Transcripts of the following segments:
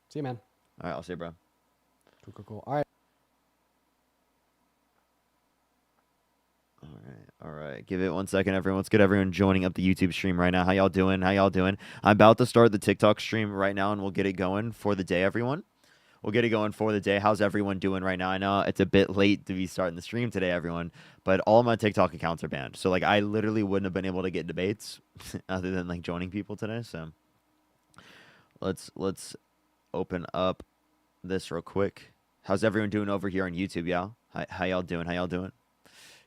See you, man. All right, I'll see you, bro. Cool. All right. All right. Give it 1 second, everyone. Let's get everyone joining up the YouTube stream right now. How y'all doing? I'm about to start the TikTok stream right now, and we'll get it going for the day, everyone. We'll get it going for the day. How's everyone doing right now? I know it's a bit late to be starting the stream today, everyone, but all my TikTok accounts are banned. So, like, I literally wouldn't have been able to get debates other than, like, joining people today. So, let's open up this real quick. How's everyone doing over here on YouTube, y'all? How y'all doing?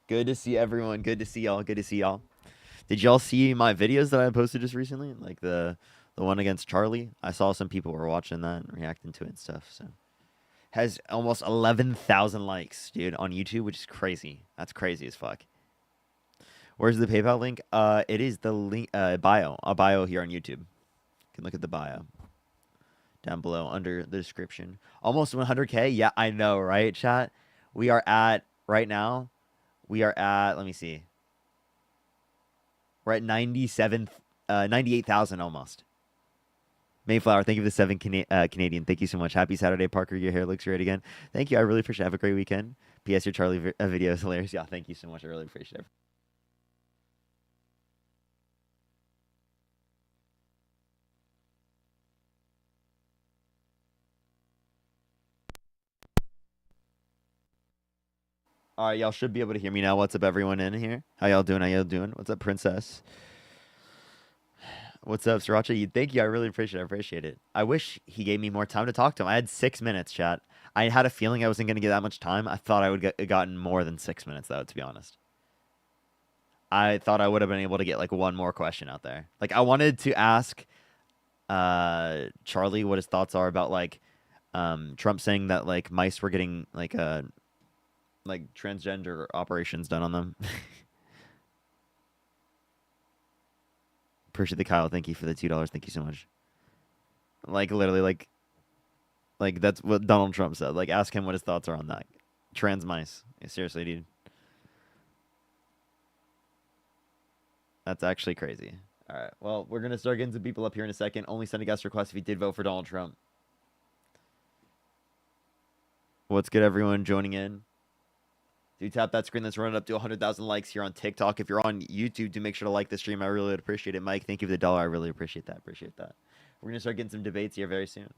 Good to see everyone. Good to see y'all. Did y'all see my videos that I posted just recently? Like the one against Charlie? I saw some people were watching that and reacting to it and stuff. So has almost 11,000 likes, dude, on YouTube, which is crazy. That's crazy as fuck. Where's the PayPal link? It is the link bio. A bio here on YouTube. You can look at the bio down below under the description. Almost 100K. Yeah, I know, right, chat? We are at right now. Let me see. We're at 98,000 almost. Mayflower, thank you for the 7 Canadian. Thank you so much. Happy Saturday, Parker. Your hair looks great again. Thank you. I really appreciate it. Have a great weekend. P.S. Your Charlie video is hilarious. Yeah, thank you so much. I really appreciate it. All right, y'all should be able to hear me now. What's up, everyone in here? How y'all doing? What's up, Princess? What's up, Sriracha? Thank you. I really appreciate it. I wish he gave me more time to talk to him. I had 6 minutes, chat. I had a feeling I wasn't going to get that much time. I thought I would get gotten more than 6 minutes, though, to be honest. I thought I would have been able to get like one more question out there. Like I wanted to ask Charlie what his thoughts are about like Trump saying that like mice were getting like transgender operations done on them. Appreciate the Kyle. Thank you for the $2. Thank you so much. Like literally like that's what Donald Trump said. Like ask him what his thoughts are on that. Trans mice. Yeah, seriously, dude. That's actually crazy. All right. Well, we're going to start getting some people up here in a second. Only send a guest request if you did vote for Donald Trump. What's good, everyone joining in? Do tap that screen that's running up to 100,000 likes here on TikTok. If you're on YouTube, do make sure to like the stream. I really would appreciate it. Mike, thank you for the dollar. I really appreciate that. We're going to start getting some debates here very soon.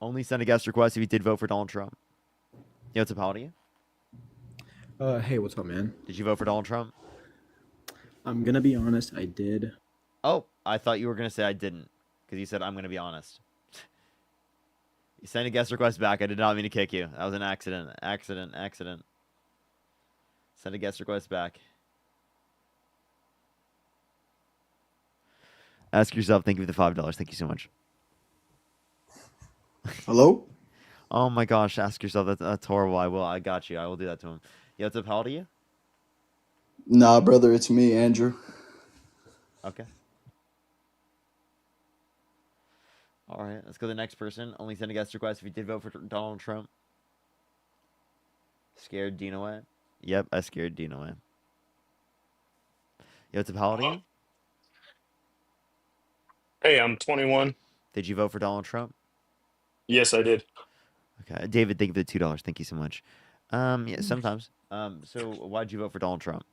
Only send a guest request if you did vote for Donald Trump. Yo, what's up, how do you? Hey, what's up, man? Did you vote for Donald Trump? I'm gonna be honest, I did. Oh, I thought you were going to say I didn't. Because you said I'm going to be honest. You sent a guest request back. I did not mean to kick you. That was an accident. Accident. Send a guest request back. Ask yourself. Thank you for the $5. Thank you so much. Hello? Oh my gosh. Ask yourself. That's horrible. I got you. I will do that to him. Yeah, what's up? How old are you? Nah, brother, it's me, Andrew. Okay. All right. Let's go to the next person. Only send a guest request if you did vote for Donald Trump. Scared Dean away? Yep, I scared Dean away. Yo, what's up? How old are you? Hey, I'm 21. Did you vote for Donald Trump? Yes, I did. Okay. David, thank you for the $2. Thank you so much. Yeah, sometimes. So why'd you vote for Donald Trump?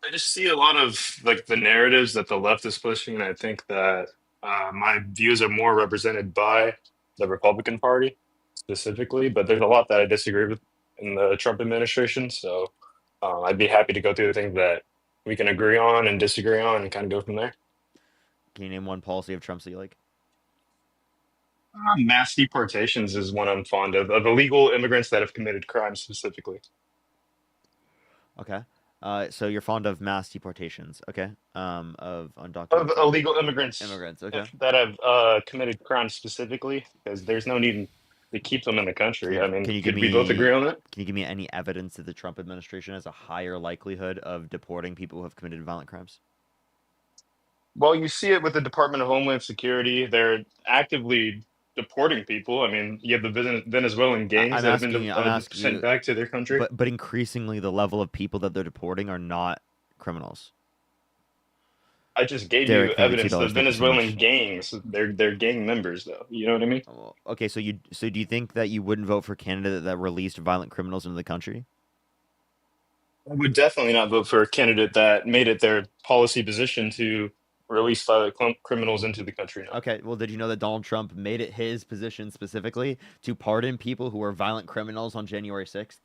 I just see a lot of like the narratives that the left is pushing, and I think that my views are more represented by the Republican Party specifically. But there's a lot that I disagree with in the Trump administration. So I'd be happy to go through the things that we can agree on and disagree on, and kind of go from there. Can you name one policy of Trump's that you like? Mass deportations is one I'm fond of illegal immigrants that have committed crimes specifically. Okay. So you're fond of mass deportations, okay? Of Of undocumented illegal immigrants immigrants, okay? that have committed crimes specifically, because there's no need to keep them in the country. I mean, Can you give could we both agree me on that? any evidence that the Trump administration has a higher likelihood of deporting people who have committed violent crimes? Well, you see it with the Department of Homeland Security. They're actively deporting people. I mean, you have the Venezuelan gangs I'm that have been asking you, sent back to their country. but increasingly the level of people that they're deporting are not criminals. I just gave Derek, you thank you, evidence. The $2. Thank you so Venezuelan much. gangs, they're gang members, though. You know what I mean? Oh, okay, so do you think that you wouldn't vote for a candidate that released violent criminals into the country? I would definitely not vote for a candidate that made it their policy position to release violent criminals into the country. No. Okay, well, did you know that Donald Trump made it his position specifically to pardon people who were violent criminals on January 6th,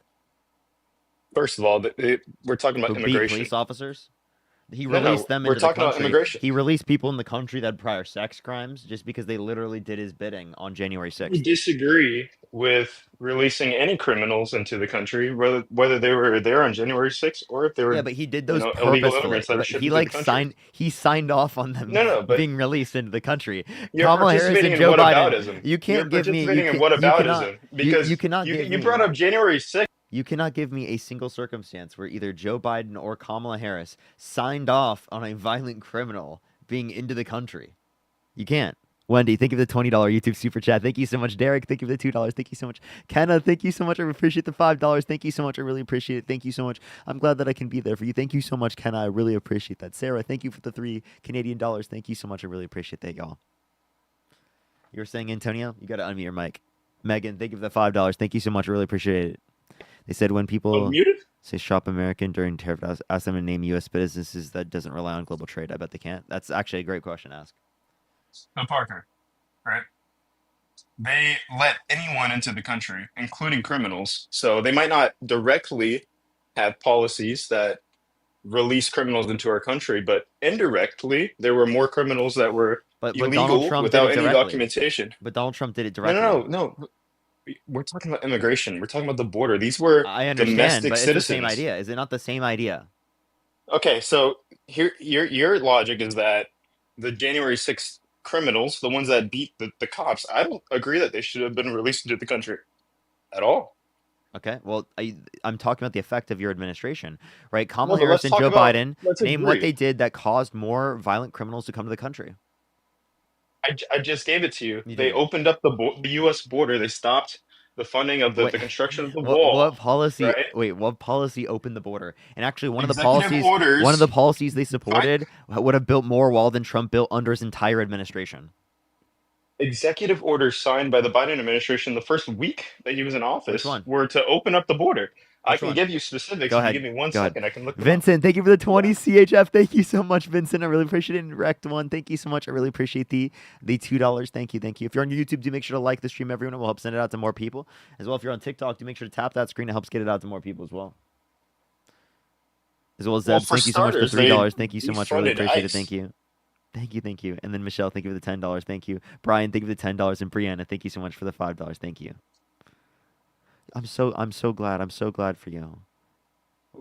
First of all, we're talking who about beat immigration. police officers? He No, released them we're into the talking about country. immigration. He released people in the country that had prior sex crimes just because they literally did his bidding on January I 6th. disagree with releasing any criminals into the country, whether they were there on January 6th or if they were, Yeah, but he did those illegal purposefully. immigrants that are Right? shipped He into the like country. he signed off on them No, but being released into the country. you're Kamala Harris participating and in Joe Biden. whataboutism. You You're can't give me participating in you cannot whataboutism because you cannot give you me brought up January 6th. you cannot give me a single circumstance where either Joe Biden or Kamala Harris signed off on a violent criminal being into the country. You can't. Wendy, thank you for the $20 YouTube super chat. Thank you so much. Derek, thank you for the $2. Thank you so much. Kenna, thank you so much. I appreciate the $5. Thank you so much. I really appreciate it. Thank you so much. I'm glad that I can be there for you. Thank you so much, Kenna. I really appreciate that. Sarah, thank you for the $3 Canadian. Thank you so much. I really appreciate that, y'all. You were saying, Antonio? You got to unmute your mic. Megan, thank you for the $5. Thank you so much. I really appreciate it. They said when people Muted? say shop American during tariff, ask them to name U.S. businesses that doesn't rely on global trade. I bet they can't. That's actually a great question to ask. So Parker, right? They let anyone into the country, including criminals. So they might not directly have policies that release criminals into our country, but indirectly, there were more criminals that were But Donald illegal Trump without did it any directly. documentation. But Donald Trump did it No, directly. no. We're talking about immigration. We're talking about the border. These were I understand, domestic but it's citizens. the same idea. Is it not the same idea? Okay, so here your logic is that the January 6th criminals, the ones that beat the cops, I don't agree that they should have been released into the country at all. Okay, well, I'm talking about the effect of your administration, right? No, Kamala but Harris let's and talk Joe about, Biden, let's name what agree. they did that caused more violent criminals to come to the country. I just gave it to you. You They didn't. opened up the U.S. border. They stopped the funding of the Wait, construction of the what wall, policy? right? Wait, what policy opened the border? And actually, one of the Executive policies they orders. supported would have built more wall than Trump built under his entire administration. Executive orders signed by the Biden administration the first week that he was in Which office one? were to open up the border. I Which can one? give you specifics Go if you ahead. give me one Go ahead. second. I can look them up. Vincent, thank you for the 20 Yeah. CHF. Thank you so much, Vincent. I really appreciate it. And Rect One, thank you so much. I really appreciate the $2. Thank you. If you're on YouTube, do make sure to like the stream, everyone. It will help send it out to more people. As well, if you're on TikTok, do make sure to tap that screen. It helps get it out to more people as well. As well as Well, Zebs, for thank you so much for starters, they $3. Thank you so much. I really defunded appreciate it. ICE. Thank you. Thank you. And then Michelle, thank you for the $10. Thank you. Brian, thank you for the $10. And Brianna, thank you so much for the $5. Thank you. I'm so glad. I'm so glad for you.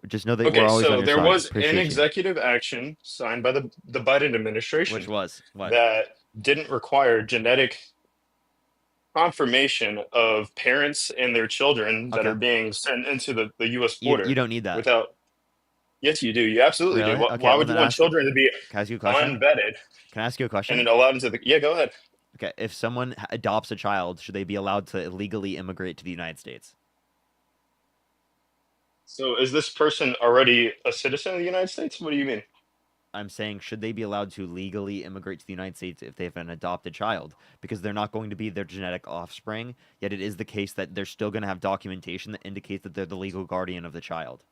Just know that we're Okay, always on so your there side. was Appreciate an you. executive action signed by the Biden administration Which was what? that didn't require genetic confirmation of parents and their children that Okay. are being sent into the U.S. You border don't need that. without. Yes, you do. You absolutely Really? do. Okay, Why well would you then want ask- children to be Can I ask you a question? unvetted Can I ask you a question? and allowed into the? Yeah, go ahead. Okay, if someone adopts a child, should they be allowed to illegally immigrate to the United States? So, is this person already a citizen of the United States? What do you mean? I'm saying, should they be allowed to legally immigrate to the United States if they have an adopted child? Because they're not going to be their genetic offspring, yet it is the case that they're still going to have documentation that indicates that they're the legal guardian of the child.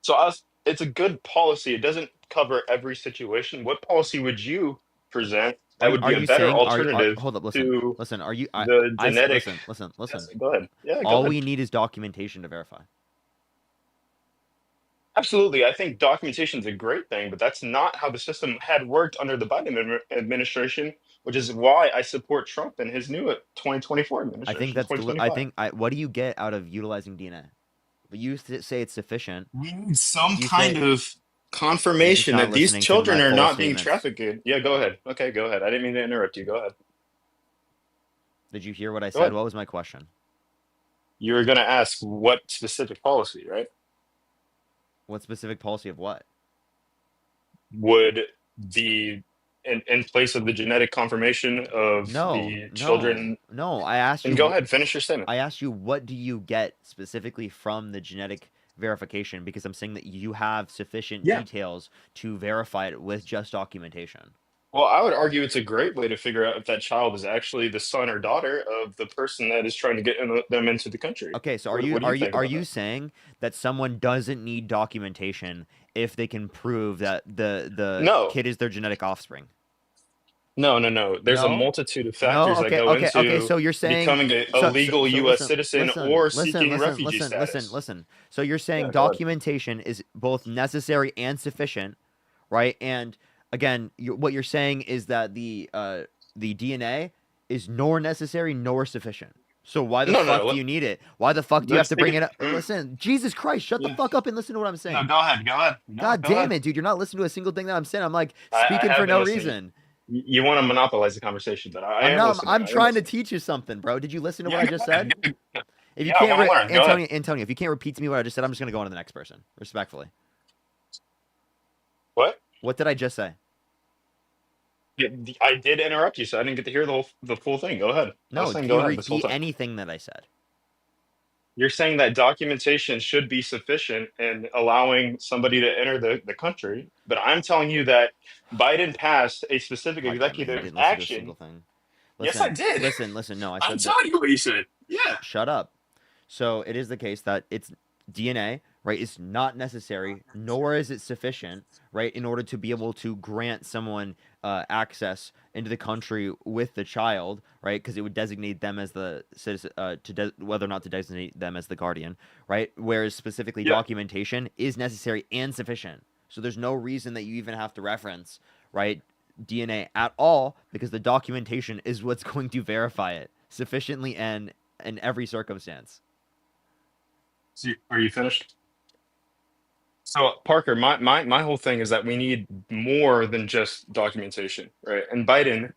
So, it's a good policy. It doesn't cover every situation. What policy would you present that would be a better alternative hold up, to listen, are you, the genetic? listen. Yes, go ahead. Yeah, go All ahead. we need is documentation to verify. Absolutely. I think documentation is a great thing, but that's not how the system had worked under the Biden administration, which is why I support Trump and his new 2024 administration. I think that's, I 2025. think, what do you get out of utilizing DNA? But you say it's sufficient. We need some You kind say- of confirmation You're just not that these listening to children my are full not being statements. trafficked. Yeah, go ahead. Okay, go ahead. I didn't mean to interrupt you. Go ahead. Did you hear what I Go said? ahead. What was my question? You were going to ask what specific policy, right? What specific policy of what? Would be in place of the genetic confirmation of the children? No, I asked you. And go ahead, finish your statement. I asked you, what do you get specifically from the genetic verification because I'm saying that you have sufficient Yeah. details to verify it with just documentation. Well, I would argue it's a great way to figure out if that child is actually the son or daughter of the person that is trying to get them into the country. Okay, so What do you think are about you that? saying that someone doesn't need documentation if they can prove that the No, kid is their genetic offspring? no. There's a No? multitude of No? factors that Okay, go okay, okay. into So you're saying becoming a legal U.S. listen, citizen listen, or listen, seeking listen, refugee listen, listen, status. listen. So you're saying Yeah, go ahead. documentation is both necessary and sufficient, right? And again, what you're saying is that the DNA is nor necessary nor sufficient. So why the No, no, fuck no. do you need it? Why the fuck do you have Let's to take bring it. it up? Listen, Jesus Christ, shut the Yeah. fuck up and listen to what I'm No, saying. go ahead. Go ahead. No, God go damn ahead. it, dude, you're not listening to a single thing that I'm saying. I'm like I speaking have for been no listening. reason. You want to monopolize the conversation, but I I'm am not. listening. I'm I am trying to listening. teach you something, bro. Did you listen to Yeah, what I go just ahead. said? If you Yeah, I can't, want to learn. Go ahead. Antonio, if you can't repeat to me what I just said, I'm just gonna go on to the next person, respectfully. What? What did I just say? Yeah, I did interrupt you, so I didn't get to hear the full thing. Go ahead. I was No, saying can go you ahead this whole repeat time. anything that I said? You're saying that documentation should be sufficient in allowing somebody to enter the country, but I'm telling you that Biden passed a specific God damn it, he executive didn't listen to a single action. thing. Yes, I Listen, did. listen. No, I I'm said that. telling you what you said. Yeah. Shut up. So it is the case that it's DNA, right? It's not necessary, nor is it sufficient, right, in order to be able to grant someone access into the country with the child, right? Because it would designate them as the citizen, whether or not to designate them as the guardian, right? Whereas specifically Yeah. documentation is necessary and sufficient. So there's no reason that you even have to reference, right, DNA at all because the documentation is what's going to verify it sufficiently and in every circumstance. So are you finished? So Parker, my whole thing is that we need more than just documentation, right? And Biden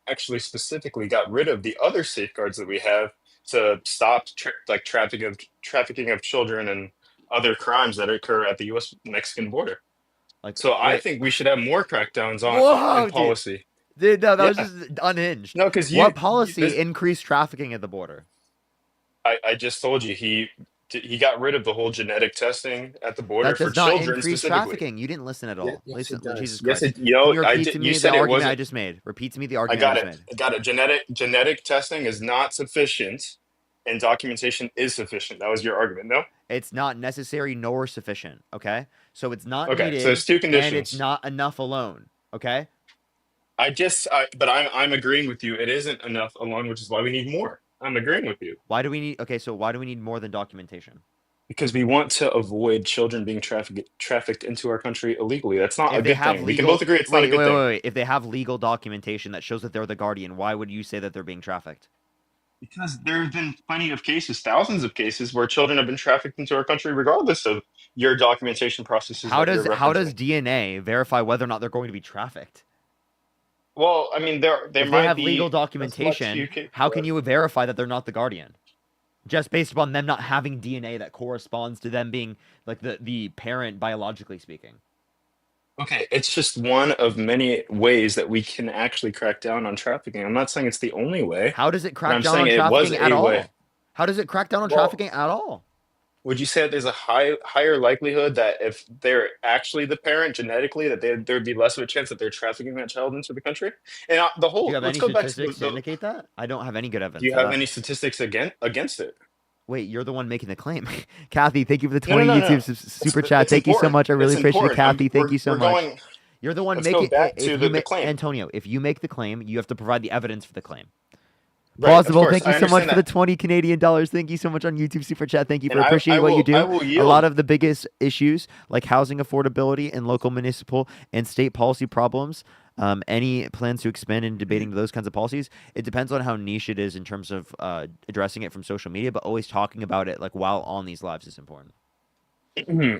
actually specifically got rid of the other safeguards that we have to stop like trafficking of children and other crimes that occur at the U.S. Mexican border. Like, So I wait, think we should have more crackdowns on whoa, dude, policy. no, that was Yeah, just unhinged. no, because What policy this, increased trafficking at the border? I just told you he got rid of the whole genetic testing at the border That for does not children increase specifically. trafficking. You didn't listen at Yeah, all. yes, Listen, it does. Jesus Yes, Christ. it. You Can know, you repeat to you me the said it argument I wasn't. just made? Repeat to me the I argument I got just it. made. I got it. Genetic testing is not sufficient, and documentation is sufficient. That was your argument, no? It's not necessary nor sufficient. Okay, so it's not Okay, so needed it's two and it's conditions. not enough alone. Okay, But I'm agreeing with you. It isn't enough alone, which is why we need more. I'm agreeing with you why do we need? Okay, so why do we need more than documentation? because we want to avoid children being trafficked into our country illegally. That's not a If they good have thing. We can both legal, agree it's not a good thing. wait. If they have legal documentation that shows that they're the guardian, why would you say that they're being trafficked? Because there have been plenty of cases, thousands of cases, where children have been trafficked into our country, regardless of your documentation processes that you're How does referencing. DNA verify whether or not they're going to be trafficked? Well, I mean, there If they might have be legal a select documentation, few cases. how can you verify that they're not the guardian? Just based upon them not having DNA that corresponds to them being like the parent biologically speaking. Okay, it's just one of many ways that we can actually crack down on trafficking. I'm not saying it's the only way, How does it but crack I'm down saying on it was trafficking at a way. all? How does it crack down on Well, trafficking at all? would you say that there's a higher likelihood that if they're actually the parent genetically, that there'd be less of a chance that they're trafficking that child into the country? And the Do you whole, have let's any go back to statistics to indicate that? I don't have any good do evidence you of have that. any statistics against it? Wait, you're the one making the claim. Kathy, thank you for the No, no, 20 no, YouTube no. super chat. It's Thank you so important. much. I really It's appreciate it, important. Kathy. Thank you so We're much. going. You're the one Let's go making back if to you the claim. Antonio, if you make the claim, you have to provide the evidence for the claim. Right, of Plausible, course, thank you I so much understand for the that. 20 Canadian dollars. Thank you so much on YouTube Super Chat. Thank you for And appreciating what you do. I will A lot yield. of the biggest issues like housing affordability and local municipal and state policy problems, any plans to expand and debating those kinds of policies, it depends on how niche it is in terms of addressing it from social media, but always talking about it like while on these lives is important.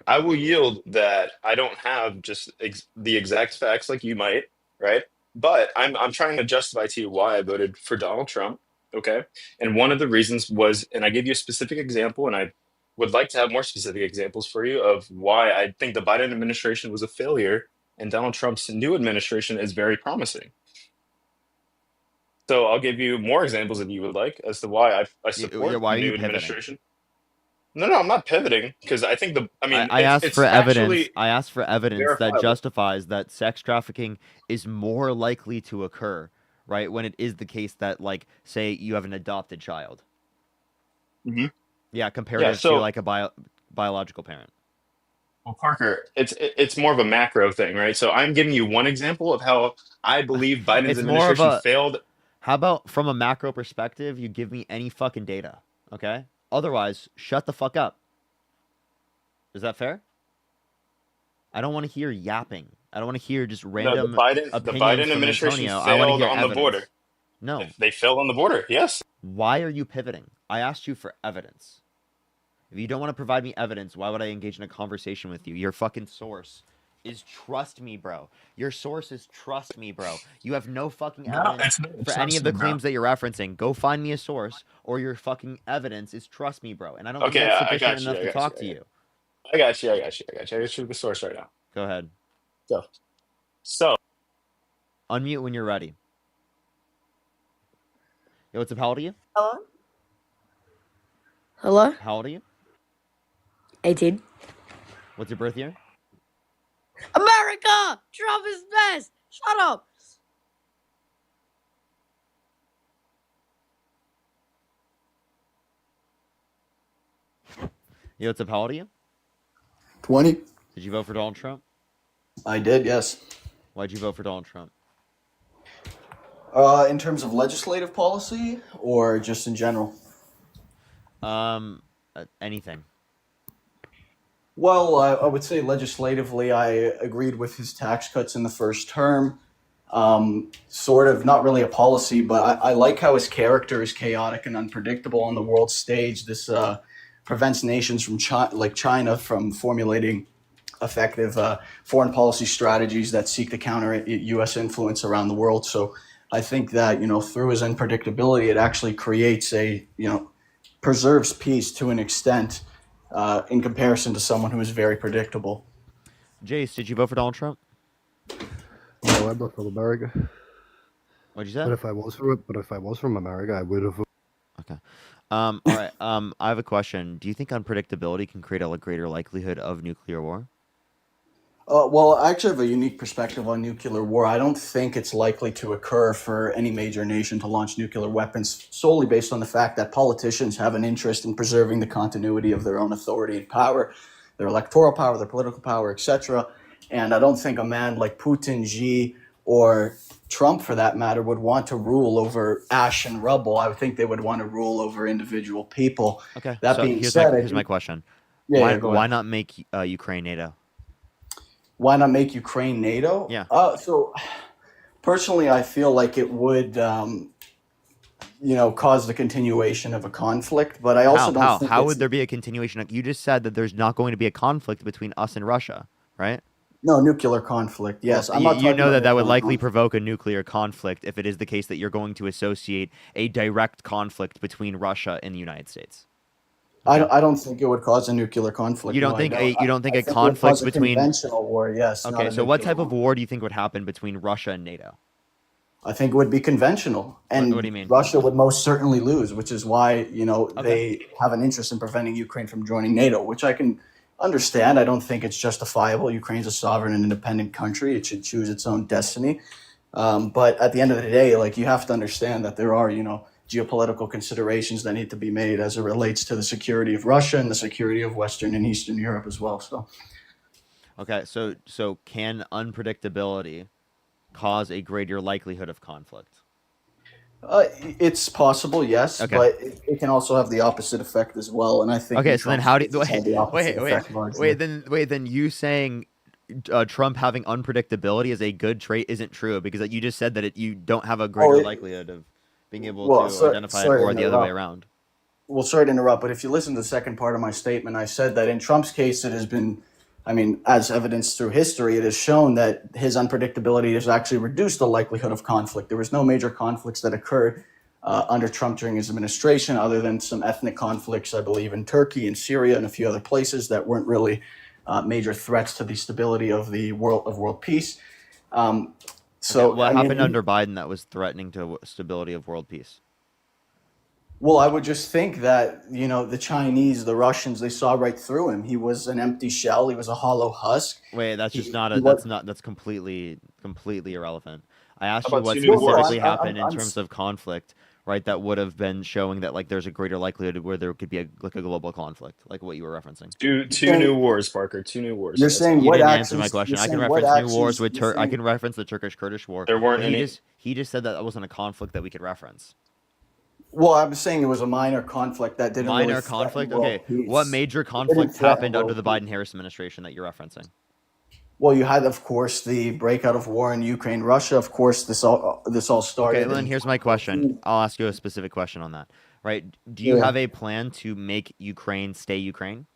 I will yield that I don't have just the exact facts like you might, right? But I'm trying to justify to you why I voted for Donald Trump, okay? And one of the reasons was, and I gave you a specific example, and I would like to have more specific examples for you of why I think the Biden administration was a failure and Donald Trump's new administration is very promising. So I'll give you more examples if you would like as to why I support Why are the you new pivoting? administration. No, I'm not pivoting because I think the. I mean, I asked it's for evidence. factually I asked for evidence that verifiable. justifies that sex trafficking is more likely to occur, right? When it is the case that, like, say you have an adopted child. Hmm. Yeah, Yeah. comparative to So, like a biological parent. well, Parker, it's more of a macro thing, right? So I'm giving you one example of how I believe Biden's It's more of administration a. failed. How about from a macro perspective, you give me any fucking data, okay? Otherwise, shut the fuck up. Is that fair? I don't want to hear yapping. I don't want to hear just No, random The opinions Biden from administration Antonio. I want to failed hear on the border. evidence. No. They failed on the border. Yes. Why are you pivoting? I asked you for evidence. If you don't want to provide me evidence, why would I engage in a conversation with you? Your fucking source is trust me, bro. Your source is trust me, bro. You have no fucking No, evidence it's not. for any Trust of me, the bro. claims that you're referencing. Go find me a source, or your fucking evidence is trust me, bro. And I don't think Okay, that's I sufficient got you. enough I to got you. talk to you. I got you. I got you. I got you. I got you the source right now. Go ahead. Go. So, Unmute when you're ready. Yo, what's up? How old are you? Hello? Hello? How old are you? 18. What's your birth year? America! Trump is best! Shut up! Yo, what's up? How old are you? 20. Did you vote for Donald Trump? I did, yes. Why'd you vote for Donald Trump? In terms of legislative policy or just in general? Anything. Well, I would say legislatively, I agreed with his tax cuts in the first term. Sort of, not really a policy, but I like how his character is chaotic and unpredictable on the world stage. This prevents nations from like China from formulating effective foreign policy strategies that seek to counter U.S. influence around the world. So I think that, through his unpredictability, it actually creates preserves peace to an extent in comparison to someone who is very predictable. Jace, did you vote for Donald Trump? No, I'm not from America. What'd you say? But if I was from America, I would have. Okay. All right. I have a question. Do you think unpredictability can create a greater likelihood of nuclear war? Well, I actually have a unique perspective on nuclear war. I don't think it's likely to occur for any major nation to launch nuclear weapons solely based on the fact that politicians have an interest in preserving the continuity of their own authority and power, their electoral power, their political power, etc. And I don't think a man like Putin, Xi, or Trump, for that matter, would want to rule over ash and rubble. I would think they would want to rule over individual people. Okay. That so being here's said, here's my question. yeah, go Why ahead. not make Ukraine NATO? Why not make Ukraine NATO? Yeah. So personally, I feel like it would, cause the continuation of a conflict. But I also don't think How it's, would there be a continuation? You just said that there's not going to be a conflict between us and Russia, right? no nuclear conflict. Yes, I'm You, not you talking know about that would nuclear likely conflict. provoke a nuclear conflict if it is the case that you're going to associate a direct conflict between Russia and the United States. I don't think it would cause a nuclear conflict. You don't no, I think don't. you don't think I a think it would conflict cause a between conventional war. Yes. Not Okay, a so what nuclear type of one. war do you think would happen between Russia and NATO? I think it would be conventional, and What do you mean? Russia would most certainly lose, which is why Okay. they have an interest in preventing Ukraine from joining NATO, which I can understand. I don't think it's justifiable. Ukraine's a sovereign and independent country; it should choose its own destiny. But at the end of the day, like, you have to understand that there are geopolitical considerations that need to be made as it relates to the security of Russia and the security of Western and Eastern Europe as well. So. Okay, so can unpredictability cause a greater likelihood of conflict? It's possible, yes, Okay. but it can also have the opposite effect as well. And I think Okay, in so then Trump's how do case, it's had the opposite effect largely. then you saying Trump having unpredictability is a good trait isn't true because you just said that you don't have a greater likelihood of being able Well, to identify it sorry to or the other way interrupt. around. Well, sorry to interrupt, but if you listen to the second part of my statement, I said that in Trump's case, it has been, as evidenced through history, it has shown that his unpredictability has actually reduced the likelihood of conflict. There was no major conflicts that occurred under Trump during his administration, other than some ethnic conflicts, I believe, in Turkey and Syria and a few other places that weren't really major threats to the stability of the world peace. So what happened under Biden that was threatening to stability of world peace? Well, I would just think that, the Chinese, the Russians, they saw right through him. He was an empty shell. He was a hollow husk. Wait, that's just not He a. was, That's completely irrelevant. I asked How you about what two new well, wars? specifically happened in I'm terms of conflict, right? That would have been showing that like there's a greater likelihood where there could be like a global conflict, like what you were referencing. Two new wars, Parker. Two new wars. you're Yes. saying You what didn't answer my actions, question. you're I can saying what reference new wars actions, with you're I can saying, reference the Turkish-Kurdish war, There weren't but any. he just said that wasn't a conflict that we could reference. well, I'm saying it was a minor conflict that didn't really Minor threaten conflict. world Okay, what peace. major It didn't conflicts threaten happened under world the peace. Biden-Harris administration that you're referencing? Well, you had, of course, the breakout of war in Ukraine, Russia. Of course, this all Okay, started well, then in here's my question. 2014. I'll ask you a specific question on that. Right? Do you Yeah. have a plan to make Ukraine stay Ukraine?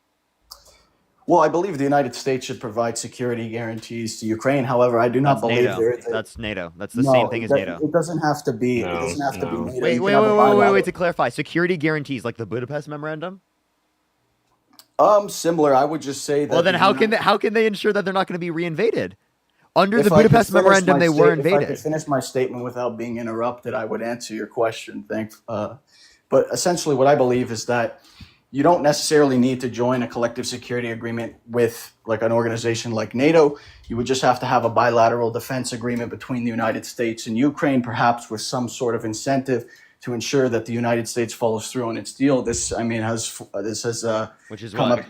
Well, I believe the United States should provide security guarantees to Ukraine. However, I do not That's believe NATO. there is a That's NATO. That's the same no. thing as NATO. It doesn't have to be. It No, doesn't have to be no. NATO. Wait, You wait, can wait, have a wait, wait, wait. bilateral. To clarify, security guarantees like the Budapest Memorandum. Similar. I would just say Well, that then the how can they ensure that they're not going to be reinvaded? Under the if I could Budapest finish Memorandum, my they were state, if I could invaded. finish my statement without being interrupted, I would answer your question. Thanks. But essentially, what I believe is that you don't necessarily need to join a collective security agreement with like an organization like NATO. You would just have to have a bilateral defense agreement between the United States and Ukraine, perhaps with some sort of incentive to ensure that the United States follows through on its deal. This has Which is come what? up.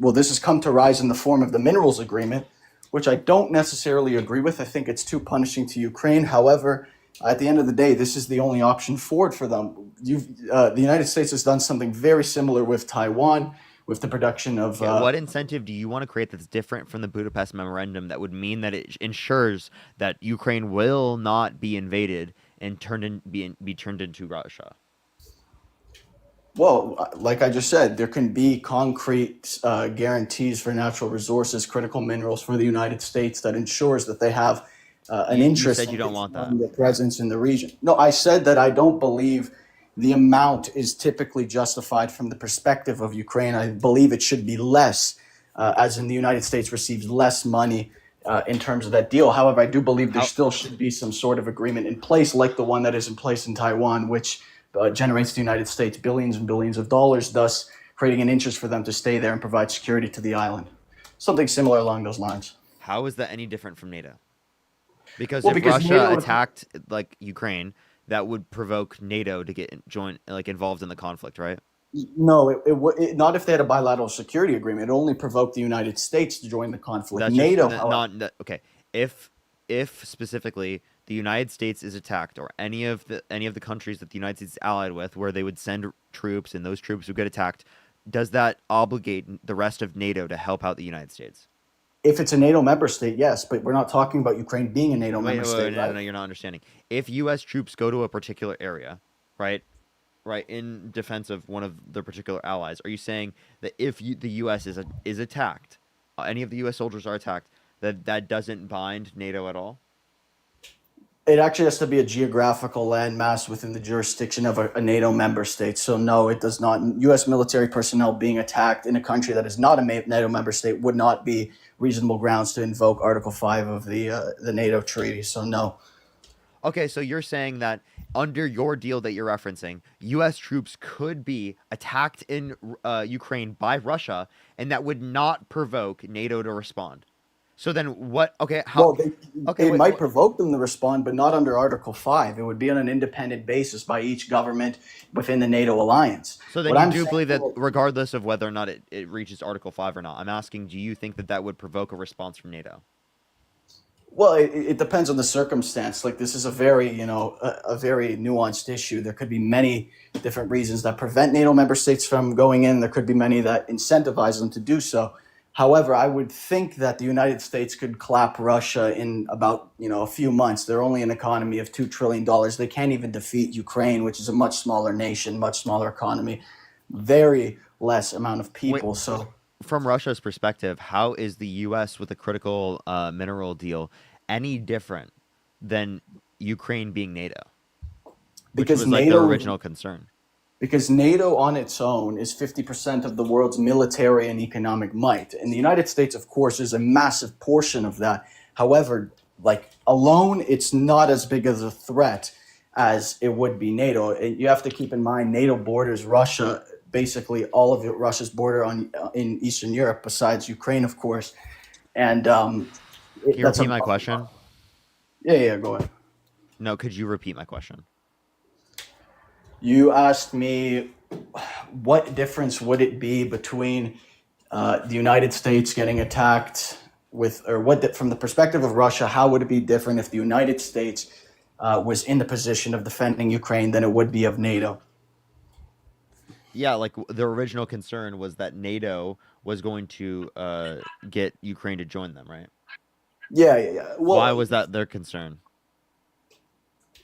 Well, this has come to rise in the form of the minerals agreement, which I don't necessarily agree with. I think it's too punishing to Ukraine. However, at the end of the day, this is the only option forward for them. The United States has done something very similar with Taiwan, with the production of. Okay, what incentive do you want to create that's different from the Budapest Memorandum that would mean that it ensures that Ukraine will not be invaded and be turned into Russia? Well, like I just said, there can be concrete guarantees for natural resources, critical minerals for the United States that ensures that they have an You interest said you in don't want that. continuing their presence in the region. No, I said that I don't believe the amount is typically justified from the perspective of Ukraine. I believe it should be less, as in the United States receives less money in terms of that deal. However, I do believe there How still should be some sort of agreement in place, like the one that is in place in Taiwan, which generates the United States billions and billions of dollars, thus creating an interest for them to stay there and provide security to the island. Something similar along those lines. how is that any different from NATO? Because Well, if because Russia NATO, attacked like Ukraine, that would provoke NATO to involved in the conflict, right? no, not if they had a bilateral security agreement. It only provoked the United States to join the conflict. That's just NATO, however, not okay. If specifically the United States is attacked or any of the countries that the United States is allied with, where they would send troops and those troops would get attacked, does that obligate the rest of NATO to help out the United States? if it's a NATO member state, yes, but we're not talking about Ukraine being a NATO Wait, member wait, state, no, right? no, you're not understanding. If U.S. troops go to a particular area, right, in defense of one of the particular allies, are you saying that if the U.S. is attacked, any of the U.S. soldiers are attacked, that doesn't bind NATO at all? It actually has to be a geographical landmass within the jurisdiction of a NATO member state. So no, it does not. U.S. military personnel being attacked in a country that is not a NATO member state would not be reasonable grounds to invoke Article 5 of the NATO treaty. So no. Okay, so you're saying that under your deal that you're referencing, U.S. troops could be attacked in Ukraine by Russia, and that would not provoke NATO to respond. So then what? Okay, Well, Okay, it might provoke them to respond, but not under Article 5. It would be on an independent basis by each government within the NATO alliance. So then What you I'm do saying, believe that regardless of whether or not it reaches Article 5 or not, I'm asking, do you think that would provoke a response from NATO? well, it depends on the circumstance. Like this is a very, a very nuanced issue. There could be many different reasons that prevent NATO member states from going in. There could be many that incentivize them to do so. However, I would think that the United States could clap Russia in about, a few months. They're only an economy of $2 trillion. They can't even defeat Ukraine, which is a much smaller nation, much smaller economy, very less amount of people. So From Russia's perspective, how is the U.S. with a critical mineral deal any different than Ukraine being NATO, which because was like their original concern? Because NATO on its own is 50% of the world's military and economic might. And the United States, of course, is a massive portion of that. However, like alone, it's not as big as a threat as it would be NATO. And you have to keep in mind NATO borders Russia, basically all of Russia's border in Eastern Europe, besides Ukraine, of course. And Can you that's repeat my question? Yeah, go ahead. No, could you repeat my question? You asked me what difference would it be between the United States getting attacked with, or from the perspective of Russia, how would it be different if the United States was in the position of defending Ukraine than it would be of NATO? Yeah, like the original concern was that NATO was going to get Ukraine to join them, right? Yeah. Well, Why was that their concern?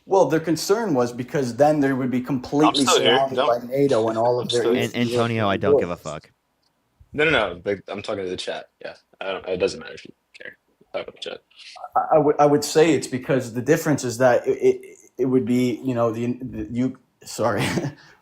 Well, their concern was because then they would be completely still here. surrounded No. by NATO and all of I'm their. still here. And Antonio, I don't give a fuck. No. Like, I'm talking to the chat. Yeah, I don't. It doesn't matter if you care. Talk about the chat. I would say it's because the difference is that it would be,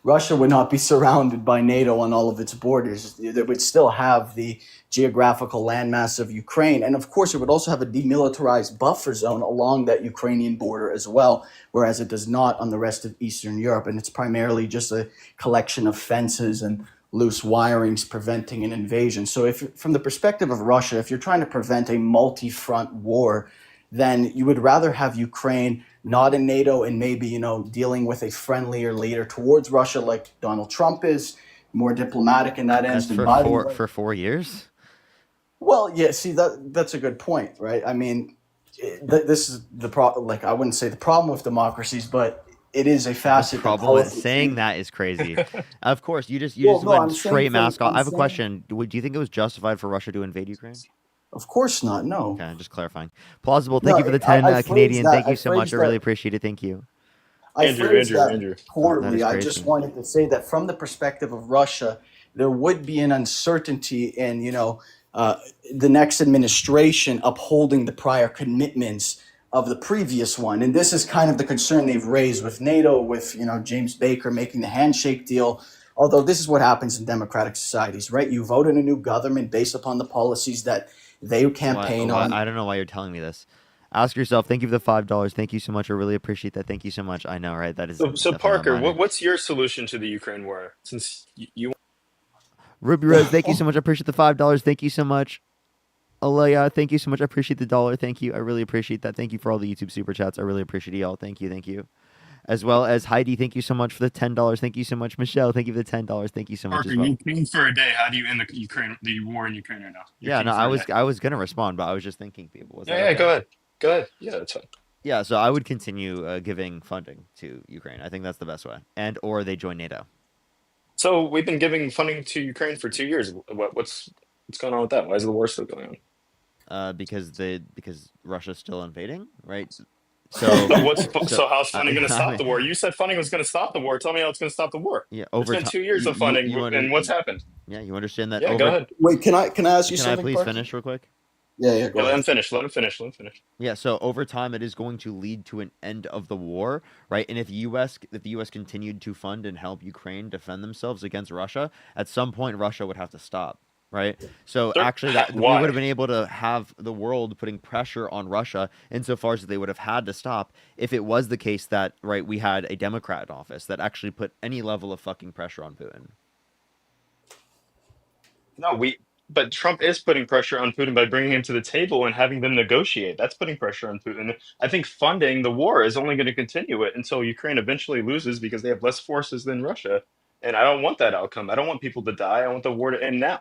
Russia would not be surrounded by NATO on all of its borders. It would still have the geographical landmass of Ukraine, and of course it would also have a demilitarized buffer zone along that Ukrainian border as well, whereas it does not on the rest of Eastern Europe, and it's primarily just a collection of fences and loose wirings preventing an invasion. So if from the perspective of Russia, if you're trying to prevent a multi-front war, then you would rather have Ukraine not in NATO and maybe, dealing with a friendlier leader towards Russia like Donald Trump is, more diplomatic in that That's end. for 4 years. Well, yeah, see, that's a good point, right? I mean, this is the problem. Like, I wouldn't say the problem with democracies, but it is a The facet. problem with saying that is crazy. Of course, you just Well, no, went I'm saying straight from- mask off. I'm I have a saying- question. Do you think it was justified for Russia to invade Ukraine? Of course not. No. Okay, just clarifying. Plausible. Thank No, you for the I 10 phrased Canadian. that- Thank I you so much. phrased I really that- appreciate it. Thank you. I Andrew, phrased that Andrew. poorly. That is I crazy. just wanted to say that from the perspective of Russia, there would be an uncertainty in, the next administration upholding the prior commitments of the previous one. And this is kind of the concern they've raised with NATO, with, James Baker making the handshake deal. Although this is what happens in democratic societies, right? You vote in a new government based upon the policies that they campaign on. I don't know why you're telling me this. Ask yourself. Thank you for the $5. Thank you so much. I really appreciate that. Thank you so much. I know, right? That is So definitely not Parker, minor. what's your solution to the Ukraine war? Since you Ruby Rose, thank you so much. I appreciate the $5. Thank you so much. Alea, thank you so much. I appreciate the $1. Thank you. I really appreciate that. Thank you for all the YouTube super chats. I really appreciate y'all. Thank you. As well as Heidi, thank you so much for the $10. Thank you so much, Michelle. Thank you for the $10. Thank you so much Parker, as well. Ukraine for a day. How do you end the war in Ukraine right now? Yeah, no, Ukraine for a day. I was gonna respond, but I was just thinking, people. Was that Yeah, okay? go ahead. Yeah, that's fine. Yeah, so I would continue giving funding to Ukraine. I think that's the best way, and or they join NATO. So we've been giving funding to Ukraine for 2 years. What's going on with that? Why is the war still going on? Because Russia's still invading, right? So So how's funding going to stop the war? You said funding was going to stop the war. Tell me how it's going to stop the war. yeah, It's over been 2 years of funding, and what's happened? Yeah, you understand that? Yeah, go ahead. Wait, can I ask you Can I something? please Parker? finish real quick? Yeah, go Let ahead. him finish. Let him finish. Yeah, so over time, it is going to lead to an end of the war, right? And if the U.S. continued to fund and help Ukraine defend themselves against Russia, at some point Russia would have to stop, right? So Sir, actually, we why? would have been able to have the world putting pressure on Russia insofar as they would have had to stop if it was the case that, right, we had a Democrat in office that actually put any level of fucking pressure on Putin. No, but Trump is putting pressure on Putin by bringing him to the table and having them negotiate. That's putting pressure on Putin. I think funding the war is only going to continue it until Ukraine eventually loses because they have less forces than Russia. And I don't want that outcome. I don't want people to die. I want the war to end now.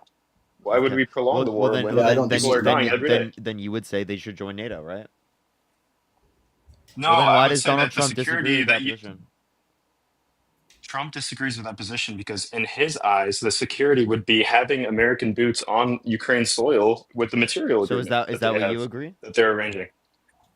Why would Okay. we prolong the war when people are dying every day? Then you would say they should join NATO, right? No, Well, then I why would does say Donald that the Trump security disagree with that that position? Trump disagrees with that position because, in his eyes, the security would be having American boots on Ukraine's soil with the material So is agreement that they what have, you agree? that they're arranging.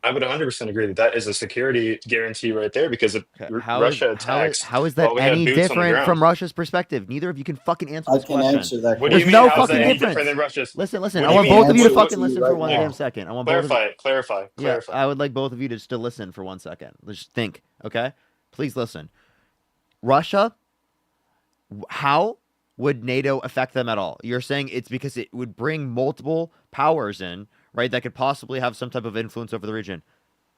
I would 100% agree that is a security guarantee right there because if Okay. Russia attacks, How is that while we have any boots on the different ground. from Russia's perspective? Neither of you can fucking answer I this can question. answer that What do you There's mean? no How's that fucking any difference. different than Russia's? Listen. What I do want you mean? both of you to Answer fucking what you listen for right one now. damn second. I want both of you. Clarify. Yeah, I would like both of you to still listen for 1 second. Let's just think, okay? Please listen. Russia, how would NATO affect them at all? You're saying it's because it would bring multiple powers in, right, that could possibly have some type of influence over the region.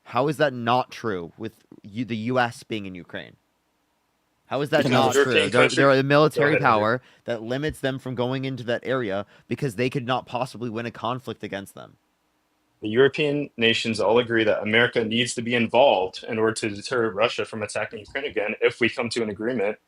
How is that not true with the U.S. being in Ukraine? How is that Because not true? European They're country- a military Go ahead, Andrew. power that limits them from going into that area because they could not possibly win a conflict against them. The European nations all agree that America needs to be involved in order to deter Russia from attacking Ukraine again if we come to an agreement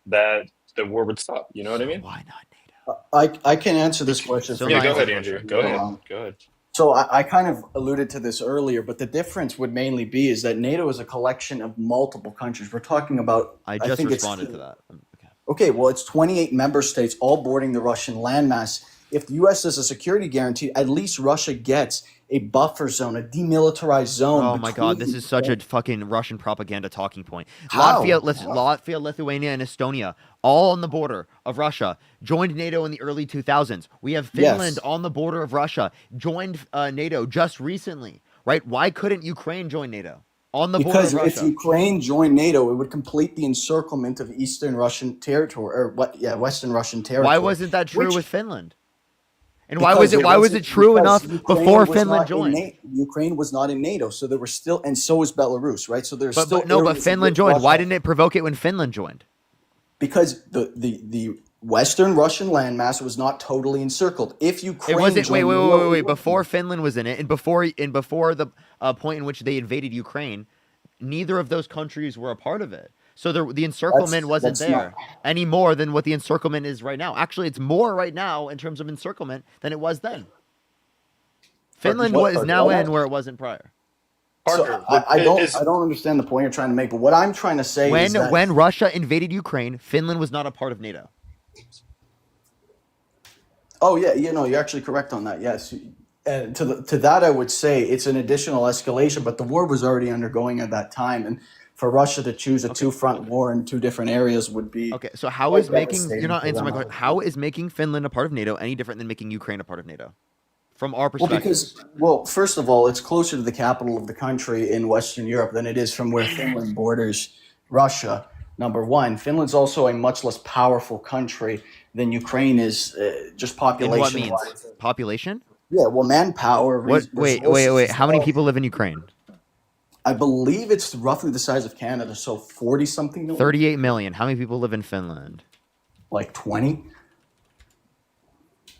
that the war would stop. You know what I mean? Why not NATO? I can answer this question. So for Yeah, my go answer ahead, question. Andrew. Go ahead. Um, Go ahead. So I kind of alluded to this earlier, but the difference would mainly be is that NATO is a collection of multiple countries. We're talking about. I just think it's- responded to that. Okay. Okay, well, it's 28 member states all boarding the Russian landmass. If the U.S. does a security guarantee, at least Russia gets a buffer zone, a demilitarized zone. Oh my god, this between- is such a fucking Russian propaganda talking point. How? Latvia, Lithuania, and Estonia, all on the border of Russia, joined NATO in the early 2000s. We have Finland Yes. on the border of Russia, joined NATO just recently, right? Why couldn't Ukraine join NATO on the Because border of if Russia? Ukraine joined NATO, it would complete the encirclement of Eastern Russian territory, or what? Yeah, Western Russian territory. Why wasn't that true Which- with Finland? And why was Because it? Why was wasn't- it true because enough Ukraine before was Finland not in joined? Ukraine was not in NATO, so there were still, and so is Belarus, right? So there's But still no, but areas in Finland which joined. Why Russia- didn't it provoke it when Finland joined? Because the Western Russian landmass was not totally encircled. If Ukraine It wasn't. Wait, joined wait, wait, NATO, wait, it wait. would Before be. Finland was in it, and before the point in which they invaded Ukraine, neither of those countries were a part of it. So the encirclement wasn't that's there any more than what the encirclement is right now. Actually, it's more right now in terms of encirclement than it was then. Finland what- is now what? in where it wasn't prior. So Parker, I don't is- I don't understand the point you're trying to make. But what I'm trying to say is that When Russia invaded Ukraine, Finland was not a part of NATO. oh yeah, you're actually correct on that. Yes. And to that, I would say it's an additional escalation, but the war was already undergoing at that time, and for Russia to choose a two-front war in two different areas would be Okay, so how quite is making devastating you're not for answering my them. question? How is making Finland a part of NATO any different than making Ukraine a part of NATO? From our Well, perspective. first of all, it's closer to the capital of the country in Western Europe than it is from where Finland borders Russia. Number one, Finland's also a much less powerful country than Ukraine is, just In population. what means? Population? Yeah, well, manpower. What? Wait. How many people live in Ukraine? I believe it's roughly the size of Canada, so 40 something million. 38 million. How many people live in Finland? Like 20.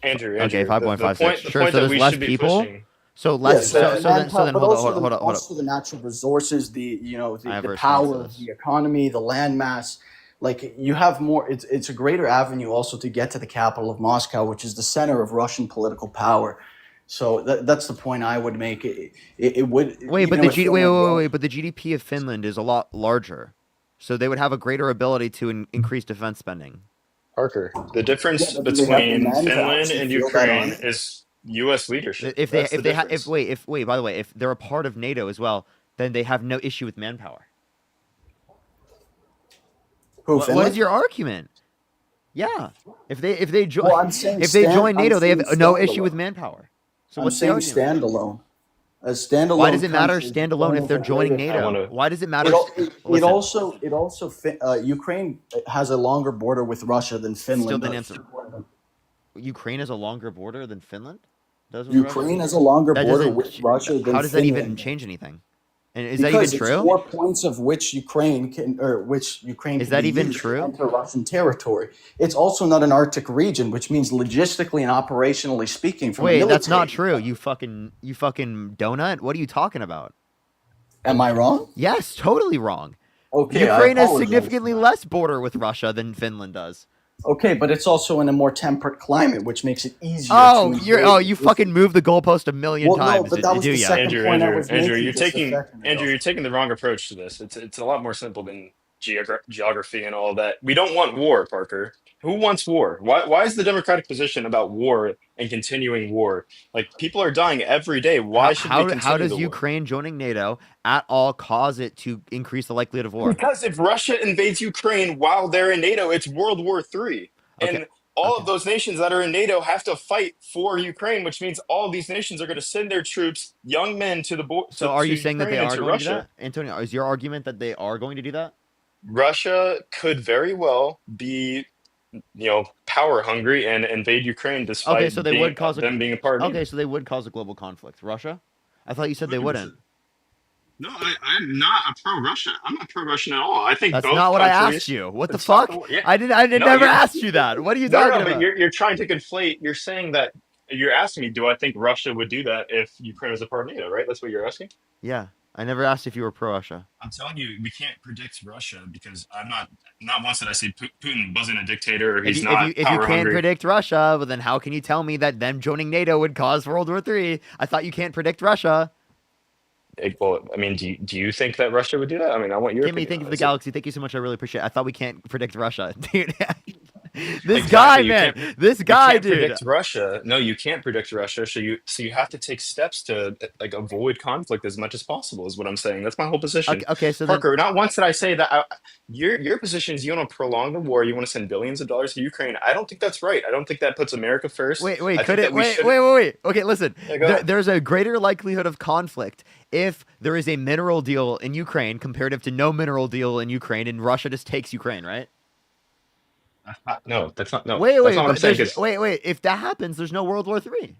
Andrew, Okay, Andrew, 5.56. the Sure, point so that there's we less should be people? pushing- So less. Yes, So then but hold also on. also the natural resources, I have a the response power to of this. the economy, the landmass. Like you have more. It's a greater avenue also to get to the capital of Moscow, which is the center of Russian political power. So that's the point I would make. It would. Wait, but even the with Finland growing- But the GDP of Finland is a lot larger, so they would have a greater ability to increase defense spending. Parker, the difference Yeah, but do they have the between man to Finland actually and feel that Ukraine on? is U.S. leadership. If they That's the if they have difference. wait by the way, if they're a part of NATO as well, then they have no issue with manpower. Who, What Finland? is your argument? Yeah, if they join Well, I'm saying if they join I'm NATO, they have saying no standalone. issue with manpower. So I'm what's the saying argument? standalone. As standalone. Why does it matter countries, standalone if they're joining Ukraine- NATO? wanna- Why does it matter? It also Ukraine has a longer border with Russia than Finland. Still didn't does. answer. Ukraine has a longer border than Finland. Does with Ukraine Russia? has a longer That border doesn't with ch- Russia than How does that even Finland. change anything? And is Because that it's even true? 4 points of which Ukraine can, or which Ukraine Is can that be even used to true? enter Russian territory. It's also not an Arctic region, which means logistically and operationally speaking. From a Wait, that's not military- true. You fucking donut. What are you talking about? Am I wrong? Yes, totally wrong. Okay, I Ukraine has apologize. significantly less border with Russia than Finland does. Okay, but it's also in a more temperate climate, which makes it easier. Oh, to you invade. fucking moved the goalpost a million Well, no, times. but that was do the ya? second Andrew, point I Andrew, was Andrew, making you're just a taking second ago. Andrew, you're taking the wrong approach to this. It's a lot more simple than geography and all that. We don't want war, Parker. Who wants war? Why is the Democratic position about war and continuing war? Like people are dying every day. Why should we continue how does the war? Ukraine joining NATO at all cause it to increase the likelihood of war? Because if Russia invades Ukraine while they're in NATO, it's World War III. Okay, And all okay. of those nations that are in NATO have to fight for Ukraine, which means all of these nations are going to send their troops, young men, to the border. So are you saying that they Ukraine are and to going to do Russia? that? Antonio, is your argument that they are going to do that? Russia could very well be, power hungry and invade Ukraine despite Okay, so they being, would cause them being a part of Okay, so they would cause a global conflict. Russia? I thought you said they wouldn't. No, I'm not a pro-Russia. I'm not pro-Russian at all. I think That's both not what I countries asked you. What the should stop fuck? the war. Yeah. I did No, never you're asked you that. What are you no, talking no, but about? you're trying to conflate. You're saying that you're asking me, do I think Russia would do that if Ukraine was a part of NATO, right? That's what you're asking. Yeah, I never asked if you were pro Russia. I'm telling you, we can't predict Russia because I'm not once did I say Putin wasn't a dictator or If he's you if not you if you power can't hungry. predict Russia, well then how can you tell me that them joining NATO would cause World War III? I thought you can't predict Russia. Well, I mean, do you think that Russia would do that? I mean, I want your Kimmy, opinion thank you on for the it. galaxy. Thank you so much. I really appreciate it. I thought we can't predict Russia, dude. This guy, Exactly. man. This You guy, can't dude. predict Russia. No, you can't predict Russia. So you have to take steps to like avoid conflict as much as possible. Is what I'm saying. That's my whole position. Okay, so then Parker, not once did I say that. Your position is you want to prolong the war. You want to send billions of dollars to Ukraine. I don't think that's right. I don't think that puts America first. wait, I could think it? that we Wait, should. wait, wait, wait. Okay, listen. Yeah, go ahead. There's a greater likelihood of conflict if there is a mineral deal in Ukraine comparative to no mineral deal in Ukraine, and Russia just takes Ukraine, right? No, that's not. No, Wait, that's wait, not what I'm but saying. there's 'Cause- wait. If that happens, there's no World War III.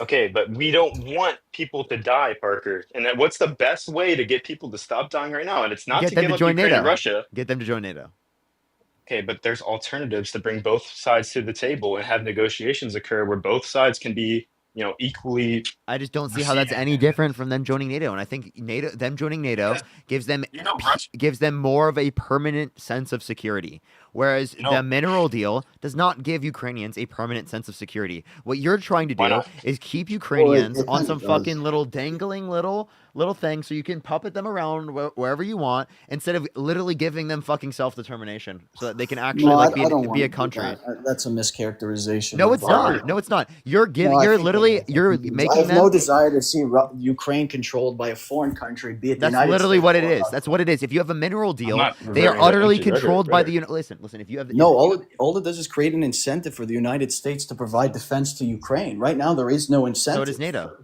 okay, but we don't want people to die, Parker. And what's the best way to get people to stop dying right now? And it's not Get to them give to up join Ukraine and NATO. Russia. Get them to join NATO. Okay, but there's alternatives to bring both sides to the table and have negotiations occur where both sides can be, equally. I just don't see how that's any different from them joining NATO. And I think them joining NATO Because, gives them Russia. gives them more of a permanent sense of security. Whereas You know- the mineral deal does not give Ukrainians a permanent sense of security. What you're trying to Why do not? is keep Ukrainians it on kinda some does. fucking little dangling little thing so you can puppet them around wherever you want instead of literally giving them fucking self-determination so that they can actually No, like I don't be wanna a do country. that. That's a mischaracterization. No, of it's our- not. No, it's not. You're giving. No, I You're think literally. it is. You're I making have them. no desire to see Ukraine controlled by a foreign country, be it the That's United literally States what it or is. Russia. That's what it is. If you have a mineral deal, not they are reverting to utterly empty controlled by rhetoric. the. Listen. If you have. No, all it does is create an incentive for the United States to provide defense to Ukraine. Right now, there is no incentive. So does NATO.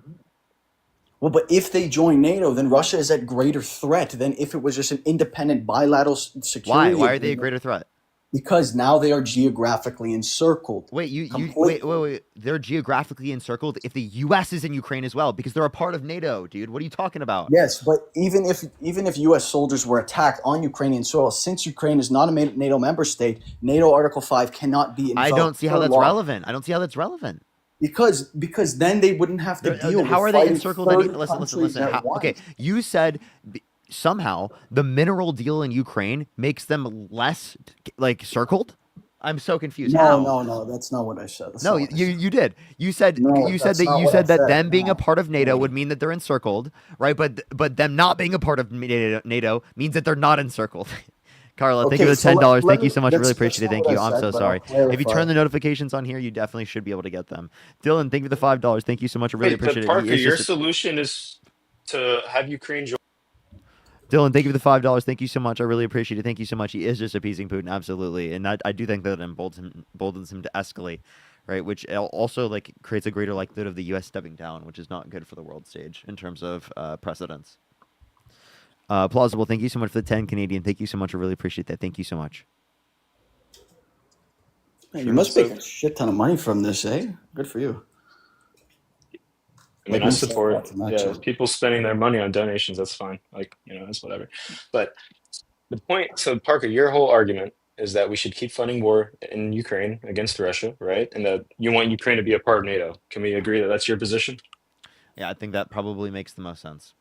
Well, but if they join NATO, then Russia is at greater threat than if it was just an independent bilateral Why? security. Why are they a agreement, greater threat? Because now they are geographically encircled. Wait, wait. Completely. They're geographically encircled if the U.S. is in Ukraine as well because they're a part of NATO, dude. What are you talking about? Yes, but even if U.S. soldiers were attacked on Ukrainian soil, since Ukraine is not a NATO member state, NATO Article 5 cannot be I invoked don't see how per that's law. relevant. I don't see how that's relevant. Because then they wouldn't have to deal How with are they fighting encircled? third Listen. countries at once. Okay, you said somehow the mineral deal in Ukraine makes them less like circled. I'm so confused. How? No, that's not what I said. That's No, not what I said. you did. You said No, you said that's that not you what said I that said. them being No. a part of NATO would mean that they're encircled, right? But them not being a part of NATO means that they're not encircled. Carla, thank you for the Okay, so $10. let Thank you me- so much. I that's- really appreciate it. that's Thank not you. what I I'm said, so but I'll sorry. If you clarify. turn the notifications on here, you definitely should be able to get them. Dylan, thank you for the $5. Thank you so much. I really Wait, but appreciate Parker, it. It's your just- solution is to have Ukraine join. Dylan, thank you for the $5. Thank you so much. I really appreciate it. Thank you so much. He is just appeasing Putin, absolutely, and I do think that emboldens him to escalate, right? Which also like creates a greater likelihood of the U.S. stepping down, which is not good for the world stage in terms of precedence. Plausible. Thank you so much for the 10 Canadian. Thank you so much. I really appreciate that. Thank you so much. Man, you must make a shit ton of money from this, eh? Good for you. I mean, Like I me support, saying that, yeah, actually. people spending their money on donations. That's fine. Like, it's whatever. But the point, so Parker, your whole argument is that we should keep funding war in Ukraine against Russia, right? And that you want Ukraine to be a part of NATO. Can we agree that that's your position? Yeah, I think that probably makes the most sense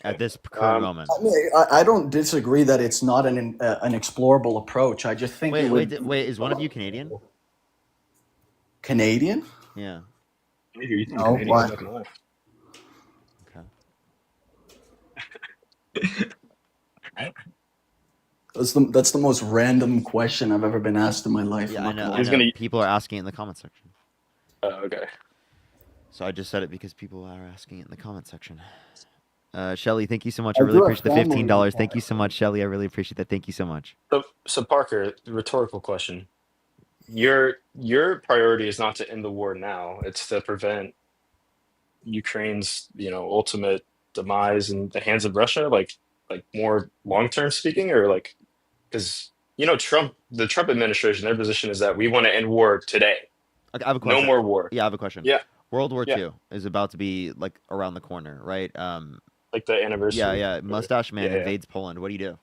at Okay. this current Um, moment. I mean, I don't disagree that it's not an explorable approach. I just think it would Wait. Is one of you Canadian? Canadian. Yeah. Maybe you think No, Canadians, why? I'm not gonna lie. Okay. That's the most random question I've ever been asked in my life. Yeah, I'm I not know. gonna I lie. He's know. gonna- People are asking it in the comment section. Okay. So I just said it because people are asking it in the comment section. Shelly, thank you so much. I I really do have appreciate the family in $15. Thank Canada. you so much, Shelly. I really appreciate that. Thank you so much. So Parker, rhetorical question. Your priority is not to end the war now. It's to prevent Ukraine's, ultimate demise in the hands of Russia, like more long-term speaking, or like, because the Trump administration, their position is that we want to end war today. Okay, I have a No question. more war. Yeah, I have a question. Yeah. World War Yeah. II is about to be like around the corner, right? Like the anniversary. Yeah. Mustache Man Yeah. invades Poland. What do you do?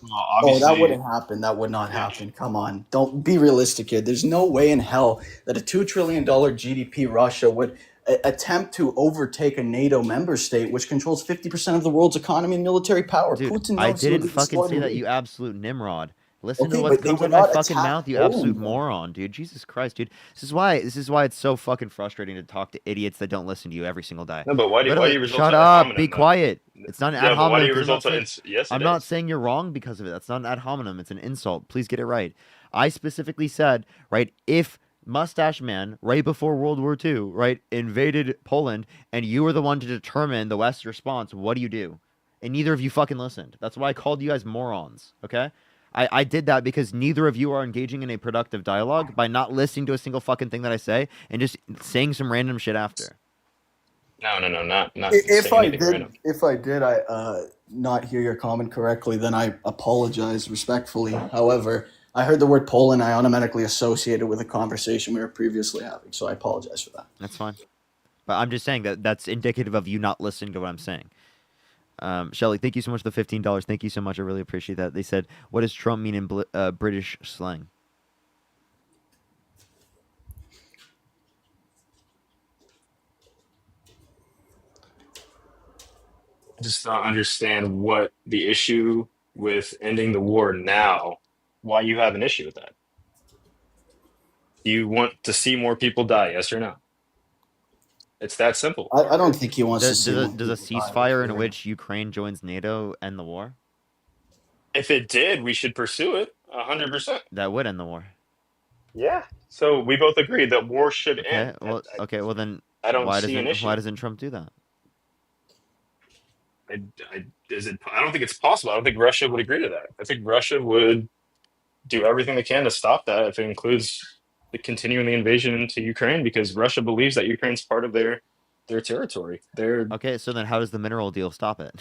Well, Oh, obviously, that wouldn't happen. That would not happen. Come on. Don't be realistic here. There's no way in hell that a $2 trillion GDP Russia would attempt to overtake a NATO member state, which controls 50% of the world's economy and military power. Dude, Putin I knows he would didn't be fucking destroyed say that, in you absolute Nimrod. Listen Okay, to what but they comes would out of my not fucking attack mouth, you Poland, absolute though. moron, dude. Jesus Christ, dude. This is why it's so fucking frustrating to talk to idiots that don't listen to you every single day. no, but why do Literally, you result shut to ad up, hominem, be though? quiet. It's not an ad Yeah, but why do hominem you 'cause I'm not result to saying- yes, I'm it not is. saying you're wrong because of it. That's not an ad hominem. It's an insult. Please get it right. I specifically said, right, if Mustache Man, right before World War II, right, invaded Poland, and you were the one to determine the West's response, what do you do? And neither of you fucking listened. That's why I called you guys morons, okay? I did that because neither of you are engaging in a productive dialogue by not listening to a single fucking thing that I say and just saying some random shit after. No, not If saying I anything did, random. not hear your comment correctly, then I apologize respectfully. However, I heard the word Poland. I automatically associated with a conversation we were previously having, so I apologize for that. That's fine. But I'm just saying that that's indicative of you not listening to what I'm saying. Shelly, thank you so much for the $15. Thank you so much. I really appreciate that. They said, what does Trump mean in British slang? I just don't understand what the issue with ending the war now, why you have an issue with that. Do you want to see more people die, yes or no? It's that simple. I don't think he wants to Does, see. does, more does a people die, ceasefire in let's be which Ukraine joins NATO end the war? If it did, we should pursue it 100%. That would end the war. Yeah. So we both agree that war should Okay. end. Well then, I don't why see an doesn't issue. why doesn't Trump do that? I don't think it's possible. I don't think Russia would agree to that. I think Russia would do everything they can to stop that if it includes the continuing the invasion into Ukraine, because Russia believes that Ukraine's part of their territory. Okay, so then how does the mineral deal stop it?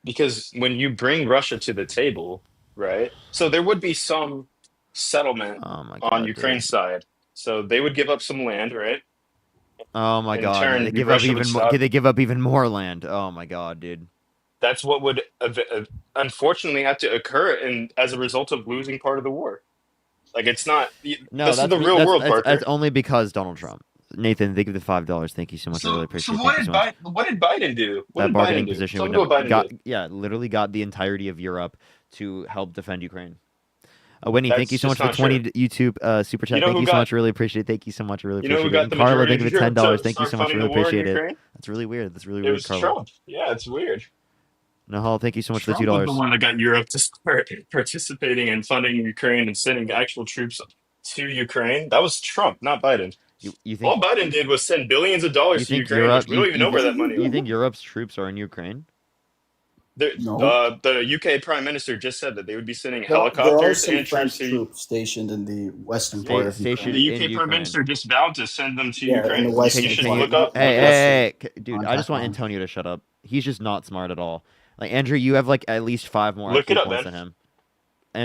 Because when you bring Russia to the table, right? So there would be some settlement Oh my god. on dude. Ukraine's side. So they would give up some land, right? Oh my In god. turn, They give up Russia would even more. stop. They give up even more land. Oh my god, dude. That's what would unfortunately have to occur as a result of losing part of the war. Like, it's not. No, this is that's the real world, Parker. That's only because Donald Trump. Nathan, thank you for the $5. Thank you so much. I really appreciate it. what Thank you did so much. What did Biden do? What That did bargaining Biden do? position Tell would me what never, Biden got, did. yeah, literally got the entirety of Europe to help defend Ukraine. Winnie, thank That's you so much just for not 20 YouTube super chat. You know Thank who you so got- much. Really appreciate it. Thank you so much. Really You know who appreciate got it. the And Carla, majority thank you of for Europe $10. to Thank you so start much. funding Really the war in appreciate it. Ukraine? That's really weird. That's really It weird, was Carla. Trump. Yeah, it's weird. Nahal, thank you so much for Trump the was the $2. one that got Europe to start participating in funding Ukraine and sending actual troops to Ukraine. That was Trump, not Biden. You All think Biden did was send billions of you dollars to think Ukraine, Europe? which we don't even know where that money You went. think Europe's troops are in Ukraine? No. The UK Prime Minister just said that they would be sending There are helicopters some and French troops to. troops stationed in the western part of Stationed Ukraine. The UK in Prime Ukraine. Minister just vowed to send them to Yeah, in Ukraine. the western You should part. look up. Hey, dude, I just Contact want line. Antonio to shut up. He's just not smart at all. Like Andrew, you have like at least 5 more Look IQ it up, points man. than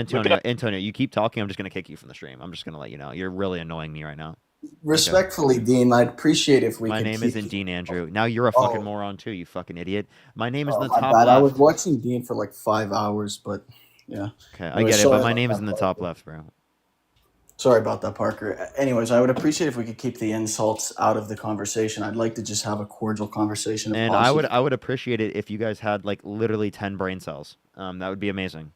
him. Look it Antonio, you keep talking. I'm just gonna kick you from the stream. I'm just gonna let you know. You're really annoying me right now. Respectfully, Dean, I'd appreciate if we My could name keep... isn't Dean Andrew. Now you're a fucking Oh. moron too. You fucking idiot. My name is in the my top bad. I was left. watching Dean for like 5 hours, but yeah. Okay, I Anyway, get it, sorry but my about name is that, in the Parker. top left, bro. Sorry about that, Parker. Anyways, I would appreciate if we could keep the insults out of the conversation. I'd like to just have a cordial conversation. If And possible. I would appreciate it if you guys had like literally 10 brain cells. That would be amazing.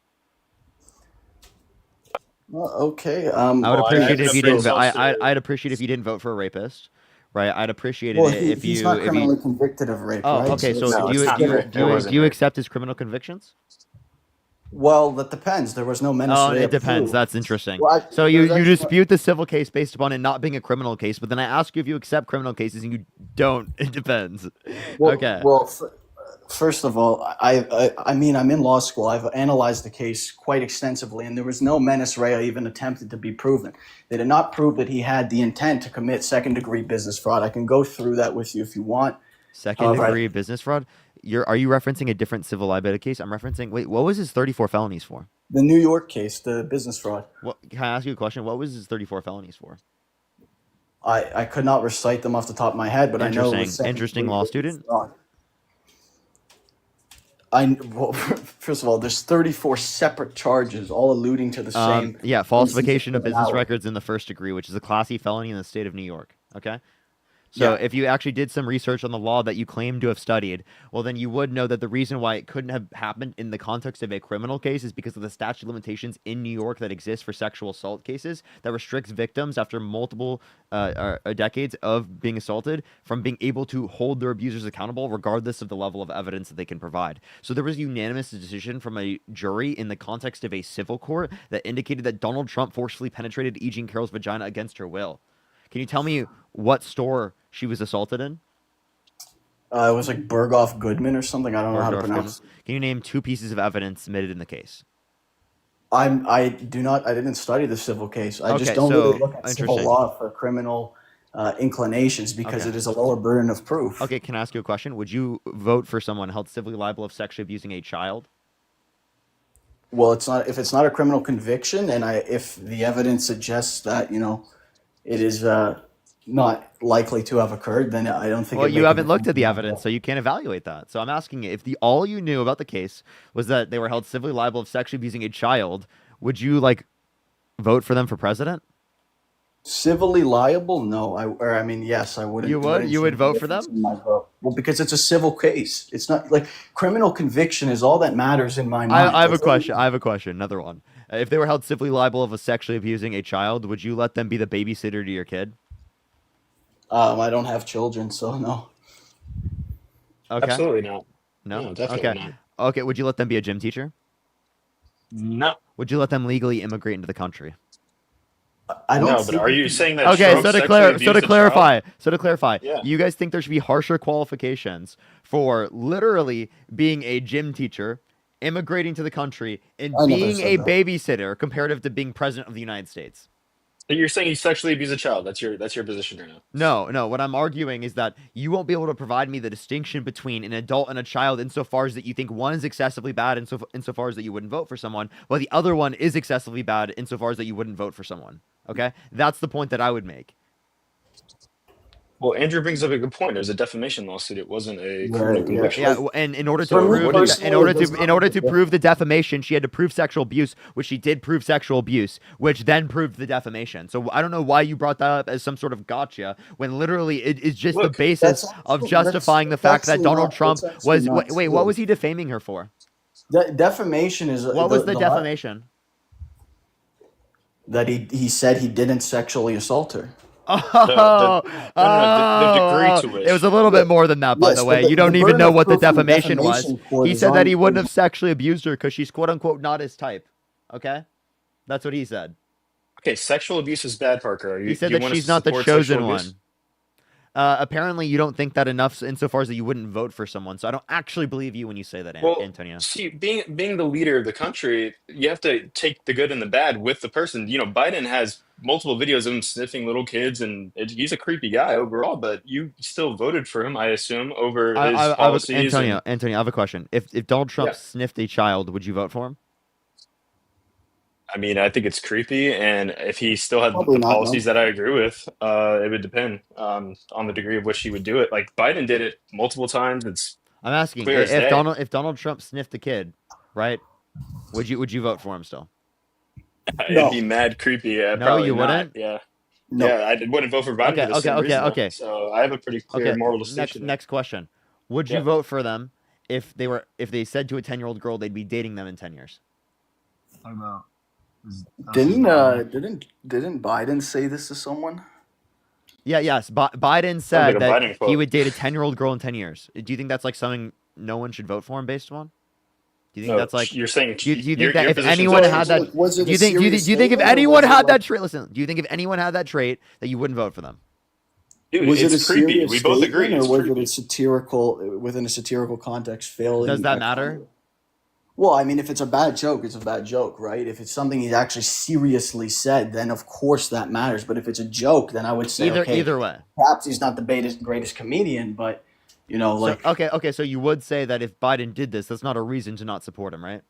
Well, okay. I would Well, I appreciate it have if you brain didn't. cells too. I'd appreciate if you didn't vote for a rapist, right? I'd appreciate Well, it if he's you. not If criminally you convicted of rape, oh, right? okay. So No, do you it's not do you, rape. do It you, wasn't do you rape. accept his criminal convictions? Well, that depends. There was no menace. Oh, rea it depends. approved. That's interesting. Well, So you there's actually- dispute the civil case based upon it not being a criminal case, but then I ask you if you accept criminal cases and you don't. It depends. Well, Okay. Well, first of all, I mean, I'm in law school. I've analyzed the case quite extensively, and there was no menace rea even attempted to be proven. They did not prove that he had the intent to commit second-degree business fraud. I can go through that with you if you want. Second All right. degree business fraud. Are you referencing a different civil liability case? I'm referencing. Wait, what was his 34 felonies for? The New York case, the business fraud. What, can I ask you a question? What was his 34 felonies for? I could not recite them off the top of my head, but I know it was Interesting law student. Well, first of all, there's 34 separate charges, all alluding to the same. Yeah, falsification of instance business criminality. records in the first degree, which is a classy felony in the state of New York. Okay. So if you actually did some research on the law that you claim to have studied, well, then you would know that the reason why it couldn't have happened in the context of a criminal case is because of the statute of limitations in New York that exists for sexual assault cases that restricts victims after multiple decades of being assaulted from being able to hold their abusers accountable regardless of the level of evidence that they can provide. So there was a unanimous decision from a jury in the context of a civil court that indicated that Donald Trump forcefully penetrated E. Jean Carroll's vagina against her will. Can you tell me what store she was assaulted in? It was like Berghoff Goodman or something. I don't know how to Bergdorf pronounce. Can you name 2 pieces of evidence submitted in the case? I didn't study the civil case. I just Okay, don't so really look at civil interesting. law for criminal inclinations because Okay. it is a lower burden of proof. Okay, can I ask you a question? Would you vote for someone held civilly liable of sexually abusing a child? Well, it's not if it's not a criminal conviction, and if the evidence suggests that it is not likely to have occurred, then I don't think. Well, it'd you make a haven't looked at the difference. evidence, so you can't evaluate that. So I'm asking you, if all you knew about the case was that they were held civilly liable of sexually abusing a child, would you vote for them for president? Civilly liable? No, yes, I wouldn't. You would? wouldn't You see would the vote for difference them? in my vote. Well, because it's a civil case. It's not like criminal conviction is all that matters in my mind. I have a That's all- question. I have a question. Another one. If they were held civilly liable of sexually abusing a child, would you let them be the babysitter to your kid? I don't have children, so no. Okay. Absolutely not. No. No, definitely okay. not. Okay. Would you let them be a gym teacher? No. Would you let them legally immigrate into the country? I don't. No, see but are you the- saying that? Okay, Trump so to sexually abused a child? clarify, Yeah. you guys think there should be harsher qualifications for literally being a gym teacher, immigrating to the country, and I never being said a that. babysitter comparative to being president of the United States? So you're saying he sexually abused a child? That's your position right now. No. What I'm arguing is that you won't be able to provide me the distinction between an adult and a child insofar as that you think one is excessively bad insofar as that you wouldn't vote for someone, while the other one is excessively bad insofar as that you wouldn't vote for someone. Okay? That's the point that I would make. Well, Andrew brings up a good point. There's a defamation lawsuit. It wasn't a Right, criminal yeah. conviction. Yeah, and in order to For me prove personally, in order it does to not in order make a to prove the defamation, she had to prove sexual abuse, which she did prove sexual abuse, which then proved the defamation. So I don't know why you brought that up as some sort of gotcha when literally it is just the Look, basis that's of actually- justifying the fact that actually Donald not- Trump that's was actually not wait, what true. was he defaming her for? Defamation is What was the defamation? that he said he didn't sexually assault her. Oh, the degree to which. it was a little bit more than that, by Yes, the but way. the- You don't the even burden know of what the proof in the defamation was. defamation court He is said that on- he wouldn't have sexually abused her because she's quote unquote not his type. Okay, that's what he said. Okay, sexual abuse is bad, Parker. He said do you that want us she's to not the support chosen sexual one. abuse? Apparently, you don't think that enough insofar as that you wouldn't vote for someone. So I don't actually believe you when you say that, Well, Antonio. see, being the leader of the country, you have to take the good and the bad with the person. You know, Biden has multiple videos of him sniffing little kids, and he's a creepy guy overall. But you still voted for him, I assume, over his policies. Antonio, I have a question. If Donald Trump Yeah. sniffed a child, would you vote for him? I mean, I think it's creepy, and if he still had Probably the not, no. policies that I agree with, it would depend on the degree of which he would do it. Like Biden did it multiple times. It's I'm asking Clear as if day. Donald Trump sniffed a kid, right? Would you vote for him still? No. it'd be mad creepy. No, Probably you not. wouldn't? Yeah. No. Yeah, I wouldn't vote for Biden Okay, for the same okay, reason, though. okay. So I have a pretty clear Okay. moral Next distinction. next question. Would you Yeah. vote for them if they said to a 10-year-old girl they'd be dating them in 10 years? Didn't Biden say this to someone? Yeah, yes. Biden Sounds said like a that Biden he quote. would date a 10-year-old girl in 10 years. Do you think that's like something no one should vote for him based on? Do you think No, that's like you're saying? do you your- think that your if position's anyone always- had that Was it do you a think serious do you think if statement, or anyone was it had that like- trait listen, do you think if anyone had that trait that you wouldn't vote for them? Dude, Was it a it's creepy. serious We both agree. statement, It's or was creepy. it a satirical within a satirical context? Failing? Does that matter? Well, I mean, if it's a bad joke, it's a bad joke, right? If it's something he actually seriously said, then of course that matters. But if it's a joke, then I would say Either way. perhaps he's not the greatest comedian, but So, okay, so you would say that if Biden did this, that's not a reason to not support him, right?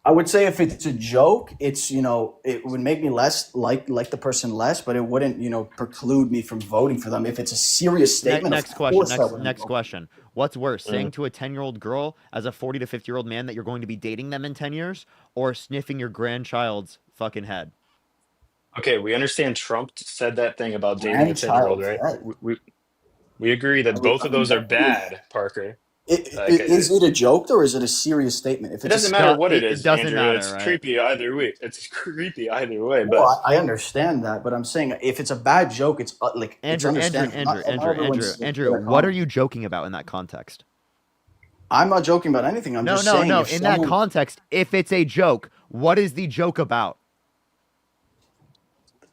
I would say if it's a joke, it's it would make me less like the person less, but it wouldn't preclude me from voting for them. If it's a serious statement, Next of question. course I wouldn't Next vote. question. What's worse, Mm. saying to a 10-year-old girl as a 40 to 50-year-old man that you're going to be dating them in 10 years, or sniffing your grandchild's fucking head? Okay, we understand Trump said that thing about dating a 10-year-old, Grandchild's right? head. We agree that both of those are bad, Parker. Like, Is it a joke or is it a serious statement? If it it's doesn't a matter what it It is, doesn't Andrew. matter, It's right? creepy either way. It's creepy either way. But well, I understand that, but I'm saying if it's a bad joke, it's like it's understandable. Not everyone's Andrew, what are you joking about in that context? I'm not joking about anything. I'm just saying. No. If In that context, if it's a joke, what is the joke about?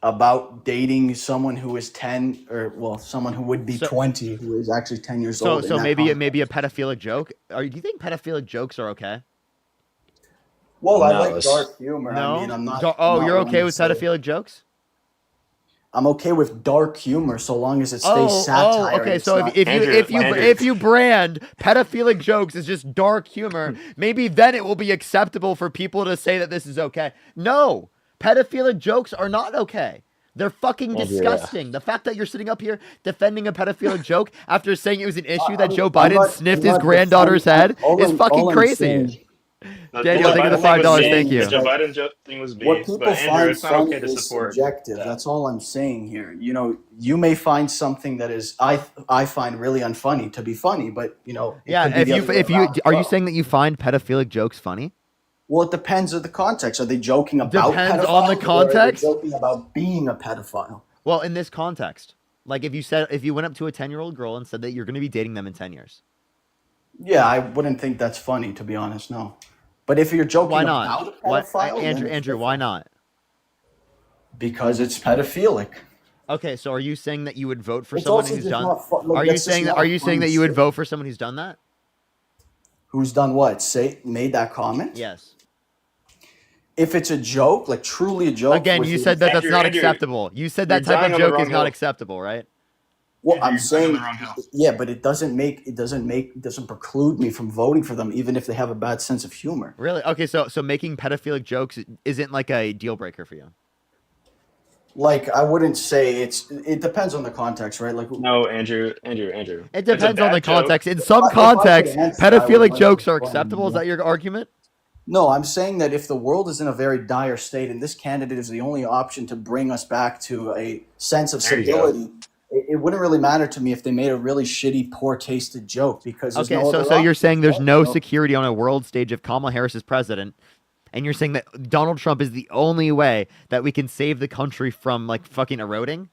about dating someone who is 10 or someone who would be So- 20 who is actually 10 years So old. so maybe a pedophilic joke. Do you think pedophilic jokes are okay? Well, I No, like it's- dark humor. No. I mean, I'm not. Oh, not you're one okay to with say- pedophilic jokes? I'm okay with dark humor so long as it stays satire. and Okay. it's So not- Andrew, if you brand pedophilic jokes as just dark humor, maybe then it will be acceptable for people to say that this is okay. No, pedophilic jokes are not okay. They're fucking Andrew, disgusting. The fact that you're sitting up here defending a pedophilic joke after saying it was an issue that Joe I'm Biden not- sniffed I'm his not granddaughter's head defending- is fucking all I'm crazy. saying- Daniel, thank you for the $5. Thank you. The Joe Biden thing was B, What people but Andrew, find it's not funny okay to is support subjective. that. That's all I'm saying here. You may find something that is I find really unfunny to be funny, but it Yeah, could be the other way if you around as are you well. saying that you find pedophilic jokes funny? Well, it depends on the context. Are they joking about Depends pedophiles, on the or are they context? joking about being a pedophile? Well, in this context, like if you went up to a 10-year-old girl and said that you're going to be dating them in 10 years. Yeah, I wouldn't think that's funny, to be honest. No, but if you're joking Why about not? a pedophile, then it's Andrew, different. why not? Because it's pedophilic. Okay, so are you saying that you would vote for It's someone also who's just done? not fu- like, Are you that's just saying not are a you saying funny that you would shit. vote for someone who's done that? Who's done what? Made that comment? Yes. If it's a joke, like truly a joke. Again, with you the- said that that's Andrew, not Andrew, acceptable. You said that you're type dying of on the joke wrong is not hill. acceptable, right? Well, Andrew, I'm you're saying, on the wrong hill. yeah, but it doesn't preclude me from voting for them, even if they have a bad sense of humor. Really? Okay, so making pedophilic jokes isn't like a deal breaker for you. Like, I wouldn't say it depends on the context, right? Like, No, Andrew. It It's a depends on the bad joke. context. In some If I could contexts, answer, I would pedophilic like jokes to are explain, acceptable. Is that your argument? no, I'm saying that if the world is in a very dire state and this candidate is the only option to bring us back to a sense of There you go. civility, it wouldn't really matter to me if they made a really shitty, poor-tasted joke because there's Okay, no so other you're option, saying there's right? no So- security on a world stage if Kamala Harris is president, and you're saying that Donald Trump is the only way that we can save the country from like fucking eroding?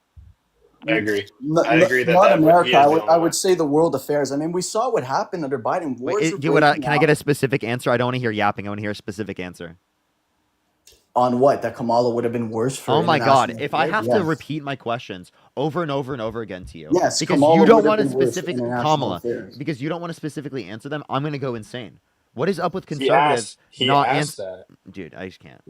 I agree. N- I agree that not that would America. be I the would, only I way. would say the world affairs. I mean, we saw what happened under Biden. Wars Wait, are can I breaking get out. a specific answer? I don't want to hear yapping. I want to hear a specific answer. On what? That Kamala would have been worse for Oh my God! international If I trade? have Yes. to repeat my questions over and over and over again to you, Yes, because Kamala you don't would have want to been worse for specific international Kamala, affairs. because you don't want to specifically answer them, I'm gonna go insane. What is up with He conservatives asked not that. Dude, I just can't.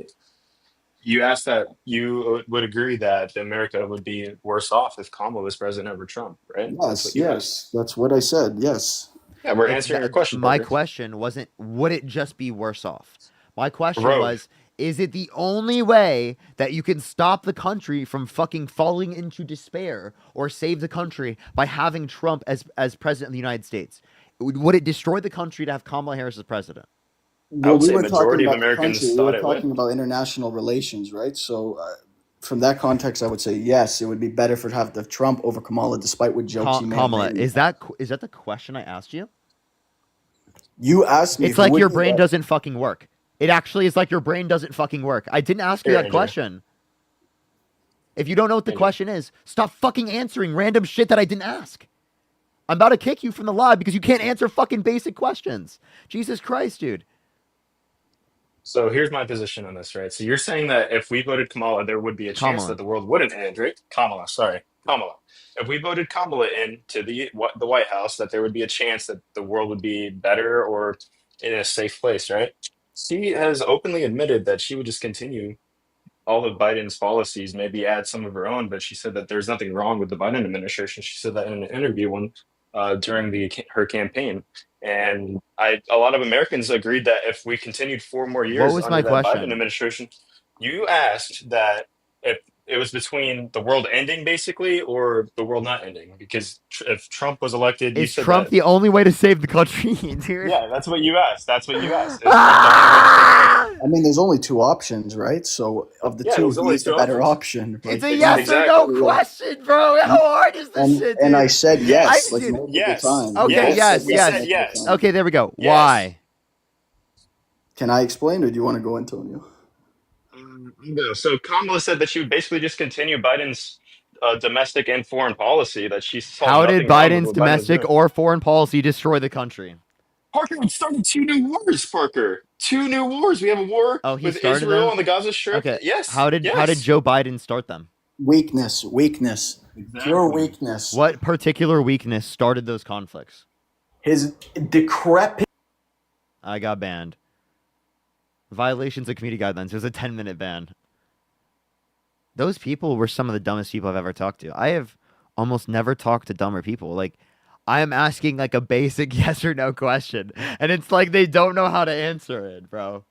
You asked that you would agree that America would be worse off if Kamala was president over Trump, right? That's what you asked. That's what I said. Yes. Yeah, we're It's answering that- your question. My Parker. question wasn't, would it just be worse off? My question Rogue. was, is it the only way that you can stop the country from fucking falling into despair or save the country by having Trump as president of the United States? Would it destroy the country to have Kamala Harris as president? I would say were majority talking of about the Americans country. We thought were it would. talking about international relations, right? So, from that context, I would say yes. It would be better for to have the Trump over Kamala, despite what jokes he made. Kamala, is that the question I asked you? You asked me. It's who like would your be brain better. doesn't fucking work. It actually is like your brain doesn't fucking work. I didn't ask you Here, that Andrew. question. If you don't know what the Andrew. question is, stop fucking answering random shit that I didn't ask. I'm about to kick you from the live because you can't answer fucking basic questions. Jesus Christ, dude. So here's my position on this, right? So you're saying that if we voted Kamala, there would be a chance Kamala. that the world wouldn't end, right? Kamala. If we voted Kamala into the White House, that there would be a chance that the world would be better or in a safe place, right? She has openly admitted that she would just continue all of Biden's policies, maybe add some of her own, but she said that there's nothing wrong with the Biden administration. She said that in an interview during her campaign. And a lot of Americans agreed that if we continued 4 more What years was under my that Biden question? administration, you asked that if it was between the world ending basically or the world not ending. Because if Trump was elected, you Is said Trump that. the only way to save the country, dude? Yeah, that's what you asked. That's what you asked. Is Trump the only way to save the country? Ah! I mean, there's only two options, right? So of the Yeah, two, there's he only is the two better options. option, It's right? a yes or no Exactly. question, bro. How hard is this shit, And I dude? said yes, like dude, multiple Yes. times. Okay, yes, We yes. said yes. Okay, there we go. Yes. Why? Can I explain, or do you want to go, Antonio? No. So Kamala said that she would basically just continue Biden's domestic and foreign policy. That she saw How nothing did wrong with Biden's what Biden was domestic doing. or foreign policy destroy the country? Parker, we started 2 new wars. Parker, 2 new wars. We have a war Oh, he with started Israel them? on the Gaza Strip. Okay. Yes. How did Joe Biden start them? Weakness, pure Exactly. weakness. What particular weakness started those conflicts? His decrepit. I got banned. Violations of community guidelines. It was a 10-minute ban. Those people were some of the dumbest people I've ever talked to. I have almost never talked to dumber people. Like, I am asking like a basic yes or no question, and it's like they don't know how to answer it, bro.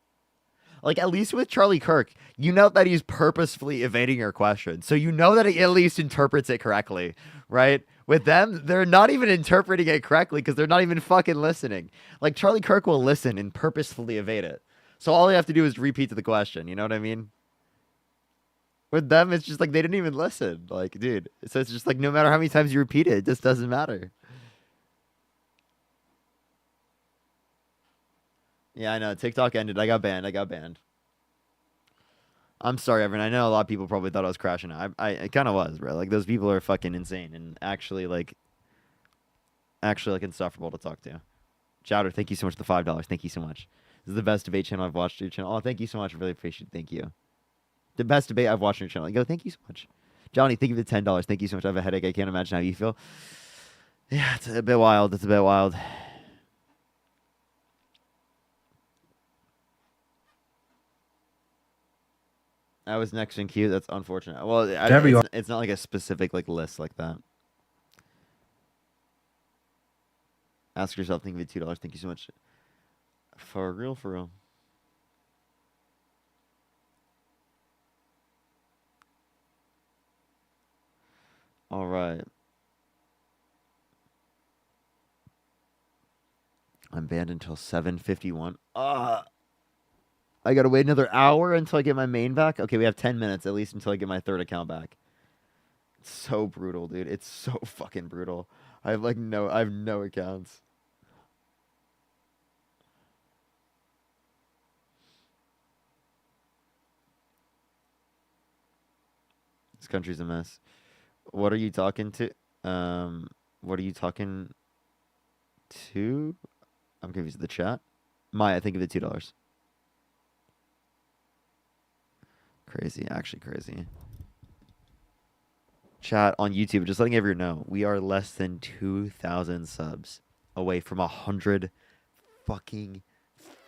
Like, at least with Charlie Kirk, you know that he's purposefully evading your question. So you know that he at least interprets it correctly, right? With them, they're not even interpreting it correctly because they're not even fucking listening. Like, Charlie Kirk will listen and purposefully evade it. So all you have to do is repeat the question. You know what I mean? With them, it's just like they didn't even listen. Like, dude. So it's just like no matter how many times you repeat it, it just doesn't matter. Yeah, I know. TikTok ended. I got banned. I'm sorry, everyone. I know a lot of people probably thought I was crashing out. I kind of was, bro. Like, those people are fucking insane and actually like insufferable to talk to. Chowder, thank you so much for the $5. Thank you so much. This is the best debate channel I've watched your channel. Oh, thank you so much. I really appreciate it. Thank you. The best debate I've watched on your channel. Yo, thank you so much. Johnny, thank you for the $10. Thank you so much. I have a headache. I can't imagine how you feel. Yeah, it's a bit wild. It's a bit wild. I was next in queue. That's unfortunate. Well, it's not like a specific like list like that. Ask yourself. Thank you for $2. Thank you so much. For real, for real. All right. I'm banned until 7:51. I gotta wait another hour until I get my main back. Okay, we have 10 minutes at least until I get my third account back. It's so brutal, dude. It's so fucking brutal. I have no accounts. This country's a mess. What are you talking to? What are you talking to? I'm confused. The chat. Maya, think of the $2. Crazy, actually crazy. Chat on YouTube, just letting everyone know, we are less than 2,000 subs away from 100 fucking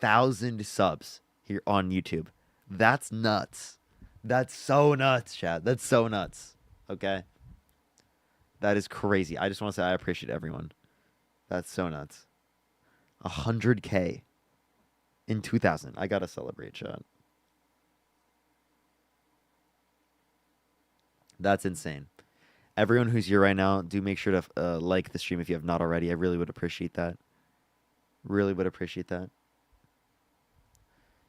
thousand subs here on YouTube. That's nuts. That's so nuts, chat. That's so nuts. Okay? That is crazy. I just want to say I appreciate everyone. That's so nuts. 100K in 2,000. I gotta celebrate, chat. That's insane. Everyone who's here right now, do make sure to like the stream if you have not already. I really would appreciate that. Really would appreciate that.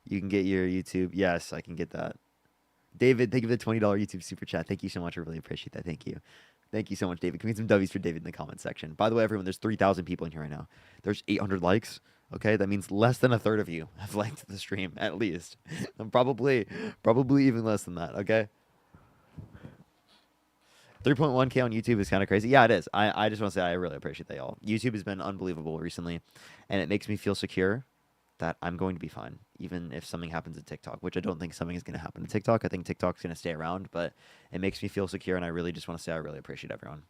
You can get your YouTube. Yes, I can get that. David, thank you for the $20 YouTube super chat. Thank you so much. I really appreciate that. Thank you. Thank you so much, David. Can we get some W's for David in the comment section? By the way, everyone, there's 3,000 people in here right now. There's 800 likes. Okay, that means less than a third of you have liked the stream, at least. And probably even less than that. Okay. 3.1K on YouTube is kind of crazy. Yeah, it is. I just want to say I really appreciate that, y'all. YouTube has been unbelievable recently, and it makes me feel secure that I'm going to be fine, even if something happens at TikTok, which I don't think something is going to happen to TikTok. I think TikTok's going to stay around, but it makes me feel secure, and I really just want to say I really appreciate everyone.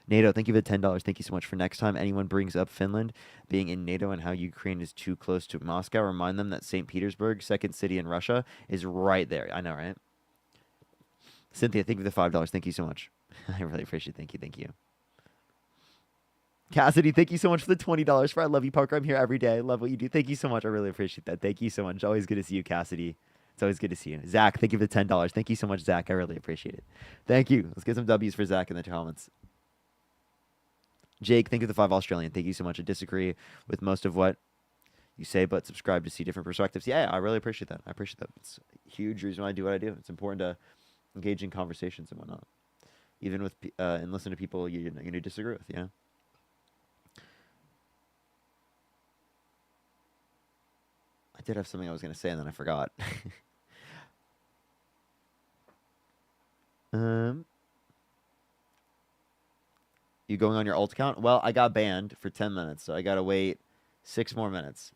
NATO, thank you for the $10. Thank you so much. For next time anyone brings up Finland being in NATO and how Ukraine is too close to Moscow, remind them that St. Petersburg, second city in Russia, is right there. I know, right? Cynthia, thank you for the $5. Thank you so much. I really appreciate it. Thank you. Thank you. Cassidy, thank you so much for the $20. For I love you, Parker. I'm here every day. I love what you do. Thank you so much. I really appreciate that. Thank you so much. Always good to see you, Cassidy. It's always good to see you. Zach, thank you for the $10. Thank you so much, Zach. I really appreciate it. Thank you. Let's get some W's for Zach in the comments. Jake, thank you for the 5 Australian. Thank you so much. I disagree with most of what you say, but subscribe to see different perspectives. Yeah, I really appreciate that. I appreciate that. It's a huge reason why I do what I do. It's important to engage in conversations and whatnot, even with and listen to people you disagree with. You know. I did have something I was going to say and then I forgot. You going on your alt account? Well, I got banned for 10 minutes, so I got to wait 6 more minutes.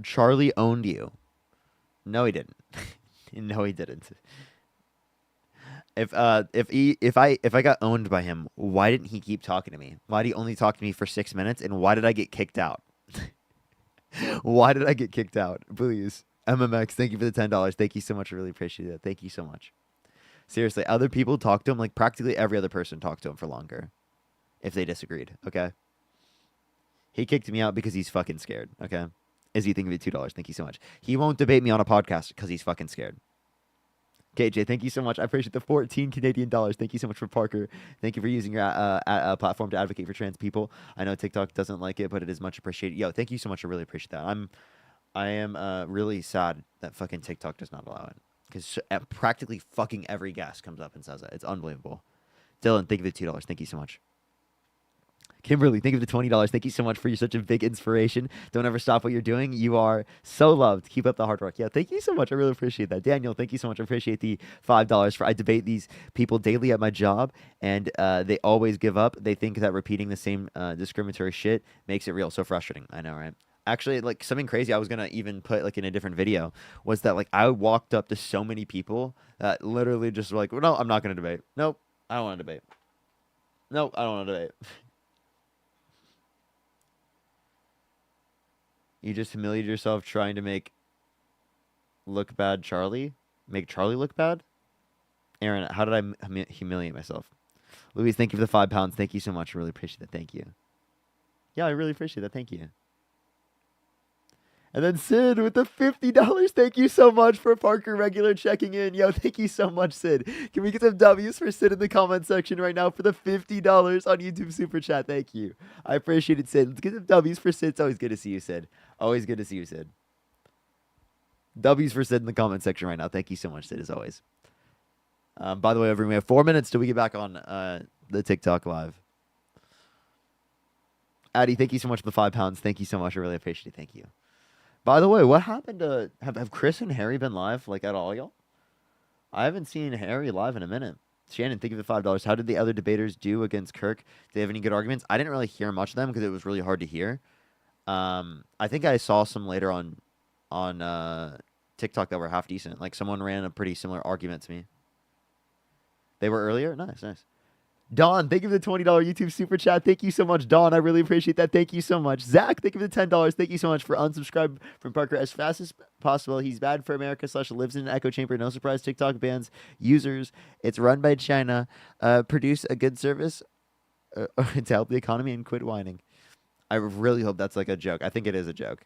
Charlie owned you. No, he didn't. No, he didn't. If I got owned by him, why didn't he keep talking to me? Why did he only talk to me for 6 minutes? And why did I get kicked out? Why did I get kicked out? Please. MMX, thank you for the $10. Thank you so much. I really appreciate that. Thank you so much. Seriously, other people talked to him, like practically every other person talked to him for longer if they disagreed, okay? He kicked me out because he's fucking scared, okay? Izzy, thank you for $2. Thank you so much. He won't debate me on a podcast because he's fucking scared. KJ, thank you so much. I appreciate the 14 Canadian dollars. Thank you so much for Parker. Thank you for using your platform to advocate for trans people. I know TikTok doesn't like it, but it is much appreciated. Yo, thank you so much. I really appreciate that. I am really sad that fucking TikTok does not allow it because practically fucking every guest comes up and says it. It's unbelievable. Dylan, thank you for the $2. Thank you so much. Kimberly, thank you for the $20. Thank you so much for you're such a big inspiration. Don't ever stop what you're doing. You are so loved. Keep up the hard work. Yeah, thank you so much. I really appreciate that. Daniel, thank you so much. I appreciate the $5 for I debate these people daily at my job, and they always give up. They think that repeating the same discriminatory shit makes it real. So frustrating. I know, right? Actually, like something crazy I was gonna even put like in a different video was that like I walked up to so many people that literally just were like, well, no, I'm not gonna debate. Nope, I don't want to debate. Nope, I don't want to debate. You just humiliated yourself trying to make Charlie look bad? Aaron, how did I humiliate myself? Louise, thank you for the £5. Thank you so much. I really appreciate that. Thank you. Yeah, I really appreciate that. Thank you. And then Sid with the $50. Thank you so much for Parker regular checking in. Yo, thank you so much, Sid. Can we get some W's for Sid in the comment section right now for the $50 on YouTube Super Chat? Thank you. I appreciate it, Sid. Let's get some W's for Sid. It's always good to see you, Sid. Always good to see you, Sid. W's for Sid in the comment section right now. Thank you so much, Sid, as always. By the way, everyone, we have 4 minutes till we get back on the TikTok live. Addie, thank you so much for the £5. Thank you so much. I really appreciate it. Thank you. By the way, what happened to have Chris and Harry been live like at all, y'all? I haven't seen Harry live in a minute. Shannon, thank you for the $5. How did the other debaters do against Kirk? Do they have any good arguments? I didn't really hear much of them because it was really hard to hear. I think I saw some later on TikTok that were half decent. Like someone ran a pretty similar argument to me. They were earlier? Nice, nice. Dawn, thank you for the $20 YouTube Super Chat. Thank you so much, Dawn. I really appreciate that. Thank you so much. Zach, thank you for the $10. Thank you so much for unsubscribe from Parker as fast as possible. He's bad for America / lives in an echo chamber. No surprise, TikTok bans users. It's run by China. Produce a good service to help the economy and quit whining. I really hope that's like a joke. I think it is a joke.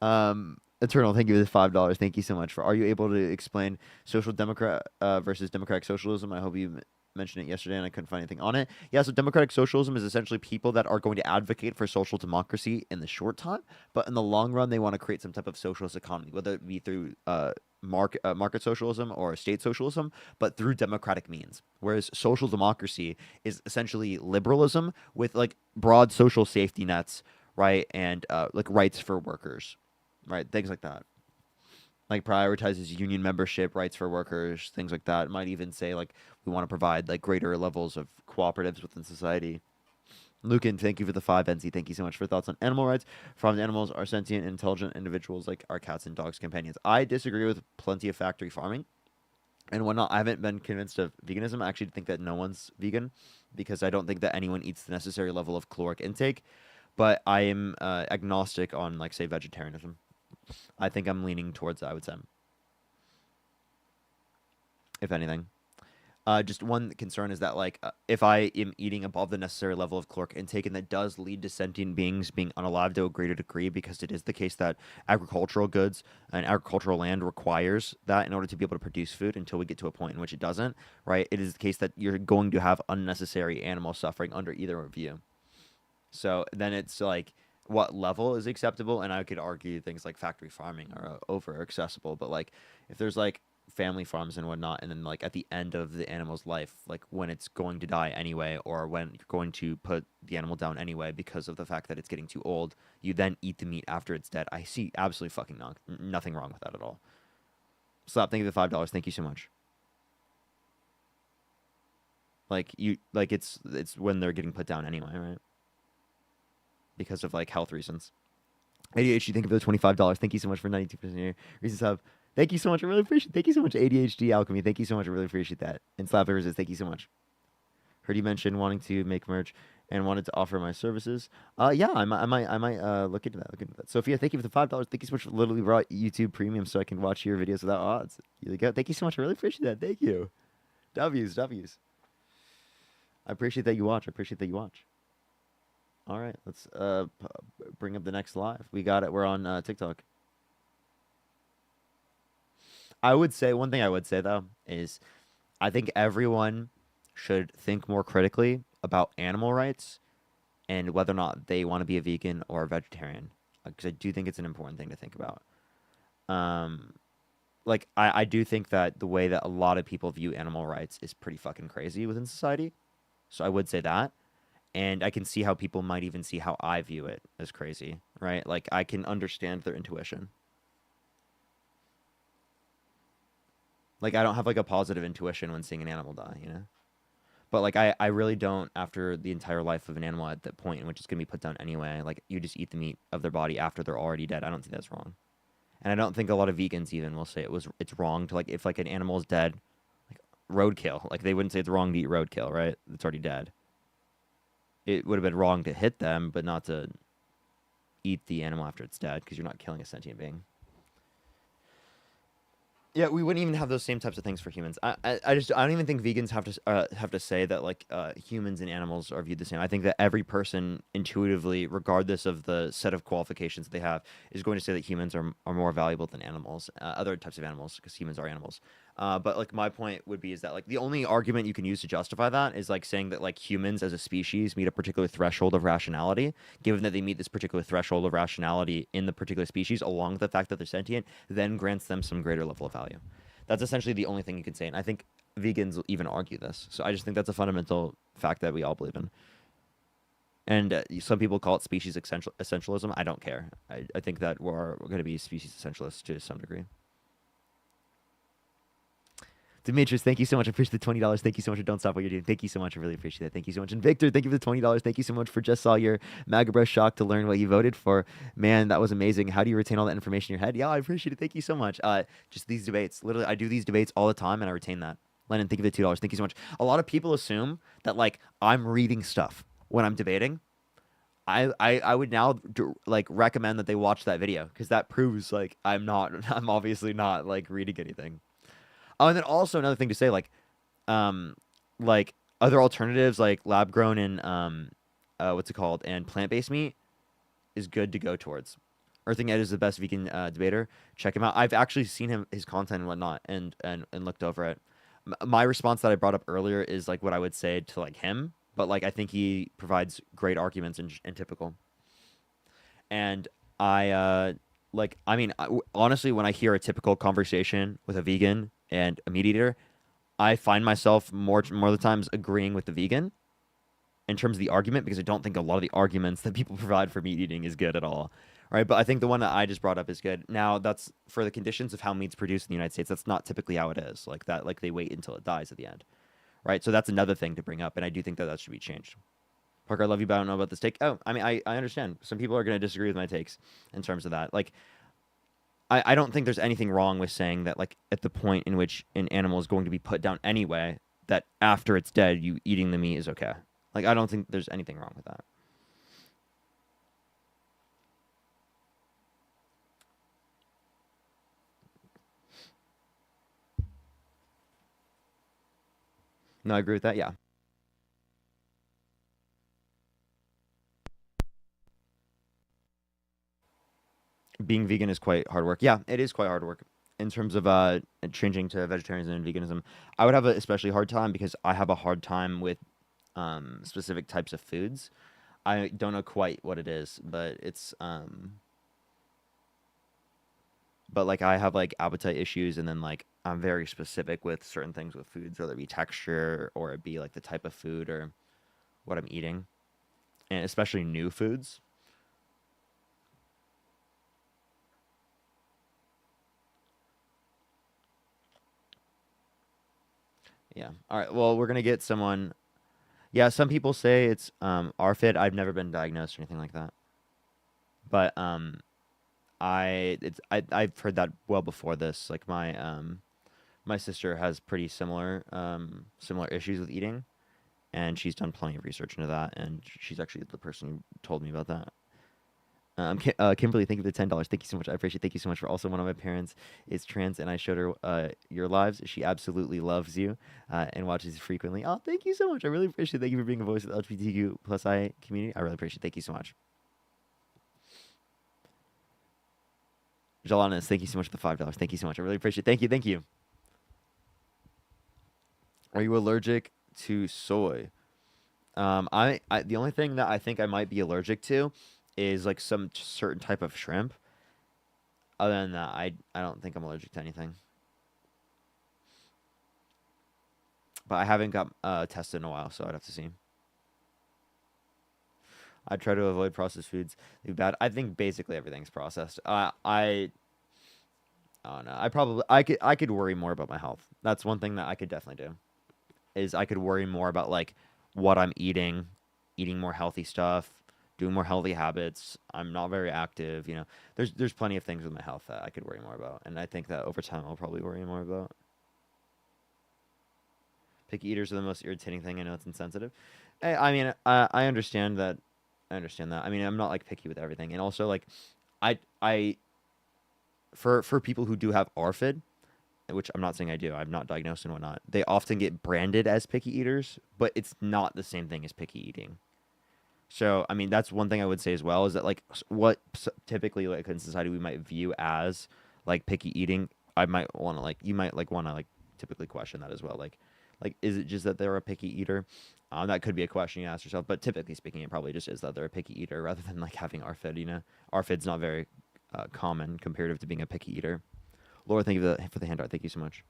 Eternal, thank you for the $5. Thank you so much. Are you able to explain social democrat versus democratic socialism? I hope you mentioned it yesterday and I couldn't find anything on it. Yeah, so democratic socialism is essentially people that are going to advocate for social democracy in the short time, but in the long run, they want to create some type of socialist economy, whether it be through market socialism or state socialism, but through democratic means. Whereas social democracy is essentially liberalism with like broad social safety nets, right? And like rights for workers, right? Things like that. Like prioritizes union membership, rights for workers, things like that. It might even say like we want to provide like greater levels of cooperatives within society. Lucan, thank you for the 5. NC, thank you so much for thoughts on animal rights. Farmed animals are sentient, intelligent individuals like our cats and dogs companions. I disagree with plenty of factory farming and whatnot. I haven't been convinced of veganism. I actually think that no one's vegan because I don't think that anyone eats the necessary level of caloric intake. But I am agnostic on like say vegetarianism. I think I'm leaning towards that, I would say. If anything. Just one concern is that like if I am eating above the necessary level of caloric intake, and that does lead to sentient beings being unalived to a greater degree, because it is the case that agricultural goods and agricultural land requires that in order to be able to produce food until we get to a point in which it doesn't, right? It is the case that you're going to have unnecessary animal suffering under either review. So then it's like what level is acceptable, and I could argue things like factory farming are over accessible, but like if there's like family farms and whatnot, and then like at the end of the animal's life, like when it's going to die anyway, or when you're going to put the animal down anyway because of the fact that it's getting too old, you then eat the meat after it's dead. I see absolutely fucking nothing wrong with that at all. Stop. Thank you for the $5. Thank you so much. Like you, like it's when they're getting put down anyway, right? Because of like health reasons. ADHD, thank you for the $25. Thank you so much for 92% here. Reason sub. Thank you so much. I really appreciate it. Thank you so much, ADHD Alchemy. Thank you so much. I really appreciate that. And Slap Resist, thank you so much. Heard you mention wanting to make merch and wanted to offer my services. Yeah, I might look into that. Look into that. Sophia, thank you for the $5. Thank you so much for literally brought YouTube Premium so I can watch your videos without odds. You go. Thank you so much. I really appreciate that. Thank you. W's. I appreciate that you watch. All right, let's bring up the next live. We got it. We're on TikTok. I would say one thing I would say though is I think everyone should think more critically about animal rights and whether or not they want to be a vegan or a vegetarian, because I do think it's an important thing to think about. Like I do think that the way that a lot of people view animal rights is pretty fucking crazy within society. So I would say that. And I can see how people might even see how I view it as crazy, right? Like I can understand their intuition. Like I don't have like a positive intuition when seeing an animal die, you know? But like I really don't after the entire life of an animal at that point in which it's gonna be put down anyway. Like you just eat the meat of their body after they're already dead. I don't think that's wrong. And I don't think a lot of vegans even will say it's wrong to like if like an animal is dead, like roadkill. Like they wouldn't say it's wrong to eat roadkill, right? It's already dead. It would have been wrong to hit them, but not to eat the animal after it's dead because you're not killing a sentient being. Yeah, we wouldn't even have those same types of things for humans. I don't even think vegans have to say that like humans and animals are viewed the same. I think that every person intuitively, regardless of the set of qualifications that they have, is going to say that humans are more valuable than animals, other types of animals, because humans are animals. But like my point would be is that like the only argument you can use to justify that is like saying that like humans as a species meet a particular threshold of rationality, given that they meet this particular threshold of rationality in the particular species, along with the fact that they're sentient, then grants them some greater level of value. That's essentially the only thing you can say, and I think vegans will even argue this. So I just think that's a fundamental fact that we all believe in. And some people call it species essentialism. I don't care. I think that we're going to be species essentialists to some degree. Demetrius, thank you so much. I appreciate the $20. Thank you so much for Don't Stop What You're Doing. Thank you so much. I really appreciate that. Thank you so much. And Victor, thank you for the $20. Thank you so much for just saw your MAGA Bro shock to learn what you voted for. Man, that was amazing. How do you retain all that information in your head? Yeah, I appreciate it. Thank you so much. Just these debates. Literally, I do these debates all the time and I retain that. Lennon, thank you for the $2. Thank you so much. A lot of people assume that like I'm reading stuff when I'm debating. I would now like recommend that they watch that video because that proves like I'm obviously not like reading anything. Oh, and then also another thing to say, like other alternatives like lab grown and what's it called, and plant-based meat is good to go towards. Earthing Ed is the best vegan debater. Check him out. I've actually seen his content and whatnot, and looked over it. My response that I brought up earlier is like what I would say to like him, but like I think he provides great arguments and typical. And honestly, when I hear a typical conversation with a vegan and a meat eater, I find myself more of the times agreeing with the vegan in terms of the argument, because I don't think a lot of the arguments that people provide for meat eating is good at all, right? But I think the one that I just brought up is good. Now, that's for the conditions of how meat's produced in the United States. That's not typically how it is, like that. Like they wait until it dies at the end, right? So that's another thing to bring up, and I do think that should be changed. Parker, I love you, but I don't know about this take. Oh, I mean, I understand. Some people are going to disagree with my takes in terms of that. Like, I don't think there's anything wrong with saying that, like, at the point in which an animal is going to be put down anyway, that after it's dead, you eating the meat is okay. Like, I don't think there's anything wrong with that. No, I agree with that. Yeah. Being vegan is quite hard work. Yeah, it is quite hard work in terms of changing to vegetarianism and veganism. I would have an especially hard time because I have a hard time with specific types of foods. I don't know quite what it is, but it's but like I have like appetite issues, and then like I'm very specific with certain things with foods, whether it be texture or it be like the type of food or what I'm eating, and especially new foods. Yeah. All right. Well, we're gonna get someone. Yeah, some people say it's RFID. I've never been diagnosed or anything like that, but I've heard that well before this. Like my sister has pretty similar issues with eating, and she's done plenty of research into that, and she's actually the person who told me about that. Kimberly, thank you for the $10. Thank you so much. I appreciate. Thank you so much. For also, one of my parents is trans, and I showed her your lives. She absolutely loves you and watches you frequently. Oh, thank you so much. I really appreciate it. Thank you for being a voice of the LGBTQ plus I community. I really appreciate it. Thank you so much. Jalanis, thank you so much for the $5. Thank you so much. I really appreciate it. Thank you. Thank you. Are you allergic to soy? I the only thing that I think I might be allergic to is like some certain type of shrimp. Other than that, I don't think I'm allergic to anything. But I haven't got tested in a while, so I'd have to see. I try to avoid processed foods. They're bad. I think basically everything's processed. I don't know. I could worry more about my health. That's one thing that I could definitely do. Is I could worry more about like what I'm eating more healthy stuff, doing more healthy habits. I'm not very active, you know. There's plenty of things with my health that I could worry more about, and I think that over time I'll probably worry more about. Picky eaters are the most irritating thing. I know it's insensitive. I mean, I understand that. I understand that. I mean, I'm not like picky with everything, and also like, I for people who do have ARFID, which I'm not saying I do. I'm not diagnosed and whatnot. They often get branded as picky eaters, but it's not the same thing as picky eating. So, I mean, that's one thing I would say as well is that like what typically like in society we might view as like picky eating, I might want to like you might like want to like typically question that as well. Like is it just that they're a picky eater? That could be a question you ask yourself, but typically speaking, it probably just is that they're a picky eater rather than like having ARFID. You know, ARFID's not very common comparative to being a picky eater. Laura, thank you for the hand art. Thank you so much.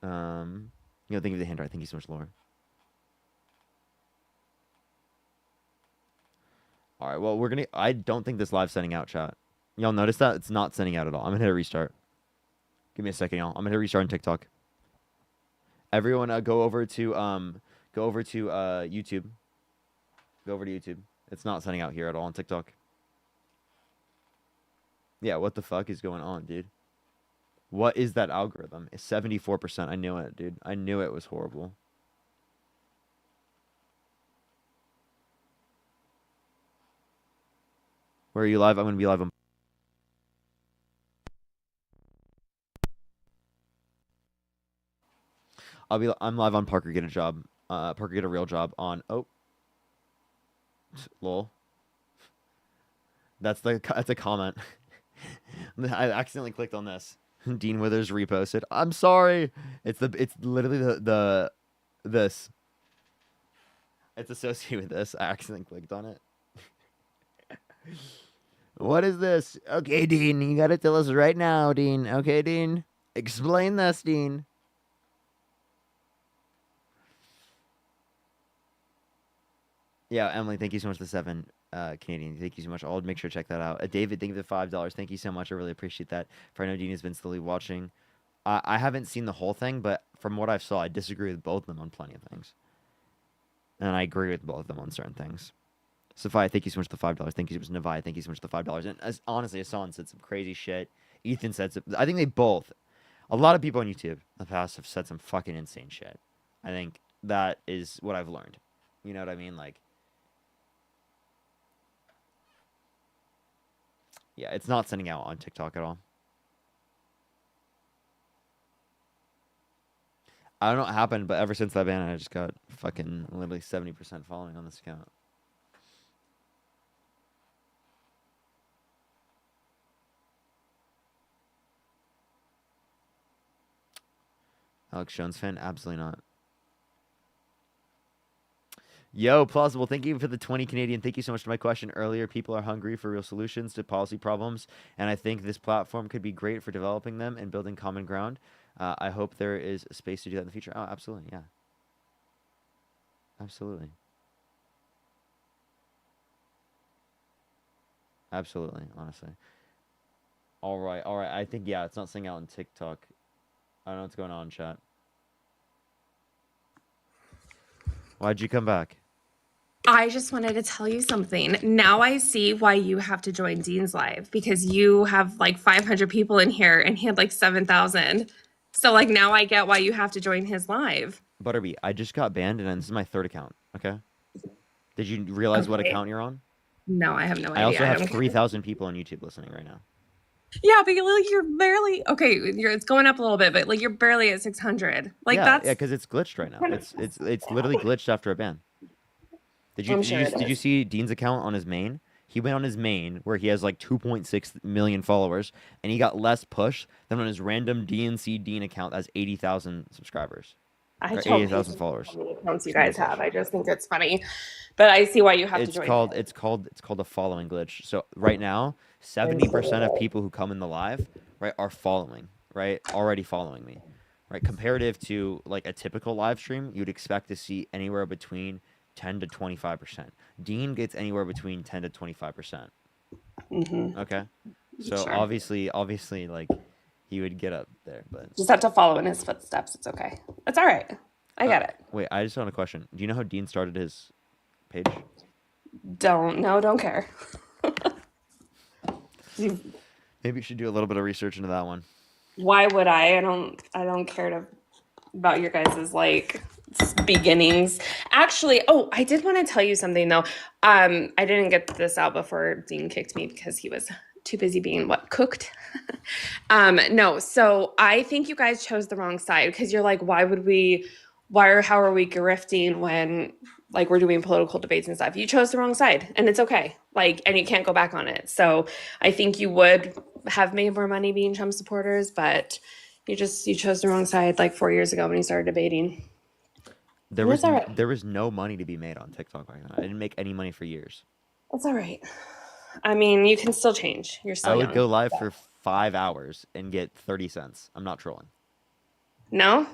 Thank you for the hand art. Thank you so much, Laura. All right, well, I don't think this live's sending out, chat. Y'all notice that? It's not sending out at all. I'm gonna hit a restart. Give me a second, y'all. I'm gonna hit a restart on TikTok. Everyone, go over to YouTube. Go over to YouTube. It's not sending out here at all on TikTok. Yeah, what the fuck is going on, dude? What is that algorithm? It's 74%. I knew it, dude. I knew it was horrible. Where are you live? I'm gonna be live on. I'm live on Parker Get a Job. Parker Get a Real Job on. Oh, lol. That's a comment. I accidentally clicked on this. Dean Withers reposted. I'm sorry. It's literally the this. It's associated with this. I accidentally clicked on it. What is this? Okay, Dean, you gotta tell us right now, Dean. Okay, Dean, explain this, Dean. Yeah, Emily, thank you so much for the 7 Canadian. Thank you so much. I'll make sure to check that out. David, thank you for the $5. Thank you so much. I really appreciate that. For I know Dean has been slowly watching. I haven't seen the whole thing, but from what I saw, I disagree with both of them on plenty of things. And I agree with both of them on certain things. Sophia, thank you so much for the $5. Thank you so much, Nevi. Thank you so much for the $5. And honestly, Hassan said some crazy shit. Ethan said some. I think they both. A lot of people on YouTube in the past have said some fucking insane shit. I think that is what I've learned. You know what I mean? Like, yeah, it's not sending out on TikTok at all. I don't know what happened, but ever since that ban, I just got fucking literally 70% following on this account. Alex Jones fan? Absolutely not. Yo, Plausible, thank you for the 20 Canadian. Thank you so much for my question earlier. People are hungry for real solutions to policy problems, and I think this platform could be great for developing them and building common ground. I hope there is a space to do that in the future. Oh, absolutely, yeah. Absolutely. Absolutely, honestly. All right. I think, yeah, it's not saying out on TikTok. I don't know what's going on, chat. Why'd you come back? I just wanted to tell you something. Now I see why you have to join Dean's Live, because you have like 500 people in here and he had like 7,000. So like now I get why you have to join his live. Butterby, I just got banned and this is my third account, okay? Did you realize what Okay. account you're on? No, I have no idea. I also have don't care. 3,000 people on YouTube listening right now. Yeah, but like you're barely okay. It's going up a little bit, but like you're barely at 600. Like yeah, that's yeah, because it's glitched right now. It's literally glitched after a ban. Did you I'm did sure you, it did you is. see Dean's account on his main? He went on his main where he has like 2.6 million followers, and he got less push than on his random DNC Dean account that has 80,000 subscribers I or don't 80,000 hate followers. how many accounts you guys have. I just think it's funny, but I see why you have to It's join. called a following glitch. So right now, 70% of people who come in the live, right, are following, right, already following me, right. Comparative to like a typical live stream, you'd expect to see anywhere between 10 to 25%. Dean gets anywhere between 10 to 25%. Mm-hmm. Okay, so Sure. obviously, like he would get up there, but Just have to follow in his footsteps. It's okay. It's all right. I get it. wait, I just want a question. Do you know how Dean started his page? Don't care. Maybe you should do a little bit of research into that one. Why would I? I don't care about your guys's like beginnings. Actually, oh, I did want to tell you something though. I didn't get this out before Dean kicked me because he was too busy being cooked. No, so I think you guys chose the wrong side because you're like, how are we grifting when like we're doing political debates and stuff? You chose the wrong side and it's okay. Like, and you can't go back on it. So I think you would have made more money being Trump supporters, but you chose the wrong side like 4 years ago when you started debating. There It's was all right. there was no money to be made on TikTok back then. I didn't make any money for years. It's all right. I mean, you can still change. You're still I would young. go live for 5 hours and get 30 cents. I'm not trolling. No?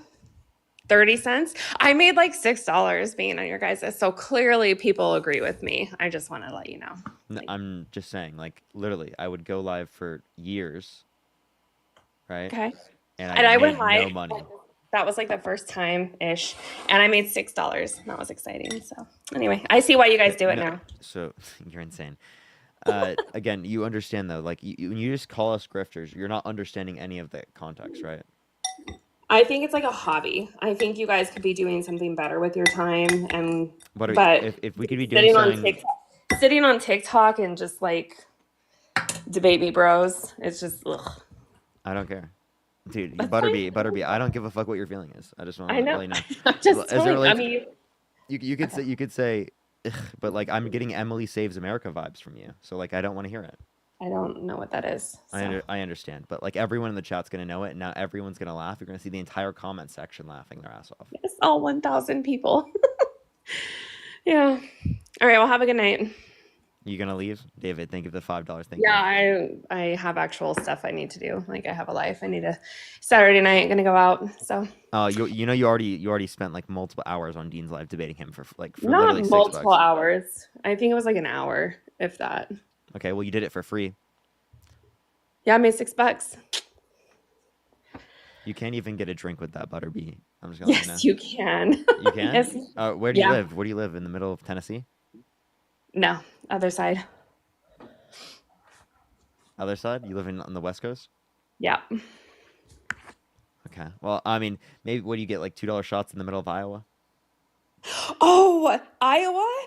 30 cents? I made like $6 being on your guys'. So clearly people agree with me. I just want to let you know. I'm just saying, like, literally, I would go live for years, right? Okay. And And I I wouldn't made lie. no money. That was like the first time ish. And I made $6. That was exciting. So anyway, I see why you guys do it No, now. So you're insane. Again, you understand though, like when you just call us grifters, you're not understanding any of the context, right? I think it's like a hobby. I think you guys could be doing something better with your time. And But if we could be doing sitting on TikTok and just like debate me bros, it's just ugh. I don't care. Dude, That's Butterby, I don't give a fuck what your feeling is. I just want I to know. let you know. I'm just As it telling, I relates- mean, You could say, ugh, but like I'm getting Emily Saves America vibes from you. So like I don't want to hear it. I don't know what that is. So. I understand, but like everyone in the chat's gonna know it, and now everyone's gonna laugh. You're gonna see the entire comment section laughing their ass off. Yes, all 1,000 people. Yeah. All right. Well, have a good night. You gonna leave, David? Thank you for the $5. Thank Yeah, you. I have actual stuff I need to do. Like I have a life. I need a Saturday night. Gonna go out. So You already spent like multiple hours on Dean's live debating him for not literally multiple $6. hours. I think it was like an hour, if that. Okay, well you did it for free. Yeah, I made $6. You can't even get a drink with that, Butterby. I'm just gonna let Yes, you you can. know. You can. Yes. Where do you Yeah. live? Where do you live? In the middle of Tennessee? No, other side. Other side? You live on the West Coast? Yeah. Okay. Well, I mean, maybe what do you get? Like $2 shots in the middle of Iowa? Oh, Iowa?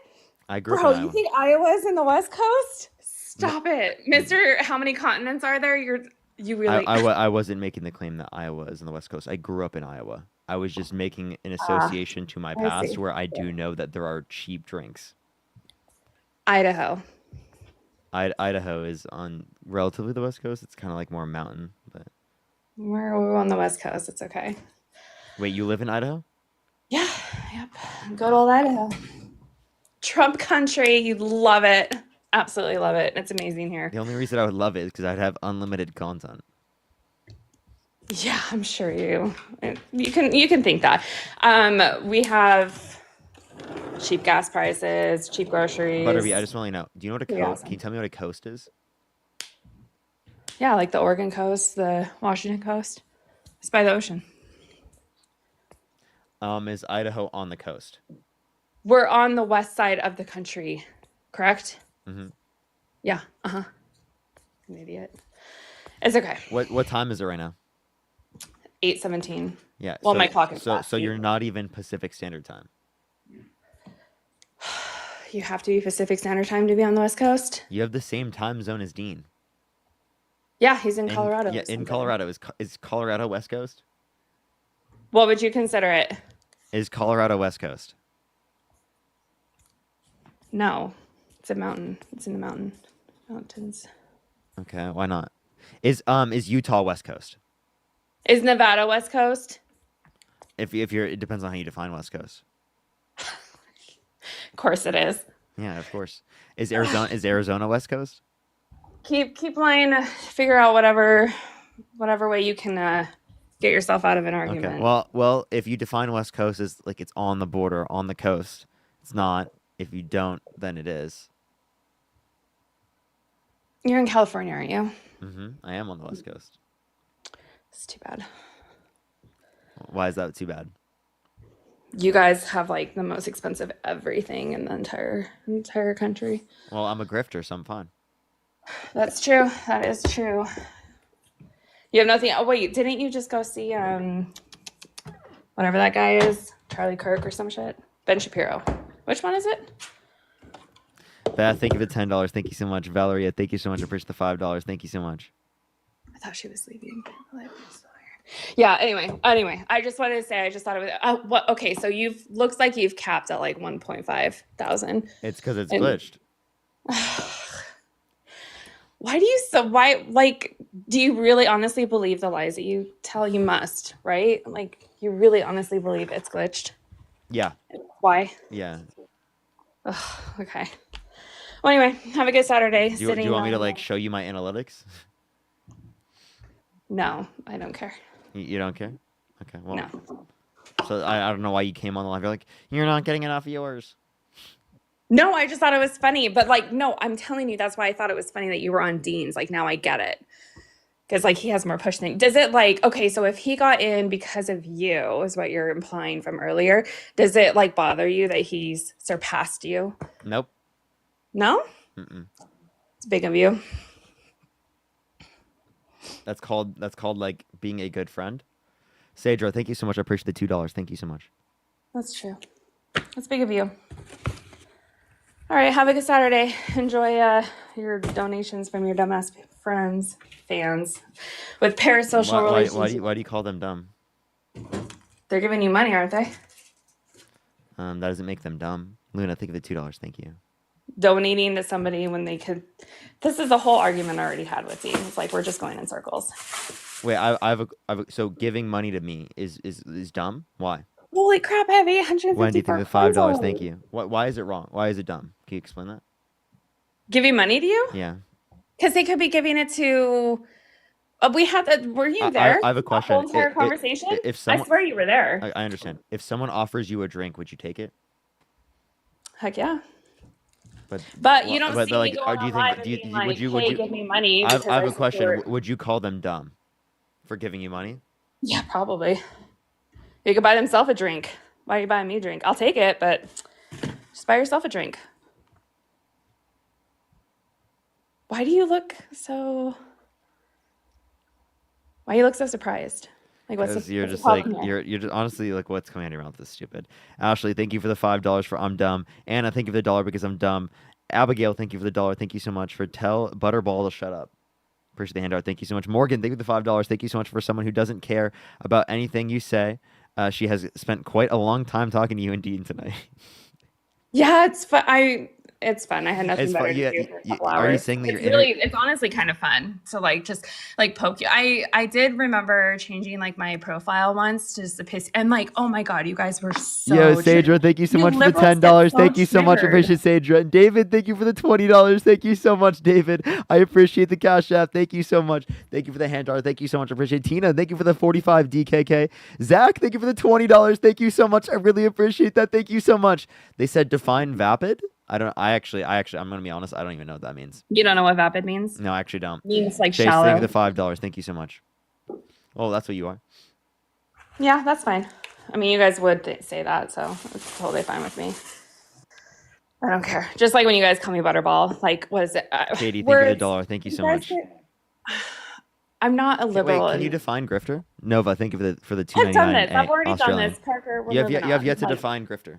I grew Bro, up in you Iowa. think Iowa's in the West Coast? Stop it, Mister. How many continents are there? You really? I wasn't making the claim that Iowa is on the West Coast. I grew up in Iowa. I was just making an Ah, association to my I past see. where I do know that there are cheap drinks. Idaho. Idaho is on relatively the West Coast. It's kind of like more mountain. But We're on the West Coast. It's okay. wait, you live in Idaho? Yeah, yep. Good old Idaho. Trump country. You'd love it. Absolutely love it. It's amazing here. The only reason I would love it is because I'd have unlimited content. Yeah, I'm sure you can think that. We have cheap gas prices, cheap groceries. Butterby, I just want to know. Do you know what a Pretty coast? awesome. Can you tell me what a coast is? Yeah, like the Oregon coast, the Washington coast. It's by the ocean. Is Idaho on the coast? We're on the west side of the country, correct? Mm-hmm. Yeah. Uh-huh. An idiot. It's okay. What time is it right now? 8:17. Yeah. Well, so, my clock is so fast. so you're not even Pacific Standard Time. You have to be Pacific Standard Time to be on the West Coast? You have the same time zone as Dean. Yeah, he's in Colorado. Yeah, or in something. Colorado. Is Colorado West Coast? What would you consider it? Is Colorado West Coast? No. It's a mountain. It's in the mountains. Okay, why not? Is Utah West Coast? Is Nevada West Coast? If you're, it depends on how you define West Coast. Of course it is. Yeah, of course. Is Arizona West Coast? Keep lying. Figure out whatever way you can get yourself out of an argument. Okay. Well, if you define West Coast as like it's on the border, on the coast, it's not. If you don't, then it is. You're in California, aren't you? Mm-hmm. I am on the West Coast. It's too bad. Why is that too bad? You guys have like the most expensive everything in the entire country. Well, I'm a grifter, so I'm fine. That's true. That is true. You have nothing. Oh wait, didn't you just go see whatever that guy is, Charlie Kirk or some shit? Ben Shapiro. Which one is it? Beth, thank you for the $10. Thank you so much. Valeria, thank you so much. I appreciate the $5. Thank you so much. I thought she was leaving. Yeah. Anyway, I just wanted to say I just thought it was. What? Okay, so looks like you've capped at like 1.5 thousand. It's because it's And- glitched. Why do you really honestly believe the lies that you tell? You must, right? Like you really honestly believe it's glitched. Yeah. Why? Yeah. Ugh, okay. Well, anyway, have a good Saturday. Do you want me to like show you my analytics? No, I don't care. You don't care? Okay. Well, No. So I don't know why you came on the live. You're like, you're not getting enough of yours. No, I just thought it was funny. But like, no, I'm telling you, that's why I thought it was funny that you were on Dean's. Like now I get it. Because like he has more push than does it like okay, so if he got in because of you, is what you're implying from earlier, does it like bother you that he's surpassed you? Nope. No? Mm-mm. It's big of you. That's called like being a good friend. Sadra, thank you so much. I appreciate the $2. Thank you so much. That's true. That's big of you. All right, have a good Saturday. Enjoy your donations from your dumbass fans with parasocial relationships. Why do you call them dumb? They're giving you money, aren't they? That doesn't make them dumb. Luna, think of the $2. Thank you. Donating to somebody when they could. This is a whole argument I already had with you. It's like we're just going in circles. Wait, I have a so giving money to me is dumb? Why? Holy crap! I have 850. When do you think the $5? Thank you. Why is it wrong? Why is it dumb? Can you explain that? Giving money to you? Yeah. Because they could be giving it to. We had that. Were you I there? have a The question. whole entire If conversation. if I someone, swear you were there. I understand. If someone offers you a drink, would you take it? Heck yeah. But you don't but, see me like, going do you on live think and do you, being would like, you hey, give me money. I because have a question. support- Would you call them dumb for giving you money? Yeah, probably. You could buy themselves a drink. Why are you buying me a drink? I'll take it, but just buy yourself a drink. Why do you look so surprised? Like what's Because the, you're what's the just like problem here? you're just honestly like what's coming out of your mouth is stupid. Ashley, thank you for the $5 for I'm dumb. Anna, thank you for the $1 because I'm dumb. Abigail, thank you for the $1. Thank you so much for tell Butterball to shut up. Appreciate the handout. Thank you so much. Morgan, thank you for the $5. Thank you so much for someone who doesn't care about anything you say. She has spent quite a long time talking to you and Dean tonight. Yeah, it's fun. It's fun. I had nothing It's better fun. to Yeah, do for a couple are you hours. saying that It's you're really, it's honestly kind of fun to like just like poke you. I did remember changing like my profile once just to piss and like, oh my God, you guys were so Yo, triggered. Sadra, thank you so You much for the liberals get $10. so Thank you so much. triggered. Appreciate Sadra. And David, thank you for the $20. Thank you so much, David. I appreciate the cash app. Thank you so much. Thank you for the hand jar. Thank you so much. I appreciate Tina. Thank you for the 45 DKK. Zach, thank you for the $20. Thank you so much. I really appreciate that. Thank you so much. They said define vapid. I actually, I'm gonna be honest. I don't even know what that means. You don't know what vapid means? No, I actually don't. It means like Chase, thank you shallow. for the $5. Thank you so much. Oh, that's what you are. Yeah, that's fine. I mean, you guys would say that, so it's totally fine with me. I don't care. Just like when you guys call me Butterball, like what is it? Katie, thank you for the Words. dollar. Thank you so guys much. get- I'm not a Wait, liberal. can you and- define grifter? Nova, thank you for the I've done $2.99 this. I've already Australian. done this, Parker. We're You have moving yet on. to Like, define grifter.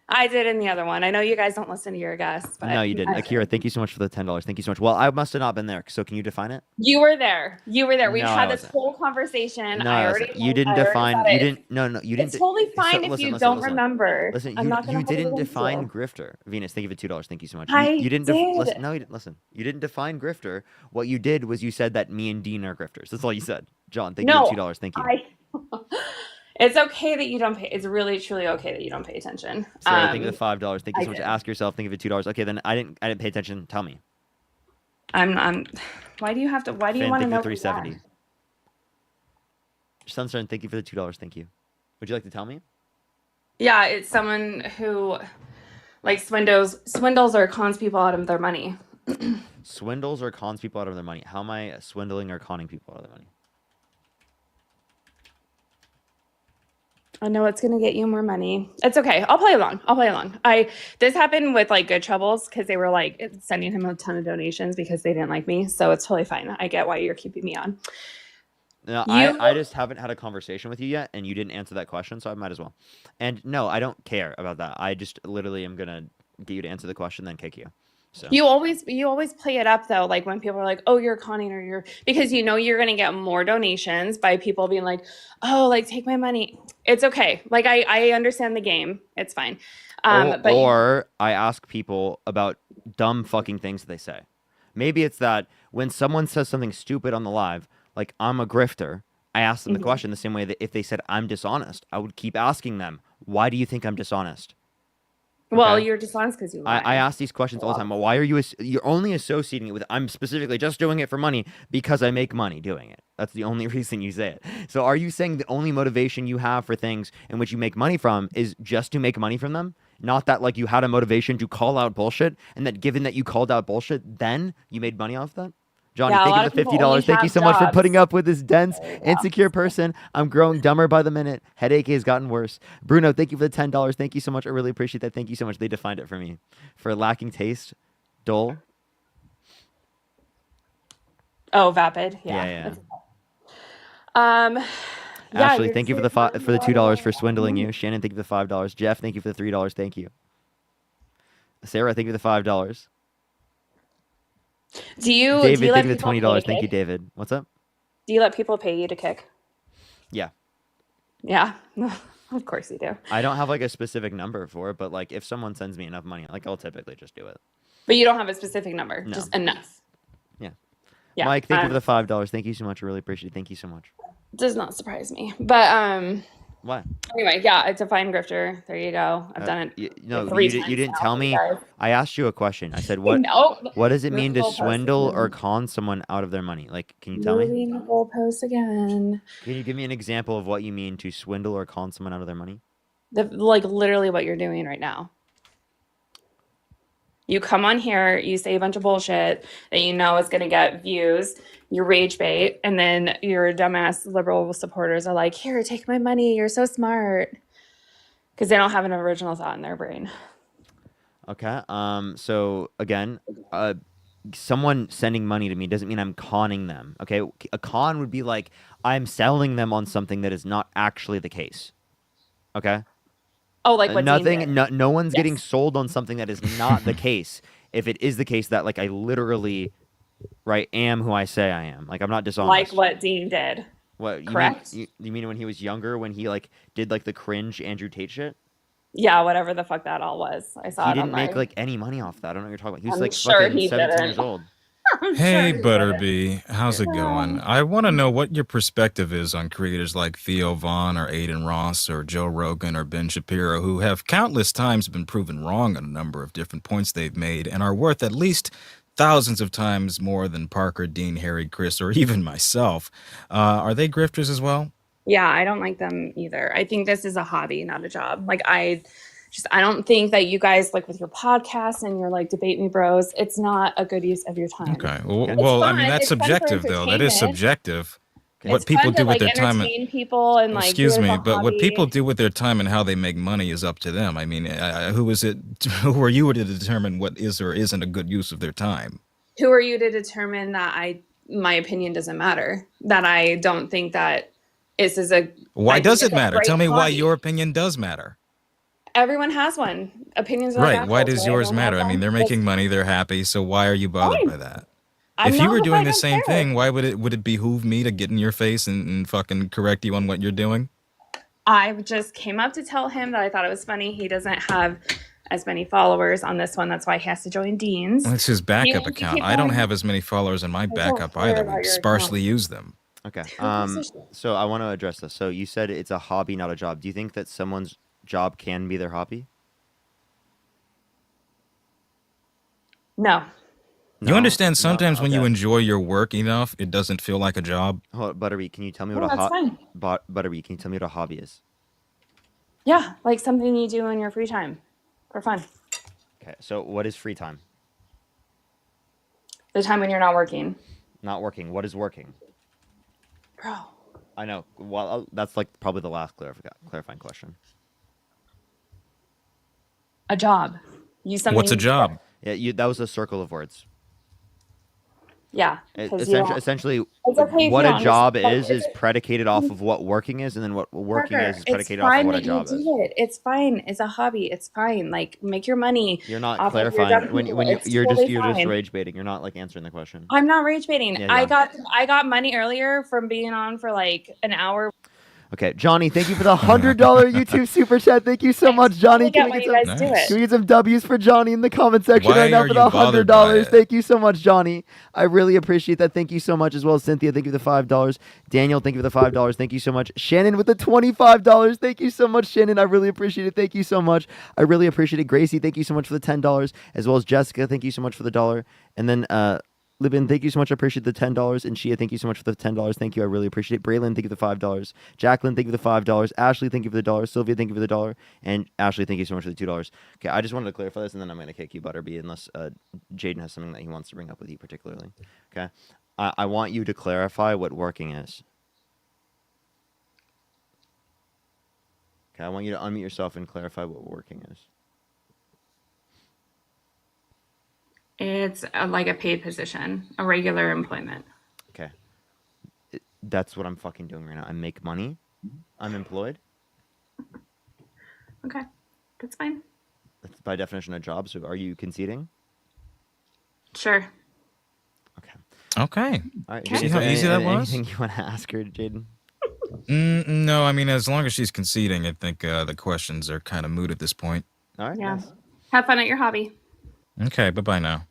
I did in the other one. I know you guys don't listen to your guests, but No, you didn't. Akira, thank you so much for the $10. Thank you so much. Well, I must have not been there. So can you define it? You were there. You were there. We've No, had I this wasn't. whole conversation. No, I I already. wasn't. You didn't I already define. said You it. didn't. No, you didn't. It's totally fine so, if listen, you listen, don't listen. remember. Listen, I'm not you gonna hold it didn't against define you. grifter. Venus, thank you for $2. Thank you so much. I You didn't. did. Listen, no, you didn't. Listen, you didn't define grifter. What you did was you said that me and Dean are grifters. That's all you said. John, thank you No, for $2. Thank you. It's okay that you don't pay. It's really, truly okay that you don't pay attention. Sarah, thank you for the $5. Thank you I so much. did. Ask yourself. Thank you for $2. Okay, then I didn't pay attention. Tell me. I'm. Why do you have to? Why do you Finn, want to thank know? you for who that? $3.70. Sunshine, thank you for the $2. Thank you. Would you like to tell me? Yeah, it's someone who, like, swindles or cons people out of their money. Swindles or cons people out of their money. How am I swindling or conning people out of their money? I know it's gonna get you more money. It's okay. I'll play along. This happened with like Good Troubles because they were like sending him a ton of donations because they didn't like me. So it's totally fine. I get why you're keeping me on. No, You- I just haven't had a conversation with you yet, and you didn't answer that question, so I might as well. And no, I don't care about that. I just literally am gonna get you to answer the question, then kick you. So You always play it up though, like when people are like, "Oh, you're conning," or "you're," because you know you're gonna get more donations by people being like, "Oh, like take my money." It's okay. Like I understand the game. It's fine. But or I ask people about dumb fucking things that they say. Maybe it's that when someone says something stupid on the live, like I'm a grifter, I ask them the Mhm. question the same way that if they said I'm dishonest, I would keep asking them, why do you think I'm dishonest? well, okay. you're dishonest because you lie. I ask these questions all the time. Well, why are you? You're only associating it with. I'm specifically just doing it for money because I make money doing it. That's the only reason you say it. So, are you saying the only motivation you have for things in which you make money from is just to make money from them? Not that like you had a motivation to call out bullshit, and that given that you called out bullshit, then you made money off that. Johnny, Yeah, a thank lot you of for the people $50. only Thank you have so much for jobs. putting up with this dense, There you go. insecure person. I'm growing dumber by the minute. Headache has gotten worse. Bruno, thank you for the $10. Thank you so much. I really appreciate that. Thank you so much. They defined it for me. For lacking taste, dull. Oh, vapid. Yeah. Yeah. Yeah, Ashley, you're thank you for just the like, for the $2 for swindling you. Shannon, thank you for the $5. Jeff, thank you for the $3. Thank you. Sarah, thank you for the $5. Do you David, do you let thank you for the people pay $20. to Thank you, kick? David. What's up? Do you let people pay you to kick? Yeah. Yeah. Of course you do. I don't have like a specific number for it, but like if someone sends me enough money, like I'll typically just do it. But you don't have a specific number. No. Just enough. Yeah. Yeah. Mike, thank you for the $5. Thank you so much. I really appreciate it. Thank you so much. Does not surprise me. But What? anyway, yeah, it's a fine grifter. There you go. I've done it. No, like 3 you times didn't now tell for me. you guys. I asked you a question. I said, what No. what does it Move mean the to goalpost swindle or again. con someone out of their money? Like, can you tell me? Moving the goalpost again. Can you give me an example of what you mean to swindle or con someone out of their money? Like literally what you're doing right now. You come on here, you say a bunch of bullshit that you know is going to get views, you rage bait, and then your dumbass liberal supporters are like, here, take my money. You're so smart. Because they don't have an original thought in their brain. Okay. So again, someone sending money to me doesn't mean I'm conning them. Okay. A con would be like I'm selling them on something that is not actually the case. Okay. Oh, like what Dean did. No one's getting Yes. sold on something that is not the case. If it is the case that like I literally, right, am who I say I am. Like I'm not dishonest. Like what Dean did. What you Correct? mean? You mean when he was younger, when he like did like the cringe Andrew Tate shit? Yeah, whatever the fuck that all was. I saw He it on didn't make my. like any money off that. I don't know what you're talking about. He was I'm like sure fucking he 17 years didn't. old. I'm Hey, sure he didn't. Butterby, how's it going? I want to know what your perspective is on creators like Theo Vaughn or Aiden Ross or Joe Rogan or Ben Shapiro, who have countless times been proven wrong on a number of different points they've made and are worth at least thousands of times more than Parker, Dean, Harry, Chris, or even myself. Are they grifters as well? Yeah, I don't like them either. I think this is a hobby, not a job. Like I don't think that you guys like with your podcast and your like debate me bros, it's not a good use of your time. Okay. Well, It's well I fun. mean, that's It's fun for subjective, though. That is entertainment. subjective. Okay. What It's people fun do to with like their time. entertain people and like Excuse do it me, as a but what people hobby. do with their time and how they make money is up to them. I mean, who is it? Who are you to determine what is or isn't a good use of their time? Who are you to determine that my opinion doesn't matter? That I don't think that this is a Why I does think it it's a matter? great Tell me why hobby. your opinion does matter. Everyone has one. Opinions are like Right. Why apples, does right? yours Everyone has matter? I mean, one. they're making money, they're happy, so why are you bothered Fine. by that? I'm If you not were if I doing the don't same care. thing, why would it behoove me to get in your face and fucking correct you on what you're doing? I just came up to tell him that I thought it was funny. He doesn't have as many followers on this one. That's why he has to join Dean's. Well, it's his backup You account. keep I don't going. have as many followers on my I don't backup care either. about We your sparsely account. use them. Okay. Who gives a shit? So I want to address this. So you said it's a hobby, not a job. Do you think that someone's job can be their hobby? No. You No? understand No? sometimes when you Okay. enjoy your work enough, it doesn't feel like a job? Hold on, Butterby, can you tell me No, what a that's fine. Butterby, can you tell me what a hobby is? Yeah, like something you do in your free time for fun. Okay. So what is free time? The time when you're not working. Not working. What is working? Bro. I know. Well, that's like probably the last clarifying question. A job. You something. What's a job? Yeah, that was a circle of words. Yeah. Because you don't. Essentially, It's okay if what you a don't job understand. is predicated off of what working is, and then what working Parker, is it's predicated off of fine what a that you job is. do it. It's fine. It's a hobby. It's fine. Like make your money. You're not off of your clarifying dumb when people. when It's you're totally just fine. rage baiting. You're not like answering the question. I'm not rage baiting. Yeah, I yeah. got money earlier from being on for like an hour. Okay, Johnny, thank you for the $100 YouTube super chat. Thank you so much, Johnny. I Can get we when get you some? guys do Nice. Can it. we get some W's for Johnny in the comment section Why right now are for you the bothered by $100? it? Thank you so much, Johnny. I really appreciate that. Thank you so much as well, Cynthia. Thank you for the $5. Daniel, thank you for the $5. Thank you so much. Shannon with the $25. Thank you so much, Shannon. I really appreciate it. Thank you so much. I really appreciate it. Gracie, thank you so much for the $10, as well as Jessica. Thank you so much for the $1. And then Libin, thank you so much. I appreciate the $10. And Shia, thank you so much for the $10. Thank you. I really appreciate it. Braylon, thank you for the $5. Jacqueline, thank you for the $5. Ashley, thank you for the $1. Sylvia, thank you for the $1. And Ashley, thank you so much for the $2. Okay, I just wanted to clarify this, and then I'm going to kick you, Butterby, unless Jaden has something that he wants to bring up with you particularly. Okay, I want you to clarify what working is. Okay, I want you to unmute yourself and clarify what working is. It's like a paid position, a regular employment. Okay. That's what I'm fucking doing right now. I make money. I'm employed. Okay, that's fine. That's by definition a job. So are you conceding? Sure. Okay. Okay. All right. Okay. Jaden, See is how there easy that was? Anything you want to ask her, Jaden? No, I mean, as long as she's conceding, I think the questions are kind of moot at this point. All right. Yeah. Nice. Have fun at your hobby. Okay, bye-bye now.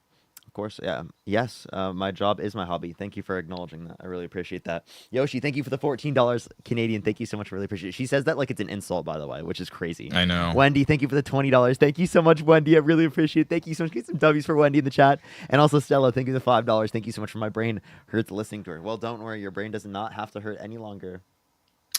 Of course. Yeah. Yes. My job is my hobby. Thank you for acknowledging that. I really appreciate that. Yoshi, thank you for the $14 Canadian. Thank you so much. Really appreciate it. She says that like it's an insult, by the way, which is crazy. I know. Wendy, thank you for the $20. Thank you so much, Wendy. I really appreciate it. Thank you so much. Get some W's for Wendy in the chat. And also Stella, thank you for the $5. Thank you so much for my brain hurts listening to her. Well, don't worry. Your brain does not have to hurt any longer.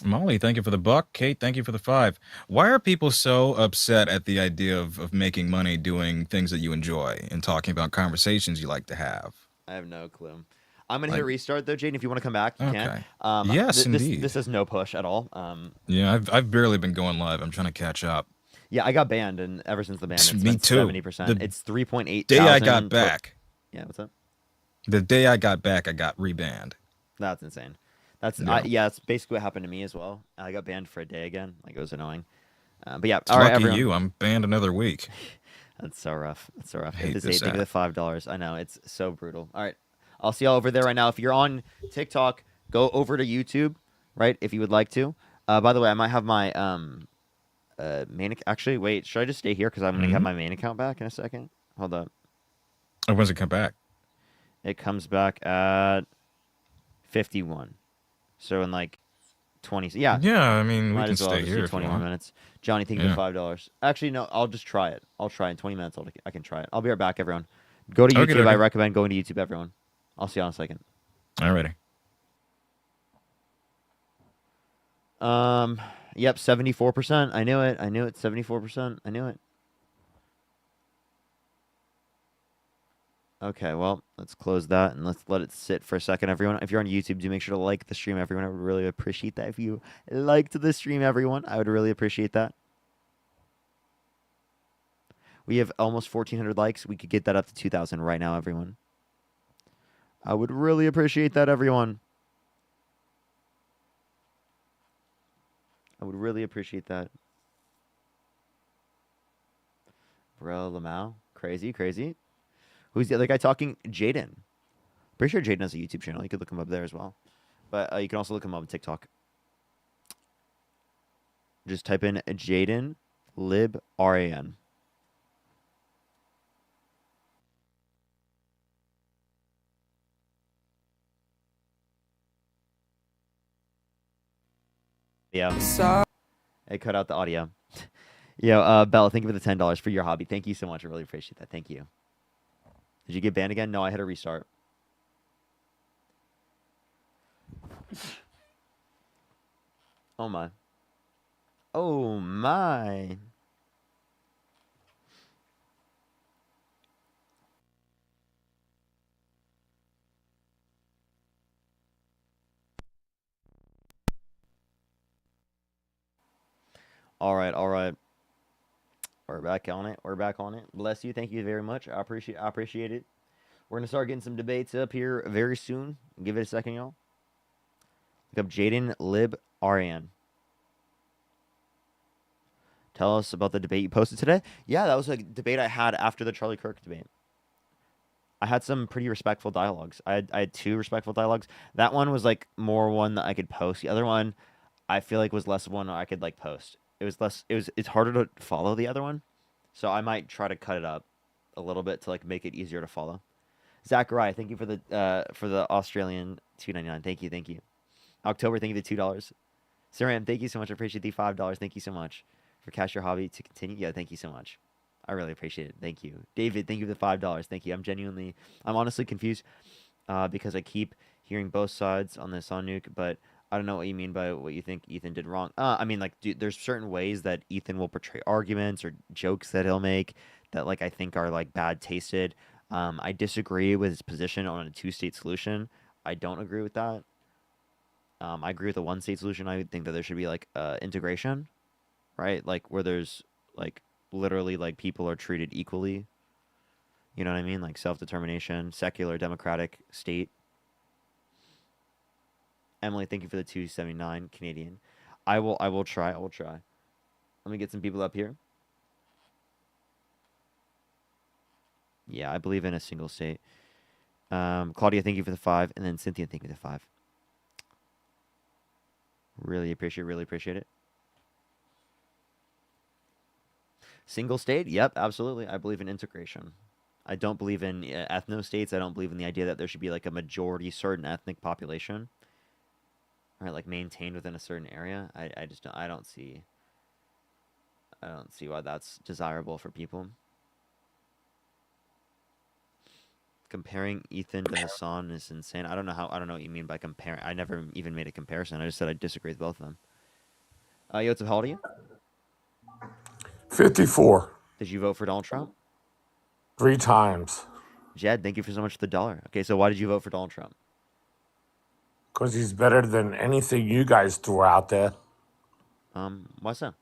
Molly, thank you for the $1. Kate, thank you for the $5. Why are people so upset at the idea of making money doing things that you enjoy and talking about conversations you like to have? I have no clue. I'm going to hit restart, though, Jaden. If you want to come back, you Okay. can. Yes, indeed. This is no push at all. Yeah, I've barely been going live. I'm trying to catch up. Yeah, I got banned, and ever since the ban, it's Me been too. 70%. The It's 3.8 Day I got thousand back, Yeah, what's up? the day I got back, I got rebanned. That's insane. That's Yeah. that's basically what happened to me as well. I got banned for a day again. Like, it was annoying. But yeah, It's all right, lucky everyone. you. I'm banned another week. That's so rough. That's so rough. I hate This this thank you for the $5. I know it's so brutal. All right, I'll see y'all over there right now. If you're on TikTok, go over to YouTube. right? If you would like to. By the way, I might have my actually, wait, should I just stay here because I'm gonna have my main account back in a second? Hold up. Oh, when does it come back? It comes back at 51. So in like 20. Yeah. Yeah, I mean, we Might can as well stay just here do if you 20 more want. minutes. Johnny, thank you for $5. Actually, no, I'll just try it. I'll try in 20 minutes. I can try it. I'll be right back, everyone. Go to YouTube. Okay. I recommend going to YouTube, everyone. I'll see you in a second. Alrighty. Yep, 74%. I knew it. 74%. I knew it. Okay, well, let's close that and let's let it sit for a second, everyone. If you're on YouTube, do make sure to like the stream, everyone. I would really appreciate that. If you liked the stream, everyone, I would really appreciate that. We have almost 1,400 likes. We could get that up to 2,000 right now, everyone. I would really appreciate that, everyone. I would really appreciate that. Bro, Lamau. Crazy, crazy. Who's the other guy talking? Jaden. Pretty sure Jaden has a YouTube channel. You could look him up there as well. But you can also look him up on TikTok. Just type in Jaden Lib RAN. Yeah. I cut out the audio. Yo, Bella, thank you for the $10 for your hobby. Thank you so much. I really appreciate that. Thank you. Did you get banned again? No, I had to restart. Oh my. Oh my. All right, all right. We're back on it. We're back on it. Bless you. Thank you very much. I appreciate it. We're gonna start getting some debates up here very soon. Give it a second, y'all. Look up Jaden Lib RAN. Tell us about the debate you posted today. Yeah, that was a debate I had after the Charlie Kirk debate. I had some pretty respectful dialogues. I had two respectful dialogues. That one was like more one that I could post. The other one I feel like was less one I could like post. It's harder to follow the other one. So I might try to cut it up a little bit to like make it easier to follow. Zachariah, thank you for the Australian $2.99. Thank you. October, thank you for $2. Saram, thank you so much. I appreciate the $5. Thank you so much for Cash Your Hobby to continue. Yeah, thank you so much. I really appreciate it. Thank you. David, thank you for the $5. Thank you. I'm honestly confused because I keep hearing both sides on this on Nuke, but I don't know what you mean by what you think Ethan did wrong. I mean, like, dude, there's certain ways that Ethan will portray arguments or jokes that he'll make that, like, I think are, like, bad tasted. I disagree with his position on a two-state solution. I don't agree with that. I agree with the one-state solution. I think that there should be, like, integration, right? Like, where there's, like, literally, like, people are treated equally. You know what I mean? Like, self-determination, secular, democratic state. Emily, thank you for the 279 Canadian. I will try. Let me get some people up here. Yeah, I believe in a single state. Claudia, thank you for the 5, and then Cynthia, thank you for the 5. Really appreciate it. Single state? Yep, absolutely. I believe in integration. I don't believe in ethno-states. I don't believe in the idea that there should be like a majority certain ethnic population. Right, like maintained within a certain area. I don't see why that's desirable for people. Comparing Ethan to Hassan is insane. I don't know what you mean by comparing. I never even made a comparison. I just said I disagree with both of them. Yo, what's up? How old are you? 54. Did you vote for Donald Trump? 3 times. Jed, thank you so much for the $1. Okay, so why did you vote for Donald Trump? Because he's better than anything you guys threw out there. Why so?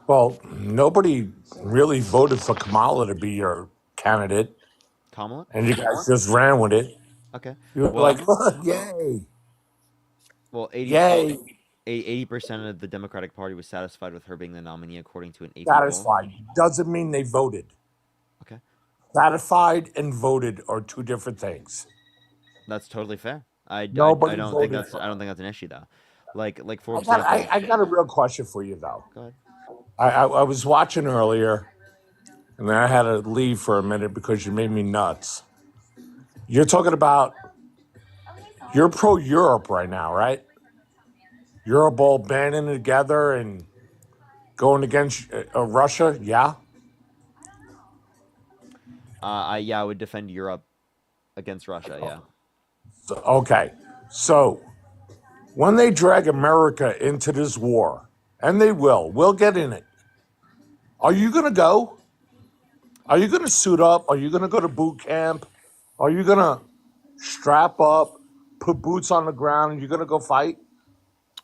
Well, nobody really voted for Kamala to be your candidate. Kamala? And you guys just ran with it. Okay. You were like, look, yay. Well, Yay. 80% of the Democratic Party was satisfied with her being the nominee, according to an AP Satisfied. Doesn't mean they voted. Okay. Satisfied and voted are 2 different things. That's totally fair. Nobody don't think voted for. I don't think that's an issue though. Like for I got example, I got a real question for you though. go ahead. I was watching earlier, and then I had to leave for a minute because you made me nuts. You're talking about you're pro Europe right now, right? Europe all banding together and going against Russia, yeah. I would defend Europe against Russia. Yeah. So, okay, so when they drag America into this war, and they will, we'll get in it. Are you gonna go? Are you gonna suit up? Are you gonna go to boot camp? Are you gonna strap up, put boots on the ground, and you're gonna go fight?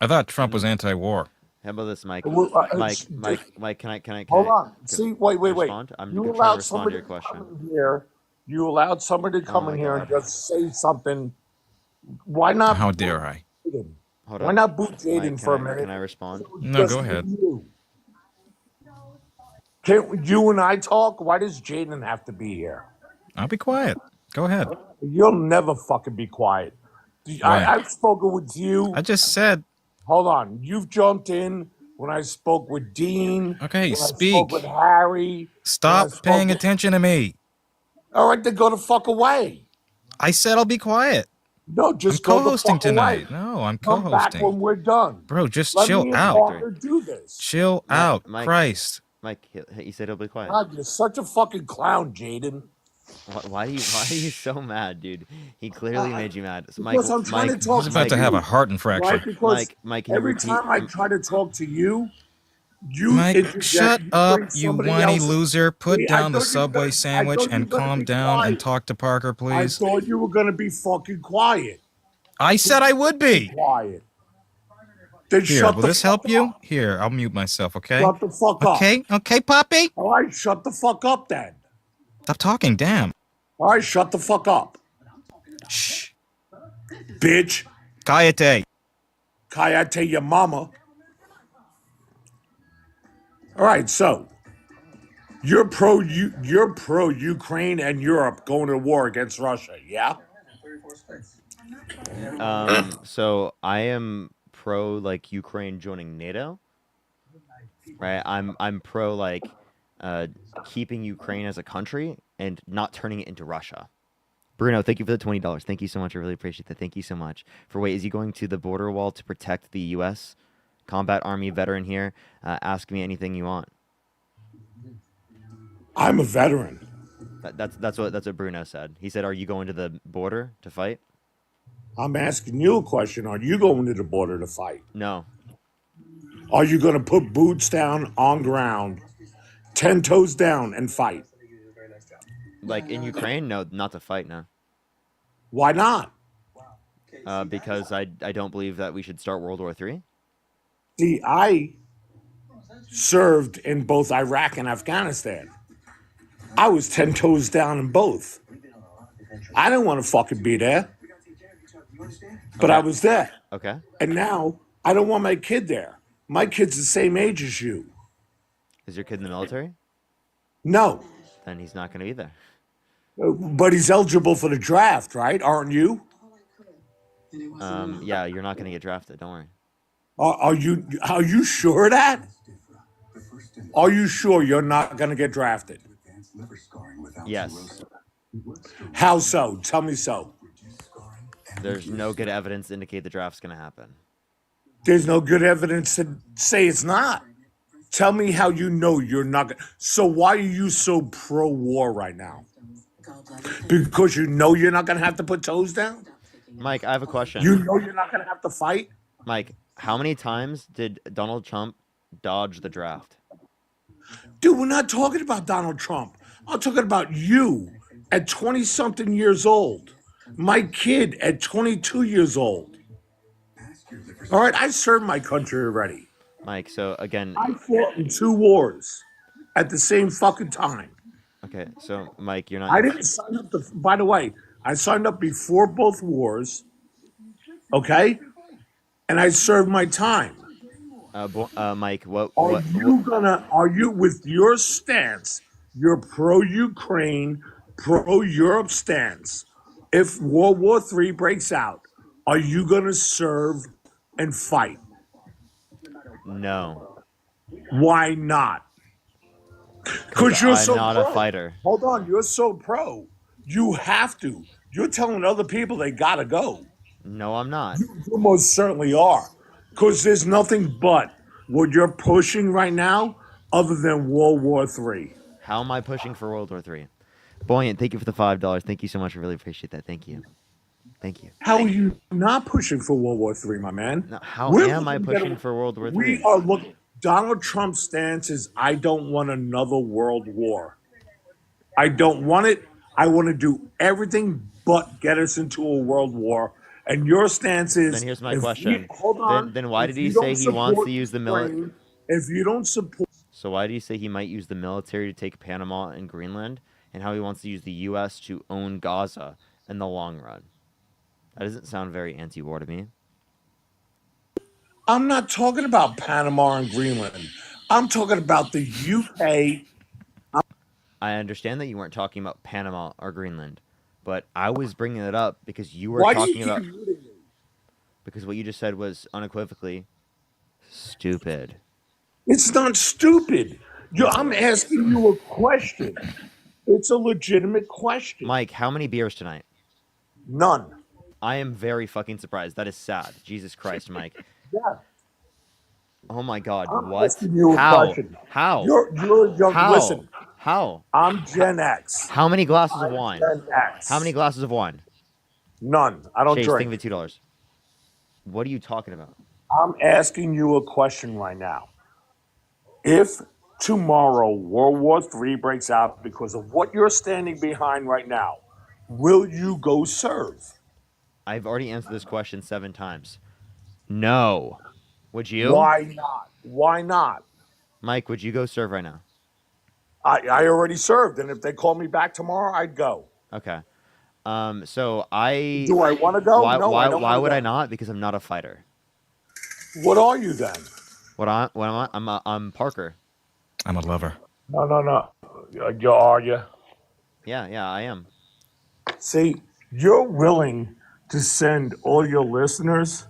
I thought Trump was anti-war. How about this, Mike? Well, Mike, can I hold on. can See, wait. respond? I'm You trying to allowed respond to somebody your to question. come in here. You allowed somebody to Oh come my in here and God. just say something. Why not? How dare I? Jaden? Hold Why up. not boot Mike, Jaden for a can minute? I respond? No, Just go with ahead. you. Can't you and I talk? Why does Jaden have to be here? I'll be quiet. Go ahead. You'll never fucking be quiet. When? I've spoken with you. I just said, Hold on. You've jumped in when I spoke with Dean. okay, When I spoke speak. with Harry. When I Stop spoke paying with... attention to me. All right, then go the fuck away. I said I'll be quiet. No, I'm just go the co-hosting fuck away. tonight. No, I'm Come back when co-hosting. we're done. Bro, just Let chill me and out. Parker do this. Chill out. Mike, Christ. Mike, he said he'll be quiet. God, you're such a fucking clown, Jaden. Why are you so mad, dude? He clearly made you mad. So Because I'm trying to Mike, talk He's to about to have a you. heart Right? infraction. Because Mike, can you every repeat? time I try to talk to you, you Mike, interject. shut You up, bring you somebody whiny else. loser. Put See, I down the thought you were Subway gonna. I sandwich thought you were and gonna calm be down and quiet. talk to Parker, I please. thought you were gonna be fucking quiet. I said I would be. Quiet. Then Here, shut will the this fuck help you? up. Here, I'll mute myself, okay? Shut the fuck up. Okay, Poppy? All right, shut the fuck up then. Stop talking, damn. All right, shut the fuck up, Shh. bitch. Kayate. Kayate your mama. All right, so you're pro Ukraine and Europe going to war against Russia, yeah? So I am pro like Ukraine joining NATO, right? I'm pro like keeping Ukraine as a country and not turning it into Russia. Bruno, thank you for the $20. Thank you so much. I really appreciate that. Thank you so much. Is he going to the border wall to protect the U.S.? Combat Army veteran here. Ask me anything you want. I'm a veteran. That's what Bruno said. He said, "Are you going to the border to fight?" I'm asking you a question. Are you going to the border to fight? No. Are you going to put boots down on ground, 10 toes down, and fight? Like in Ukraine, no, not to fight. No. Why not? Because I don't believe that we should start World War III. See, I served in both Iraq and Afghanistan. I was 10 toes down in both. I didn't want to fucking be there, but I was there. Okay. And now I don't want my kid there. My kid's the same age as you. Is your kid in the military? No, Then he's not going to be there. but he's eligible for the draft, right? Aren't you? Yeah, you're not going to get drafted. Don't worry. Are you sure of that? Are you sure you're not going to get drafted? Yes. How so? Tell me so. There's no good evidence to indicate the draft's going to happen. There's no good evidence to say it's not. Tell me how you know you're not going to. So why are you so pro-war right now? Because you know you're not going to have to put toes down? Mike, I have a question. You know you're not going to have to fight? Mike, how many times did Donald Trump dodge the draft? Dude, we're not talking about Donald Trump. I'm talking about you at 20-something years old. My kid at 22 years old. All right, I served my country already. Mike, so again, I fought in 2 wars at the same fucking time. okay, so Mike, you're not. I didn't sign up by the way, I signed up before both wars, okay? And I served my time. Mike, what? Are you with your stance, your pro-Ukraine, pro-Europe stance, if World War III breaks out, Are you going to serve and fight? No, Why not? because Because you're I'm so not a pro. fighter. Hold on, you're so pro. You have to. You're telling other people they gotta go. No, I'm not. You most certainly are. Because there's nothing but what you're pushing right now other than World War III. How am I pushing for World War III? Buoyant, thank you for the $5. Thank you so much. I really appreciate that. Thank you. Thank you. How are you not pushing for World War III, my man? Now, how We're am I looking to get pushing for World War We III? are looking. Donald Trump's stance is I don't want another world war. I don't want it. I want to do everything but get us into a world war. And your stance is Then here's my if question. hold on. Then why If did he you say don't he wants support to use the military? Ukraine, if you don't support So why did he say he might use the military to take Panama and Greenland, and how he wants to use the U.S. to own Gaza in the long run? That doesn't sound very anti-war to me. I'm not talking about Panama and Greenland. I'm talking about the UK. I understand that you weren't talking about Panama or Greenland, but I was bringing it up because you were Why do you talking keep about muting me? because what you just said was unequivocally stupid. It's not stupid. I'm asking you a question. It's a legitimate question. Mike, how many beers tonight? None. I am very fucking surprised. That is sad. Jesus Christ, Mike. Yeah. Oh my God. I'm What? asking you a How? question. How? You're young. How? Listen, How? I'm Gen X. How many glasses of I'm wine? Gen X. How many glasses of wine? None. I don't Chase, think of drink. it $2. What are you talking about? I'm asking you a question right now. If tomorrow World War III breaks out because of what you're standing behind right now, will you go serve? I've already answered this question 7 times. No. Would you? Why not? Why not? Mike, would you go serve right now? I already served, and if they call me back tomorrow, I'd go. Okay. So I. Do I want to go? Why? No, I Why? don't Why want would to I go. not? Because I'm not a fighter. What are you then? What am I? I'm Parker. I'm a lover. No. Are you? Yeah, I am. See, you're willing to send all your listeners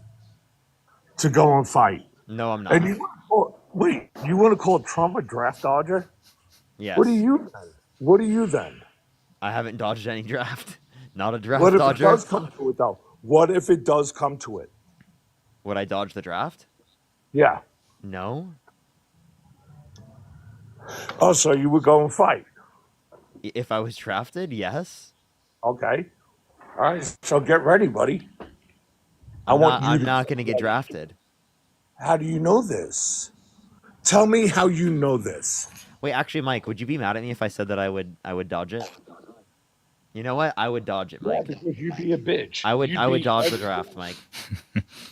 to go and fight. No, I'm not. And you want to call Trump a draft dodger? Yes. What are you then? I haven't dodged any draft. Not a draft What if it dodger. does come to it, though? What if it does come to it? Would I dodge the draft? Yeah. No. Oh, so you would go and fight? If I was drafted, yes. Okay. All right. So get ready, buddy. I'm not going to get drafted. How do you know this? Tell me how you know this. Wait, actually, Mike, would you be mad at me if I said that I would dodge it? You know what? I would dodge it, Mike. Because you'd be a bitch. I would dodge the draft, Mike.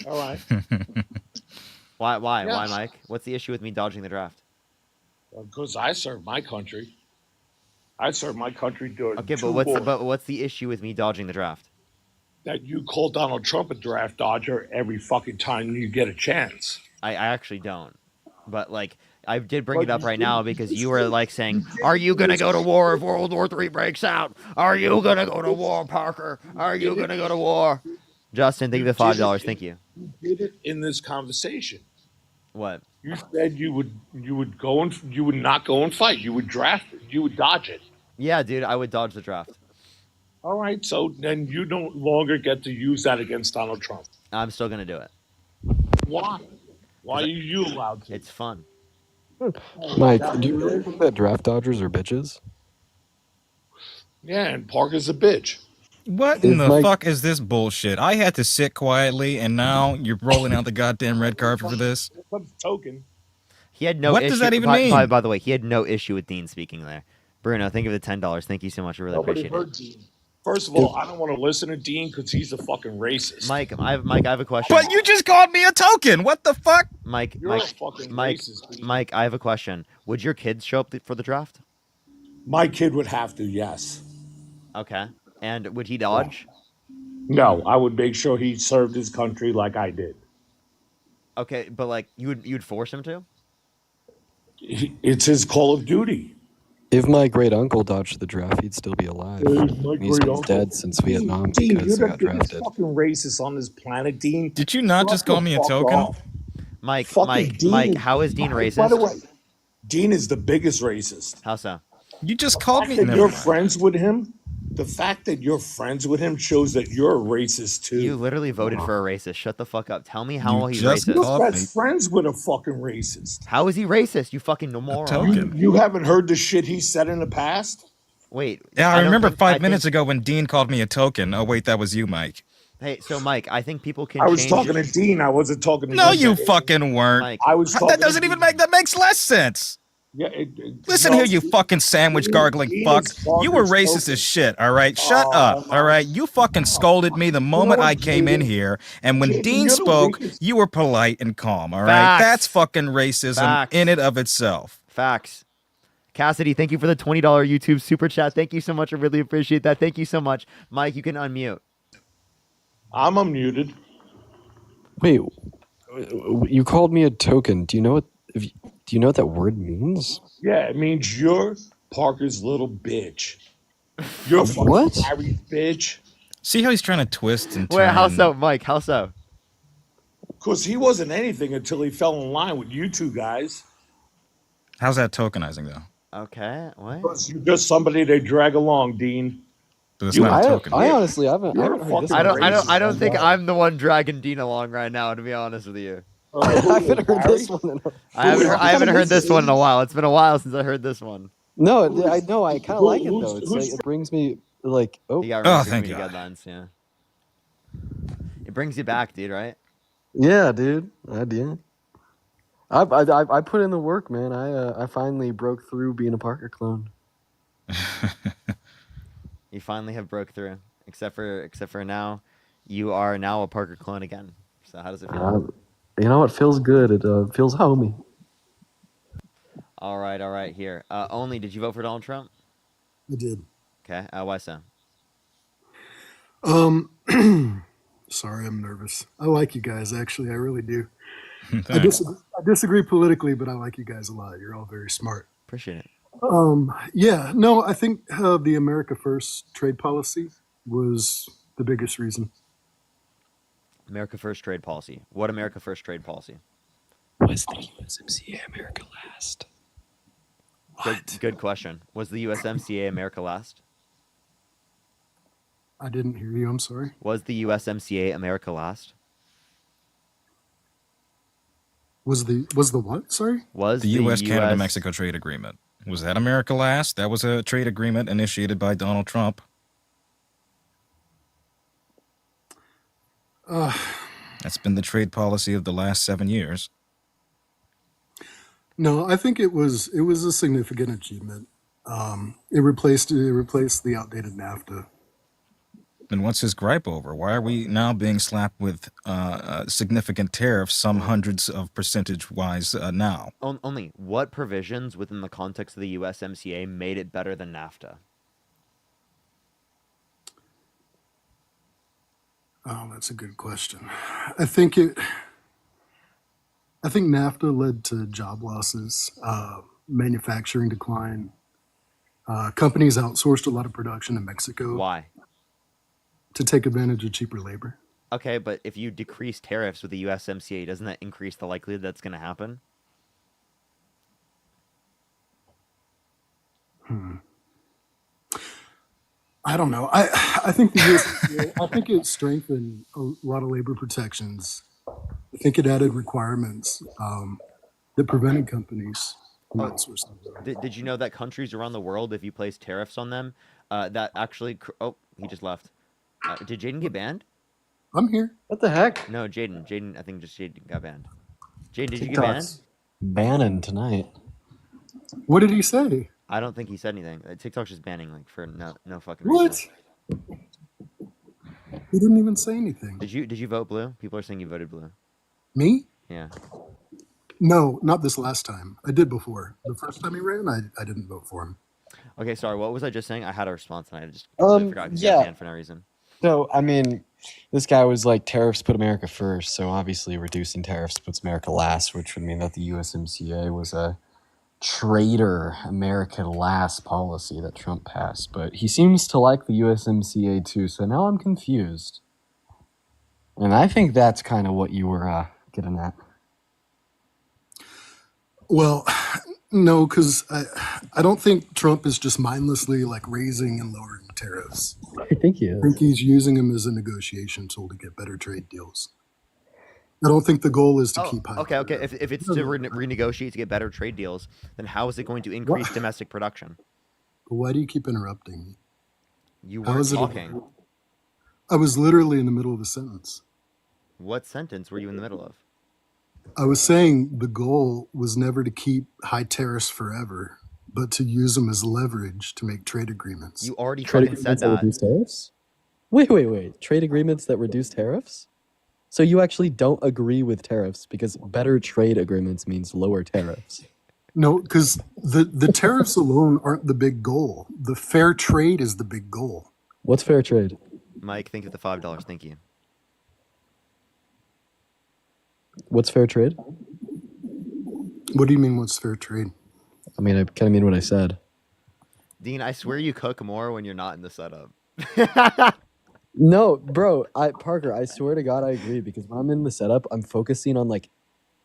All right. Why, Yes. Mike? What's the issue with me dodging the draft? Because I serve my country. I serve my country during Okay, two but wars. what's the issue with me dodging the draft? That you call Donald Trump a draft dodger every fucking time you get a chance. I actually don't. But like I did bring But it up you right now because you were did- like saying, "Are you gonna go to war if World War III breaks out? Are you gonna go to war, Parker? Are you gonna go to war?" Justin, thank you for the $5. Thank you. You did it in this conversation. What? You said you would not go and fight. You would draft it. You would dodge it. Yeah, dude, I would dodge the draft. All right. So then you no longer get to use that against Donald Trump. I'm still gonna do it. Why? Why are you allowed to? It's fun. Mike, do you really think that draft dodgers are bitches? Yeah, and Parker's a bitch. What in Is the Mike- fuck is this bullshit? I had to sit quietly, and now you're rolling out the goddamn red carpet for this. Here comes Token. He had no What issue. does that even mean? By the way, he had no issue with Dean speaking there. Bruno, thank you for the $10. Thank you so much. I really Nobody appreciate heard it. Dean. First of all, I don't want to listen to Dean because he's a fucking racist. Mike, I have a question. But you just called me a token. What the fuck? Mike, You're a fucking racist, Dean. Mike, I have a question. Would your kids show up for the draft? My kid would have to, yes. Okay. And would he dodge? No, I would make sure he served his country like I did. Okay, but like you'd force him to? It's his call of duty. If my great uncle dodged the draft, he'd still be alive. Where's my He's great been uncle? dead since Vietnam Dean, because you're he the got biggest drafted. fucking racist on this planet, Dean. Did you not just call me a token? Off. Mike, Fucking Mike, Dean. how is Dean racist? By the way, Dean is the biggest racist. How so? You just The called fact me. that Never you're mind. friends with him, the fact that you're friends with him shows that you're a racist too. You literally voted for a racist. Shut the fuck up. Tell me how You he's just racist. You're called me best friends with a fucking racist. How is he racist? You fucking moron. token. You haven't heard the shit he said in the past? Wait. Yeah, I don't remember think- 5 think- minutes ago when Dean called me a token. Oh wait, that was you, Mike. Hey, so Mike, I think people can I was change. talking to Dean. I wasn't talking to No, you. you fucking weren't. Mike, I was talking That doesn't to even Dean. make that makes less sense. Yeah, Listen no, here, you fucking sandwich gargling Dean fuck. is You were fucking racist token. as shit, all right? Shut up, all right? You fucking scolded me the moment what, I came in Jaden? here, and when Jaden, Dean you're the spoke, weakest. you were polite and calm, all right? Facts. That's fucking racism Facts. in and of itself. Facts. Cassidy, thank you for the $20 YouTube super chat. Thank you so much. I really appreciate that. Thank you so much. Mike, you can unmute. I'm unmuted. Wait, you called me a token. Do you know what? Do you know what that word means? Yeah, it means you're Parker's little bitch. You're a fucking What? married bitch. See how he's trying to twist and turn. Wait, how so, Mike? How so? Because he wasn't anything until he fell in line with you two guys. How's that tokenizing, though? Okay, what? Because you're just somebody they drag along, Dean. But it's You- not a I token. honestly haven't You're heard a this. fucking one. I don't racist. think I'm the one dragging Dean along right now, to be honest with you. I haven't heard this one. I haven't heard this one in a while. It's been a while since I heard this one. No, I know. I kind of like it Who's- though. It's who's- like it brings me like You got Oh, really thank good God. guidelines, yeah. It brings you back, dude, right? yeah, dude. I did. I put in the work, man. I finally broke through being a Parker clone. You finally have broke through. Except for now, you are now a Parker clone again. So how does it feel? You know, it feels good. It feels homey. All right, here. Only, did you vote for Donald Trump? I did. Okay, why so? Sorry, I'm nervous. I like you guys, actually. I really do. I Thanks. disagree politically, but I like you guys a lot. You're all very smart. Appreciate it. Yeah, no, I think the America First trade policy was the biggest reason. America First trade policy. What America First trade policy? Was the USMCA America last? Good question. Was the USMCA America last? I didn't hear you. I'm sorry. Was the USMCA America last? Was the what? Sorry. Was The U.S. Canada Mexico trade agreement. Was that America last? That was a trade agreement initiated by Donald Trump. That's been the trade policy of the last 7 years. No, I think it was a significant achievement. It replaced the outdated NAFTA. Then what's his gripe over? Why are we now being slapped with significant tariffs, some hundreds of percentage-wise now? Only what provisions within the context of the USMCA made it better than NAFTA? Oh, that's a good question. I think NAFTA led to job losses, manufacturing decline. Companies outsourced a lot of production to Mexico Why? to take advantage of cheaper labor. Okay, but if you decrease tariffs with the USMCA, doesn't that increase the likelihood that's going to happen? I don't know. I think the USMCA, I think it strengthened a lot of labor protections. I think it added requirements that prevented companies from outsourcing. Did you know that countries around the world, if you place tariffs on them, that actually... Oh, he just left. Did Jaden get banned? I'm here. What the heck? No, Jaden, I think just Jaden got banned. Jaden, did you get banned? TikTok's banning tonight. What did he say? I don't think he said anything. TikTok's just banning, like, for no fucking reason. What? He didn't even say anything. Did you vote blue? People are saying you voted blue. Me? Yeah. No, not this last time. I did before. The first time he ran, I didn't vote for him. Okay, sorry. What was I just saying? I had a response and I just completely forgot because he got yeah. banned for no reason. So, I mean, this guy was like, tariffs put America first. So, obviously, reducing tariffs puts America last, which would mean that the USMCA was a Trader America Last policy that Trump passed, but he seems to like the USMCA too, so now I'm confused. And I think that's kind of what you were getting at. Well, no, because I don't think Trump is just mindlessly like raising and lowering tariffs. I think he I think is. he's using them as a negotiation tool to get better trade deals. I don't think the goal is to Oh, keep high. okay, okay. If it's to renegotiate to get better trade deals, then how is it going to increase domestic production? Why do you keep interrupting me? You How weren't is it? talking. I was literally in the middle of a sentence. What sentence were you in the middle of? I was saying the goal was never to keep high tariffs forever, but to use them as leverage to make trade agreements. You already Trade fucking said agreements that that. reduce tariffs? Wait. Trade agreements that reduce tariffs? So you actually don't agree with tariffs because better trade agreements means lower tariffs. No, because the tariffs alone aren't the big goal. The fair trade is the big goal. What's fair trade? Mike, thank you for the $5. Thank you. What's fair trade? What do you mean what's fair trade? I mean, I kind of mean what I said. Dean, I swear you cook more when you're not in the setup. No, bro, Parker, I swear to God I agree because when I'm in the setup, I'm focusing on like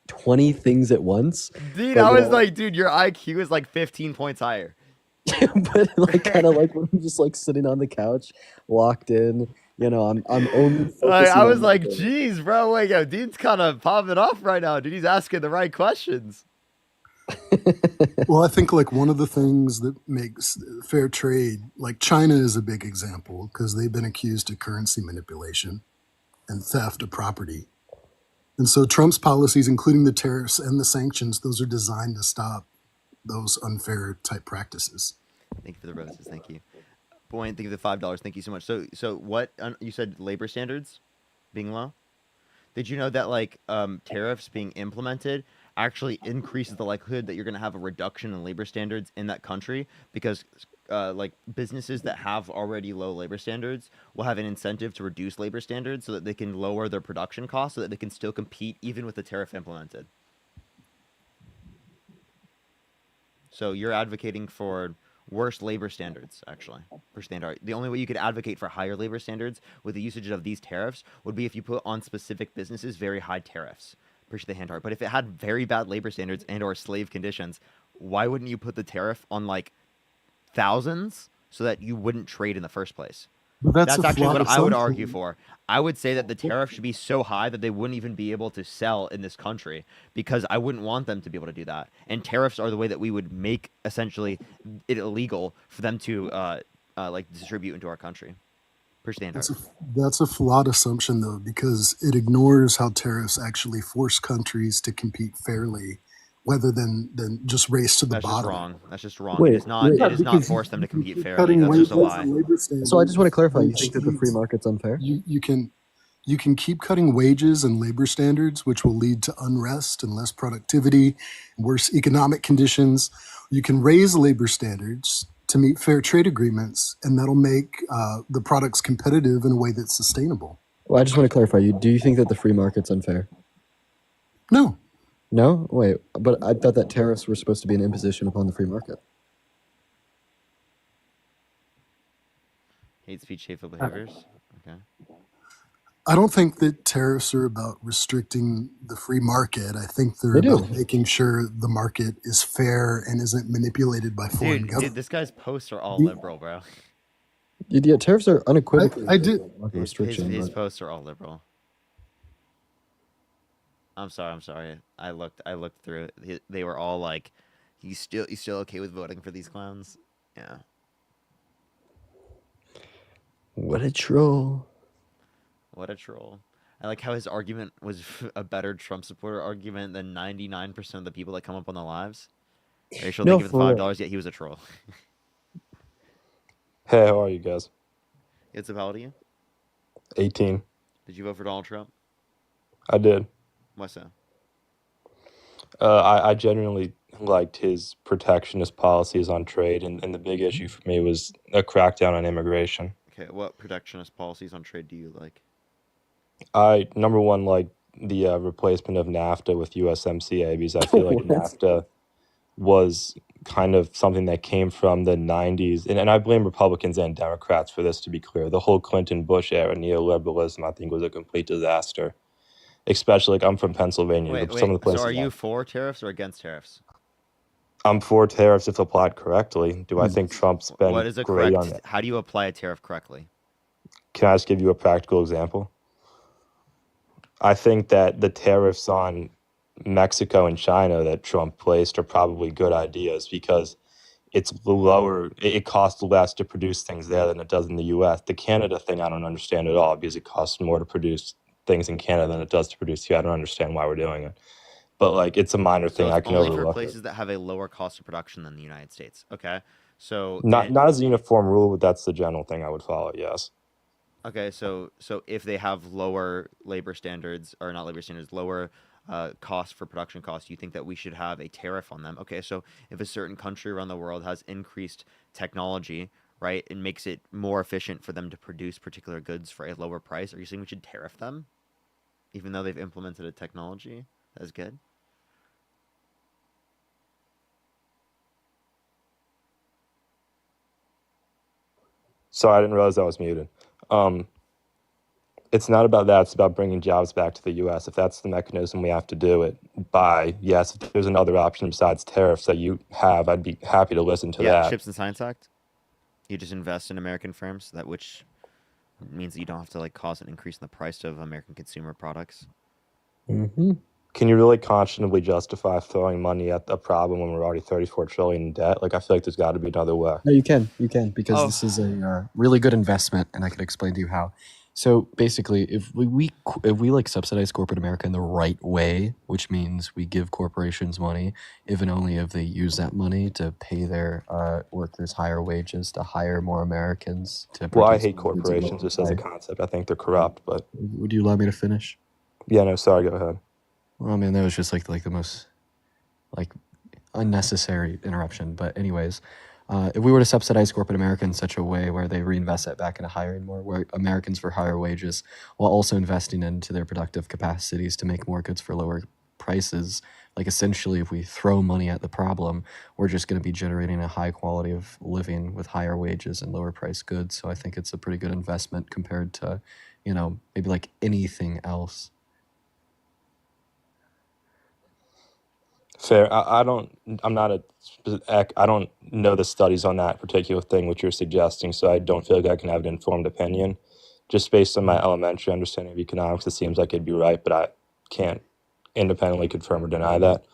20 things at once. Dean, But I was when like, dude, your IQ is like 15 points higher. but like kind of like when I'm just like sitting on the couch, locked in, you know, I'm only focusing I was on like, the- geez, bro, wait, yo, Dean's kind of popping off right now. Dude, he's asking the right questions. Well, I think like one of the things that makes fair trade, like China is a big example because they've been accused of currency manipulation and theft of property. And so Trump's policies, including the tariffs and the sanctions, those are designed to stop those unfair type practices. Thank you for the roses. Thank you. Boy, thank you for the $5. Thank you so much. So what, you said labor standards being low? Did you know that like tariffs being implemented actually increases the likelihood that you're going to have a reduction in labor standards in that country because like businesses that have already low labor standards will have an incentive to reduce labor standards so that they can lower their production costs so that they can still compete even with the tariff implemented. So you're advocating for worse labor standards, actually, per standard. The only way you could advocate for higher labor standards with the usage of these tariffs would be if you put on specific businesses very high tariffs. Appreciate the hand heart. But if it had very bad labor standards and or slave conditions, why wouldn't you put the tariff on like thousands so that you wouldn't trade in the first place? But That's a actually flawed what I would argue assumption. for. I would say that the tariff should be so high that they wouldn't even be able to sell in this country because I wouldn't want them to be able to do that. And tariffs are the way that we would make essentially it illegal for them to like distribute into our country. Appreciate the hand heart. That's a flawed assumption though, because it ignores how tariffs actually force countries to compete fairly, rather than just race to the That's just bottom. wrong. That's just wrong. Wait, It is not. wait. It is not Because force them to compete keep fairly. cutting That's just a wages lie. and labor So I just want to standards, clarify, you which think that the free leads market's unfair? you can keep cutting wages and labor standards, which will lead to unrest and less productivity, worse economic conditions. You can raise labor standards to meet fair trade agreements, and that'll make the products competitive in a way that's sustainable. Well, I just want to clarify, do you think that the free market's unfair? No, No? Wait, but I thought that tariffs were supposed to be an imposition upon the free market. Hate speech, hateful behaviors. Okay. I don't think that tariffs are about restricting the free market. I think they're They do. about making sure the market is fair and isn't manipulated by foreign Dude, governments. this guy's posts are all You- liberal, bro. Yeah, tariffs are unequivocally I did. market His restriction. his but- posts are all liberal. I'm sorry. I looked through it. They were all like, you still okay with voting for these clowns? Yeah. What a troll. What a troll. I like how his argument was a better Trump supporter argument than 99% of the people that come up on the lives. Rachel, No, thank you for the for real. $5, yet he was a troll. Hey, how are you guys? It's about you. 18. Did you vote for Donald Trump? I did. Why so? I genuinely liked his protectionist policies on trade, and the big issue for me was a crackdown on immigration. Okay, what protectionist policies on trade do you like? Number one, like the replacement of NAFTA with USMCA, because I feel like What? was kind of something that came from the 90s. And I blame Republicans and Democrats for this, to be clear. The whole Clinton-Bush era neoliberalism, I think, was a complete disaster. Especially, like, I'm from Pennsylvania. Wait, Some of the wait. So places are you for tariffs or against tariffs? I'm for tariffs if applied correctly. Do I think Trump's been What is a great on correct? that? How do you apply a tariff correctly? Can I just give you a practical example? I think that the tariffs on Mexico and China that Trump placed are probably good ideas because it's lower, it costs less to produce things there than it does in the US. The Canada thing, I don't understand at all because it costs more to produce things in Canada than it does to produce here. I don't understand why we're doing it. But like, it's a minor So thing. it's I can only for overlook it. places that have a lower cost of production than the United States. Okay. So Not as a uniform rule, but that's the general thing I would follow. Yes. okay, so if they have lower labor standards, or not labor standards, lower cost for production costs, you think that we should have a tariff on them? Okay, so if a certain country around the world has increased technology, right, it makes it more efficient for them to produce particular goods for a lower price. Are you saying we should tariff them, even though they've implemented a technology that's good? So I didn't realize I was muted. It's not about that. It's about bringing jobs back to the U.S. If that's the mechanism we have to do it by, yes, if there's another option besides tariffs that you have, I'd be happy to listen to Yeah, that. Chips and Science Act. You just invest in American firms, that which means that you don't have to like cause an increase in the price of American consumer products. Mm-hmm. Can you really conscionably justify throwing money at a problem when we're already 34 trillion in debt? Like, I feel like there's got to be another way. No, you can, because Oh. this is a really good investment, and I can explain to you how. So basically, if we like subsidize corporate America in the right way, which means we give corporations money, if and only if they use that money to pay their workers higher wages, to hire more Americans, to Well, I produce hate more goods at corporations lower just as a price. concept. I think they're corrupt, but Would you allow me to finish? yeah, no, sorry, go ahead. Well, I mean, that was just like the most like unnecessary interruption. But anyways, if we were to subsidize corporate America in such a way where they reinvest that back into hiring more Americans for higher wages, while also investing into their productive capacities to make more goods for lower prices, like essentially if we throw money at the problem, we're just going to be generating a high quality of living with higher wages and lower price goods. So I think it's a pretty good investment compared to, maybe like anything else. Fair. I don't know the studies on that particular thing which you're suggesting, so I don't feel like I can have an informed opinion. Just based on my elementary understanding of economics, it seems like it'd be right, but I can't independently confirm or deny that.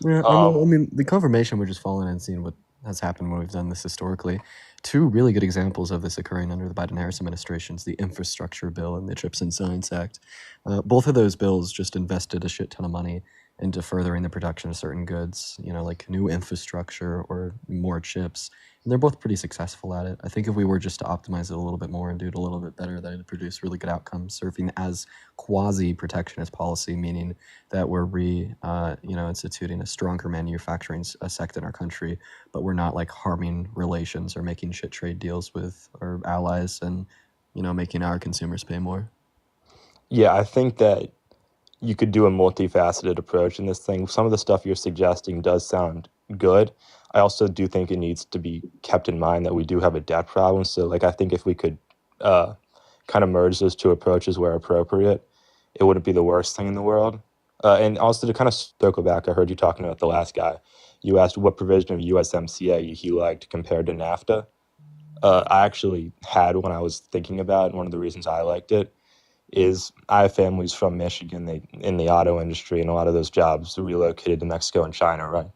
Yeah, I mean, the confirmation we're just following and seeing what has happened when we've done this historically. Two really good examples of this occurring under the Biden-Harris administrations, the infrastructure bill and the Chips and Science Act. Both of those bills just invested a shit ton of money into furthering the production of certain goods, like new infrastructure or more chips. And they're both pretty successful at it. I think if we were just to optimize it a little bit more and do it a little bit better, that it'd produce really good outcomes, serving as quasi-protectionist policy, meaning that we're instituting a stronger manufacturing sector in our country, but we're not like harming relations or making shit trade deals with our allies and, making our consumers pay more. Yeah, I think that you could do a multifaceted approach in this thing. Some of the stuff you're suggesting does sound good. I also do think it needs to be kept in mind that we do have a debt problem. So, like, I think if we could kind of merge those two approaches where appropriate, it wouldn't be the worst thing in the world. And also to kind of circle back, I heard you talking about the last guy. You asked what provision of USMCA he liked compared to NAFTA. I actually had when I was thinking about it, one of the reasons I liked it is I have families from Michigan, in the auto industry, and a lot of those jobs relocated to Mexico and China, right?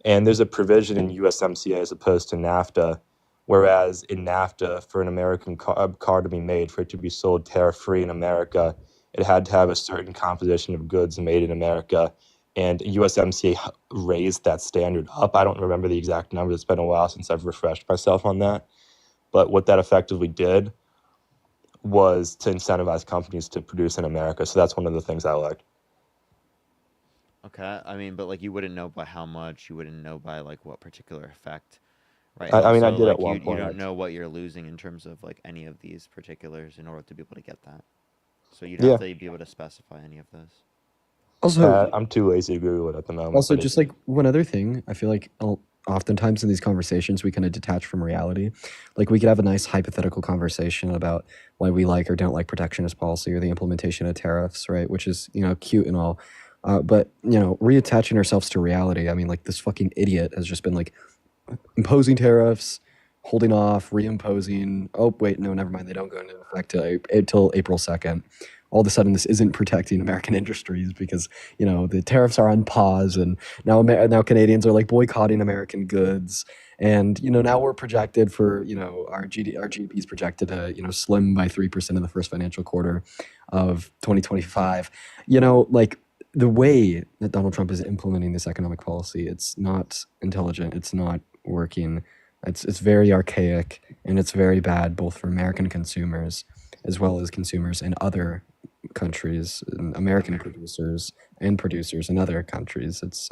And there's a provision in USMCA as opposed to NAFTA, whereas in NAFTA, for an American car to be made, for it to be sold tariff-free in America, it had to have a certain composition of goods made in America, and USMCA raised that standard up. I don't remember the exact number. It's been a while since I've refreshed myself on that. But what that effectively did was to incentivize companies to produce in America. So that's one of the things I liked. Okay, I mean, but like you wouldn't know by how much, you wouldn't know by like what particular effect, right? I mean, I Also, did like at one you point. don't know what you're losing in terms of like any of these particulars in order to be able to get that. So you'd have to be able to specify any of this. Also, I'm too lazy to Google it at the moment. Also, but just like one other thing, I feel like oftentimes in these conversations we kind of detach from reality. Like we could have a nice hypothetical conversation about why we like or don't like protectionist policy or the implementation of tariffs, right? Which is cute and all, but reattaching ourselves to reality. I mean, like this fucking idiot has just been like imposing tariffs, holding off, reimposing. Oh wait, no, never mind. They don't go into effect till April 2nd. All of a sudden, this isn't protecting American industries because the tariffs are on pause, and now Canadians are like boycotting American goods, and now we're projected for our GDP is projected to slim by 3% in the first financial quarter of 2025. Like the way that Donald Trump is implementing this economic policy, it's not intelligent. It's not working. It's very archaic and it's very bad both for American consumers as well as consumers in other countries, and American producers in other countries. It's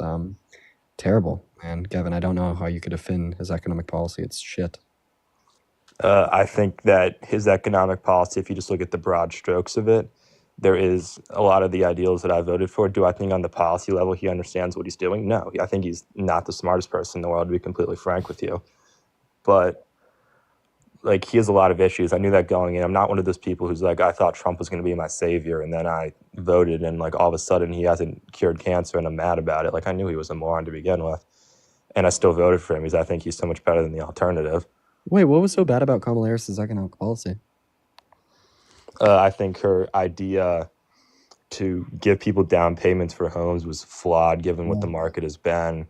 terrible. And Gavin, I don't know how you could defend his economic policy. It's shit. I think that his economic policy, if you just look at the broad strokes of it, there is a lot of the ideals that I voted for. Do I think on the policy level he understands what he's doing? No. I think he's not the smartest person in the world, to be completely frank with you. But like he has a lot of issues. I knew that going in. I'm not one of those people who's like, I thought Trump was going to be my savior, and then I voted, and like all of a sudden he hasn't cured cancer, and I'm mad about it. Like I knew he was a moron to begin with, and I still voted for him because I think he's so much better than the alternative. Wait, what was so bad about Kamala Harris's economic policy? I think her idea to give people down payments for homes was flawed, given what the market has been.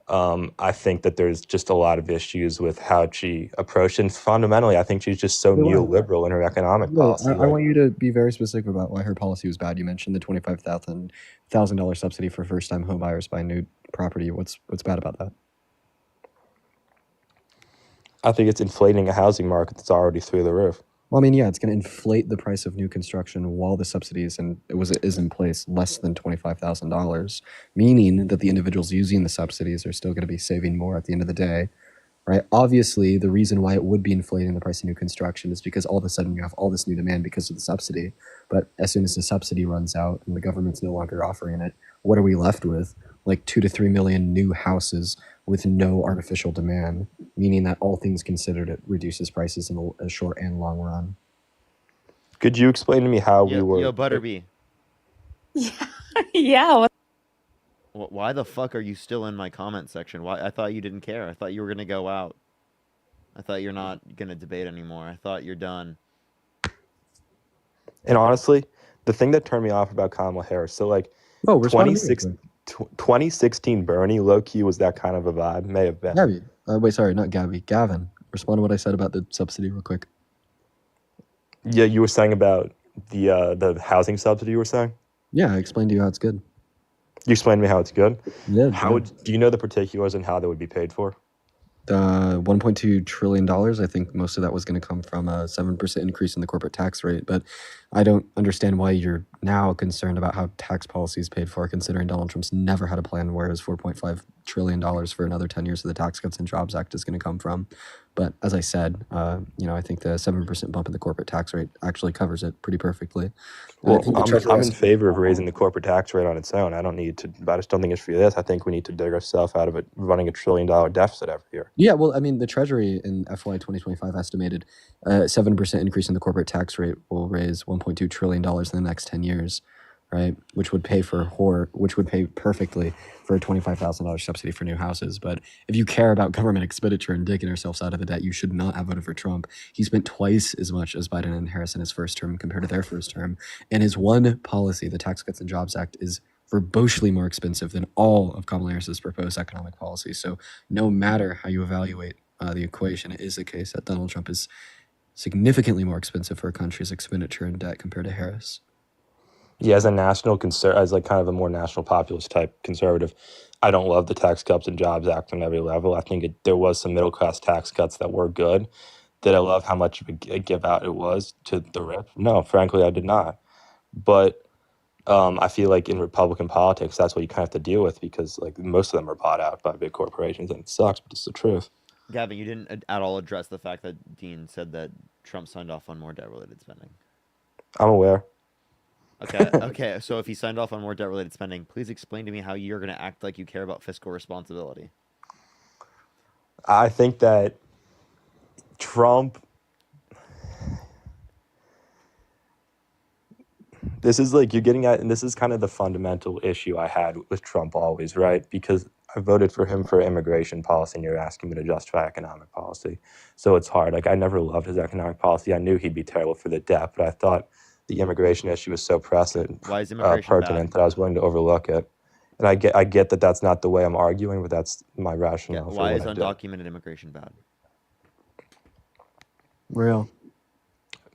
I think that there's just a lot of issues with how she approached, and fundamentally, I think she's just so neoliberal in her economic policy. I want you to be very specific about why her policy was bad. You mentioned the $25,000 subsidy for first-time home buyers buying new property. What's bad about that? I think it's inflating a housing market that's already through the roof. Well, I mean, yeah, it's going to inflate the price of new construction while the subsidies is in place less than $25,000, meaning that the individuals using the subsidies are still going to be saving more at the end of the day, right? Obviously, the reason why it would be inflating the price of new construction is because all of a sudden you have all this new demand because of the subsidy. But as soon as the subsidy runs out and the government's no longer offering it, what are we left with? Like 2 to 3 million new houses with no artificial demand, meaning that all things considered, it reduces prices in a short and long run. Could you explain to me how we were... Yo, Butterby. Yeah. Why the fuck are you still in my comment section? Why? I thought you didn't care. I thought you were going to go out. I thought you're not going to debate anymore. I thought you're done. And honestly, the thing that turned me off about Kamala Harris, so like 2016 Bernie, low-key was that kind of a vibe, may have been. Gabby. Wait, sorry, not Gabby. Gavin. Respond to what I said about the subsidy real quick. Yeah, you were saying about the housing subsidy, you were saying? Yeah, I explained to you how it's good. You explained to me how it's good? Yeah. Do you know the particulars and how they would be paid for? $1.2 trillion. I think most of that was going to come from a 7% increase in the corporate tax rate. But I don't understand why you're now concerned about how tax policy is paid for, considering Donald Trump's never had a plan where his $4.5 trillion for another 10 years of the Tax Cuts and Jobs Act is going to come from. But as I said, I think the 7% bump in the corporate tax rate actually covers it pretty perfectly. Well, I'm in favor of raising the corporate tax rate on its own. I just don't think it's for this. I think we need to dig ourselves out of it running $1 trillion deficit every year. Yeah, well, I mean, the Treasury in FY 2025 estimated 7% increase in the corporate tax rate will raise $1.2 trillion in the next 10 years, right? Which would pay perfectly for a $25,000 subsidy for new houses. But if you care about government expenditure and digging ourselves out of the debt, you should not have voted for Trump. He spent twice as much as Biden and Harris in his first term compared to their first term. And his one policy, the Tax Cuts and Jobs Act, is verbosely more expensive than all of Kamala Harris's proposed economic policy. So no matter how you evaluate the equation, it is the case that Donald Trump is significantly more expensive for a country's expenditure and debt compared to Harris. Yeah, as a as like kind of a more national populist type conservative, I don't love the Tax Cuts and Jobs Act on every level. I think there was some middle class tax cuts that were good. Did I love how much of a give out it was to the rich? No, frankly, I did not. But I feel like in Republican politics, that's what you kind of have to deal with because like most of them are bought out by big corporations, and it sucks, but it's the truth. Gavin, you didn't at all address the fact that Dean said that Trump signed off on more debt-related spending. I'm aware. Okay. So if he signed off on more debt-related spending, please explain to me how you're going to act like you care about fiscal responsibility. I think that Trump. This is like you're getting at, and this is kind of the fundamental issue I had with Trump always, right? Because I voted for him for immigration policy, and you're asking me to justify economic policy. So it's hard. Like, I never loved his economic policy. I knew he'd be terrible for the debt, but I thought the immigration issue was so Why is immigration bad? pertinent that I was willing to overlook it. And I get that that's not the way I'm arguing, but that's my Yeah. rationale for Why what is I do. undocumented immigration bad? Real.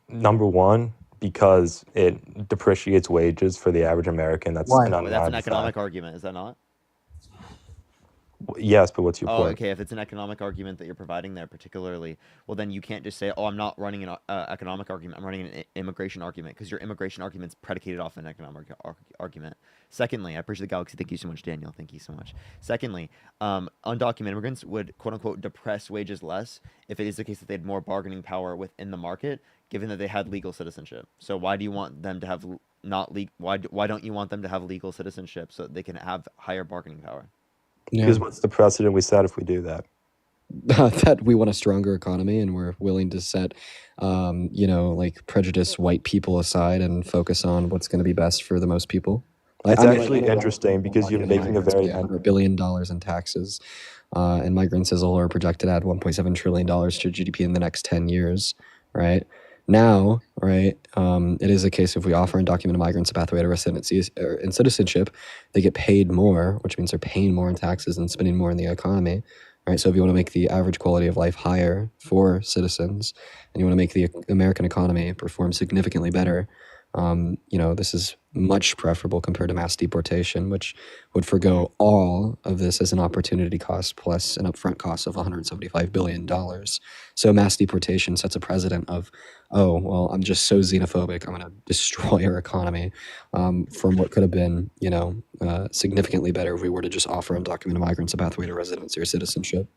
Number one, because it depreciates wages for the average American. That's Why? an Well, that's an undeniable economic fact. argument, is that not? Yes, but what's your Oh, point? okay. If it's an economic argument that you're providing there, particularly, well, then you can't just say, "Oh, I'm not running an economic argument. I'm running an immigration argument," because your immigration argument's predicated off an economic argument. Secondly, I appreciate the galaxy. Thank you so much, Daniel. Thank you so much. Secondly, undocumented immigrants would quote unquote depress wages less if it is the case that they had more bargaining power within the market, given that they had legal citizenship. So why do you want them to have not legal? Why don't you want them to have legal citizenship so that they can have higher bargaining power? Yeah. Because what's the precedent we set if we do that? That we want a stronger economy and we're willing to set, like prejudice white people aside and focus on what's going to be best for the most people. It's I mean, actually interesting because you're making a very $100 billion in taxes, and migrants as a whole are projected to add $1.7 trillion to GDP in the next 10 years, right? Now, right, it is a case if we offer undocumented migrants a pathway to residency and citizenship, they get paid more, which means they're paying more in taxes and spending more in the economy, right? So if you want to make the average quality of life higher for citizens and you want to make the American economy perform significantly better, this is much preferable compared to mass deportation, which would forgo all of this as an opportunity cost plus an upfront cost of $175 billion. So mass deportation sets a precedent of, oh, well, I'm just so xenophobic, I'm going to destroy our economy from what could have been, significantly better if we were to just offer undocumented migrants a pathway to residency or citizenship.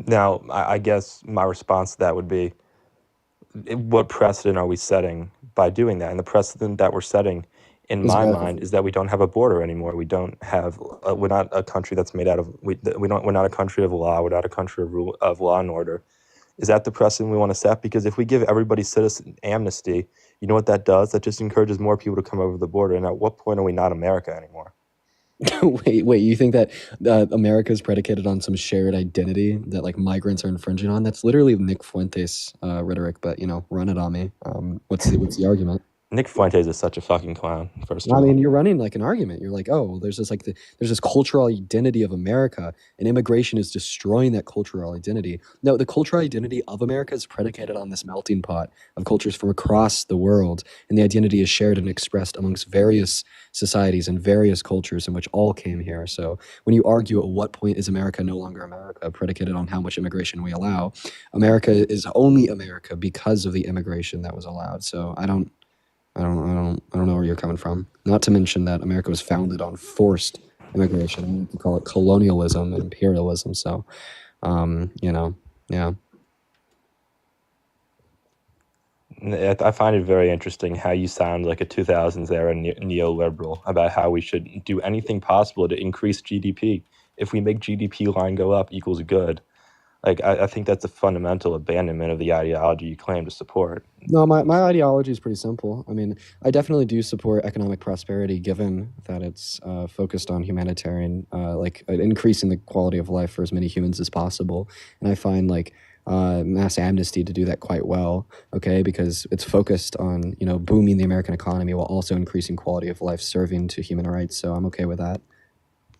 Now, I guess my response to that would be, what precedent are we setting by doing that? And the precedent that we're setting, in my mind, is that we don't have a border anymore. We don't have. We're not a country that's made out of. We're not a country of law. We're not a country of law and order. Is that the precedent we want to set? Because if we give everybody citizen amnesty, you know what that does? That just encourages more people to come over the border. And at what point are we not America anymore? Wait, you think that America is predicated on some shared identity that like migrants are infringing on? That's literally Nick Fuentes rhetoric, but run it on me. What's the argument? Nick Fuentes is such a fucking clown, first of I all. mean, you're running like an argument. You're like, oh, well, there's this cultural identity of America, and immigration is destroying that cultural identity. No, the cultural identity of America is predicated on this melting pot of cultures from across the world, and the identity is shared and expressed amongst various societies and various cultures in which all came here. So when you argue at what point is America no longer America, predicated on how much immigration we allow, America is only America because of the immigration that was allowed. So I don't know where you're coming from. Not to mention that America was founded on forced immigration. I like to call it colonialism and imperialism. So, yeah. I find it very interesting how you sound like a 2000s era neoliberal about how we should do anything possible to increase GDP. If we make GDP line go up equals good. Like, I think that's a fundamental abandonment of the ideology you claim to support. No, my ideology is pretty simple. I mean, I definitely do support economic prosperity given that it's focused on humanitarian, increasing the quality of life for as many humans as possible. And I find mass amnesty to do that quite well, okay, because it's focused on, booming the American economy while also increasing quality of life, serving to human rights. So I'm okay with that.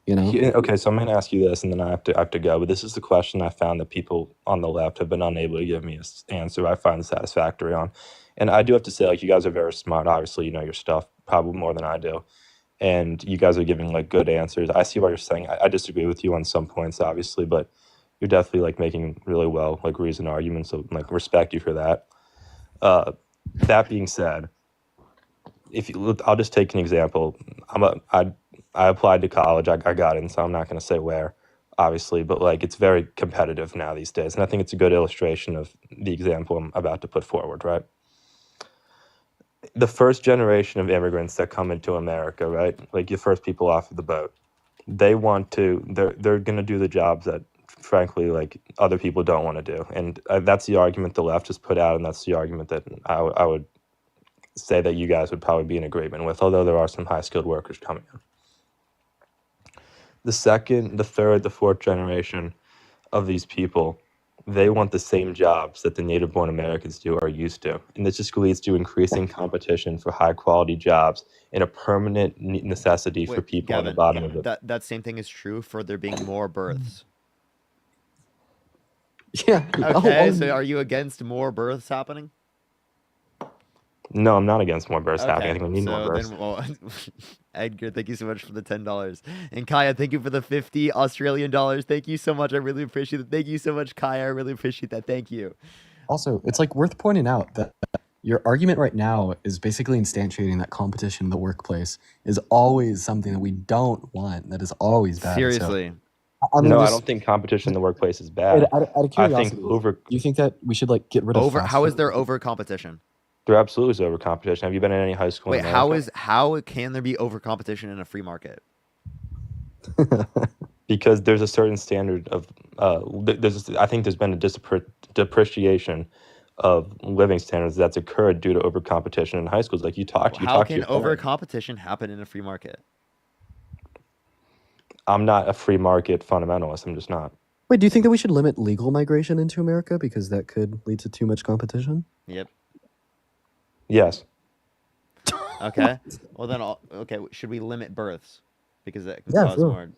Okay, so I'm going to ask you this, and then I have to go. But this is the question I found that people on the left have been unable to give me an answer I find satisfactory on. And I do have to say, you guys are very smart. Obviously, you know your stuff probably more than I do. And you guys are giving, good answers. I see what you're saying. I disagree with you on some points, obviously, but you're definitely, making really well, reasoned arguments. So, respect you for that. That being said, I'll just take an example. I applied to college. I got in, so I'm not going to say where, obviously, but it's very competitive now these days. And I think it's a good illustration of the example I'm about to put forward, right? the first generation of immigrants that come into America, right? Like the first people off of the boat, they're going to do the jobs that frankly like other people don't want to do. And that's the argument the left has put out, and that's the argument that I would say that you guys would probably be in agreement with, although there are some high skilled workers coming in. The second, the third, the fourth generation of these people, they want the same jobs that the native born Americans are used to. And this just leads to increasing competition for high quality jobs and a permanent necessity for Wait, people on the Gavin, bottom of it. that same thing is true for there being more births. Yeah. Okay, so are you against more births happening? No, I'm not against more births happening. I Okay, think we need more so births. then, well, Edgar, thank you so much for the $10, and Kaya, thank you for the 50 Australian dollars. Thank you so much. I really appreciate it. Thank you so much, Kaya. I really appreciate that. Thank you. Also, it's like worth pointing out that your argument right now is basically instantiating that competition in the workplace is always something that we don't want. That is always bad. Seriously. So, I mean, No, I just don't think competition in the workplace is bad. out of I curiosity, think do you think that we should like get rid of fast How is food? there over competition? there absolutely is over competition. Have you been in any high school? Wait, in America? how can there be over competition in a free market? Because there's a certain standard of I think there's been a depreciation of living standards that's occurred due to over competition in high schools. Like you talked to How can your over parents. competition happen in a free market? I'm not a free market fundamentalist. I'm just not. Wait, do you think that we should limit legal migration into America because that could lead to too much competition? Yep. Yes. Okay. Well then, okay. Should we limit births because that can Yeah, cause sure. more?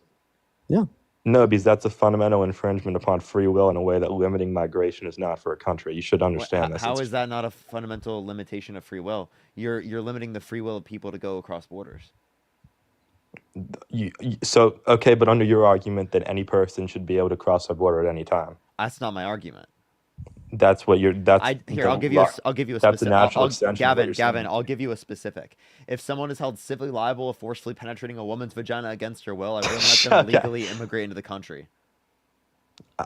Yeah. No, because that's a fundamental infringement upon free will in a way that limiting migration is not for a country. You should understand this. How It's- is that not a fundamental limitation of free will? You're limiting the free will of people to go across borders. so okay, but under your argument that any person should be able to cross a border at any time, That's not my argument. that's what you're. That's I'll give you a That's specific. a natural extension of what you're Gavin, saying. I'll give you a specific. If someone is held civilly liable of forcefully penetrating a woman's vagina against her will, I wouldn't let them Okay. legally immigrate into the country.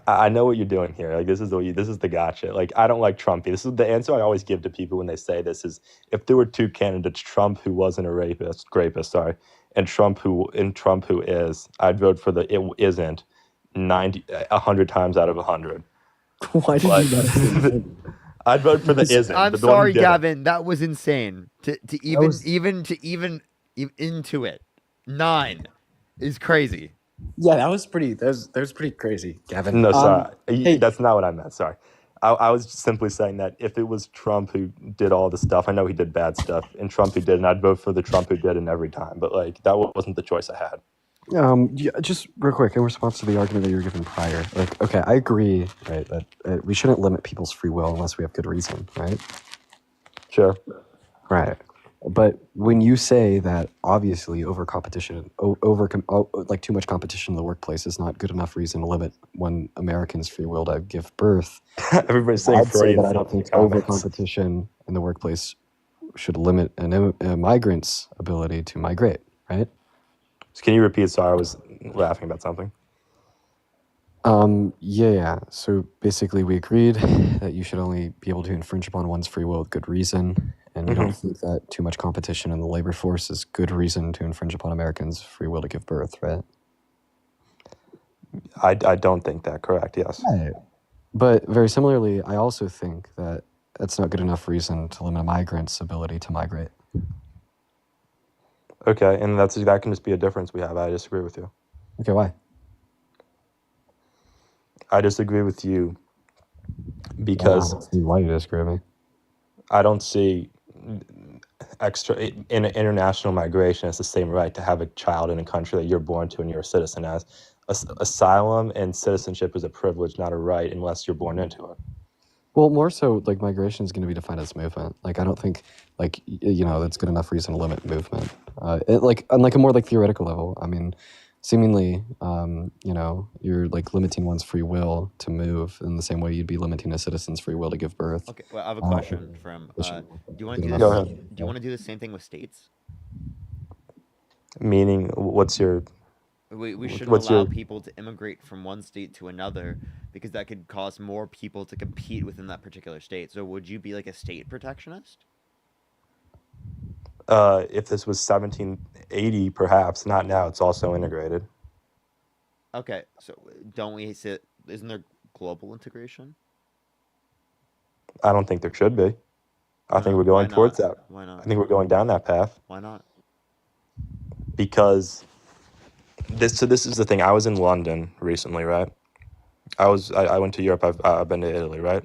I know what you're doing here. Like this is the gotcha. Like I don't like Trumpy. This is the answer I always give to people when they say this is if there were two candidates, Trump who wasn't a rapist, and Trump who is, I'd vote for the it isn't 100 times out of 100. Why did But- you not say I'd vote for the isn't. I'm the one who sorry, didn't. Gavin. That was insane. To even into it. 9 is crazy. Yeah, that was pretty crazy, Gavin. No, sorry. hey- That's not what I meant. Sorry. I was simply saying that if it was Trump who did all the stuff, I know he did bad stuff, and Trump who didn't, I'd vote for the Trump who didn't every time. But like that wasn't the choice I had. Yeah, just real quick in response to the argument that you were given prior. Like, okay, I agree, right, that we shouldn't limit people's free will unless we have good reason, right? Sure. Right. But when you say that obviously over competition, like too much competition in the workplace is not good enough reason to limit one American's free will to give birth, Everybody's saying I'd say Freudian that I don't stuff in think the over comments. competition in the workplace should limit a migrant's ability to migrate, right? So can you repeat? Sorry, I was laughing about something. Yeah. So basically, we agreed that you should only be able to infringe upon one's free will with good reason, and you don't think that too much competition in the labor force is good reason to infringe upon Americans' free will to give birth, right? I don't think that. Correct. Yes. Right. But very similarly, I also think that that's not good enough reason to limit a migrant's ability to migrate. Okay, and that can just be a difference we have. I disagree with you. Okay, why? I disagree with you because Why do you disagree with me? I don't see international migration as the same right to have a child in a country that you're born to and you're a citizen as. Asylum and citizenship is a privilege, not a right, unless you're born into it. Well, more so, like, migration is going to be defined as movement. Like, I don't think, like, that's good enough reason to limit movement. On like a more like theoretical level, I mean, seemingly, you're like limiting one's free will to move in the same way you'd be limiting a citizen's free will to give birth. Okay, well, I have a question from. Do you want to do Go this? ahead. Do you want to do the same thing with states? Meaning, what's your? We shouldn't What's allow your- people to immigrate from one state to another because that could cause more people to compete within that particular state. So would you be like a state protectionist? If this was 1780, perhaps not now. It's also integrated. Okay, so don't we sit? Isn't there global integration? I don't think there should be. I think we're Why going towards not? that. Why I not? think we're going down that path Why not? because this is the thing. I was in London recently, right? I went to Europe. I've been to Italy, right?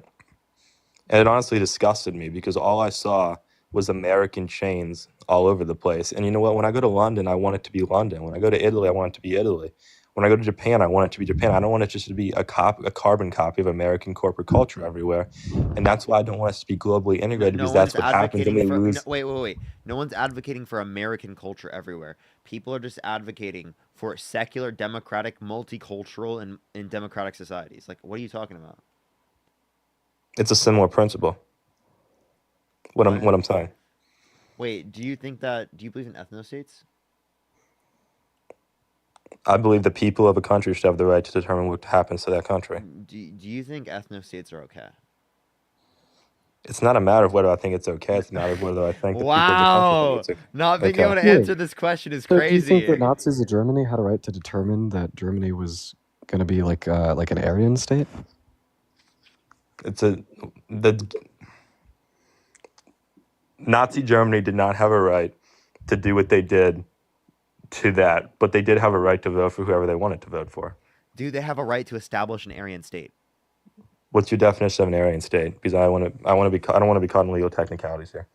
And it honestly disgusted me because all I saw was American chains all over the place. And you know what? When I go to London, I want it to be London. When I go to Italy, I want it to be Italy. When I go to Japan, I want it to be Japan. I don't want it just to be a carbon copy of American corporate culture everywhere. And that's why I don't want us to be globally integrated, because that's what happens when we lose. Wait. No one's advocating for American culture everywhere. People are just advocating for secular, democratic, multicultural, and democratic societies. Like, what are you talking about? It's a similar principle. What I'm saying. Wait, do you believe in ethnostates? I believe the people of a country should have the right to determine what happens to that country. Do you think ethnostates are okay? It's not a matter of whether I think it's okay. It's a matter of whether I think the people of the country Wow, think it's not being okay. able to answer this question is So do you think crazy. the Nazis of Germany had a right to determine that Germany was going to be like an Aryan state? The Nazi Germany did not have a right to do what they did to that, but they did have a right to vote for whoever they wanted to vote for. Do they have a right to establish an Aryan state? What's your definition of an Aryan state? Because I don't want to be caught in legal technicalities here.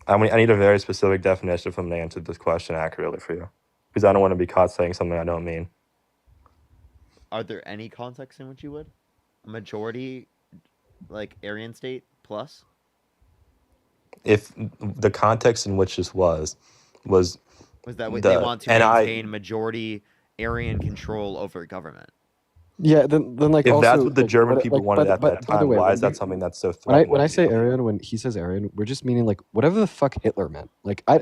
I need a very specific definition for them to answer this question accurately for you, because I don't want to be caught saying something I don't mean. Are there any contexts in which you would? A majority, like Aryan state plus? If the context in which this was that what they want to maintain majority Aryan control over government? Yeah, then like if also, that's what the like, German people wanted at that by the time, way, why when is that you- something that's so threatening? When I say Aryan, when he says Aryan, we're just meaning like whatever the fuck Hitler meant. Like I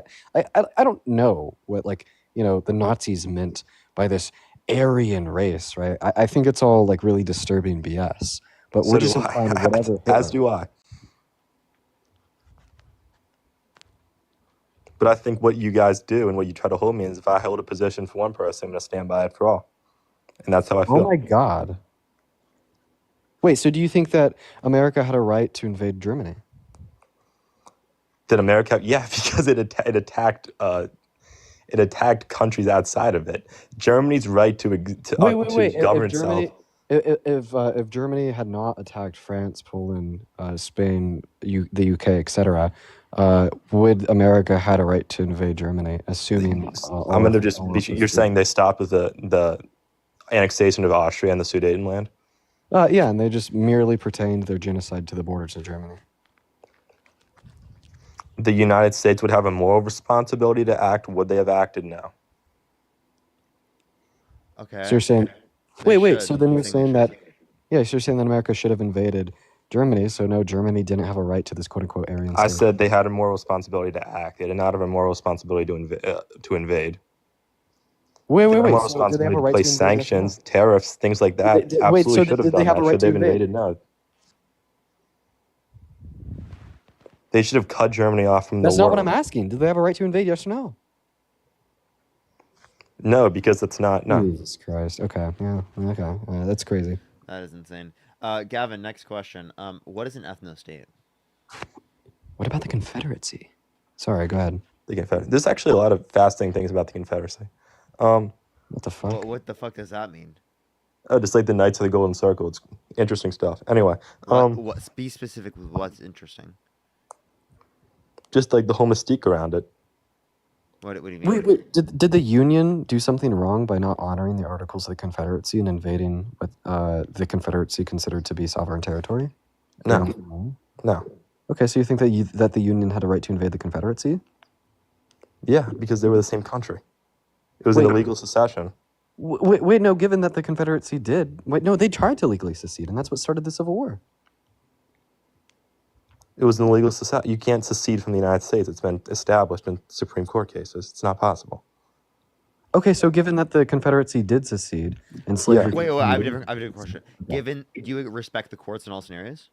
don't know what the Nazis meant by this Aryan race, right? I think it's all like really disturbing BS. But So we're just do I. implying whatever. As do I. But I think what you guys do and what you try to hold me is, if I hold a position for one person, I'm going to stand by it for all. And that's how I feel. Oh my God. Wait, so do you think that America had a right to invade Germany? Did America? Yeah, because it attacked countries outside of it. Germany's right to govern itself. If Germany had not attacked France, Poland, Spain, the UK, etc., would America had a right to invade Germany? Assuming you're saying they stopped with the annexation of Austria and the Sudetenland? Yeah, and they just merely pertained their genocide to the borders of Germany. The United States would have a moral responsibility to act. Would they have acted now? Okay. So you're saying, wait. So then you're saying that, so you're saying that America should have invaded Germany. So no, Germany didn't have a right to this quote unquote Aryan state. I said they had a moral responsibility to act. They did not have a moral responsibility to invade. Wait. Moral So do they have responsibility a to right place to invade? sanctions, tariffs, things like that. Wait, so Absolutely should have did done they have a that. right Should they have to invade? invaded? No. They should have cut Germany off from the world. That's not what I'm asking. Did they have a right to invade? Yes or no? No, because it's not. No. Jesus Christ. Okay. Yeah. Okay. That's crazy. That is insane. Gavin, next question. What is an ethnostate? What about the Confederacy? Sorry, go ahead. The Confederacy. There's actually a lot of fascinating things about the Confederacy. What the fuck? What the fuck does that mean? Oh, just like the Knights of the Golden Circle. It's interesting stuff. Anyway. Be specific with what's interesting. Just like the whole mystique around it. What do you mean? Wait. Did the Union do something wrong by not honoring the Articles of the Confederacy and invading what the Confederacy considered to be sovereign territory? No. No. Okay, so you think that the Union had a right to invade the Confederacy? Yeah, because they were the same country. It was an illegal secession. Wait, no, given that the Confederacy did... Wait, no, they tried to legally secede, and that's what started the Civil War. It was an illegal secession. You can't secede from the United States. It's been established in Supreme Court cases. It's not possible. Okay, so given that the Confederacy did secede and slavery... Wait, I have a different question. Do you respect the courts in all scenarios?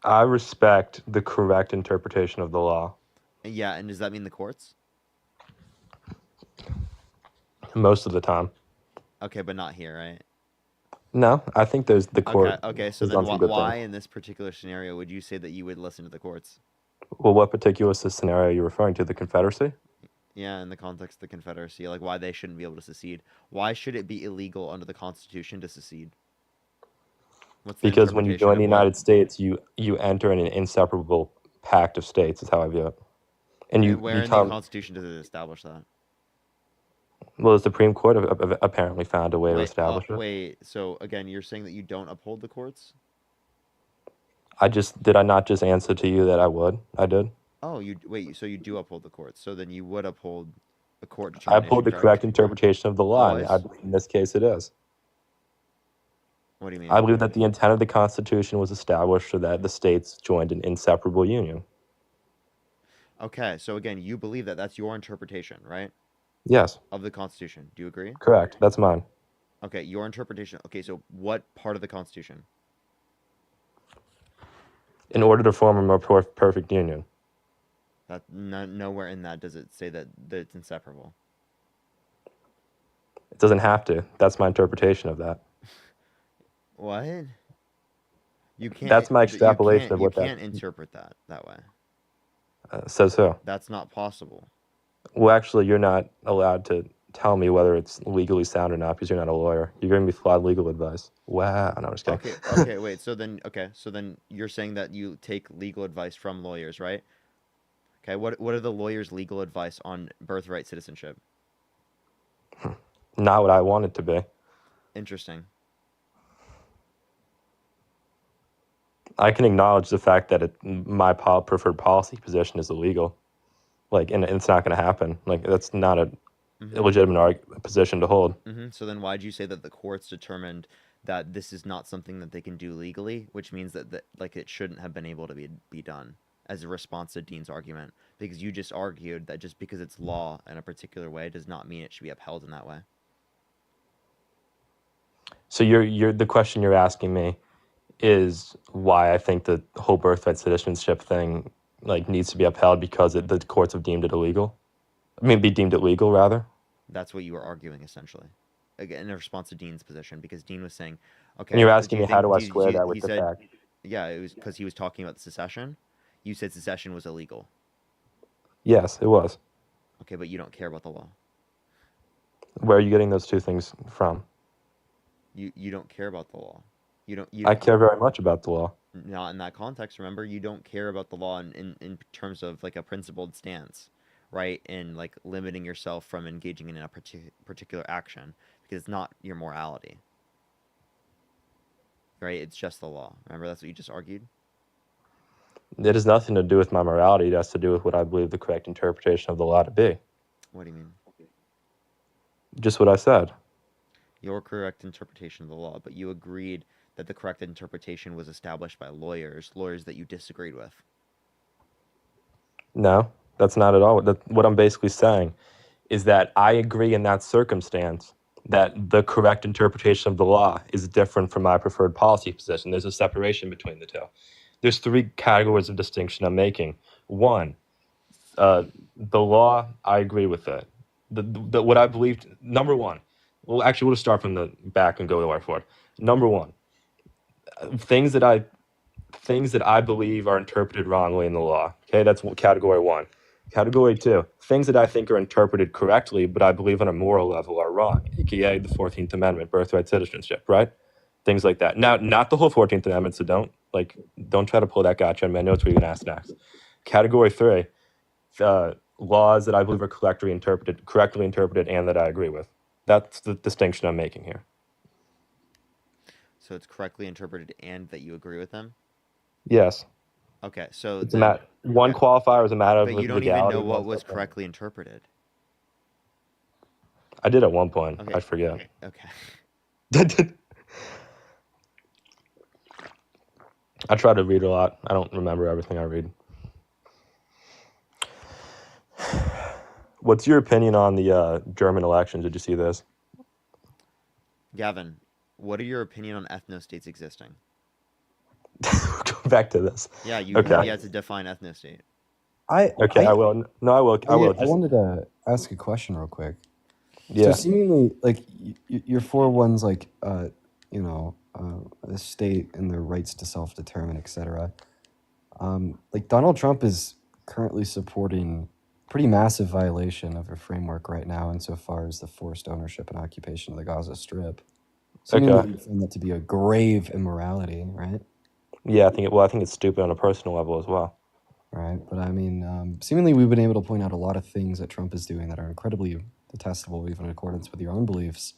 I respect the correct interpretation of the law. Yeah, and does that mean the courts? Most of the time. Okay, but not here, right? No, I think there's the court Okay. So has then done some good why things. in this particular scenario would you say that you would listen to the courts? Well, what particular scenario are you referring to? The Confederacy? Yeah, in the context of the Confederacy, like why they shouldn't be able to secede. Why should it be illegal under the Constitution to secede? What's the Because when you interpretation join the of what? United States, you enter in an inseparable pact of states, is how I view it. And And you where in the become, Constitution does it establish that? well, the Supreme Court apparently found a way to establish it. Wait. So again, you're saying that you don't uphold the courts? Did I not just answer to you that I would? I did. Oh, so you do uphold the courts. So then you would uphold a court I determination, uphold the correct? correct interpretation of the law, and I Always? believe in this case it is. What do you mean? I believe that the intent of the Constitution was established so that the states joined an inseparable union. Okay, so again, you believe that that's your interpretation, right? Yes, Of the Constitution. Do you agree? correct. That's mine. Okay, your interpretation. Okay, so what part of the Constitution? In order to form a more perfect union. That nowhere in that does it say that it's inseparable. It doesn't have to. That's my interpretation of that. What? You can't. That's my You extrapolation can't. of You what can't that interpret that way. says. Who? That's not possible. Well, actually, you're not allowed to tell me whether it's legally sound or not because you're not a lawyer. You're giving me flawed legal advice. Wow. No, I'm just kidding. Okay. Wait. So then you're saying that you take legal advice from lawyers, right? Okay. What are the lawyers' legal advice on birthright citizenship? Not what I want it to be. Interesting. I can acknowledge the fact that my preferred policy position is illegal. Like, and it's not going to happen. Like, that's not a legitimate position to hold. So then why'd you say that the courts determined that this is not something that they can do legally, which means that like it shouldn't have been able to be done as a response to Dean's argument? Because you just argued that just because it's law in a particular way does not mean it should be upheld in that way. So the question you're asking me is why I think the whole birthright citizenship thing like needs to be upheld because the courts have deemed it illegal. I mean, be deemed it legal rather. That's what you were arguing essentially, again in response to Dean's position, because Dean was saying, okay. And you're asking me how do I square that with the fact? Yeah, it was because he was talking about the secession. You said secession was illegal. Yes, it was. Okay, but you don't care about the law. Where are you getting those two things from? You don't care about the law. I care very much about the law. Not in that context. Remember, you don't care about the law in terms of like a principled stance, right? And like limiting yourself from engaging in a particular action because it's not your morality, right? It's just the law. Remember, that's what you just argued. It has nothing to do with my morality. It has to do with what I believe the correct interpretation of the law to be. What do you mean? Just what I said. Your correct interpretation of the law, but you agreed that the correct interpretation was established by lawyers that you disagreed with. No, that's not at all. What I'm basically saying is that I agree in that circumstance that the correct interpretation of the law is different from my preferred policy position. There's a separation between the two. There's three categories of distinction I'm making. One, the law, I agree with it. What I believed, number one, well, actually, we'll start from the back and go the way forward. Number one, things that I believe are interpreted wrongly in the law. Okay, that's category one. Category two, things that I think are interpreted correctly, but I believe on a moral level are wrong, aka the 14th Amendment, birthright citizenship, right? Things like that. Now, not the whole 14th Amendment, so don't try to pull that gotcha on me. I know it's what you're going to ask next. Category three, laws that I believe are correctly interpreted and that I agree with. That's the distinction I'm making here. So it's correctly interpreted and that you agree with them? Yes. Okay, so It's one qualifier is a matter of but you don't legality. even know what was correctly interpreted. I did at one point. Okay. I forget. Okay. I try to read a lot. I don't remember everything I read. What's your opinion on the German elections? Did you see this? Gavin, what are your opinion on ethno-states existing? Go back to this. Yeah, you Okay. have to define ethnicity. Okay, I will. No, I will. I will. I wanted to ask a question real quick. So Yeah. seemingly, like you're for one's like you know the state and their rights to self-determine, etc. Like Donald Trump is currently supporting pretty massive violation of a framework right now, insofar as the forced ownership and occupation of the Gaza Strip. Seemingly, Okay. you find that to be a grave immorality, right? Yeah, I think it's stupid on a personal level as well. Right, but I mean, seemingly we've been able to point out a lot of things that Trump is doing that are incredibly detestable, even in accordance with your own beliefs,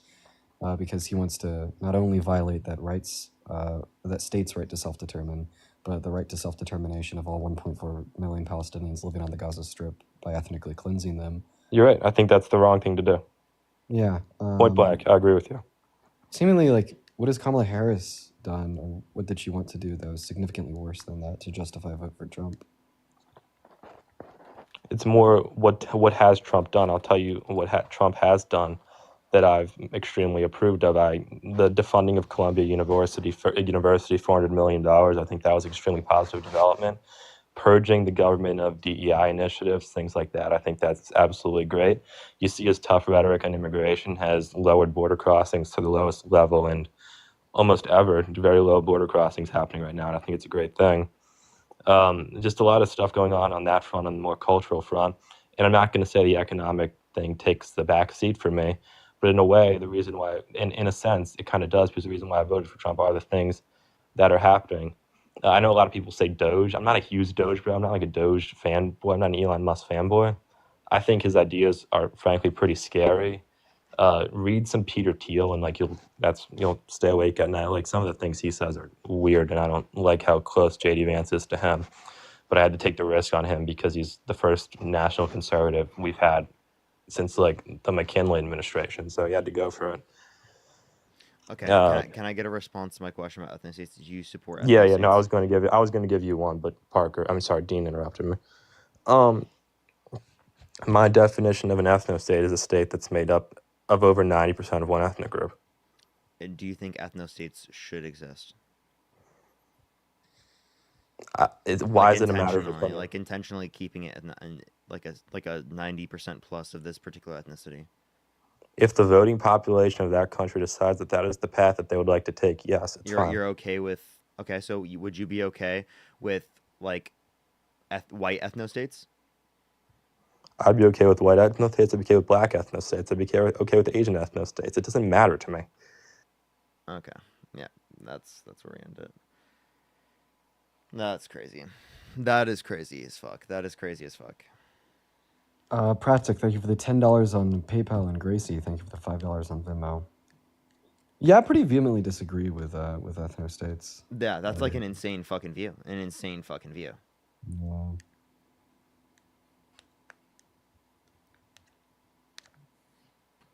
because he wants to not only violate that state's right to self-determine, but the right to self-determination of all 1.4 million Palestinians living on the Gaza Strip by ethnically cleansing them. You're right. I think that's the wrong thing to do. Yeah. Point blank. I agree with you. Seemingly, like, what has Kamala Harris done, or what did she want to do that was significantly worse than that to justify a vote for Trump? It's more what has Trump done. I'll tell you what Trump has done that I've extremely approved of. The defunding of Columbia University $400 million. I think that was extremely positive development. Purging the government of DEI initiatives, things like that. I think that's absolutely great. You see his tough rhetoric on immigration has lowered border crossings to the lowest level and almost ever. Very low border crossings happening right now, and I think it's a great thing. Just a lot of stuff going on that front, on the more cultural front. And I'm not going to say the economic thing takes the back seat for me, but in a way, the reason why, in a sense, it kind of does, because the reason why I voted for Trump are the things that are happening. I know a lot of people say Doge. I'm not a huge Doge, but I'm not like a Doge fanboy. I'm not an Elon Musk fanboy. I think his ideas are frankly pretty scary. Read some Peter Thiel, and like you'll stay awake at night. Like some of the things he says are weird, and I don't like how close JD Vance is to him. But I had to take the risk on him because he's the first national conservative we've had since like the McKinley administration. So he had to go for it. Okay. Uh, Can I get a response to my question about ethnic states? Did you support yeah, ethnic yeah. No, I states? was going to give you one, but Dean interrupted me. Um, my definition of an ethno state is a state that's made up of over 90% of one ethnic group. And do you think ethno states should exist? Why is it a matter of intentionally, opinion? like intentionally keeping it in like a 90% plus of this particular ethnicity? If the voting population of that country decides that is the path that they would like to take, yes, it's fine. You're okay with so would you be okay with like white ethno states? I'd be okay with white ethno states. I'd be okay with black ethno states. I'd be okay with Asian ethno states. It doesn't matter to me. Okay, yeah, that's where we end it. That's crazy. That is crazy as fuck. That is crazy as fuck. Pratic, thank you for the $10 on PayPal, and Gracie, thank you for the $5 on Venmo. Yeah, I pretty vehemently disagree with ethno states. Yeah, that's like an insane fucking view. An insane fucking view. Yeah.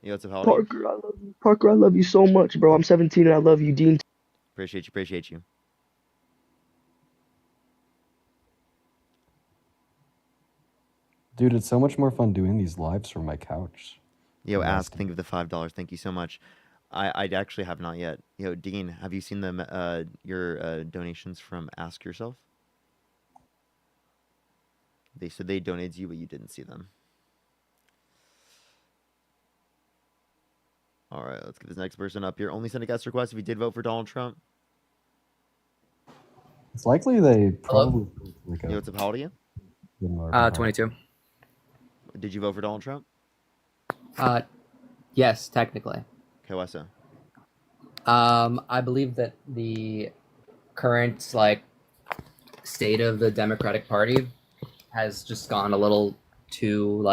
Yo, what's up, Howdy? Parker, I love you. Parker, I love you so much, bro. I'm 17 and I love you, Dean. Appreciate you. Dude, it's so much more fun doing these lives from my couch. Yo, Yes. Ask, think of the $5. Thank you so much. I actually have not yet. Yo, Dean, have you seen your donations from Ask Yourself? They said they donated to you, but you didn't see them. All right, let's get this next person up here. Only send a guest request if you did vote for Donald Trump. It's likely they Hello? probably like Yo, what's up? How old are you? 22. Did you vote for Donald Trump? Yes, technically. Okay, why so? I believe that the current state of the Democratic Party has just gone a little too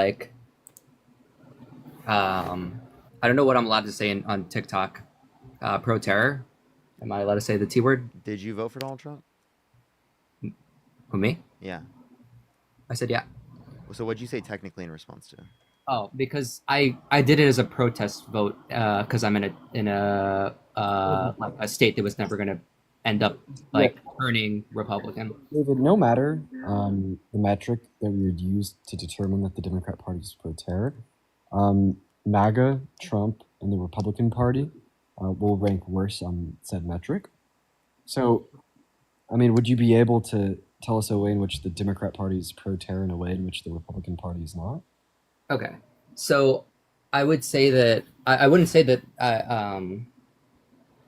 I don't know what I'm allowed to say on TikTok. Pro terror. Am I allowed to say the T word? Did you vote for Donald Trump? Who, me? Yeah. I said yeah. So what'd you say technically in response to? Oh, because I did it as a protest vote because I'm in a state that was never going to end up turning Republican. David, no matter the metric that we would use to determine that the Democrat Party is pro-terror, MAGA, Trump, and the Republican Party will rank worse on said metric. So I mean, would you be able to tell us a way in which the Democrat Party is pro-terror and a way in which the Republican Party is not? Okay, so I would say that I wouldn't say that.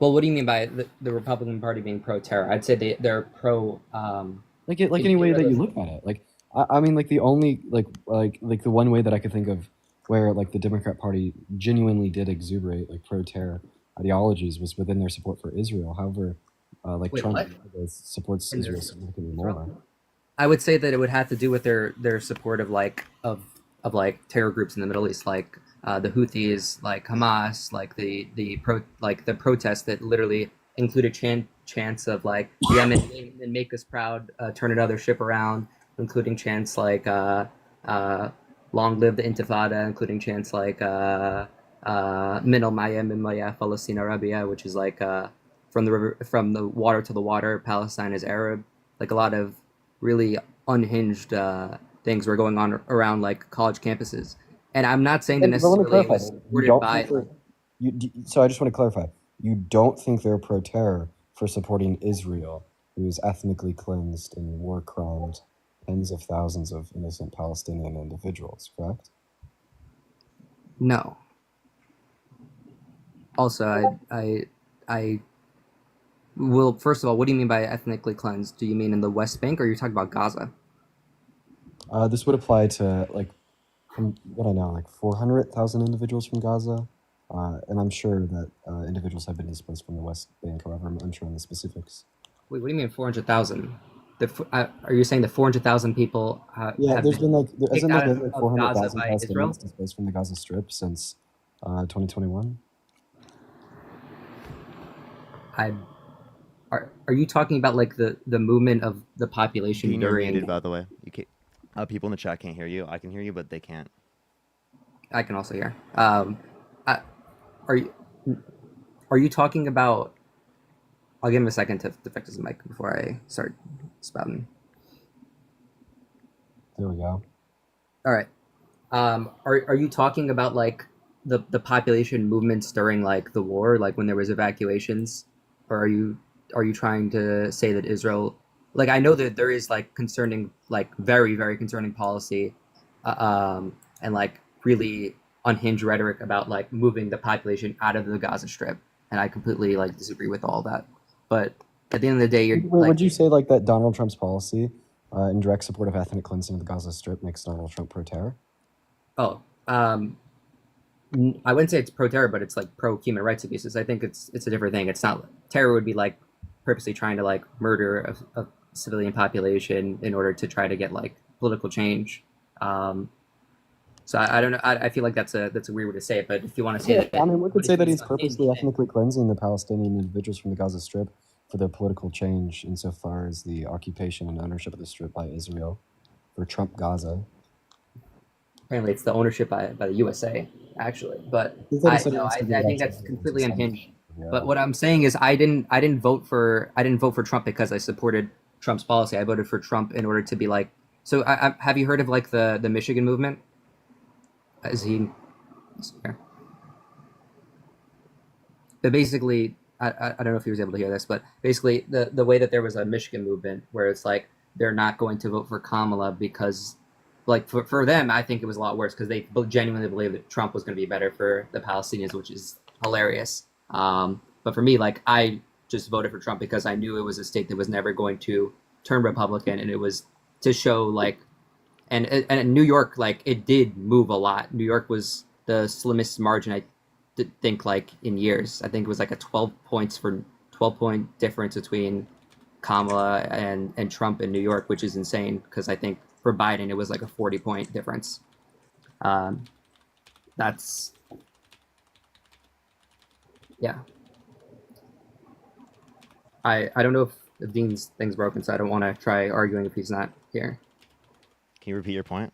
Well, what do you mean by the Republican Party being pro-terror? I'd say they're pro. Like any way that you look at it. Like I mean, like the only like the one way that I could think of where like the Democrat Party genuinely did exuberate like pro-terror ideologies was within their support for Israel. However, like Wait, Trump what? supports In their Israel significantly more. I would say that it would have to do with their support of like terror groups in the Middle East, like the Houthis, like Hamas, like the protests that literally included chants of like Yemen and make us proud, turn another ship around, including chants like long live the Intifada, including chants like Min al Maya min Maya Palestine Arabia, which is like from the water to the water, Palestine is Arab. Like a lot of really unhinged things were going on around like college campuses. And I'm not saying that But let me necessarily it clarify. was You supported don't by think so I just want to clarify. You don't think they're pro-terror for supporting Israel, who's ethnically cleansed and war crimed tens of thousands of innocent Palestinian individuals, correct? no. Also, I will. First of all, what do you mean by ethnically cleansed? Do you mean in the West Bank, or are you talking about Gaza? This would apply to like, from what I know, like 400,000 individuals from Gaza, and I'm sure that individuals have been displaced from the West Bank. However, I'm unsure on the specifics. Wait, what do you mean 400,000? Are you saying the 400,000 people Yeah, have there's been like kicked hasn't there out been like of Gaza 400,000 by Israel? Palestinians displaced from the Gaza Strip since 2021? Are you talking about like the movement of the population Dean, you're during? muted, by the way. You can't, people in the chat can't hear you. I can hear you, but they can't. I can also hear. Are you talking about? I'll give him a second to fix his mic before I start spouting. There we go. All right. Are you talking about like the population movements during like the war, like when there was evacuations, or are you trying to say that Israel? Like I know that there is like concerning, like very very concerning policy, and like really unhinged rhetoric about like moving the population out of the Gaza Strip, and I completely like disagree with all that. But at the end of the day, you're Wait, like, would you say like that Donald Trump's policy in direct support of ethnic cleansing of the Gaza Strip makes Donald Trump pro-terror? oh, I wouldn't say it's pro-terror, but it's like pro-human rights abuses. I think it's a different thing. It's not terror would be like purposely trying to like murder a civilian population in order to try to get like political change. So I don't know. I feel like that's a weird way to say it. But if you want to say that, I mean, we could say that he's it's purposely ethnically cleansing the Palestinian individuals from the Gaza Strip for their political change insofar as the occupation and ownership of the Strip by Israel for Trump Gaza. apparently it's the ownership by the USA actually. But Is that a I sentence no, I, to be I think like that's completely something? unhinged. Yeah. But what I'm saying is I didn't vote for Trump because I supported Trump's policy. I voted for Trump in order to be like. So have you heard of like the Michigan movement? Is he? Here. But basically, I don't know if he was able to hear this, but basically the way that there was a Michigan movement where it's like they're not going to vote for Kamala because, like for them, I think it was a lot worse because they genuinely believed that Trump was going to be better for the Palestinians, which is hilarious. But for me, like I just voted for Trump because I knew it was a state that was never going to turn Republican, and it was to show like. And in New York, like it did move a lot. New York was the slimmest margin I think like in years. I think it was like a 12 point difference between Kamala and Trump in New York, which is insane because I think for Biden it was like a 40-point difference. That's yeah. I don't know if Dean's thing's broken, so I don't want to try arguing if he's not here. Can you repeat your point?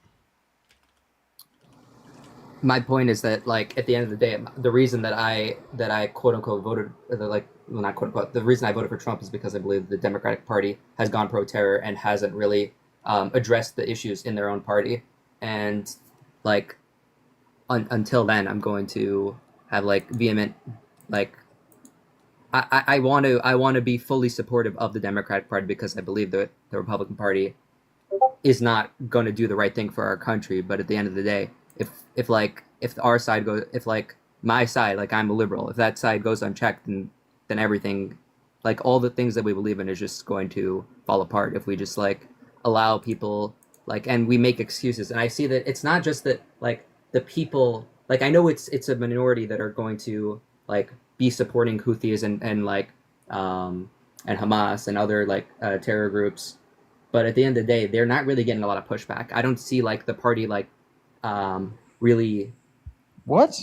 My point is that, like, at the end of the day, the reason that I quote unquote voted, like, well, not quote unquote, the reason I voted for Trump is because I believe the Democratic Party has gone pro-terror and hasn't really addressed the issues in their own party. And, like, until then, I'm going to have, like, vehement, like, I want to be fully supportive of the Democratic Party because I believe that the Republican Party is not going to do the right thing for our country. But at the end of the day, if our side goes, if like my side, like I'm a liberal, if that side goes unchecked, then everything, like all the things that we believe in, is just going to fall apart if we just like allow people like, and we make excuses. And I see that it's not just that like the people, like I know it's a minority that are going to like be supporting Houthis and Hamas and other like terror groups, but at the end of the day, they're not really getting a lot of pushback. I don't see like the party like really. What?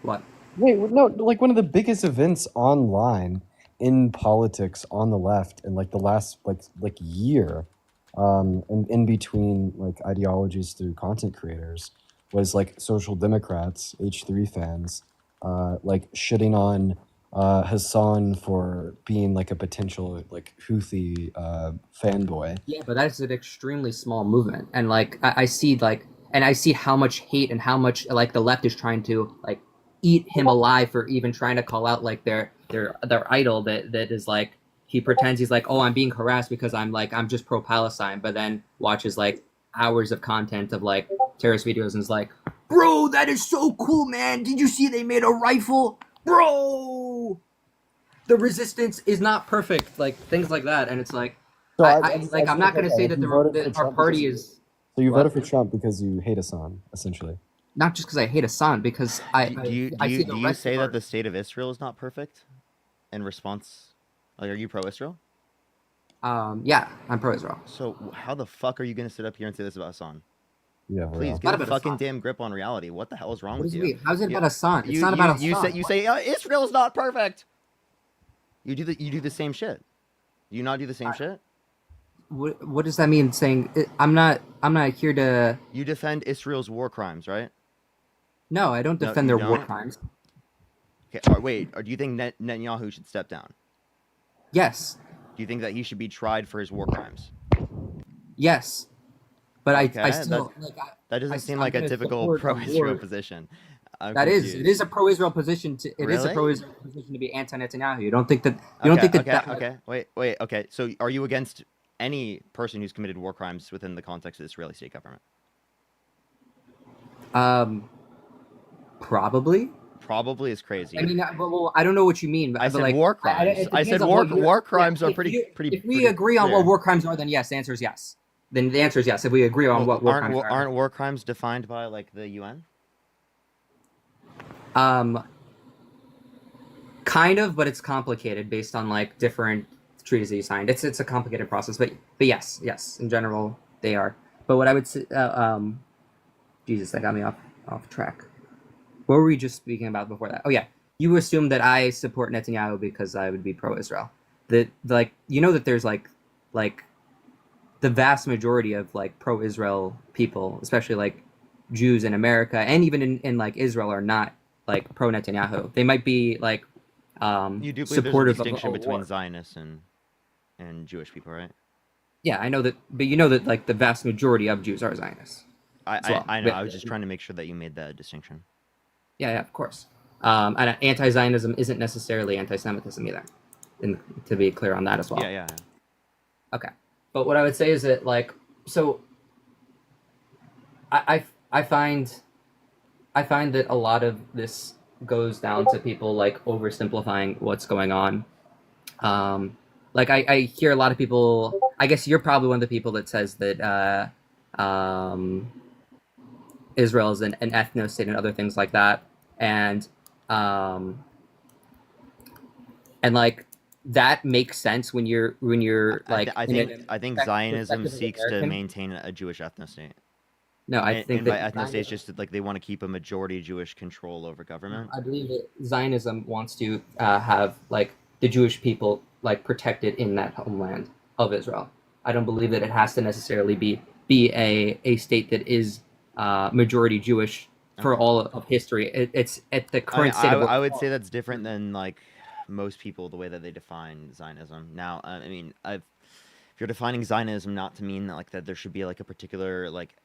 What? Wait, no, like one of the biggest events online in politics on the left in like the last like year, and in between like ideologies through content creators was like social democrats, H3 fans, like shitting on Hassan for being like a potential like Houthi fanboy. Yeah, but that's an extremely small movement, and like I see like, and I see how much hate and how much like the left is trying to like eat him alive for even trying to call out like their idol that is like, he pretends he's like, oh, I'm being harassed because I'm just pro Palestine, but then watches like hours of content of like terrorist videos and is like, bro, that is so cool, man. Did you see they made a rifle, bro? The resistance is not perfect, like things like that, and it's like, So I'm not going to say that our party is. So you What? voted for Trump because you hate Hassan, essentially. Not just because I hate Hassan, because Do you say that the state of Israel is not perfect? In response, like, are you pro-Israel? Yeah, I'm pro-Israel. So how the fuck are you gonna sit up here and say this about Hassan? Yeah, Please Not get a about fucking Hassan. damn grip on reality. What the hell is wrong What with does it you? mean? How's it about Hassan? It's not you, about you Hassan. say Israel's not perfect. You do the same shit. Do you not do the same shit? What does that mean? Saying I'm not here to. You defend Israel's war crimes, right? No, I don't No, defend you their war don't? crimes. Okay, or do you think Netanyahu should step down? Yes, Do you think that he should be tried for his war crimes? yes, but I Okay, still that doesn't seem like a typical support a pro-Israel war. position. That is, it is a pro-Israel position. It is a Really? pro-Israel position to be anti-Netanyahu. You don't think that? You don't think that? Okay. Wait. Okay. So, are you against any person who's committed war crimes within the context of the Israeli state government? Probably. Probably is crazy. I mean, well, I don't know what you mean. But I said like, war crimes. it I said depends on war what you're- war crimes yeah, are if pretty. If we agree on what war crimes are, then yes. The answer is yes. Then the answer is yes. If we agree on what war crimes are. Aren't war crimes defined by like the UN? Kind of, but it's complicated based on like different treaties that you signed. It's a complicated process, but yes, in general they are. But what I would say, Jesus, that got me off track. What were we just speaking about before that? Oh yeah, you assume that I support Netanyahu because I would be pro-Israel. That like that there's like the vast majority of like pro-Israel people, especially like Jews in America and even in like Israel, are not like pro-Netanyahu. They might be like You do believe there's a supportive distinction of a between war. Zionists and Jewish people, right? Yeah, I know that, but that like the vast majority of Jews are Zionists. as well. I know. Yeah. I was just trying to make sure that you made that distinction. Yeah, of course. And anti-Zionism isn't necessarily anti-Semitism either. And to be clear on that as well. Yeah. Okay, but what I would say is that like so. I find that a lot of this goes down to people like oversimplifying what's going on. Like I hear a lot of people. I guess you're probably one of the people that says that Israel is an ethno state and other things like that, and like that makes sense when you're like. I think Zionism perspective of seeks to American. maintain a Jewish ethno state. No, I think and by that ethno states, just like they want to keep a majority Jewish control over government. I believe that Zionism wants to have like the Jewish people like protected in that homeland of Israel. I don't believe that it has to necessarily be a state that is majority Jewish for all of history. It's at the current state. I would say that's different than like most people the way that they define Zionism. Now, I mean, if you're defining Zionism not to mean that, like that there should be like a particular like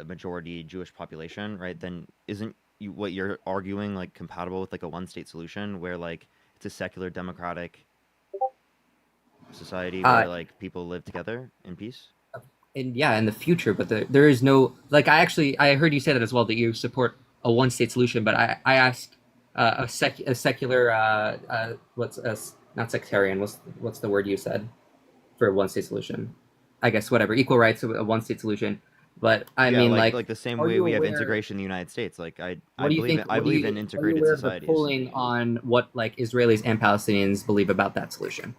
majority Jewish population, right? Then isn't what you're arguing like compatible with like a one-state solution where like It's a secular, democratic society Uh, where like people live together in peace. and yeah, in the future, but there is no like. I heard you say that as well, that you support a one state solution, but I asked a secular not sectarian, what's the word you said for a one state solution? I guess whatever, equal rights, a one state solution. But I Yeah, mean, like the same are way you we have aware? integration in the United States. Like I What do you think? I believe in Are you integrated aware of the societies. polling on what like Israelis and Palestinians believe about that solution?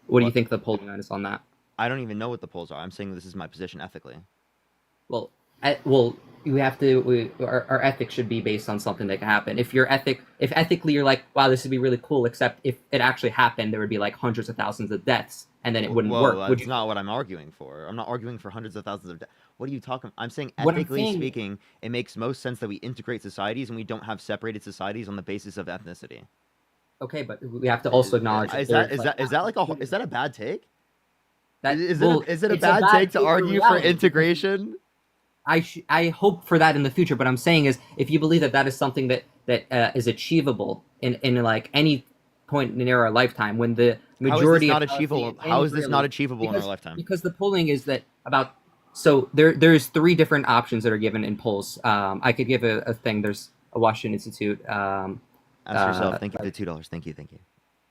What do you think the polling is on that? I don't even know what the polls are. I'm saying this is my position ethically. Well, you have to. Our ethics should be based on something that can happen. If ethically you're like, wow, this would be really cool, except if it actually happened, there would be like hundreds of thousands of deaths, and then it wouldn't Whoa, work. Would that's you? not what I'm arguing for. I'm not arguing for hundreds of thousands of. What are you talking? I'm saying What I'm ethically saying, speaking, it makes most sense that we integrate societies and we don't have separated societies on the basis of ethnicity. okay, but we have to also acknowledge Is that is that a bad take? that Is well, is it a it's bad take to for argue for reality. integration? I hope for that in the future, but I'm saying is if you believe that is something that is achievable in like any point in our lifetime, when the majority not of achievable? Palestinians How and is this not Israelis- achievable in our because, lifetime? Because the polling is that about so there's three different options that are given in polls. I could give a thing. There's a Washington Institute. Ask yourself. Thank you for the $2. Thank you.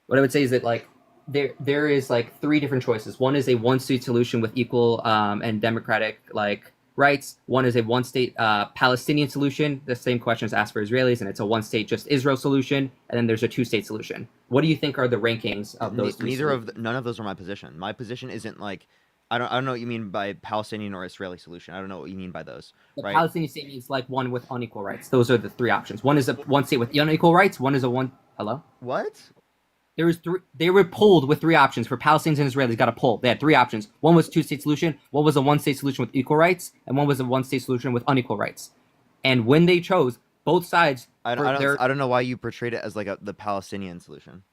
What I would say is that like there is like three different choices. One is a one state solution with equal and democratic like rights. One is a one state Palestinian solution. The same question is asked for Israelis, and it's a one state just Israel solution. And then there's a two state solution. What do you think are the rankings of those? None of those are my position. My position isn't like I don't know what you mean by Palestinian or Israeli solution. I don't know what you mean by those. The right? Palestinian state means like one with unequal rights. Those are the three options. One is a one state with unequal rights. One is a one. Hello. What? There was three. They were polled with three options for Palestinians and Israelis. Got a poll. They had three options. One was two-state solution. One was a one-state solution with equal rights, and one was a one-state solution with unequal rights. And when they chose, both sides. I don't know why you portrayed it as like the Palestinian solution.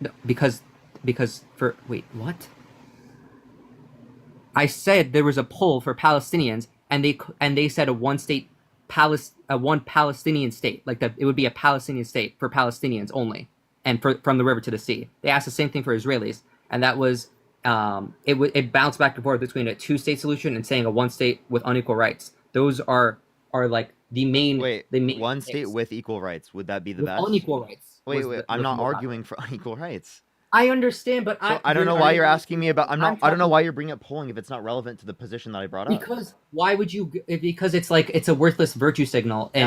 No, because for wait what? I said there was a poll for Palestinians, and they said a one-state one Palestinian state, like that it would be a Palestinian state for Palestinians only. And from the river to the sea. They asked the same thing for Israelis, and that was it bounced back and forth between a two-state solution and saying a one state with unequal rights. Those are like the main. One state with equal rights, would that be the best? Unequal rights. Wait, I'm not arguing for unequal rights. I understand, but I don't know why you're asking me about. I don't know why you're bringing up polling if it's not relevant to the position that I brought up. Because why would you? Because it's like it's a worthless virtue signal. And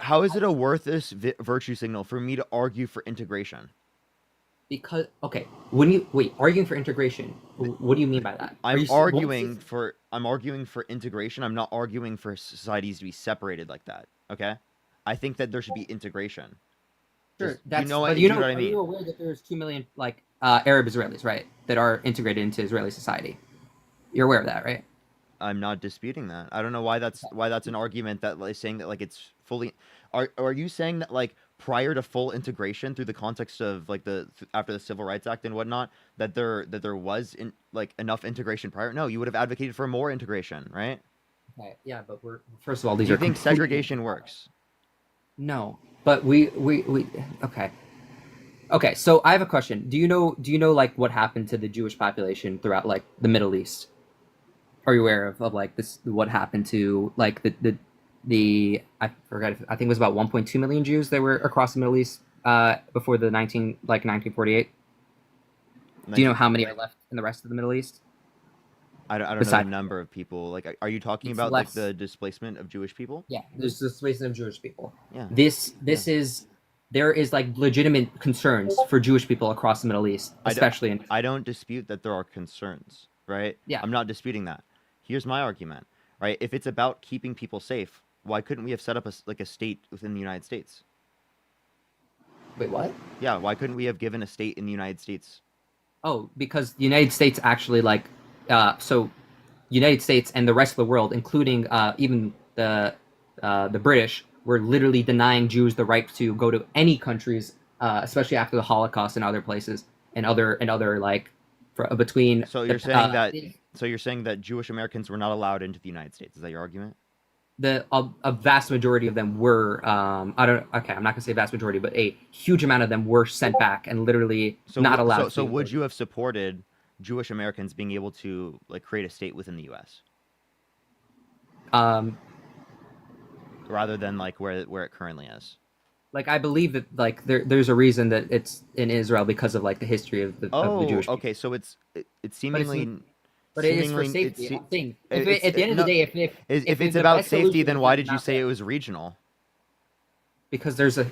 how is it a worthless virtue signal for me to argue for integration? Because when you arguing for integration, what do you mean by that? I'm arguing for integration. I'm not arguing for societies to be separated like that. Okay, I think that there should be integration. Sure, you know what I mean. Are you aware that there's 2 million like Arab Israelis, right, that are integrated into Israeli society? You're aware of that, right? I'm not disputing that. I don't know why that's an argument that like saying that like it's fully. Are you saying that like prior to full integration through the context of like after the Civil Rights Act and whatnot that there was enough integration prior? No, you would have advocated for more integration, right? Okay, yeah, but first of all, these you are. think segregation works? No, but we okay. Okay, so I have a question. Do you know like what happened to the Jewish population throughout like the Middle East? Are you aware of like this? What happened to like the I forgot. I think it was about 1.2 million Jews that were across the Middle East before the 1948. Do you know how many are left in the rest of the Middle East? I don't know the number of people. Like, are you talking about like the displacement of Jewish people? Yeah, there's displacement of Jewish people. Yeah. There is like legitimate concerns for Jewish people across the Middle East, especially I don't dispute that there are concerns, right? Yeah. I'm not disputing that. Here's my argument, right? If it's about keeping people safe, why couldn't we have set up a state within the United States? Wait, what? Yeah, why couldn't we have given a state in the United States? Oh, because the United States actually like so United States and the rest of the world, including even the British, were literally denying Jews the right to go to any countries, especially after the Holocaust and other places and other like between. So you're saying that Jewish Americans were not allowed into the United States. Is that your argument? a vast majority of them were I don't okay, I'm not gonna say vast majority, but a huge amount of them were sent back and literally not allowed So to. would you have supported Jewish Americans being able to like create a state within the U.S. Um, rather than like where it currently is? like I believe that like there's a reason that it's in Israel because of like the history of the Jewish people. Okay, so it's But seemingly. But it is for seemingly- safety. se- I'm saying, it's- at the end of the no, day, if it's the about best safety, solution then is why not- did you not say that. it was regional? Because there's a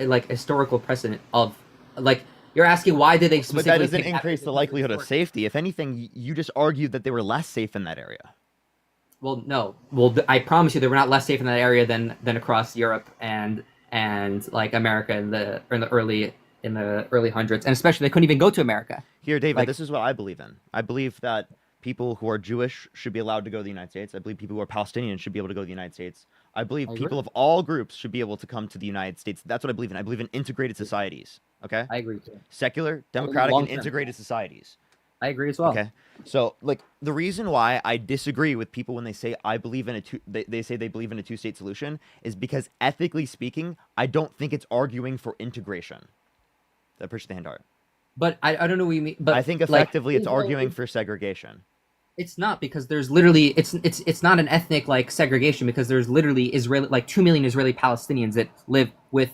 like historical precedent of like you're asking why did they But specifically that doesn't pick increase the likelihood of safety. If anything, you just argued that they were less safe in that area. Well, no. Well, I promise you, they were not less safe in that area than across Europe and like America in the early hundreds, and especially they couldn't even go to America. Here, David, Like- this is what I believe in. I believe that people who are Jewish should be allowed to go to the United States. I believe people who are Palestinian should be able to go to the United States. I believe I people agree. of all groups should be able to come to the United States. That's what I believe in. I believe in integrated societies. Okay? I agree too. Secular, democratic, and long-term. integrated societies. I agree as well. Okay. So, like, the reason why I disagree with people when they say I believe in they say they believe in a two-state solution is because ethically speaking, I don't think it's arguing for integration. I appreciate the hand art. But I don't know what you mean. But I think like, effectively it's Israel arguing is- for segregation. It's not, because there's literally it's not an ethnic like segregation, because there's literally Israeli, like 2 million Israeli Palestinians that live with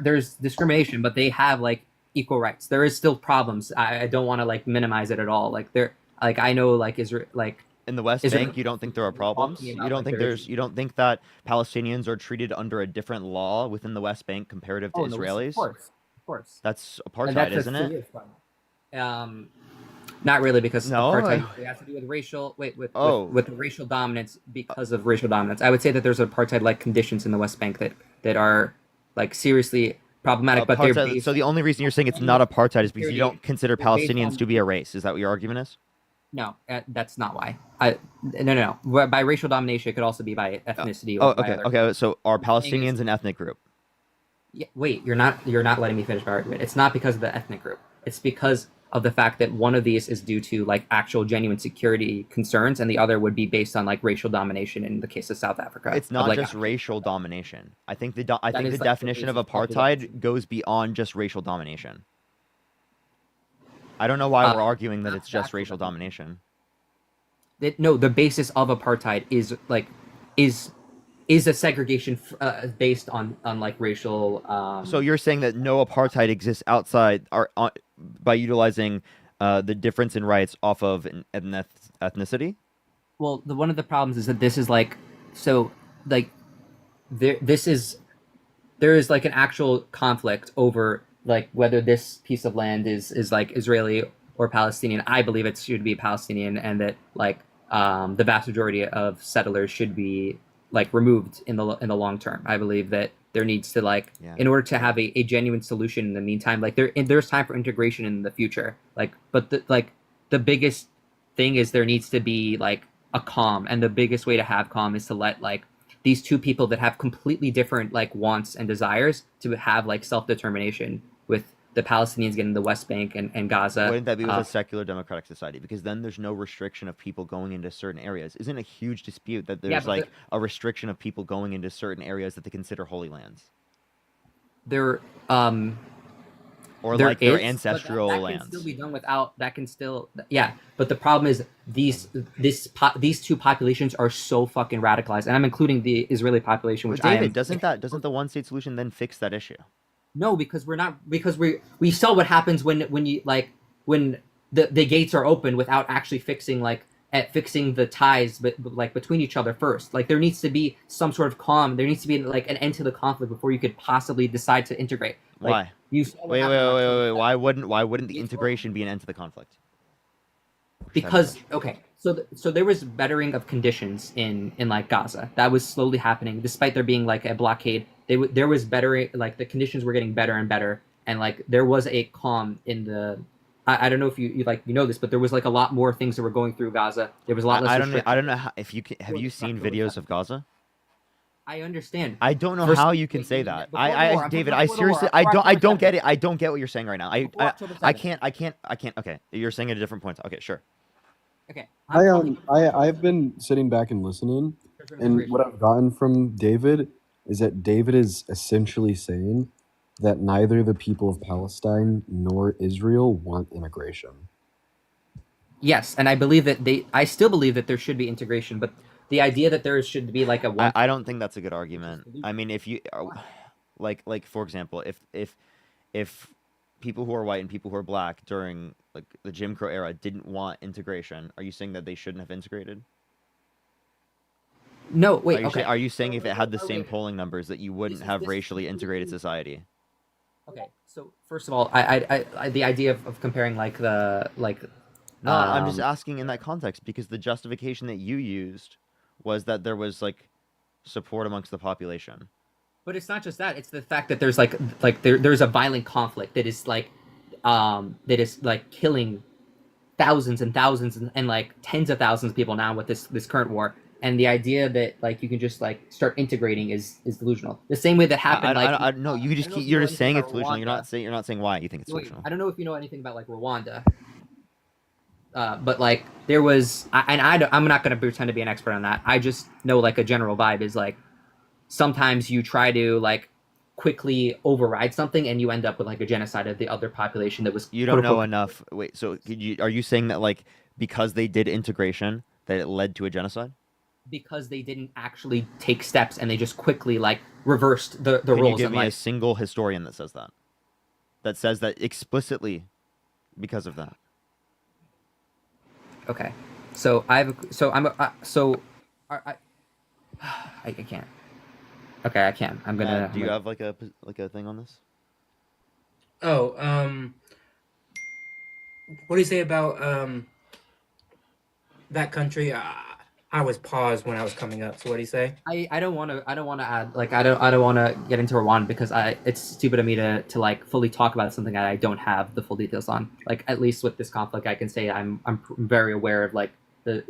there's discrimination, but they have like equal rights. There is still problems. I don't want to like minimize it at all. Like I know like Israel like In the West Israel- Bank, you don't think there are problems? talking You about, don't like, think there's- you don't think that Palestinians are treated under a different law within the West Bank comparative to Oh, no, Israelis? of course. That's And apartheid, that's a isn't it? serious problem. Not really, because No, apartheid I- it has to do with racial Oh. with racial dominance. Because of racial dominance, I would say that there's apartheid-like conditions in the West Bank that are like seriously problematic. But they're Apartheid- based, so the only reason you're saying it's not apartheid is because you don't consider they're based Palestinians on- to be a race. Is that what your argument is? no, that's not why. No. By racial domination, it could also be by ethnicity. Oh, or by okay, other- okay. So are The thing is- Palestinians an ethnic group? Yeah, wait, you're not letting me finish my argument. It's not because of the ethnic group. It's because of the fact that one of these is due to like actual genuine security concerns, and the other would be based on like racial domination in the case of South Africa. It's of, not like, just racial domination. I think the That is, like, the definition of basic apartheid goes beyond just racial domination. I don't know why we're arguing that it's just racial domination. No, the basis of apartheid is a segregation based on like racial. So you're saying that no apartheid exists outside by utilizing the difference in rights off of ethnicity? Well, one of the problems is that this is like there is like an actual conflict over like whether this piece of land is like Israeli or Palestinian. I believe it should be Palestinian, and that like the vast majority of settlers should be like removed in the long term. I believe that there needs to like in order to have a genuine solution in the meantime, like there's time for integration in the future. Like, but the biggest thing is there needs to be like a calm, and the biggest way to have calm is to let like these two people that have completely different like wants and desires to have like self-determination, with the Palestinians getting the West Bank and Gaza. Wouldn't that be with a secular democratic society? Because then there's no restriction of people going into certain areas. Isn't it a huge dispute that there's but like a restriction of people going into certain areas that they consider holy lands? There Or there like their is, but ancestral that lands. can still be done without. That can still, yeah. But the problem is these two populations are so fucking radicalized, and I'm including the Israeli population, But which I David, am. doesn't the one state solution then fix that issue? No, because we saw what happens when you like when the gates are open without actually fixing the ties, but like between each other first. Like there needs to be some sort of calm. There needs to be like an end to the conflict before you could possibly decide to integrate. Like, Why? You saw what Wait. happened last time. Why wouldn't the integration be an end to the conflict? Because so there was bettering of conditions in like Gaza. That was slowly happening, despite there being like a blockade. There was bettering, like the conditions were getting better and better, and like there was a calm in the. I don't know if you know this, but there was like a lot more things that were going through Gaza. There was a lot less. I don't restrictions. know if you have you seen videos of Gaza? I understand. I don't know First- how you can say that. before the war, I'm David, talking I before the seriously, war, before I don't October get it. I don't get what you're saying right now. Before October I 7th. can't. Okay, you're saying it at different points. Okay, sure. Okay. I've been sitting back and listening, And what I've gotten from David is that David is essentially saying that neither the people of Palestine nor Israel want immigration. Yes, and I still believe that there should be integration, but the idea that there should be like a one. I don't think that's a good argument. I mean, if you like for example, if people who are white and people who are black during like the Jim Crow era didn't want integration, are you saying that they shouldn't have integrated? No, wait. Are you saying if it had the same Okay. polling numbers that you wouldn't have racially integrated society? Okay, so first of all, I the idea of comparing like the like. No, I'm just asking in that context because the justification that you used was that there was like support amongst the population. But it's not just that; it's the fact that there's there's a violent conflict that is like killing thousands and thousands and like tens of thousands of people now with this current war. And the idea that like you can just like start integrating is delusional. The same way that happened. No, you just keep, you're just saying it's delusional. You're not saying why you think it's delusional. I don't know if you know anything about like Rwanda. But like there was, I'm not going to pretend to be an expert on that. I just know like a general vibe is like sometimes you try to like quickly override something and you end up with like a genocide of the other population that was. You don't know enough. Wait, so are you saying that like because they did integration that it led to a genocide? Because they didn't actually take steps and they just quickly like reversed the Can roles. you give and, me like, a single historian that says that? That says that explicitly because of that. Okay, so I can't. Okay, I can. I'm gonna. Do you have like a thing on this? Oh, what do you say about that country? I was paused when I was coming up. So what do you say? I don't want to add like I don't want to get into Rwanda because it's stupid of me to like fully talk about something that I don't have the full details on. Like at least with this conflict, I can say I'm very aware of like the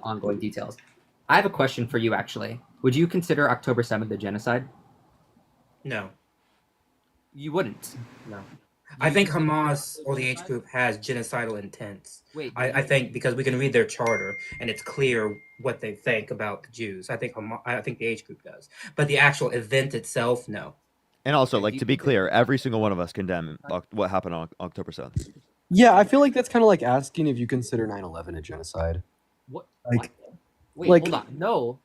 ongoing details. I have a question for you actually. Would you consider October 7th a genocide? No. You wouldn't. No. I think Hamas or the H group has genocidal intents. Wait, I think because we can read their charter and it's clear what they think about the Jews. I think the H group does, but the actual event itself, no. And also, like to be clear, every single one of us condemn what happened on October 7th. Yeah, I feel like that's kind of like asking if you consider 9/11 a genocide. What? Like, Wait, like hold on. No,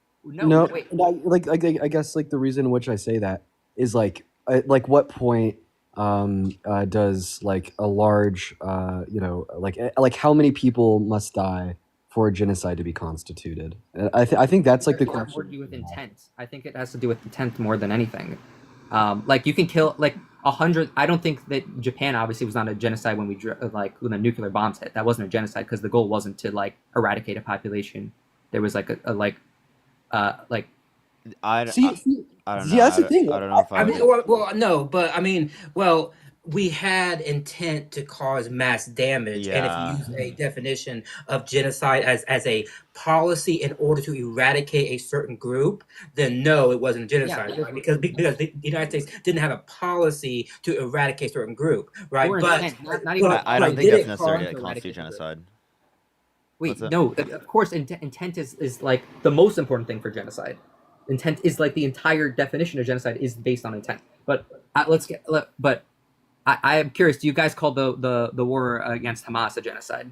wait. I guess like the reason in which I say that is like what point does like a large like how many people must die for a genocide to be constituted? I think that's like the More question. to do with intent. I think it has to do with intent more than anything. Like you can kill like 100. I don't think that Japan obviously was not a genocide when when the nuclear bombs hit. That wasn't a genocide because the goal wasn't to like eradicate a population. There was like I don't know. that's the thing. I don't know if I mean, well, no, but I mean, well, we had intent to cause mass damage, and if you use a definition of genocide as a policy in order to eradicate a certain group, then no, it wasn't a genocide, right? Because the United States didn't have a policy to eradicate a certain group, right? Or But intent, not even. I don't think did that's it necessary cause to constitute genocide. Wait, What's that? no. Of course, intent is like the most important thing for genocide. Intent is like the entire definition of genocide is based on intent. But I am curious. Do you guys call the war against Hamas a genocide?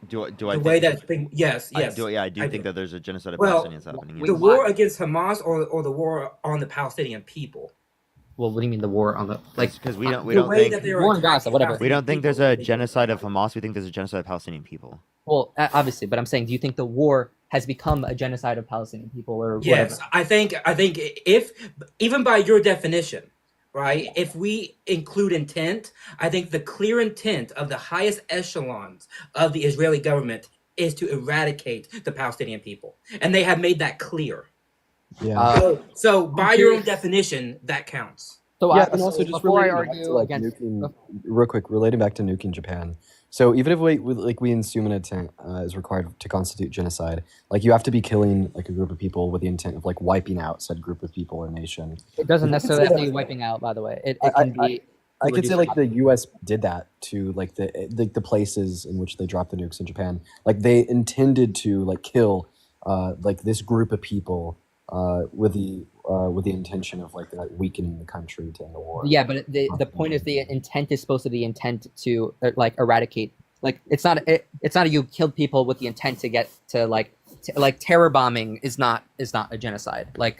Do I? The way that's been, yes. I do think that there's a genocide of Well, Palestinians happening. the war against Hamas or the war on the Palestinian people. Well, what do you mean the war on the because we don't the way that think they were war in Gaza, whatever. we don't think there's a genocide of Hamas. We think there's a genocide of Palestinian people. Well, obviously, but I'm saying, do you think the war has become a genocide of Palestinian people or Yes, whatever? I think if even by your definition, right, if we include intent, I think the clear intent of the highest echelons of the Israeli government is to eradicate the Palestinian people, and they have made that clear. Yeah. So by your own definition, that counts. So yeah, and also just before I relating back argue to, like, against nuking, real quick, relating back to nuking Japan. So even if we assume an intent is required to constitute genocide, like you have to be killing like a group of people with the intent of like wiping out said group of people or nation. It doesn't necessarily have to be wiping out, by the way. It can be. I could say like the U.S. did that to like the places in which they dropped the nukes in Japan. Like they intended to like kill like this group of people with the intention of like weakening the country to end the war. Yeah, but the point is the intent is supposed to be intent to like eradicate. Like it's not you killed people with the intent to get to like terror bombing is not a genocide. Like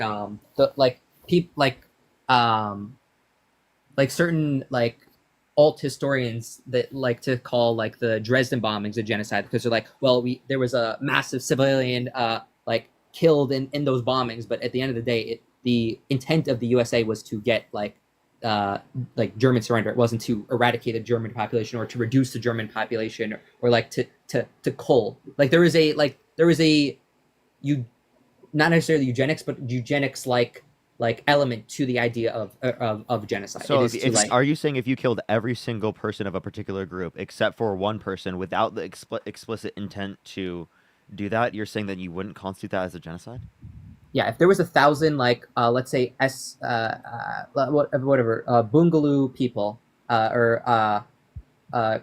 certain like alt historians that like to call like the Dresden bombings a genocide because they're like, well, there was a massive civilian like killed in those bombings, but at the end of the day, the intent of the USA was to get like German surrender. It wasn't to eradicate the German population or to reduce the German population or like to cull. Like there is a not necessarily eugenics, but eugenics like element to the idea of genocide. So, It are you saying if you killed every single person of a particular group except for one person without the explicit intent to do that, you're saying that you wouldn't constitute that as a genocide? Yeah, if there was 1,000 like let's say Bungaloo people or I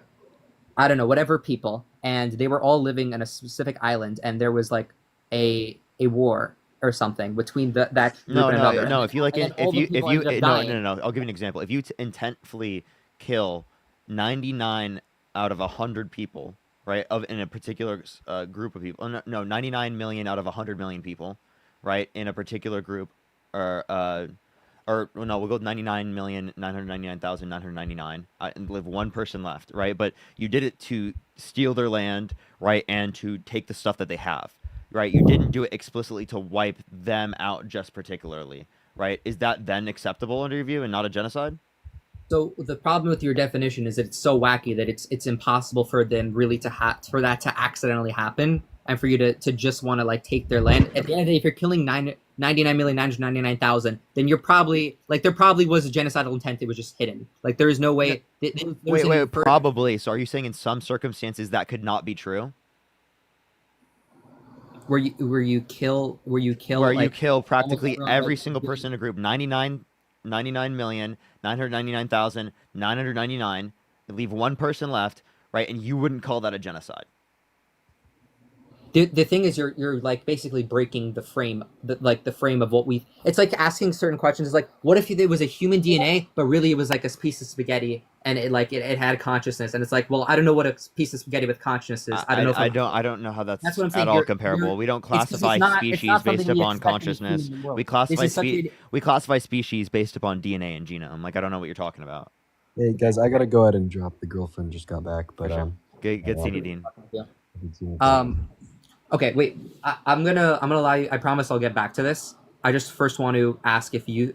don't know, whatever people, and they were all living in a specific island, and there was like a war or something between that group and another. No. If you like, And then if all the you people ended up dying. no. I'll give you an example. If you intentfully kill 99 out of 100 people, right, in a particular group of people. No, 99 million out of 100 million people, right, in a particular group, or no, we'll go 99,999,999, and leave one person left, right? But you did it to steal their land, right, and to take the stuff that they have, right? You didn't do it explicitly to wipe them out just particularly, right? Is that then acceptable under your view and not a genocide? So the problem with your definition is that it's so wacky that it's impossible for them really for that to accidentally happen, and for you to just want to like take their land. At the end of the day, if you're killing 99,999,000, then you're probably like there probably was a genocidal intent. It was just hidden. Like there is no way. Wait, probably. So are you saying in some circumstances that could not be true? Where you kill practically every single person in a group, 99,999,999, leave one person left, right? And you wouldn't call that a genocide. The thing is, you're like basically breaking the frame, the frame of what we. It's like asking certain questions. It's like, what if it was a human DNA, but really it was like a piece of spaghetti, and it had consciousness, and it's like, well, I don't know what a piece of spaghetti with consciousness is. I don't know how that's what I'm saying. at all comparable. We don't classify species based upon consciousness. We classify species based upon DNA and genome. Like I don't know what you're talking about. Hey guys, I gotta go ahead and drop. The girlfriend just got back, but good seeing you, Dean. Okay, wait. I'm gonna allow you. I promise I'll get back to this. I just first want to ask if you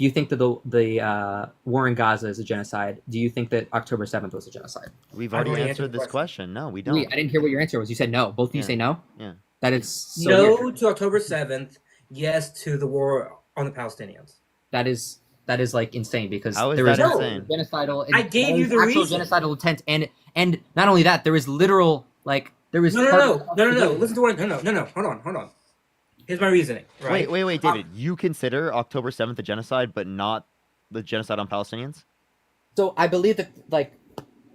think that the war in Gaza is a genocide. Do you think that October 7th was a genocide? We've already answered this question. No, we don't. Wait, I didn't hear what your answer was. You said no. Both of you say no. Yeah. That is so no weird. to October 7th. Yes to the war on the Palestinians. That is like insane because How is there was that insane? genocidal. I gave you the actual reason. genocidal intent, and not only that, there was literal like there was No. Listen to what. No. Hold on. Here's my reasoning. Right? Wait, David. You consider October 7th a genocide, but not the genocide on Palestinians? So I believe that, like,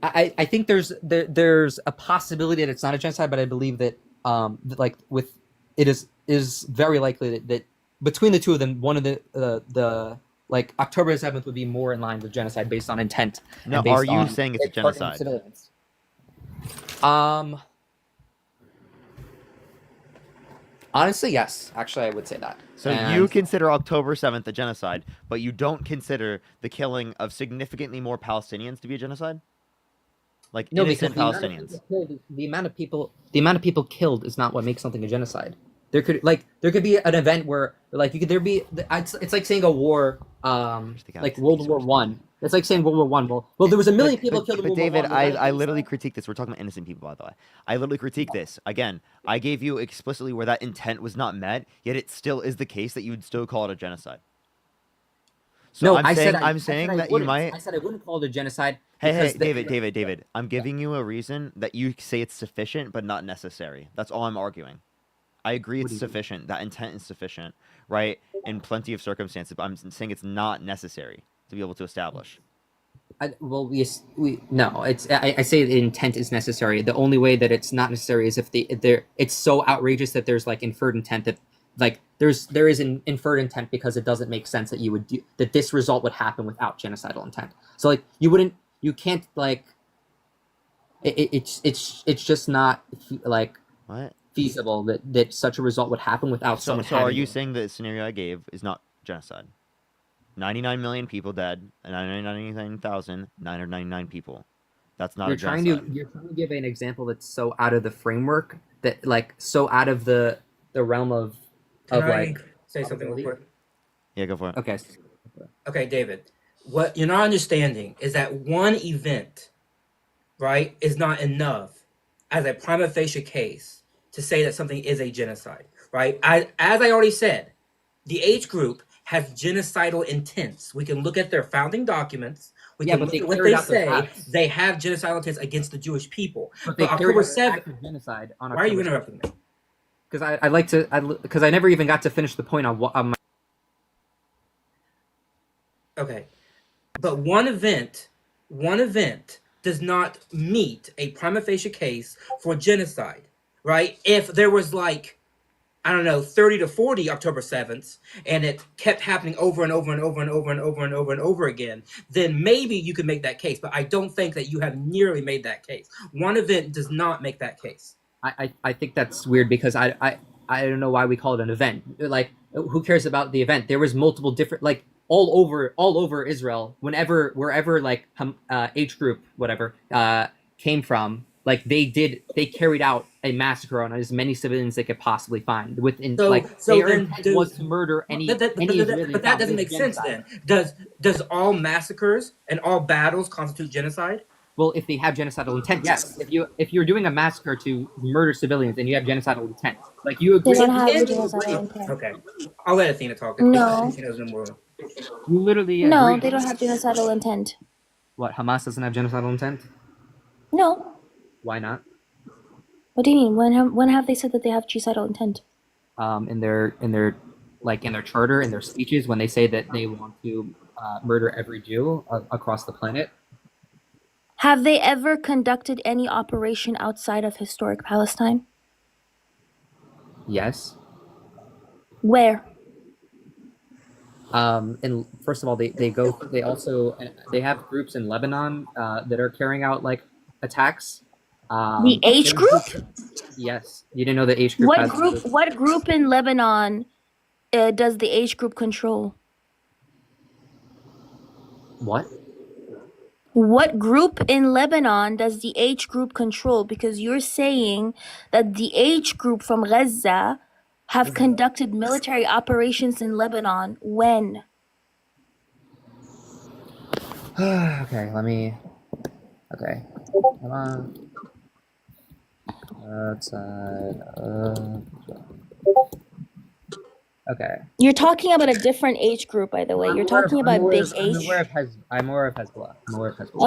I think there's a possibility that it's not a genocide, but I believe that, like, with it is very likely that between the two of them, one of the like October 7th would be more in line with genocide based on intent. No, are you saying it's a genocide? Civilians. Honestly, yes. Actually, I would say that. So you consider October 7th a genocide, but you don't consider the killing of significantly more Palestinians to be a genocide? Like innocent Palestinians. The amount of people killed is not what makes something a genocide. There could be an event where like it's like saying a war like World War I. It's like saying World War I. Well, there was a million people killed in World War I. But David, I literally critique this. We're talking about innocent people, by the way. I literally critique this. Again, I gave you explicitly where that intent was not met, yet it still is the case that you would still call it a genocide. So No, I'm saying I that you might. I said I wouldn't call it a genocide. Hey, David. I'm giving you a reason that you say it's sufficient, but not necessary. That's all I'm arguing. I agree it's sufficient. That intent is sufficient, right? In plenty of circumstances, but I'm saying it's not necessary to be able to establish. No. I say the intent is necessary. The only way that it's not necessary is if it's so outrageous that there's like inferred intent that like there is an inferred intent because it doesn't make sense that you would do that this result would happen without genocidal intent. So like you can't like it's just not like What? feasible that such a result would happen without So someone are having you it. saying the scenario I gave is not genocide? 99 million people dead, and 999,999 people. That's not a genocide. You're trying to give an example that's so out of the framework that like so out of the realm of Can I like say something real quick? Yeah, go for it. Okay. Okay, David. What you're not understanding is that one event, right, is not enough as a prima facie case to say that something is a genocide, right? As I already said, the age group has genocidal intents. We can look at their founding documents. We Yeah, can but look they at what carried they out their say. acts. They have genocidal intents against the Jewish people. But they But carried October out an 7th. act of genocide on Why are you October interrupting me? Because I like to because I never even got to finish the point on what my Okay. But one event does not meet a prima facie case for genocide, right? If there was like, I don't know, 30 to 40 October 7th, and it kept happening over and over and over and over and over and over and over again, then maybe you could make that case. But I don't think that you have nearly made that case. One event does not make that case. I think that's weird because I don't know why we call it an event. Like who cares about the event? There was multiple different like all over Israel wherever like age group whatever came from, like they carried out a massacre on as many civilians they could possibly find within So their then intent was to murder any Israeli but that doesn't make sense genocide. then. Does all massacres and all battles constitute genocide? Well, if they have genocidal intent, yes. If you're doing a massacre to murder civilians and you have genocidal intent, like you They agree, don't have If- genocidal intent. Okay, I'll let Athena talk. No. Athena's been more. you literally No, agree. they don't have genocidal intent. What, Hamas doesn't have genocidal intent? No. Why not? What do you mean? When have they said that they have genocidal intent? In their charter, in their speeches, when they say that they want to murder every Jew across the planet. Have they ever conducted any operation outside of historic Palestine? Yes. Where? And first of all, they also have groups in Lebanon that are carrying out like attacks. The H group? Yes. You didn't know the H group has What group in Lebanon does the H group control? What? What group in Lebanon does the H group control? Because you're saying that the H group from Gaza have conducted military operations in Lebanon. When? Okay, okay. Come on. Outside of... Okay. You're talking about a different age group, by the way. You're talking about big H. I'm aware of Hezbollah.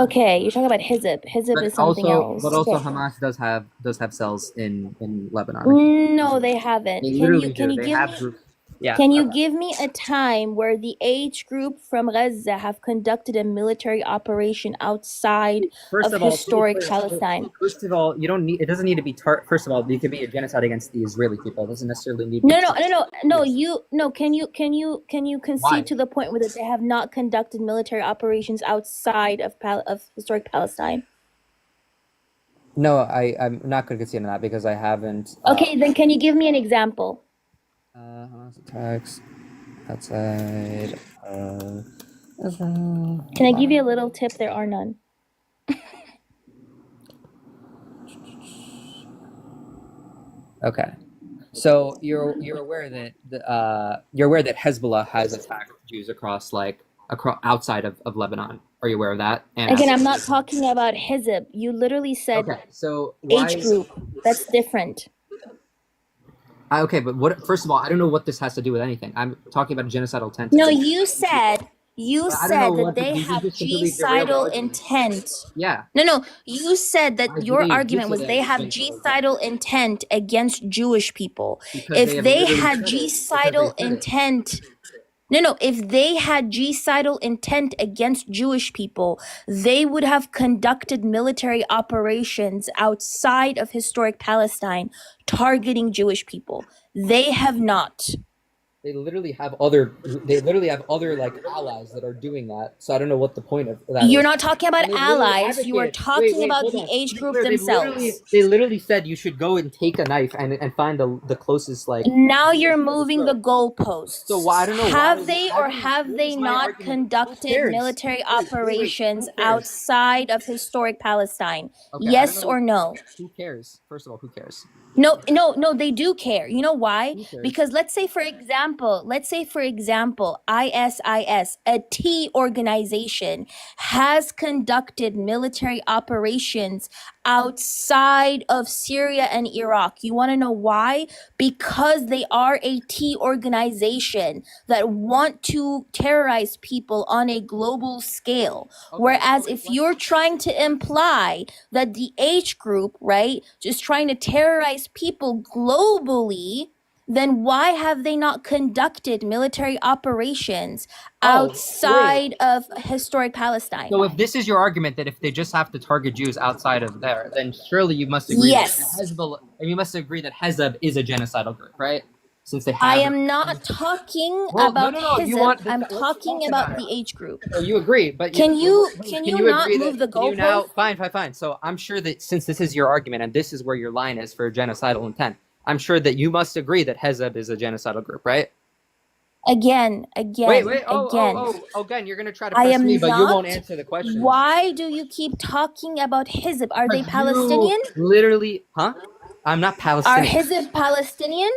Okay, you're talking about Hizb. Hizb is something else. But also Okay. Hamas does have cells in Lebanon. No, they haven't. They Can literally you can do. you They give have me groups. Yeah. can you give me a time where the H group from Gaza have conducted a military operation outside First of of all, historic Palestine? First of all, you don't need. It doesn't need to be. First of all, it could be a genocide against the Israeli people. It doesn't necessarily need. Can you concede Why? to the point where that they have not conducted military operations outside of historic Palestine? No, I'm not going to concede on that because I haven't. Okay, then can you give me an example? Hamas attacks outside of Israel. Can I give you a little tip? There are none. Okay, so you're aware that you're aware that Hezbollah has attacked Jews across outside of Lebanon. Are you aware of that? And Again, I'm not talking about Hizb. You literally said Okay, so why? H group. That's different. Okay, but what? First of all, I don't know what this has to do with anything. I'm talking about genocidal intent. No, you said But I don't know that what they you have just completely derailed the genocidal argument. intent. Yeah. No, you said that Why do your they argument was use it they as have genocidal genocidal intent against Jewish people. Because they If have they literally had said it. Because genocidal they said it. intent, No. If they had genocidal intent against Jewish people, they would have conducted military operations outside of historic Palestine targeting Jewish people. They have not. They literally have other like allies that are doing that. So I don't know what the point of that You're is. not talking about And they literally allies. You are advocated- talking wait, about hold the on. age To be group clear, themselves. They literally said you should go and take a knife and find the closest like. Now you're moving the goalposts. So why I don't know Have why, they I or don't- have this they is my not argument. Who conducted cares? military Wait, who operations cares? outside of historic Palestine? Okay, I Yes don't know. or no? Who cares? First of all, who cares? No, they do care. You know why? Who cares? Because let's say for example, ISIS, a T organization, has conducted military operations outside of Syria and Iraq. You want to know why? Because they are a T organization that want to terrorize people on a global scale. Whereas if you're trying to imply that the H group, right, just trying to terrorize people globally, then why have they not conducted military operations outside of historic Palestine? So if this is your argument that if they just have to target Jews outside of there, then surely you must agree Yes. that Hezbollah, you must agree that Hezbollah is a genocidal group, right? Since they have. I am not talking Well, about no, you Hizb. want- I'm let's talking talk about about the H group. So you agree, but Can you not agree move the can you now, goalpost? fine. So I'm sure that since this is your argument and this is where your line is for genocidal intent, I'm sure that you must agree that Hezbollah is a genocidal group, right? Again, Wait, again, you're gonna try to I press am me, but you won't not. answer the question. Why do you keep talking about Hizb? Are they Palestinian? Literally, huh? I'm not Are Palestinian. Hizb Palestinian?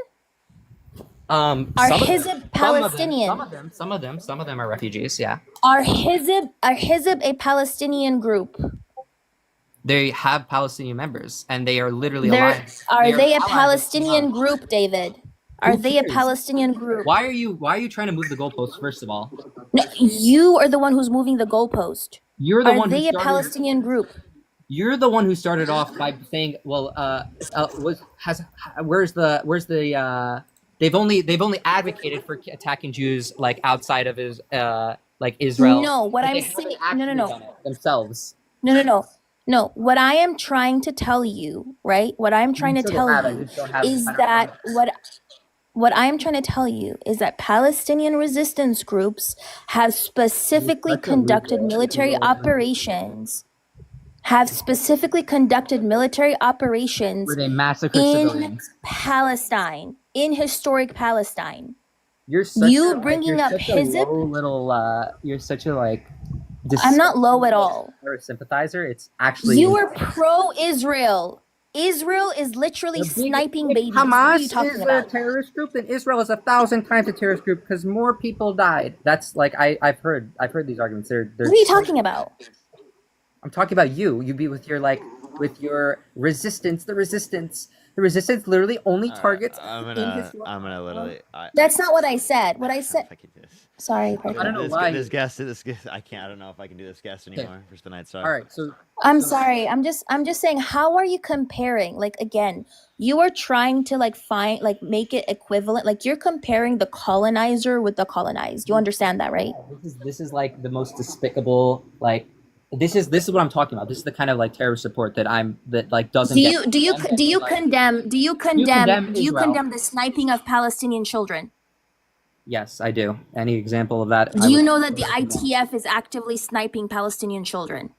Are Some of Hizb them, Palestinian? Some of them are refugees. Yeah, Are Hizb a Palestinian group? they have Palestinian members, and they are literally They're, aligned. are they a allies with Palestinian Hamas. group, David? Are Who they a cares? Palestinian group? Why are you trying to move the goalposts? First of all, No, you are the one who's moving the goalpost. you're the Are one who they a started. Palestinian group? You're the one who started off by saying, "Well, they've only advocated for attacking Jews like outside of like Israel." No, what but I'm they haven't saying, actually no. done it themselves. No, what I am trying to tell you, right? What I'm trying to sure they tell have, I you just don't have- is I don't that what I'm trying to tell you is that Palestinian resistance groups have specifically That's a conducted real- military operations. Have specifically conducted military operations Where they massacre in civilians. Palestine, in historic Palestine. You're such You a, like, bringing you're up such a Hizb? low little. You're such a like. I'm not low at all. Or sympathizer. It's actually You are pro-Israel. Israel is literally sniping babies. What are you Hamas talking is about? a terrorist group, and Israel is 1,000 times a terrorist group because more people died. That's like I've heard these arguments. They're What are you talking about? I'm talking about you. You be with your resistance. The resistance literally only targets. I'm gonna literally. That's not what I said. What I said. If I can do this. Sorry, I don't know this, why. This guest. I can't. I don't know if I can do this guest anymore for the night. Sorry. All right, so I'm sorry. I'm just saying. How are you comparing? Like again, you are trying to make it equivalent. Like you're comparing the colonizer with the colonized. You understand that, right? this is like the most despicable. Like this is what I'm talking about. This is the kind of like terrorist support that doesn't. Do you condemn Israel. the sniping of Palestinian children? Yes, I do. Any example of that? Do you know that the ITF is actively sniping Palestinian children?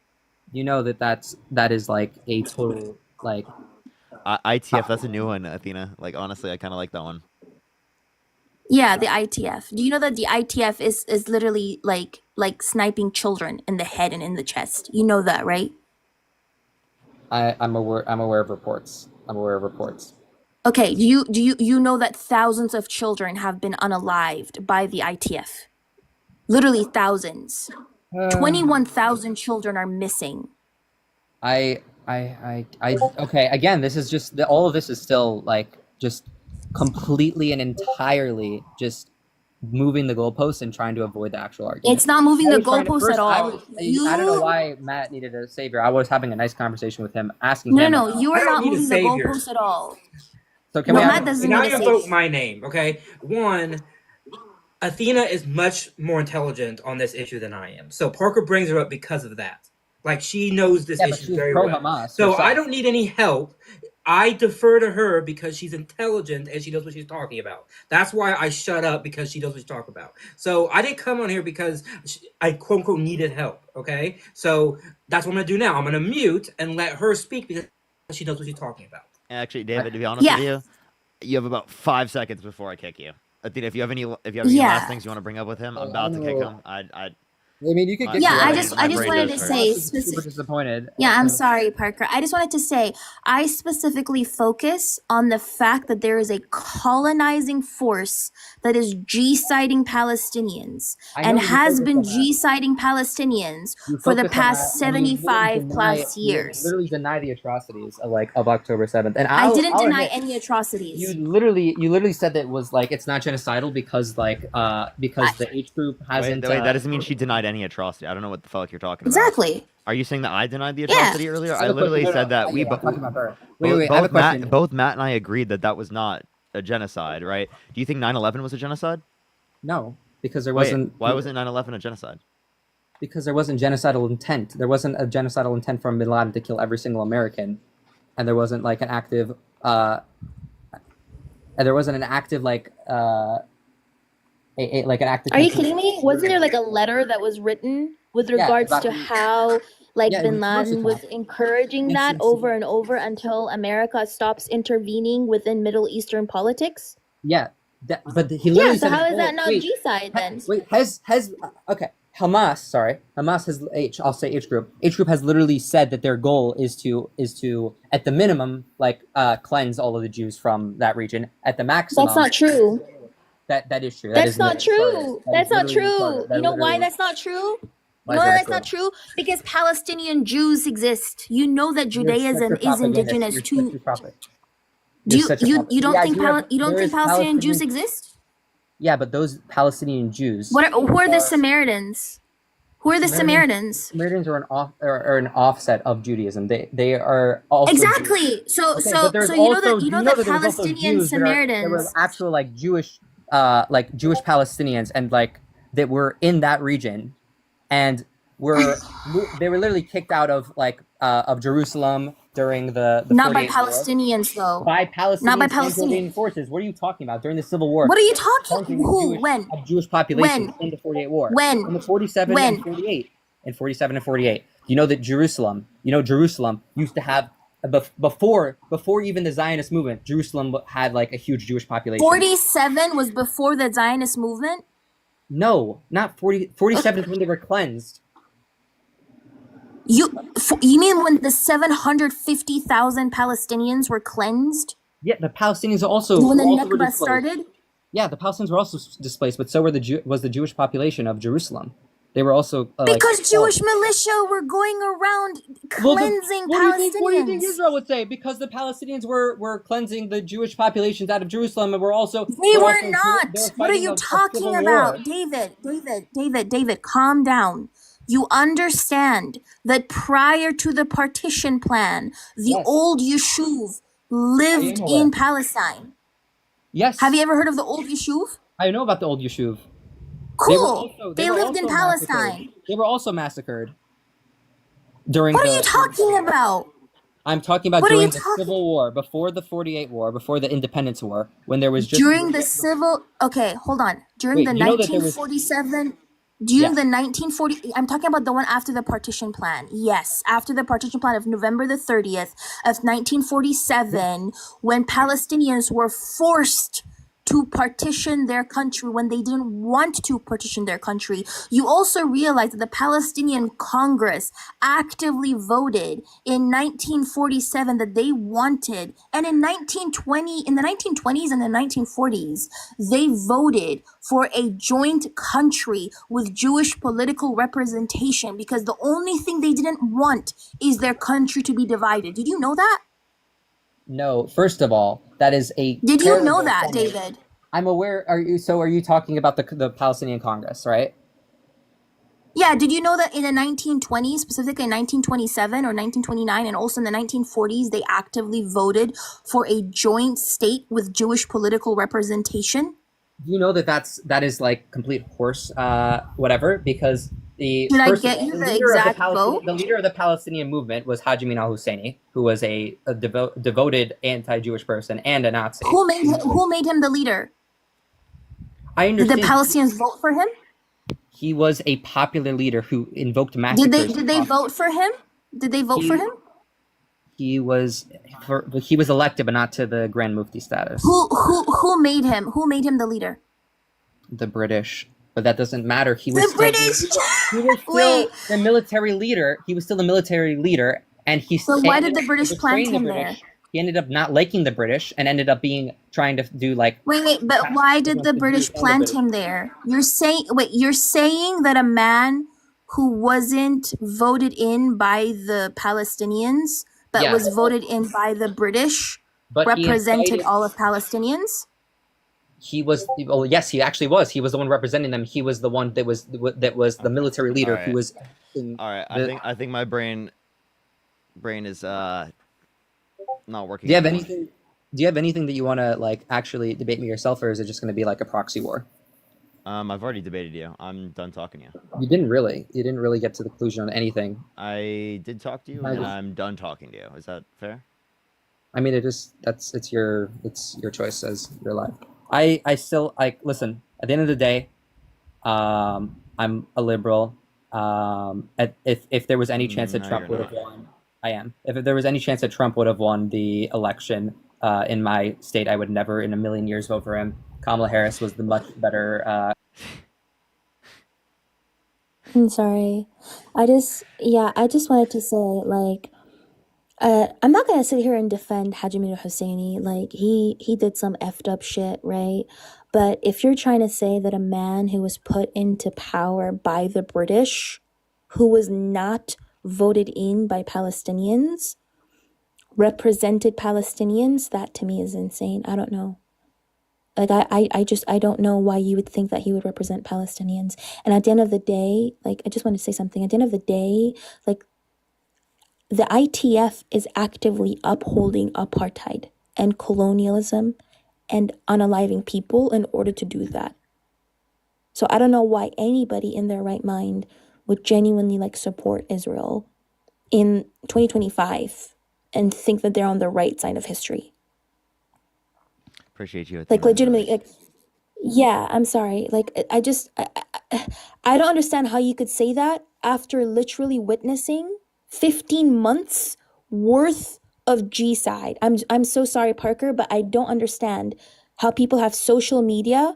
You know that is like a total like. ITF. That's a new one, Athena. Like honestly, I kind of like that one. Yeah, the ITF. Do you know that the ITF is literally like sniping children in the head and in the chest? You know that, right? I'm aware of reports. Okay, do you know that thousands of children have been unalived by the ITF? Literally thousands. 21,000 children are missing. Okay. Again, this is just all of this is still like just completely and entirely just moving the goalposts and trying to avoid the actual argument. It's not moving the goalposts at all. I don't know why Matt needed a savior. I was having a nice conversation with him, asking him. No, you are I don't not need a moving the savior. goalposts at all. So can No, we Matt have, doesn't Now need a you vote savior. my name, okay? One, Athena is much more intelligent on this issue than I am. So Parker brings her up because of that. Like, she knows this Yeah, but issue she's very pro well. Hamas So herself. I don't need any help. I defer to her because she's intelligent and she knows what she's talking about. That's why I shut up, because she knows what she's talking about. So I didn't come on here because I quote unquote needed help. Okay, so that's what I'm gonna do now. I'm gonna mute and let her speak because she knows what she's talking about. Actually, David, to be honest with you, you have about 5 seconds before I kick you. Athena, if you have any last things you want to bring up with him, I'm about to kick him. I mean, you could get. Yeah, I just wanted to say super disappointed. Yeah, I'm sorry, Parker. I just wanted to say I specifically focus on the fact that there is a colonizing force that is G-siding Palestinians I know and you has focus been on that. G-siding Palestinians You for the focus on past that, and you literally 75 plus you years. literally deny the atrocities of October 7th. And I didn't I'll deny admit, any atrocities. you literally said that it was like it's not genocidal because the H group hasn't. Wait, that doesn't mean she denied any atrocity. I don't know what the fuck you're talking about. Exactly. Are you saying that I denied the Yeah. atrocity earlier? I literally said that we I'm talking about her. both Matt and I agreed that was not a genocide, right? Do you think 9/11 was a genocide? No, because there Wait, wasn't. why wasn't 9/11 a genocide? Because there wasn't genocidal intent. There wasn't a genocidal intent from Bin Laden to kill every single American, and there wasn't like an active. Like an active. Are you kidding me? Wasn't there like a letter that was written with regards to how Bin Laden was encouraging that over and over until America stops intervening within Middle Eastern politics? Yeah, but he literally So said. how is that not G-side then? Wait, okay. Hamas has I'll say H group. H group has literally said that their goal is to at the minimum cleanse all of the Jews from that region. At the maximum, That's not true. That is true. That's not true. That's not true. You know why that's not true? You know why that's not true? Because Palestinian Jews exist. You know that Judaism is indigenous to. Do you don't think Palestinian Jews exist? Yeah, but those Palestinian Jews. Who are the Samaritans? Who are the Samaritans? Samaritans are an offset of Judaism. They are also exactly. Jews. So you know that Palestinian Samaritans. There were actual Jewish Jewish Palestinians and that were in that region, and they were literally kicked out of Jerusalem during the not by 48 Palestinians war. though. By Palestinians, not by and Palestinians. Jordanian forces. What are you talking about? During the Civil War. What are you talking? Who? When? A Jewish population in the 48 war. When? In the 47 and 48. In 47 and 48. You know that Jerusalem used to have before even the Zionist movement. Jerusalem had a huge Jewish population. 47 was before the Zionist movement. No, not 40. 47 is when they were cleansed. You mean when the 750,000 Palestinians were cleansed? Yeah, the Palestinians also when the also were Nakba displaced. started. Yeah, the Palestinians were also displaced, but so were the Jewish population of Jerusalem. They were also because Jewish militia were going around cleansing Palestinians. What do you think Israel would say? Because the Palestinians were cleansing the Jewish populations out of Jerusalem, and were also they were not. What are you talking about, David? Calm down. You understand that prior to the partition plan, the old Yishuv lived in Palestine. Yes. Have you ever heard of the old Yishuv? I know about the old Yishuv. Cool. They lived in Palestine. They were also massacred during. What are you talking about? I'm talking about during the Civil War, before the 48 War, before the Independence War, when there was just during the civil. Okay, hold on. During the 1947. During the 1940, I'm talking about the one after the partition plan. Yes, after the partition plan of November the 30th of 1947, when Palestinians were forced to partition their country when they didn't want to partition their country. You also realize that the Palestinian Congress actively voted in 1947 that they wanted, and in the 1920s and the 1940s, they voted for a joint country with Jewish political representation because the only thing they didn't want is their country to be divided. Did you know that? No, first of all, that is a. Did you know that, David? I'm aware. Are you talking about the Palestinian Congress, right? Yeah. Did you know that in the 1920s, specifically in 1927 or 1929, and also in the 1940s, they actively voted for a joint state with Jewish political representation? you know that is like complete horse whatever, because Did I get you the exact vote? the leader of the Palestinian movement was Haji Amin al-Husseini, who was a devoted anti-Jewish person and a Nazi. Who made him the leader? I Did understand the Palestinians vote for him? he was a popular leader who invoked massacres. Did they vote for him? Did they vote for him? He was elected, but not to the Grand Mufti status. Who made him? Who made him the leader? The British, but that doesn't matter. He was The British. He was still the military leader. He was still the military leader, and he. So why did the British plant him there? He ended up not liking the British and ended up trying to do like. Wait, but why did the British plant him there? You're saying that a man who wasn't voted in by the Palestinians, but was voted in by the British, represented all of Palestinians? He was, well, yes, he actually was. He was the one representing them. He was the one that was the military leader who was. All right, I think my brain is not working. Do you have anything? Do you have anything that you want to like actually debate me yourself, or is it just going to be like a proxy war? I've already debated you. I'm done talking to you. You didn't really get to the conclusion on anything. I did talk to you, and I'm done talking to you. Is that fair? I mean, it's your choice as your life. I still listen. At the end of the day, I'm a liberal. If there was any chance that Trump would have won, I am. If there was any chance that Trump would have won the election in my state, I would never in a million years vote for him. Kamala Harris was the much better. I'm sorry. I just wanted to say, like, I'm not gonna sit here and defend Haji Amin al-Husseini. Like, he did some effed up shit, right? But if you're trying to say that a man who was put into power by the British, who was not voted in by Palestinians, represented Palestinians, that to me is insane. I don't know. Like, I don't know why you would think that he would represent Palestinians. And at the end of the day, like, I just want to say something. At the end of the day, like, the ITF is actively upholding apartheid and colonialism and unaliving people in order to do that. So I don't know why anybody in their right mind would genuinely, like, support Israel in 2025 and think that they're on the right side of history. Appreciate you. Like, legitimately, like, yeah, I'm sorry. Like, I don't understand how you could say that after literally witnessing 15 months worth of G-side. I'm so sorry, Parker, but I don't understand how people have social media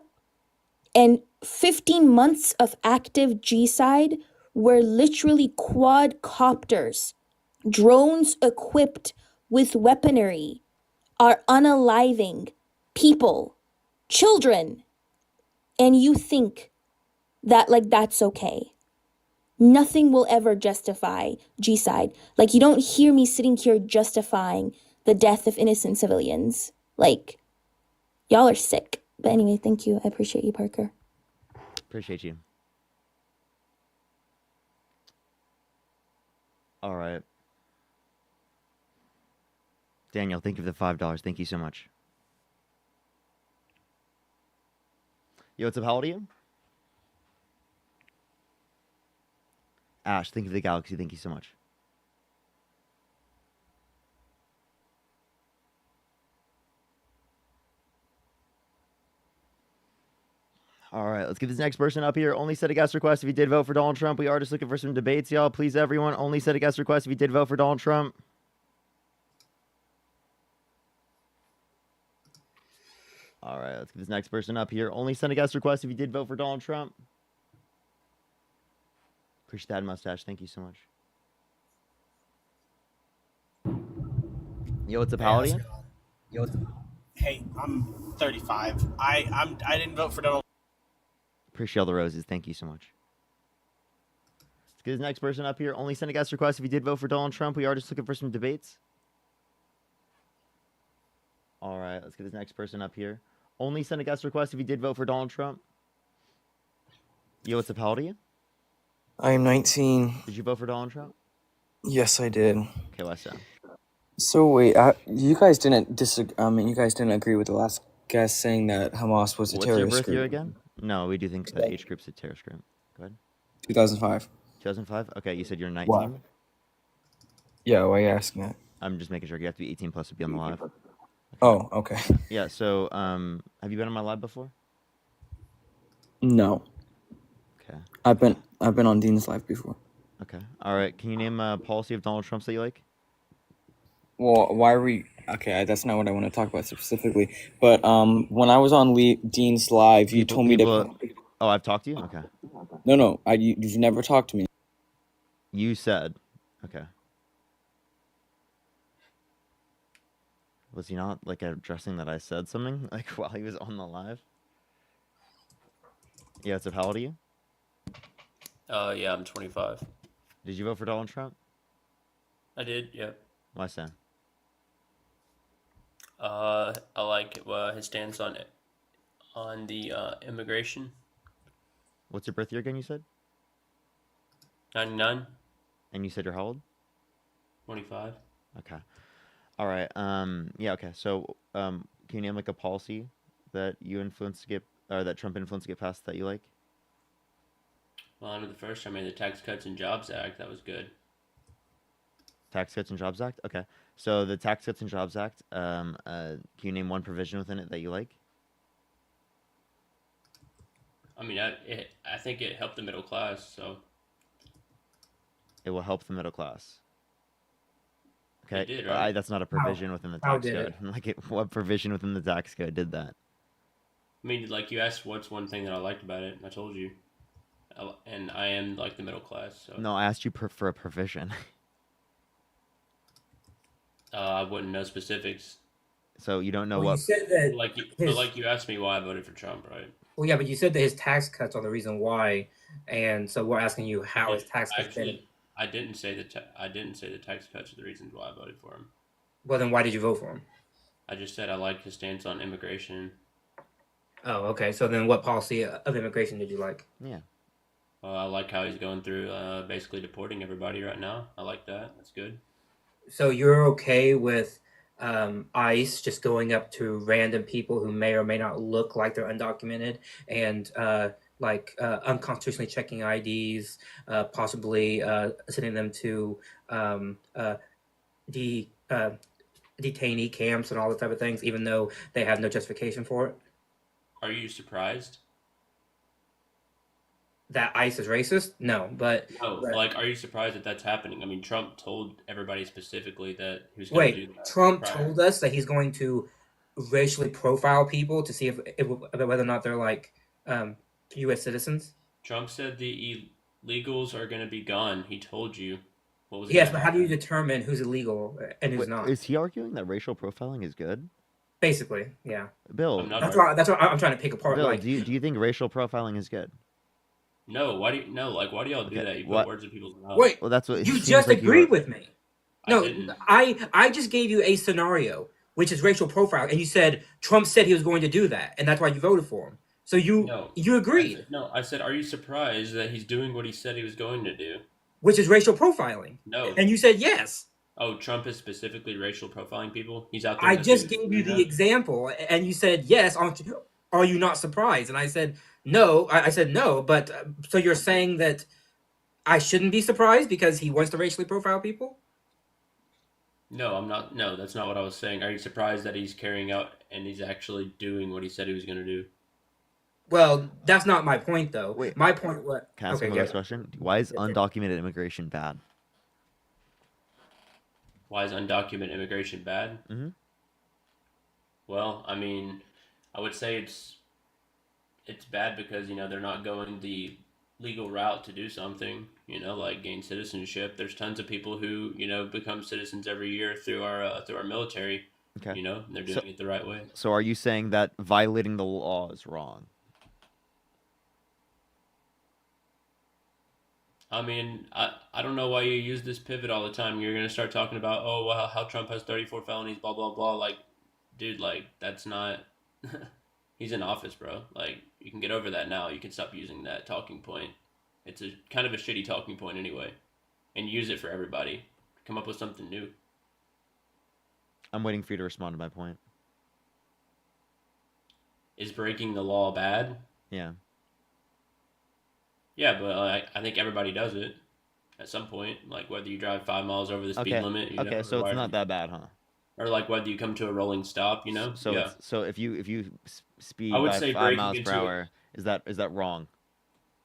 and 15 months of active G-side where literally quadcopters, drones equipped with weaponry, are unaliving people, children, and you think that, like, that's okay. Nothing will ever justify G-side. Like, you don't hear me sitting here justifying the death of innocent civilians. Like, y'all are sick. But anyway, thank you. I appreciate you, Parker. Appreciate you. All right. Daniel, thank you for the $5. Thank you so much. Yo, what's up? How old are you? Ash, thank you for the galaxy. Thank you so much. All right, let's get this next person up here. Only set a guest request if you did vote for Donald Trump. We are just looking for some debates, y'all. Please, everyone, only set a guest request if you did vote for Donald Trump. All right, let's get this next person up here. Only send a guest request if you did vote for Donald Trump. Appreciate that mustache. Thank you so much. Yo, what's up, Paladin? Hey, I'm 35. I didn't vote for Donald. Appreciate all the roses. Thank you so much. Let's get this next person up here. Only send a guest request if you did vote for Donald Trump. We are just looking for some debates. All right, let's get this next person up here. Only send a guest request if you did vote for Donald Trump. Yo, what's up? How old are you? I am 19. Did you vote for Donald Trump? Yes, I did. Okay, what's that? So wait, you guys didn't disagree. You guys didn't agree with the last guys saying that Hamas was a What's your terrorist birth year group. again? No, we do think that age group's a terrorist group. Go ahead. 2005. 2005? Okay, you said you're 19? What? Yeah, why are you asking that? I'm just making sure you have to be 18 plus to be on the live. Oh, okay. Yeah, so have you been on my live before? No. Okay. I've been on Dean's live before. Okay. All right. Can you name a policy of Donald Trump's that you like? Well, why are we? Okay, that's not what I want to talk about specifically. But when I was on Dean's live, you told me to. Oh, I've talked to you? Okay. No. You've never talked to me. You said. Okay. Was he not like addressing that I said something like while he was on the live? Yeah, it's how old are you? Yeah, I'm 25. Did you vote for Donald Trump? I did, yeah. Why so? I like his stance on the immigration. What's your birth year again, you said? 99. And you said you're how old? 25. Okay. All right. Yeah, okay. So, can you name like a policy that you influenced to get, or that Trump influenced to get passed that you like? Well, I know the first time I made the Tax Cuts and Jobs Act. That was good. Tax Cuts and Jobs Act? Okay. So the Tax Cuts and Jobs Act, can you name one provision within it that you like? I mean, I think it helped the middle class, so. It will help the middle class. Okay. It did, right? That's not a provision within the How tax did code. Like, what provision within the tax code did that? I mean, like you asked what's one thing that I liked about it, and I told you. And I am like the middle class, so. No, I asked you for a provision. I wouldn't know specifics. So you don't know Well, you what. said that Like you asked me why I voted for Trump, right? Well, yeah, but you said that his tax cuts are the reason why, and so we're asking you how his tax cuts benefit. Actually, I didn't say the tax cuts are the reasons why I voted for him. Well, then why did you vote for him? I just said I like his stance on immigration. Oh, okay. So then, what policy of immigration did you like? Yeah. I like how he's going through basically deporting everybody right now. I like that. That's good. So you're okay with ICE just going up to random people who may or may not look like they're undocumented and unconstitutionally checking IDs, possibly sending them to detainee camps and all that type of things, even though they have no justification for it? Are you surprised? That ICE is racist? No, but No, like, are you surprised that that's happening? I mean, Trump told everybody specifically that he was going to do wait, that. Trump prior. told us that he's going to racially profile people to see if whether or not they're like U.S. citizens. Trump said the illegals are going to be gone. He told you. What was Yes, gonna but how do you happen. determine who's illegal and who's Wait, not? is he arguing that racial profiling is good? Basically, yeah. Bill, That's what I'm trying to pick apart. Bill, Like, do you think racial profiling is good? No, why do you why do y'all do that? You put what- words in people's mouths. wait, Well, that's what it you seems just like you agreed were- with me. I No, didn't. I just gave you a scenario, which is racial profile, and you said Trump said he was going to do that, and that's why you voted for him. So you agreed, I said, are you surprised that he's doing what he said he was going to do? which is racial profiling. No. And you said yes. Oh, Trump is specifically racial profiling people? He's out there. I in the just streets gave doing you the that? example, and you said yes. Are you not surprised? And I said no. I said no. But so you're saying that I shouldn't be surprised because he wants to racially profile people? No, I'm not. No, that's not what I was saying. Are you surprised that he's carrying out and he's actually doing what he said he was going to do? Well, that's not my point, though. Wait, my point was Can I ask okay. one Go last ahead. question? Why is undocumented immigration bad? Why is undocumented immigration bad? Mm-hmm. Well, I mean, I would say it's bad because they're not going the legal route to do something. Like gain citizenship. There's tons of people who become citizens every year through our military. Okay. And they're doing it the right way. So are you saying that violating the law is wrong? I mean, I don't know why you use this pivot all the time. You're going to start talking about, oh, well, how Trump has 34 felonies, blah, blah, blah. Like, dude, like, that's not... He's in office, bro. Like, you can get over that now. You can stop using that talking point. It's a kind of a shitty talking point anyway. And use it for everybody. Come up with something new. I'm waiting for you to respond to my point. is breaking the law bad? Yeah. Yeah, but I think everybody does it at some point. Like whether you drive 5 miles over the speed Okay. limit, you know, Okay. or So it's whatever, not that bad, huh? or like whether you come to a rolling stop, you know. So Yeah, so if you I speed would by say 5 miles per hour, is that wrong?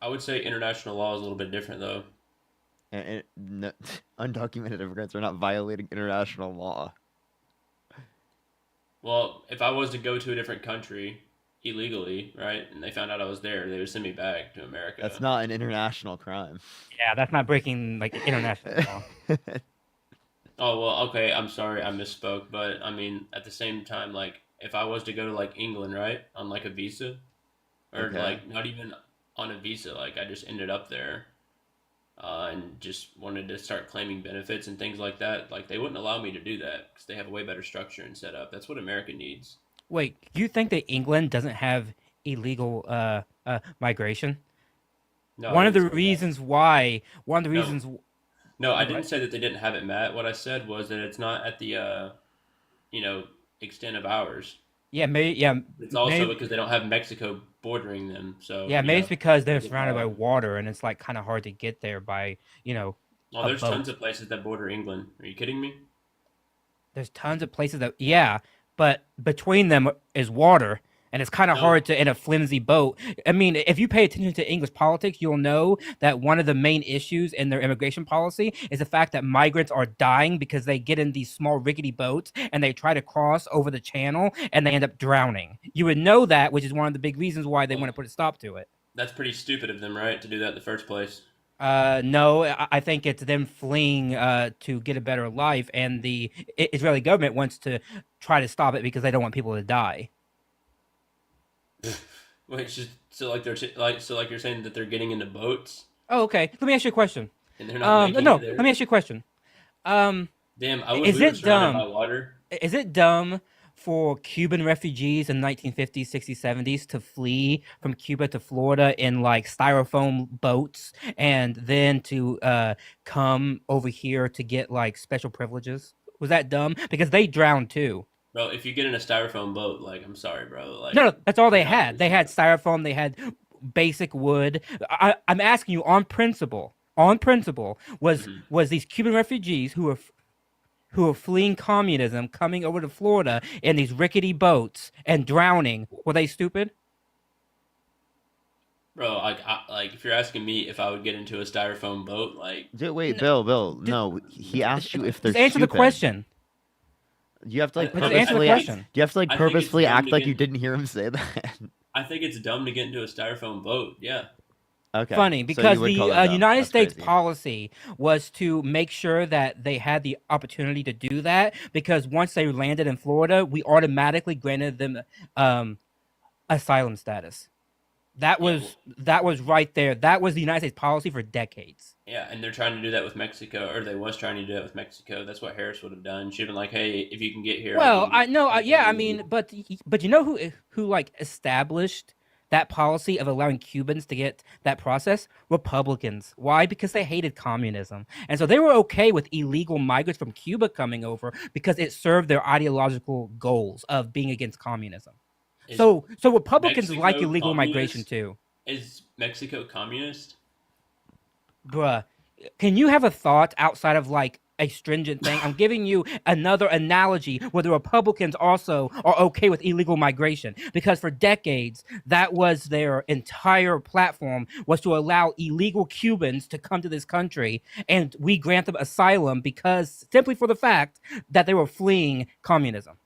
I would say international law is a little bit different though. And no, undocumented immigrants are not violating international law. Well, if I was to go to a different country illegally, right, and they found out I was there, they would send me back to America. That's not an international crime. Yeah, that's not breaking like international law. Oh well, okay. I'm sorry, I misspoke. But I mean, at the same time, like if I was to go to like England, right, on like a visa, or Okay. like not even on a visa, like I just ended up there, and just wanted to start claiming benefits and things like that. Like they wouldn't allow me to do that because they have a way better structure and setup. That's what America needs. Wait, you think that England doesn't have illegal migration? No, I One of didn't the say that. reasons why, one of the No. reasons. No, I What? didn't say that they didn't have it, Matt. What I said was that it's not at the you know, extent of ours. Yeah, maybe. Yeah, It's also maybe. because they don't have Mexico bordering them. So Yeah, you maybe know, it's because they're it's a surrounded by problem. water and it's like kind of hard to get there by Well, a there's tons boat. of places that border England. Are you kidding me? There's tons of places that but between them is water, and it's kind of No. hard to in a flimsy boat. I mean, if you pay attention to English politics, you'll know that one of the main issues in their immigration policy is the fact that migrants are dying because they get in these small rickety boats and they try to cross over the channel and they end up drowning. You would know that, which is one of the big reasons why they want to put a stop to it. That's pretty stupid of them, right, to do that in the first place. No, I think it's them fleeing to get a better life, and the Israeli government wants to try to stop it because they don't want people to die. Wait, so like like you're saying that they're getting into boats Oh, okay. Let me ask you a question. and they're not making No, it there. let me ask you a question. Damn, I wish Is we were it surrounded by dumb? water. Is it dumb for Cuban refugees in the 1950s, 60s, 70s to flee from Cuba to Florida in like styrofoam boats and then to come over here to get like special privileges? Was that dumb? Because they drowned too. Bro, if you get in a styrofoam boat, like I'm sorry, bro. Like No, that's all they had. They had styrofoam. They had basic wood. I'm asking you on principle. On principle, was these Cuban refugees who are fleeing communism coming over to Florida in these rickety boats and drowning? Were they stupid? bro, like if you're asking me if I would get into a styrofoam boat, like Wait, Bill, no. He asked you if they're Just answer the stupid. question. You have to like Just answer the purposefully. question. Do you have to like I think it's purposefully dumb act to like get you in- didn't hear him say that? I think it's dumb to get into a styrofoam boat. Yeah. Okay. Funny so because you would the call that dumb. United That's States crazy. policy was to make sure that they had the opportunity to do that because once they landed in Florida, we automatically granted them asylum status. That was right there. That was the United States policy for decades. Yeah, and they're trying to do that with Mexico, or they was trying to do that with Mexico. That's what Harris would have done. She'd been like, "Hey, if you can get here." Well, I can know, I can yeah, I do mean, but you know who like established that policy of allowing Cubans to get that process? Republicans. Why? Because they hated communism, and so they were okay with illegal migrants from Cuba coming over because it served their ideological goals of being against communism. Is So Republicans like Mexico illegal migration communist? too. Is Mexico communist? Bruh, can you have a thought outside of like a stringent thing? I'm giving you another analogy where the Republicans also are okay with illegal migration because for decades that was their entire platform was to allow illegal Cubans to come to this country and we grant them asylum because simply for the fact that they were fleeing communism.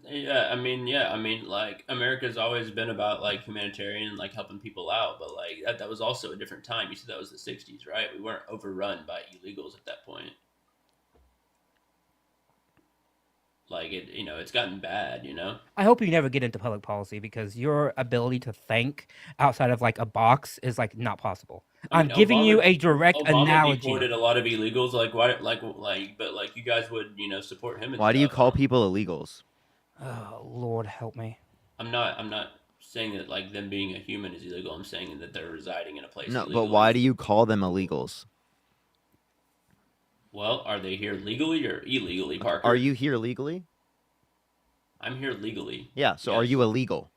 Yeah, I mean, like America's always been about like humanitarian, like helping people out, but like that was also a different time. You said that was the '60s, right? We weren't overrun by illegals at that point. Like it's gotten bad, you know. I hope you never get into public policy because your ability to think outside of like a box is like not possible. I I'm mean, giving you Obama, a direct Obama analogy. deported a lot of illegals. Like why, but like you guys would, support him and Why do you stuff. call people illegals? Oh, Lord help me. I'm not saying that like them being a human is illegal. I'm saying that they're residing in a place. No, but illegally. why do you call them illegals? Well, are they here legally or illegally, Parker? Are you here legally? I'm here legally. Yeah. So are Yes. you illegal?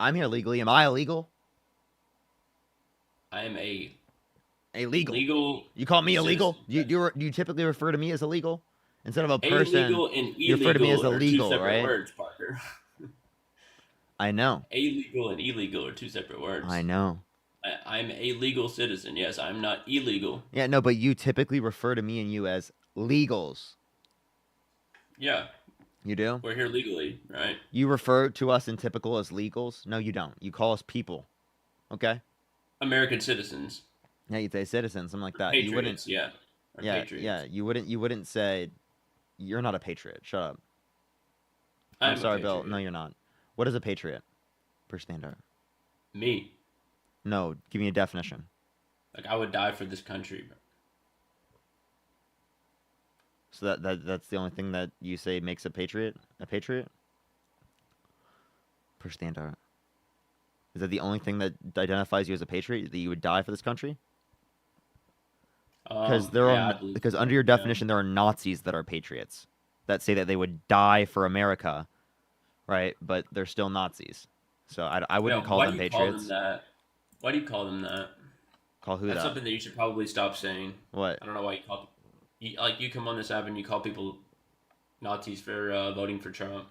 I'm here legally. Am I illegal? I am a Illegal. legal. You call me illegal? citizen. You typically refer to me as illegal instead of a person. Illegal and You refer to me as illegal are two illegal, separate right? words, Parker. I know. Illegal and illegal are two separate words. I know. I'm a legal citizen. Yes, I'm not illegal. Yeah, no, but you typically refer to me and you as legals. Yeah, You do? we're here legally, right? You refer to us in typical as legals? No, you don't. You call us people. Okay? American citizens. Yeah, you'd say citizens, something like that. You wouldn't. Patriots, yeah. Or Yeah, patriots. yeah. You wouldn't say you're not a patriot. Shut up. I'm I'm a sorry, Bill. patriot. No, you're not. What is a patriot? Per standard. Me. No, give me a definition. Like, I would die for this country. Bro. So that's the only thing that you say makes a patriot a patriot? Per standard. Is that the only thing that identifies you as a patriot? That you would die for this country? Because Yeah, I believe because so, under your yeah. definition there are Nazis that are patriots that say that they would die for America, right? But they're still Nazis. So I wouldn't Yeah, call why them do you patriots. Call them that? Why do you call them that? Call who That's that? something that you should probably stop saying. What? I don't know why you call. You come on this app and you call people Nazis for voting for Trump.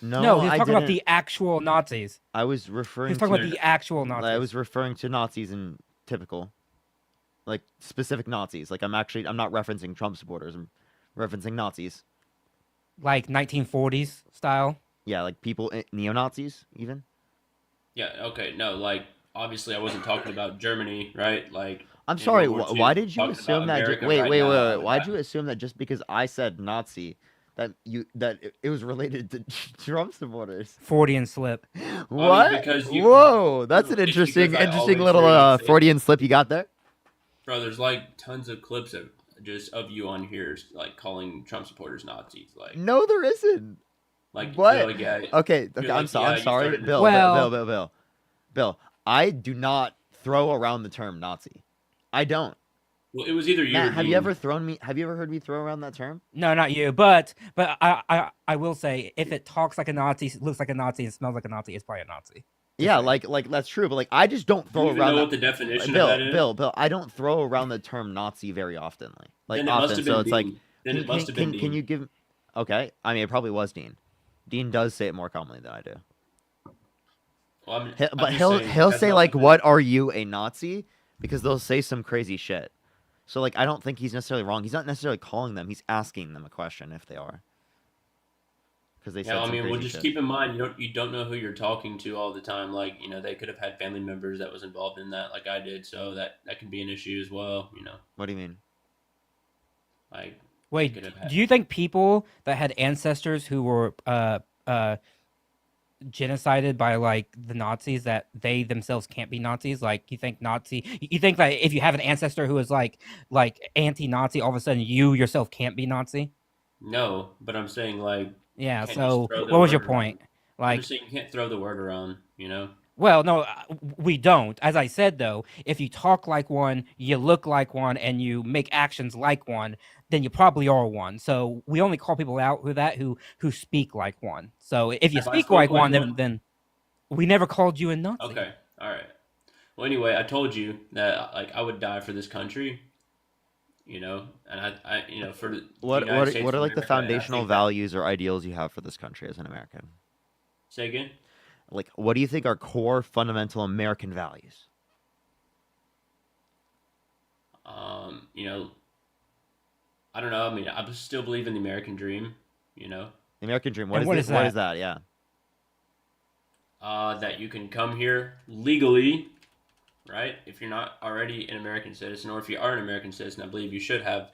No, he's I talking about didn't. the actual Nazis. I was referring He's talking to about the actual Nazis. I was referring to Nazis in typical, like specific Nazis. Like I'm not referencing Trump supporters. I'm referencing Nazis. Like 1940s style. Yeah, like people neo-Nazis even. Yeah. Okay. No. Like, obviously, I wasn't talking about Germany, right? Like. I'm in sorry. World War II, Why did you talking about assume that? America Wait, right wait, now, wait, wait. Why'd you assume that just because I said Nazi, that it was related to Trump supporters? Freudian slip. What? because you- Whoa, that's an it's because interesting I always little hear you say- Freudian slip you got there. Bro, there's like tons of clips of you on here, like calling Trump supporters Nazis. Like, No, there isn't. like What? you're like, yeah, Okay, you're okay. like, I'm sorry. yeah, I'm you sorry, started- Bill. Well- Bill. I do not throw around the term Nazi. I don't. Well, it was either you. Matt, or have me. you ever heard me throw around that term? No, not you. But I will say, if it talks like a Nazi, looks like a Nazi, and smells like a Nazi, it's probably a Nazi. Yeah, like that's true, but like I just don't Do throw you even around. know what the definition Bill, of that is? Bill, I don't throw around the term Nazi very often. Like Then it must often, have so been it's like. Dean. Then it must have been Can Dean. you give? Okay, I mean it probably was Dean. Dean does say it more commonly than I do. Well, I'm But just he'll saying, he'll that's say not like, the- "What are you, a Nazi?" Because they'll say some crazy shit. So like, I don't think he's necessarily wrong. He's not necessarily calling them. He's asking them a question if they are. Because they said Yeah, I some mean, crazy well, just shit. keep in mind you don't know who you're talking to all the time. Like, they could have had family members that was involved in that, like I did. So that can be an issue as well. What do you mean? Like, Wait, could have had- do you think people that had ancestors who were genocided by like the Nazis, that they themselves can't be Nazis? Like, you think that if you have an ancestor who is like anti-Nazi, all of a sudden you yourself can't be Nazi? No, but I'm saying like. Yeah. you can't So just throw the what was your word around. point? I'm Like, just saying you can't throw the word around. well, no, we don't. As I said, though, if you talk like one, you look like one, and you make actions like one, then you probably are one. So we only call people out who speak like one. So if you If I speak spoke like like one, one- then we never called you a Nazi. Okay. All right. Well, anyway, I told you that like I would die for this country. And I for the What United States what are of like the America, and I foundational think that- values or ideals you have for this country as an American? Say again. Like, what do you think are core fundamental American values? I don't know. I mean, I still believe in the American dream. The American dream. And what is What is that? that? Yeah. That you can come here legally, right? If you're not already an American citizen, or if you are an American citizen, I believe you should have,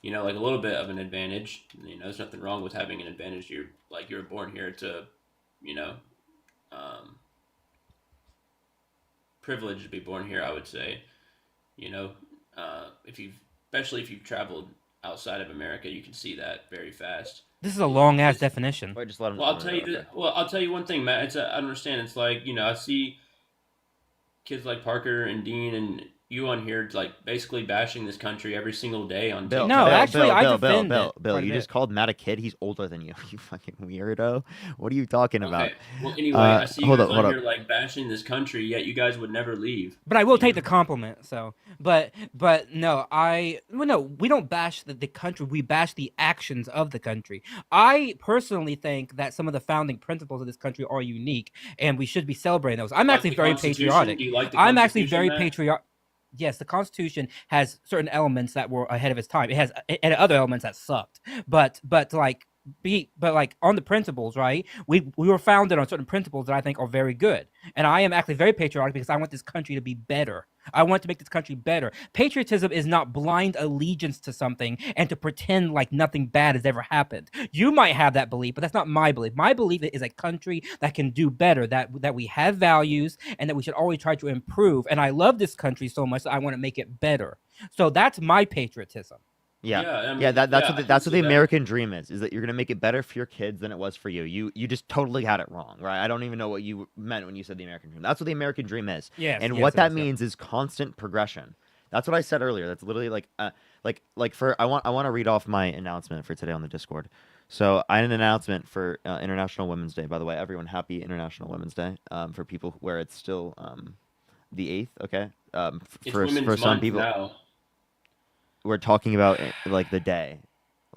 like a little bit of an advantage. There's nothing wrong with having an advantage. You were born here to, privileged to be born here. I would say, especially if you've traveled outside of America, you can see that very fast. This is a long ass definition. Wait, just let him. Well, I'll tell you one thing, Matt. I understand. It's like I see kids like Parker and Dean you on here like basically bashing this country every single day on Bill, TikTok. No, Bill, actually, Bill, I Bill, Bill, defend Bill, it Bill, quite a you just bit. called Matt a kid. He's older than you. You fucking weirdo. What are you talking about? Okay. Well, anyway, I see you Hold guys up, hold on up. here like bashing this country, yet you guys would never leave. But I will take the compliment. So, but no, no, we don't bash the country. We bash the actions of the country. I personally think that some of the founding principles of this country are unique, and we should be celebrating those. I'm Like actually the very Constitution? patriotic. Do you like the I'm actually Constitution, very Matt? patriotic. Yes, the Constitution has certain elements that were ahead of its time. It has and other elements that sucked. But like on the principles, right? We were founded on certain principles that I think are very good. And I am actually very patriotic because I want this country to be better. I want to make this country better. Patriotism is not blind allegiance to something and to pretend like nothing bad has ever happened. You might have that belief, but that's not my belief. My belief is a country that can do better, that we have values and that we should always try to improve. And I love this country so much that I want to make it better. So that's my patriotism. Yeah, Yeah, I yeah. mean, That's yeah, what I the, can that's what see the that. American dream is that you're gonna make it better for your kids than it was for you. You just totally had it wrong, right? I don't even know what you meant when you said the American dream. That's what the American dream is. Yes, And yes, what it that is, yeah. means is constant progression. That's what I said earlier. That's literally like for I want to read off my announcement for today on the Discord. So I had an announcement for International Women's Day. By the way, everyone, happy International Women's Day. For people where it's still the 8th. Okay. It's For Women's some Month people. now. We're talking about like the day.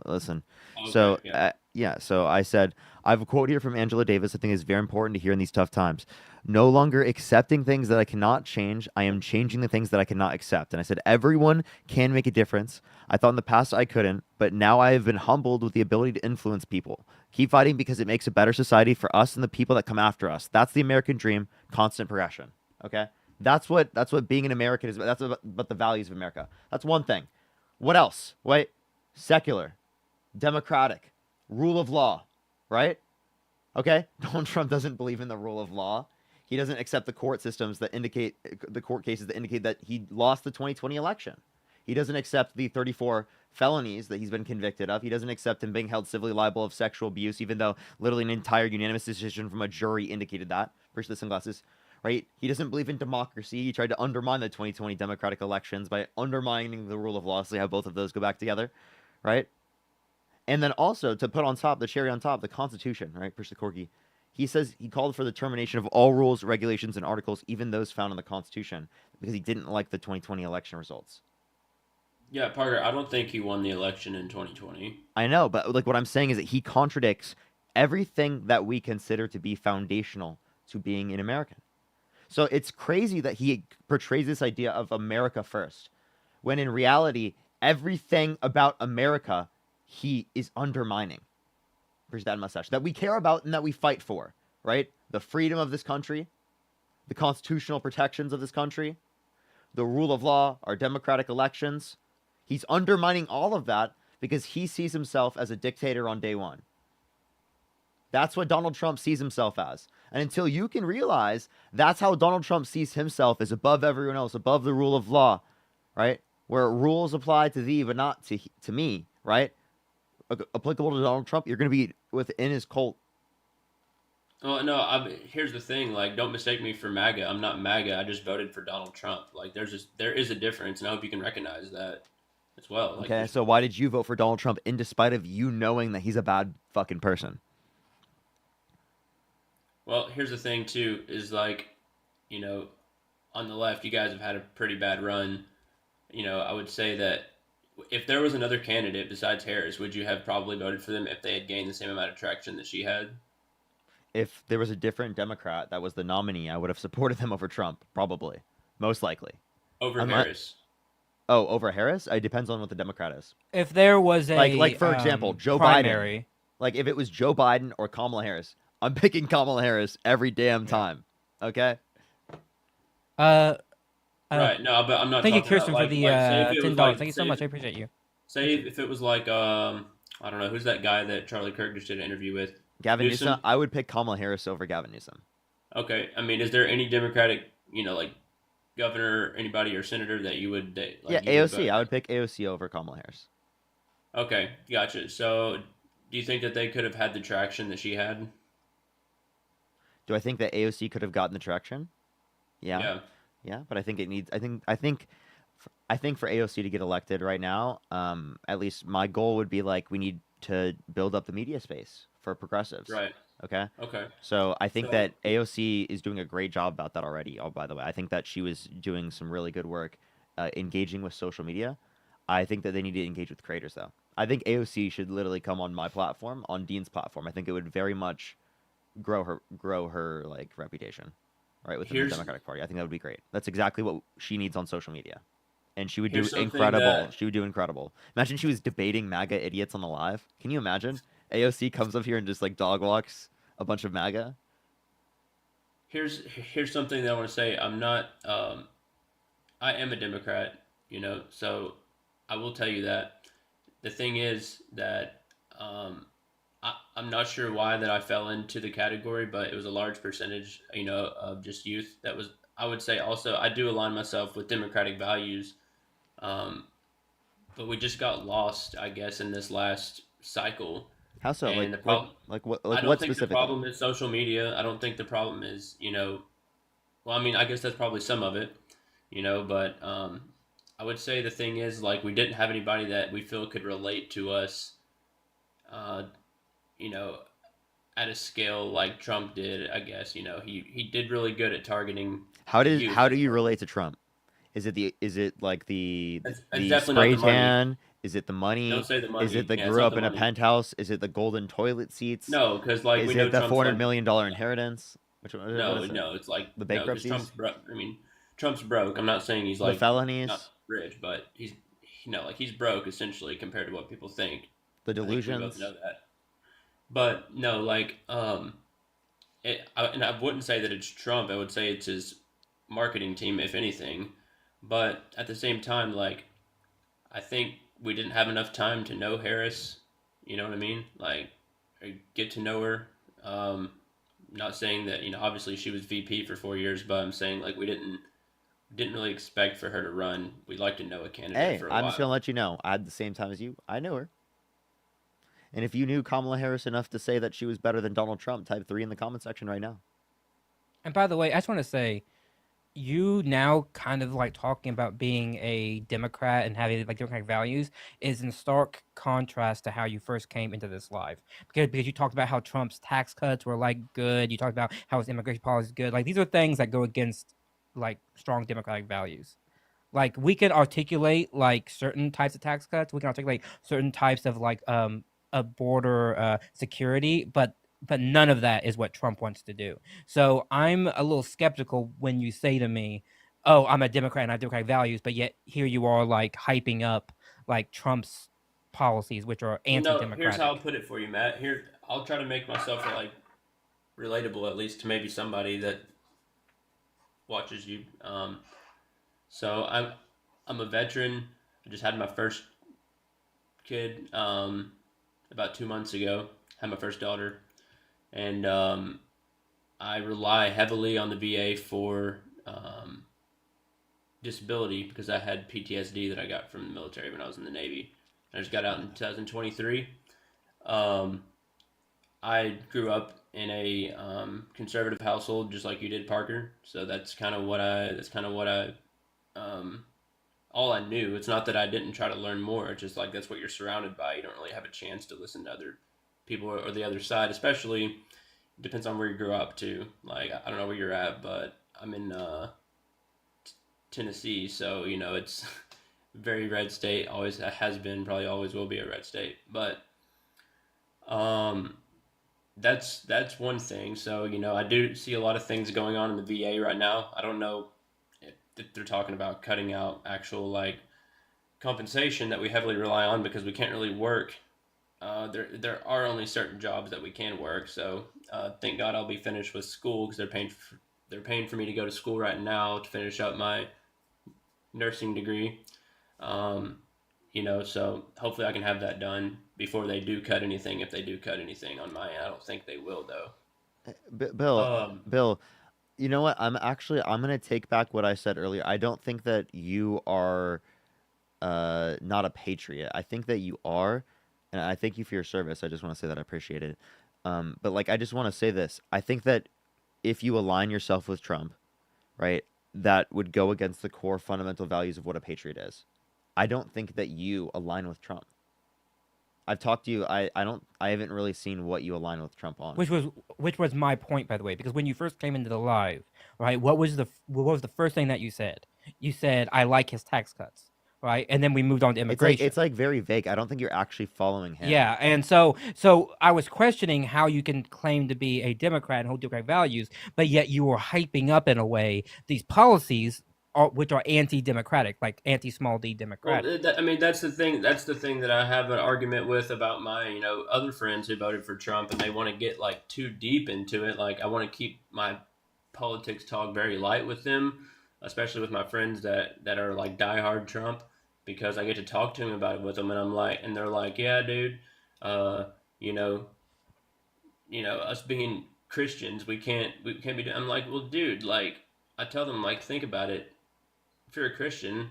Listen. So Okay, yeah. yeah, so I said I have a quote here from Angela Davis. I think is very important to hear in these tough times. No longer accepting things that I cannot change. I am changing the things that I cannot accept. And I said everyone can make a difference. I thought in the past I couldn't, but now I have been humbled with the ability to influence people. Keep fighting because it makes a better society for us and the people that come after us. That's the American dream, constant progression. Okay? That's what being an American is. That's about the values of America. That's one thing. What else? Wait, secular, democratic, rule of law, right? Okay? Donald Trump doesn't believe in the rule of law. He doesn't accept the court systems that indicate the court cases that indicate that he lost the 2020 election. He doesn't accept the 34 felonies that he's been convicted of. He doesn't accept him being held civilly liable of sexual abuse, even though literally an entire unanimous decision from a jury indicated that. Appreciate the sunglasses. Right? He doesn't believe in democracy. He tried to undermine the 2020 democratic elections by undermining the rule of law. So how both of those go back together, right? And then also to put on top, the cherry on top, the Constitution, right? Push the corgi. He says he called for the termination of all rules, regulations, and articles, even those found in the Constitution, because he didn't like the 2020 election results. Yeah, Parker, I don't think he won the election in 2020. I know, but like what I'm saying is that he contradicts everything that we consider to be foundational to being an American. So it's crazy that he portrays this idea of America first, when in reality, everything about America he is undermining. Appreciate that mustache. That we care about and that we fight for, right? The freedom of this country, the constitutional protections of this country, the rule of law, our democratic elections. He's undermining all of that because he sees himself as a dictator on day one. That's what Donald Trump sees himself as. And until you can realize that's how Donald Trump sees himself, as above everyone else, above the rule of law, right? Where rules apply to thee but not to me, right? Applicable to Donald Trump, you're going to be within his cult. Oh no, here's the thing. Like, don't mistake me for MAGA. I'm not MAGA. I just voted for Donald Trump. Like, there is a difference, and I hope you can recognize that as well. Like, Okay, so why did you vote for Donald Trump in despite of you knowing that he's a bad fucking person? well, here's the thing too. Is like, you know, on the left, you guys have had a pretty bad run. You know, I would say that if there was another candidate besides Harris, would you have probably voted for them if they had gained the same amount of traction that she had? If there was a different Democrat that was the nominee, I would have supported them over Trump, probably. Most likely. Over Harris. Oh, over Harris? It depends on what the Democrat is. If there was a like for example, Joe primary. Biden. Like if it was Joe Biden or Kamala Harris, I'm picking Kamala Harris every damn time. Okay? Right. No, but I'm not. Thank you, talking about, Kirsten, like, for the say if it was $10. like- Thank you so say much. if- I appreciate you. Say if it was like I don't know who's that guy that Charlie Kirk just did an interview with. Gavin Newsom, I would pick Kamala Harris over Gavin Newsom. Okay, I mean, is there any Democratic, like governor, anybody, or senator that you would? Like, Yeah, you would AOC. vote? I would pick AOC over Kamala Harris. Okay, gotcha. So, do you think that they could have had the traction that she had? Do I think that AOC could have gotten the traction? Yeah. Yeah. Yeah, but I think it needs. I think for AOC to get elected right now, at least my goal would be like we need to build up the media space for progressives. Right. Okay. Okay. So I think So that AOC is doing a great job about that already. Oh, by the way, I think that she was doing some really good work, engaging with social media. I think that they need to engage with creators though. I think AOC should literally come on my platform, on Dean's platform. I think it would very much grow her like reputation, right, within the here's Democratic Party. I think that would be great. That's exactly what she needs on social media, and she would do here's something incredible. that She would do incredible. Imagine she was debating MAGA idiots on the live. Can you imagine? AOC comes up here and just like dog walks a bunch of MAGA. here's something that I want to say. I'm not. I am a Democrat, so I will tell you that. The thing is that I'm not sure why that I fell into the category, but it was a large percentage, of just youth. That was, I would say, also I do align myself with democratic values, um, but we just got lost, I guess, in this last cycle. How so? And the Like problem, what? I Like don't what think the specifically? problem is social media. I don't think the problem is, well, I mean, I guess that's probably some of it, but I would say the thing is, like, we didn't have anybody that we feel could relate to us, uh, you know, at a scale like Trump did. I guess, he did really good at targeting the youth. How do you relate to Trump? Is it like It's the definitely not spray the money. tan? Is it the Don't money? say the Is it money. the Yeah, it's grew not up the in a money. penthouse? Is it the golden toilet seats? No, because like Is we know it the Trump's $400 like million inheritance? Which one? What no, is it? no. It's like The no, because bankruptcies? Trump's broke. I mean, Trump's broke. I'm not saying he's The like felonies? not rich, but he's like he's broke essentially compared to what people think. The I think we both delusions? know that. But no, like and I wouldn't say that it's Trump. I would say it's his marketing team, if anything. But at the same time, like I think we didn't have enough time to know Harris. You know what I mean? Like or get to know her. Not saying that obviously she was VP for 4 years, but I'm saying like we didn't really expect for her to run. We'd like to know a candidate Hey, for a I'm just gonna while. let you know. At the same time as you, I knew her. And if you knew Kamala Harris enough to say that she was better than Donald Trump, type 3 in the comment section right now. And by the way, I just want to say, you now kind of like talking about being a Democrat and having like democratic values is in stark contrast to how you first came into this live. Because you talked about how Trump's tax cuts were like good. You talked about how his immigration policy is good. Like these are things that go against like strong democratic values. Like we can articulate like certain types of tax cuts. We can articulate certain types of like a border security, but none of that is what Trump wants to do. So I'm a little skeptical when you say to me, "Oh, I'm a Democrat and I have democratic values," but yet here you are like hyping up like Trump's policies, which are Well, no, here's how I'll anti-democratic. put it for you, Matt. Here, I'll try to make myself like relatable at least to maybe somebody that watches you. So I'm a veteran. I just had my first kid about 2 months ago. Had my first daughter, and I rely heavily on the VA for disability because I had PTSD that I got from the military when I was in the Navy. I just got out in 2023. Um, I grew up in a conservative household, just like you did, Parker. So that's kind of what I um, all I knew. It's not that I didn't try to learn more. It's just like that's what you're surrounded by. You don't really have a chance to listen to other people or the other side, especially depends on where you grew up too. Like I don't know where you're at, but I'm in Tennessee, so it's very red state. Always has been, probably always will be a red state. But um, that's one thing. So I do see a lot of things going on in the VA right now. I don't know if they're talking about cutting out actual like compensation that we heavily rely on because we can't really work. There are only certain jobs that we can work. So thank God I'll be finished with school because they're paying for me to go to school right now to finish up my nursing degree. Um, so hopefully I can have that done before they do cut anything. If they do cut anything on my end, I don't think they will though. Bill, Um, Bill, you know what? I'm gonna take back what I said earlier. I don't think that you are not a patriot. I think that you are, and I thank you for your service. I just want to say that I appreciate it. But like I just want to say this. I think that if you align yourself with Trump, right? that would go against the core fundamental values of what a patriot is. I don't think that you align with Trump. I've talked to you. I haven't really seen what you align with Trump on. Which was my point, by the way, because when you first came into the live, right, what was the first thing that you said? You said, I like his tax cuts, right? And then we moved on to immigration. It's like very vague. I don't think you're actually following him. Yeah, and so I was questioning how you can claim to be a Democrat and hold Democratic values, but yet you were hyping up in a way these policies which are anti-democratic, like anti-small d democratic. Well, I mean, that's the thing. That's the thing that I have an argument with about my, other friends who voted for Trump, and they want to get like too deep into it. Like, I want to keep my politics talk very light with them, especially with my friends that are like diehard Trump, because I get to talk to them about it with them, and I'm like, and they're like, yeah, dude, us being Christians, we can't be doing. I'm like, well, dude, like, I tell them, like, think about it. If you're a Christian,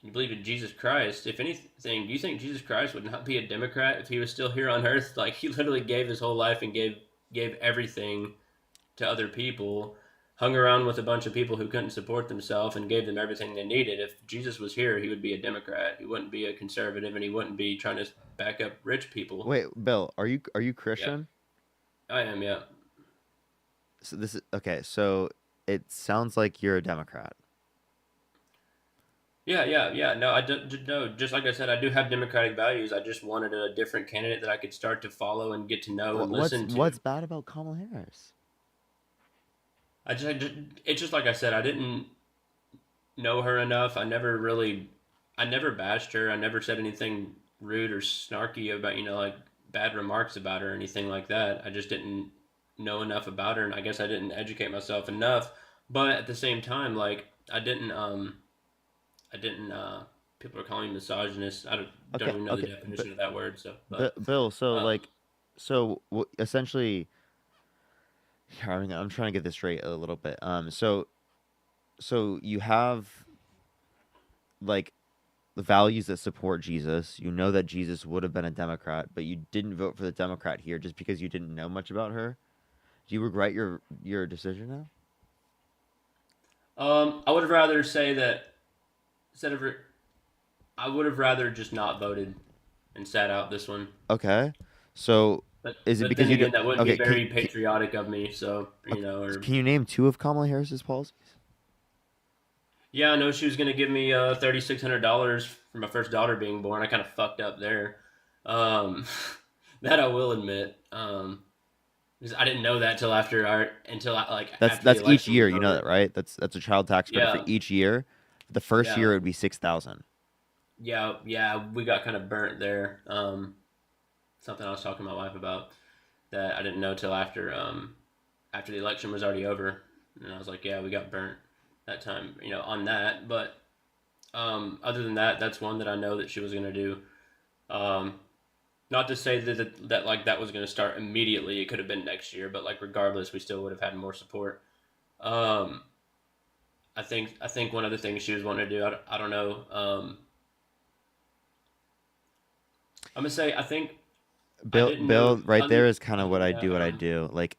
you believe in Jesus Christ, if anything, do you think Jesus Christ would not be a Democrat if he was still here on earth? Like, he literally gave his whole life and gave everything to other people, hung around with a bunch of people who couldn't support themselves and gave them everything they needed. If Jesus was here, he would be a Democrat. He wouldn't be a conservative, and he wouldn't be trying to back up rich people. Wait, Bill, are you Christian? Yeah. I am, yeah. So this is okay. So it sounds like you're a Democrat. Yeah. No, no. Just like I said, I do have democratic values. I just wanted a different candidate that I could start to follow and get to know and listen to. What's bad about Kamala Harris? It's just like I said, I didn't know her enough. I never bashed her. I never said anything rude or snarky about, like bad remarks about her or anything like that. I just didn't know enough about her, and I guess I didn't educate myself enough. But at the same time, like, I didn't people are calling me misogynist. I don't even know the definition of that word. So, Bill, so essentially, I'm trying to get this straight a little bit. So you have like the values that support Jesus. You know that Jesus would have been a Democrat, but you didn't vote for the Democrat here just because you didn't know much about her. Do you regret your decision now? I would have rather say that I would have rather just not voted and sat out this one. Okay, so is it because that wouldn't be very patriotic of me? So can you name two of Kamala Harris's policies? Yeah, I know she was going to give me $3,600 for my first daughter being born. I kind of fucked up there. That I will admit. Because I didn't know that That's each year. You know that, right? That's a child tax credit for each year. The first year it would be $6,000. Yeah, we got kind of burnt there. Something I was talking to my wife about that I didn't know till after the election was already over, and I was like, yeah, we got burnt that time, on that. But other than that, that's one that I know that she was gonna do. Not to say that like that was gonna start immediately. It could have been next year, but like regardless, we still would have had more support. I think one of the things she was wanting to do, I don't know. I'm gonna say I think Bill, right there is kind of what I do. Like,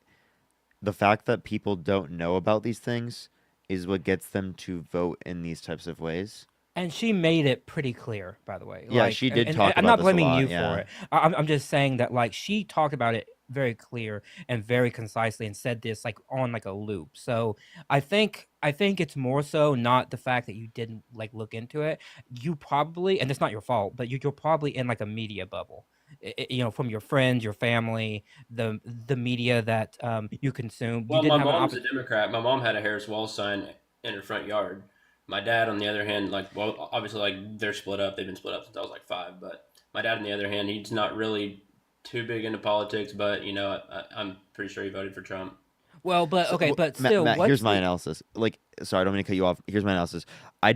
the fact that people don't know about these things is what gets them to vote in these types of ways. And she made it pretty clear, by the way. Yeah, she did talk about I'm not this blaming a lot, you for it. I'm just saying that, like, she talked about it very clear and very concisely and said this, like, on, like, a loop. So I think it's more so not the fact that you didn't, like, look into it. You probably, and it's not your fault, but you're probably in, like, a media bubble. From your friends, your family, the media that you consume. Well, my mom's a Democrat. My mom had a Harris Wall sign in her front yard. My dad, on the other hand, obviously, like, they're split up. They've been split up since I was like 5. But my dad, on the other hand, he's not really too big into politics. But I'm pretty sure he voted for Trump. Well, but okay, but still, Matt, here's my analysis. Like, sorry, I don't mean to cut you off. Here's my analysis. I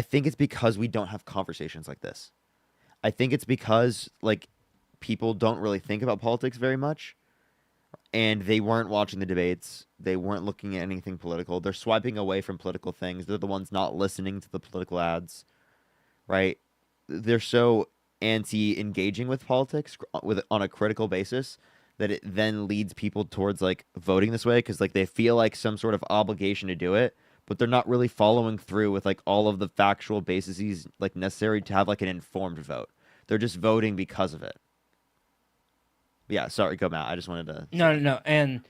think it's because we don't have conversations like this. I think it's because, like, people don't really think about politics very much, and they weren't watching the debates. They weren't looking at anything political. They're swiping away from political things. They're the ones not listening to the political ads, right? They're so anti-engaging with politics on a critical basis that it then leads people towards like voting this way because like they feel like some sort of obligation to do it, but they're not really following through with like all of the factual bases like necessary to have like an informed vote. They're just voting because of it. Yeah, sorry, go Matt. I just wanted to. No. And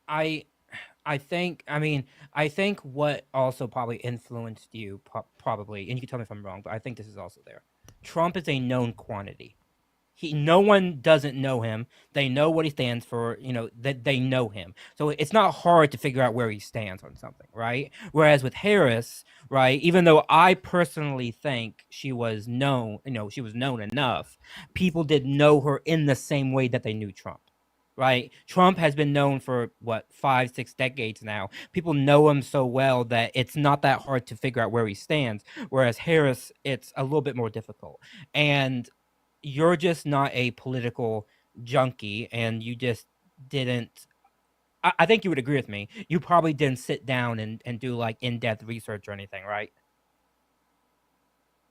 I think, I mean, I think what also probably influenced you, probably, and you can tell me if I'm wrong, but I think this is also there. Trump is a known quantity. No one doesn't know him. They know what he stands for. You know that they know him, so it's not hard to figure out where he stands on something, right? Whereas with Harris, right, even though I personally think she was known, she was known enough, people didn't know her in the same way that they knew Trump. Right? Trump has been known for what 5-6 decades now. People know him so well that it's not that hard to figure out where he stands. Whereas Harris, it's a little bit more difficult. And you're just not a political junkie, and you just didn't. I think you would agree with me. You probably didn't sit down and do like in-depth research or anything, right?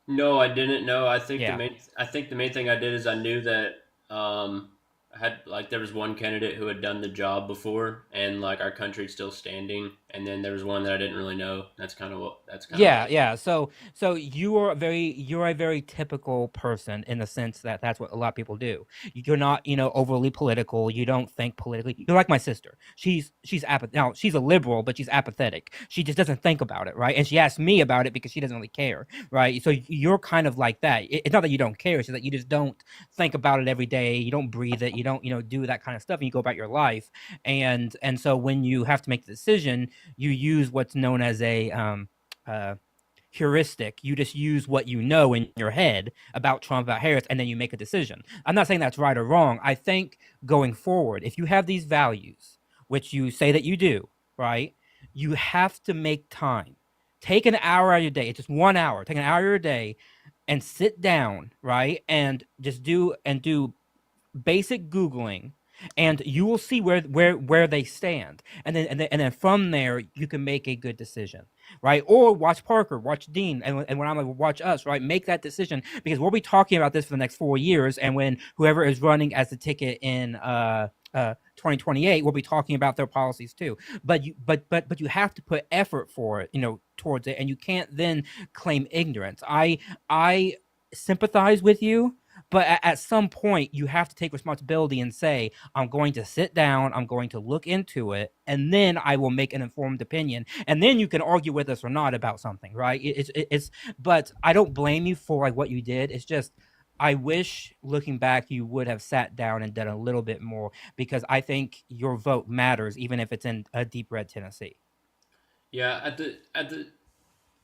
No, I didn't know. I think Yeah. the main thing I did is I knew that I had like there was one candidate who had done the job before and like our country's still standing, and then there was one that I didn't really know. That's kind of what Yeah. So you're a very typical person in the sense that that's what a lot of people do. You're not, overly political. You don't think politically. You're like my sister. She's now she's a liberal, but she's apathetic. She just doesn't think about it, right? And she asked me about it because she doesn't really care, right? So you're kind of like that. It's not that you don't care. It's just that you just don't think about it every day. You don't breathe it. You don't, do that kind of stuff. And you go about your life. And so when you have to make the decision, you use what's known as a heuristic. You just use what you know in your head about Trump, about Harris, and then you make a decision. I'm not saying that's right or wrong. I think going forward, if you have these values, which you say that you do, right, you have to make time. Take an hour out of your day. It's just 1 hour. Take an hour of your day and sit down, right, and just do basic Googling, and you will see where they stand, and then from there you can make a good decision, right? Or watch Parker, watch Dean, and when I'm like watch us, right? Make that decision, because we'll be talking about this for the next 4 years, and when whoever is running as the ticket in 2028, we'll be talking about their policies too. But you have to put effort for it, towards it, and you can't then claim ignorance. I sympathize with you. But at some point, you have to take responsibility and say, I'm going to sit down, I'm going to look into it, and then I will make an informed opinion. And then you can argue with us or not about something, right? But I don't blame you for like what you did. It's just, I wish looking back, you would have sat down and done a little bit more, because I think your vote matters, even if it's in a deep red Tennessee. Yeah, at the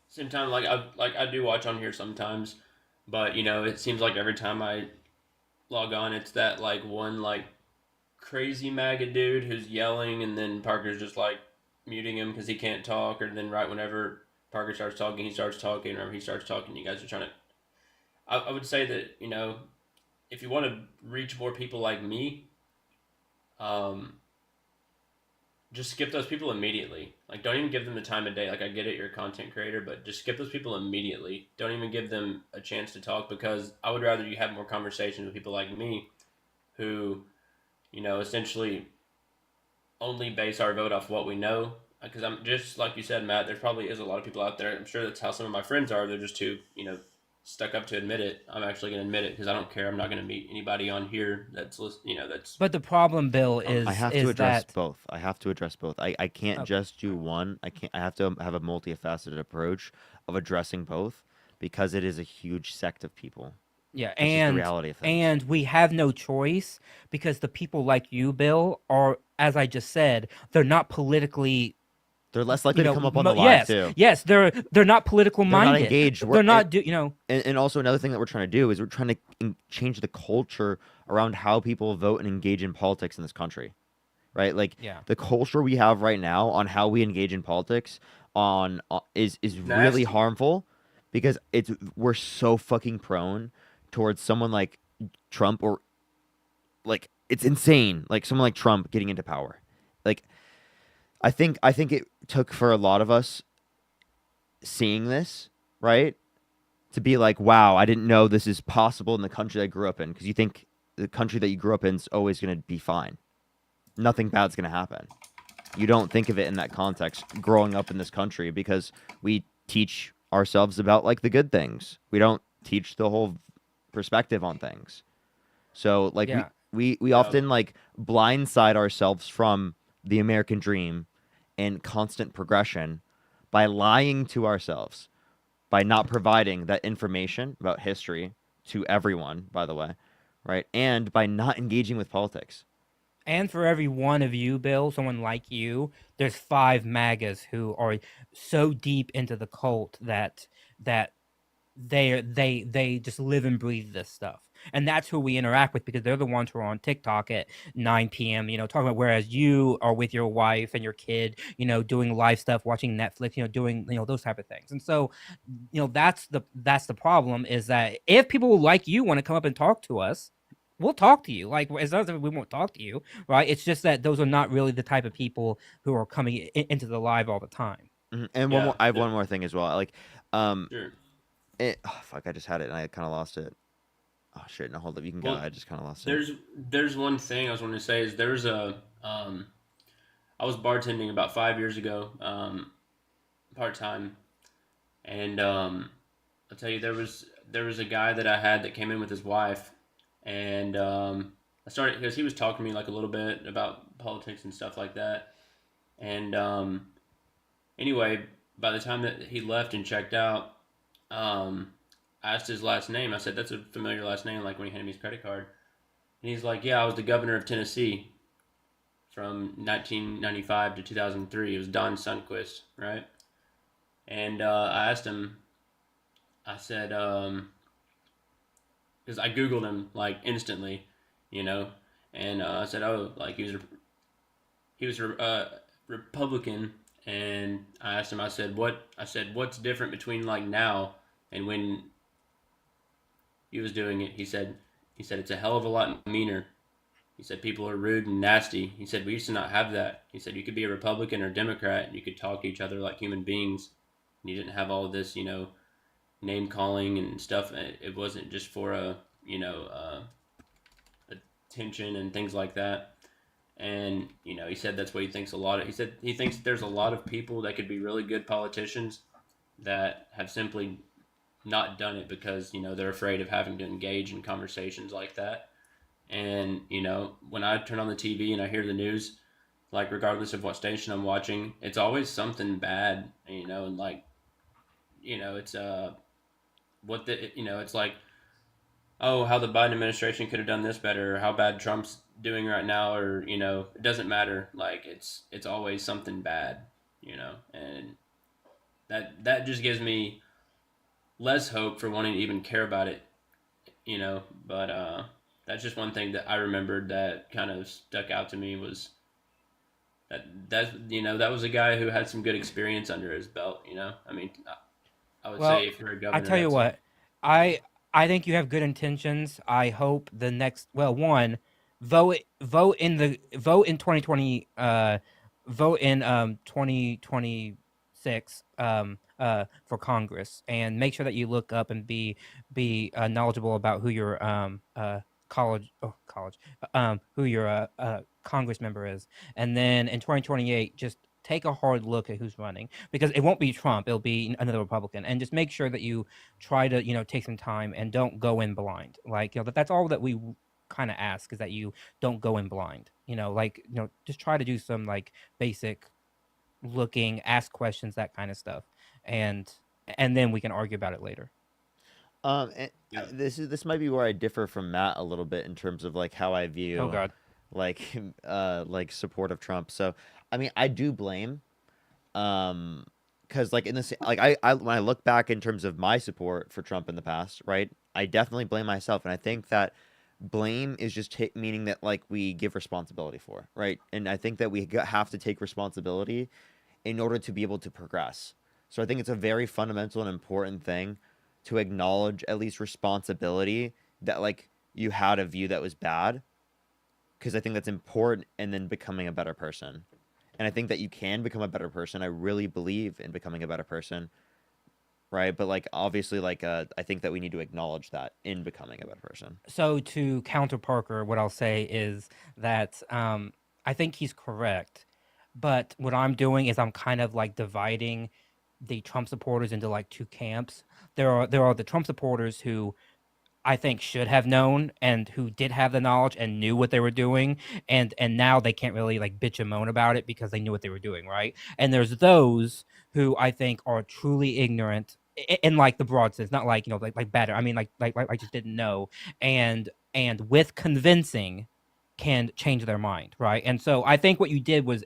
same time, I do watch on here sometimes. But, it seems like every time I log on, it's that, like, one, like, crazy MAGA dude who's yelling, and then Parker's just, like, muting him because he can't talk, or then right whenever Parker starts talking, he starts talking, or he starts talking, you guys are trying to... I would say that, if you want to reach more people like me, just skip those people immediately. Like, don't even give them the time of day. Like, I get it, you're a content creator, but just skip those people immediately. Don't even give them a chance to talk, because I would rather you have more conversations with people like me who, essentially only base our vote off what we know. Because I'm just like you said, Matt, there probably is a lot of people out there. I'm sure that's how some of my friends are. They're just too, stuck up to admit it. I'm actually going to admit it because I don't care. I'm not going to meet anybody on here that's that's. But the problem, Bill, is I have to address both. I have to address both. I can't just do one. I have to have a multifaceted approach of addressing both, because it is a huge sect of people. Yeah, That's just the reality of things. and we have no choice, because the people like you, Bill, are, as I just said, they're not politically. They're less likely to come up on the live too. Yes, they're not political They're minded. not engaged. They're not And also another thing that we're trying to do is we're trying to change the culture around how people vote and engage in politics in this country, right? Like the culture we have right now on how we engage in politics is really harmful, because we're so fucking prone towards someone like Trump, or like it's insane, like someone like Trump getting into power. Like I think it took for a lot of us seeing this, right, to be like, wow, I didn't know this is possible in the country I grew up in, because you think the country that you grew up in is always going to be fine. Nothing bad's going to happen. You don't think of it in that context growing up in this country because we teach ourselves about like the good things. We don't teach the whole perspective on things. So like Yeah. we often like blindside ourselves from the American dream and constant progression by lying to ourselves, by not providing that information about history to everyone, by the way, right? And by not engaging with politics. And for every one of you, Bill, someone like you, there's 5 MAGAs who are so deep into the cult that they just live and breathe this stuff. And that's who we interact with because they're the ones who are on TikTok at 9 p.m., talking about, whereas you are with your wife and your kid, doing live stuff, watching Netflix, doing, those type of things. And so, that's the problem, is that if people like you want to come up and talk to us, we'll talk to you. Like, it's not that we won't talk to you, right? It's just that those are not really the type of people who are coming into the live all the time. And one more, I have one more thing as well. Like, Sure. fuck, I just had it and I kind of lost it. Oh shit! No, hold up, you can go. Well, I just kind of lost it. there's one thing I was going to say is there's a I was bartending about 5 years ago, part time, and I'll tell you there was a guy that I had that came in with his wife, and I started because he was talking to me like a little bit about politics and stuff like that, and anyway, by the time that he left and checked out, I asked his last name. I said, "That's a familiar last name," like when he handed me his credit card. And he's like, "Yeah, I was the governor of Tennessee from 1995 to 2003. It was Don Sundquist, right?" And I asked him, I said, because I Googled him like instantly, and I said, "Oh, like he was Republican." And I asked him, I said, "What's different between like now and when he was doing it?" He said it's a hell of a lot meaner. He said people are rude and nasty. He said we used to not have that. He said you could be a Republican or Democrat and you could talk to each other like human beings. And you didn't have all of this, name calling and stuff. It wasn't just for attention and things like that. And he said that's what he thinks a lot of. He said he thinks there's a lot of people that could be really good politicians that have simply not done it because they're afraid of having to engage in conversations like that. And when I turn on the TV and I hear the news, like regardless of what station I'm watching, it's always something bad, and like it's it's like, oh, how the Biden administration could have done this better, or how bad Trump's doing right now, or it doesn't matter. Like it's always something bad, and that just gives me less hope for wanting to even care about it, but that's just one thing that I remembered that kind of stuck out to me was that was a guy who had some good experience under his belt. I mean, I would say if you're a governor, I tell you that's what, I think you have good intentions. I hope the next, vote in 2020, vote in 2026 for Congress, and make sure that you look up and be knowledgeable about who your who your Congress member is, and then in 2028 just take a hard look at who's running, because it won't be Trump, it'll be another Republican, and just make sure that you try to take some time and don't go in blind. Like that's all that we kind of ask, is that you don't go in blind. Just try to do some like basic looking, ask questions, that kind of stuff, and then we can argue about it later. And this might be where I differ from Matt a little bit in terms of like how I view Oh God. like support of Trump. So I mean, I do blame, because like in this, like I when I look back in terms of my support for Trump in the past, right, I definitely blame myself, and I think that blame is just meaning that like we give responsibility for, right, and I think that we have to take responsibility in order to be able to progress. So I think it's a very fundamental and important thing to acknowledge at least responsibility that like you had a view that was bad, because I think that's important, and then becoming a better person. And I think that you can become a better person. I really believe in becoming a better person right? But like obviously, like I think that we need to acknowledge that in becoming a better person. So to counter Parker, what I'll say is that I think he's correct, but what I'm doing is I'm kind of like dividing the Trump supporters into like two camps. There are the Trump supporters who I think should have known and who did have the knowledge and knew what they were doing, and now they can't really like bitch and moan about it because they knew what they were doing, right? And there's those who I think are truly ignorant in like the broad sense, not like like bad. I mean like just didn't know, and with convincing can change their mind, right? And so I think what you did was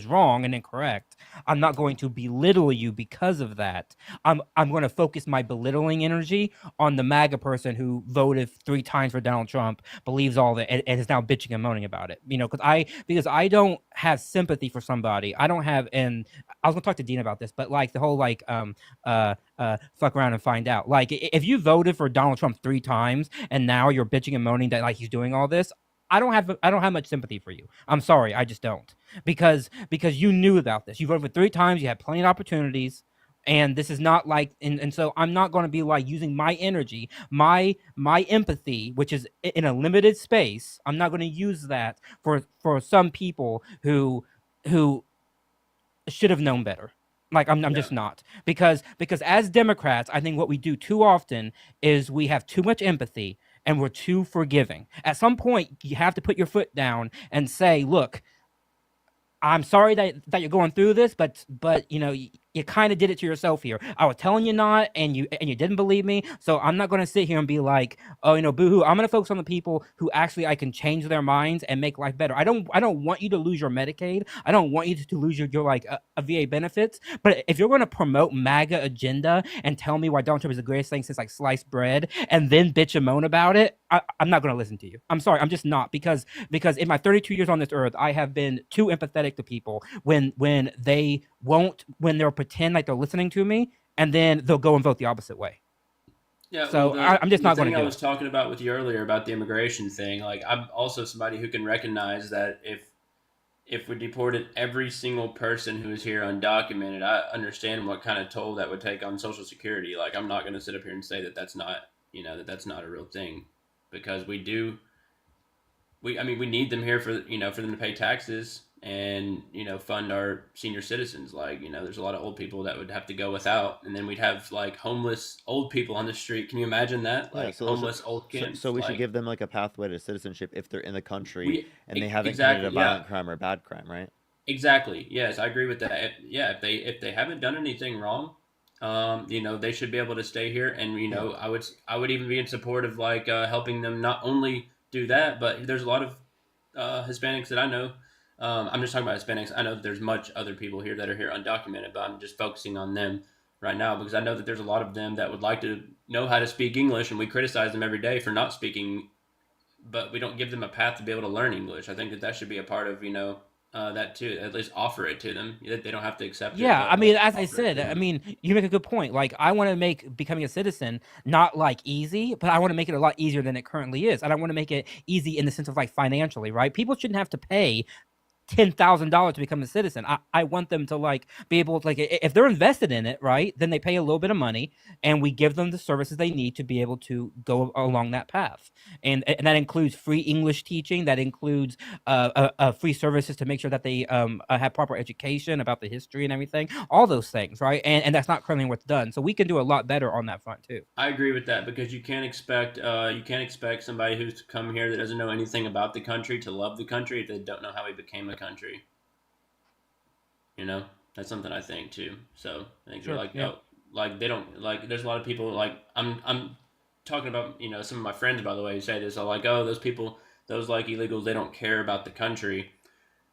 wrong and incorrect. I'm not going to belittle you because of that. I'm going to focus my belittling energy on the MAGA person who voted 3 times for Donald Trump, believes all that, and is now bitching and moaning about it. Because I don't have sympathy for somebody. I don't have, and I was gonna talk to Dean about this, but like the whole like fuck around and find out. Like if you voted for Donald Trump 3 times and now you're bitching and moaning that like he's doing all this, I don't have much sympathy for you. I'm sorry, I just don't. Because you knew about this. You voted for 3 times, you had plenty of opportunities, and this is not like and so I'm not going to be like using my energy, my empathy, which is in a limited space. I'm not going to use that for some people who should have known better. Like I'm just not. Because as Democrats, I think what we do too often is we have too much empathy and we're too forgiving. At some point, you have to put your foot down and say, look, I'm sorry that you're going through this, but you kind of did it to yourself here. I was telling you not, and you didn't believe me. So I'm not going to sit here and be like, oh, boo-hoo. I'm going to focus on the people who actually I can change their minds and make life better. I don't want you to lose your Medicaid. I don't want you to lose your like a VA benefits. But if you're going to promote MAGA agenda and tell me why Donald Trump is the greatest thing since like sliced bread, and then bitch and moan about it, I'm not going to listen to you. I'm sorry, I'm just not, because in my 32 years on this earth, I have been too empathetic to people when they'll pretend like they're listening to me, and then they'll go and vote the opposite way. Yeah, So well, I'm just not going to I do was it. talking about with you earlier about the immigration thing. Like, I'm also somebody who can recognize that if we deported every single person who is here undocumented, I understand what kind of toll that would take on Social Security. Like, I'm not going to sit up here and say that that's not that's not a real thing, because we need them here for them to pay taxes and fund our senior citizens. Like, there's a lot of old people that would have to go without, and then we'd have like homeless old people on the street. Can you imagine that? Like, homeless old kids. So we should like, give them like a pathway to citizenship if they're in the country we and they haven't exactly, committed a violent crime or a bad crime, right? Exactly. Yes, I agree with that. If they haven't done anything wrong, they should be able to stay here. And I would even be in support of like helping them not only do that, but there's a lot of Hispanics that I know. I'm just talking about Hispanics. I know that there's much other people here that are here undocumented, but I'm just focusing on them right now because I know that there's a lot of them that would like to know how to speak English, and we criticize them every day for not speaking, but we don't give them a path to be able to learn English. I think that should be a part of that too. At least offer it to them. They don't have to accept it. Yeah, but I mean, as I offer it said, to I them. mean, you make a good point. Like, I want to make becoming a citizen not like easy, but I want to make it a lot easier than it currently is. And I want to make it easy in the sense of like financially, right? People shouldn't have to pay $10,000 to become a citizen. I want them to like be able to, like, if they're invested in it, right, then they pay a little bit of money and we give them the services they need to be able to go along that path. And that includes free English teaching. That includes free services to make sure that they have proper education about the history and everything. All those things, right? And that's not currently what's done. So we can do a lot better on that front too. I agree with that because you can't expect somebody who's come here that doesn't know anything about the country to love the country if they don't know how we became a country. That's something I think too. So I think Sure, they're like, yeah. oh, like they don't like. There's a lot of people like I'm talking about some of my friends, by the way, who say this. Are like, oh, those people, those like illegals, they don't care about the country.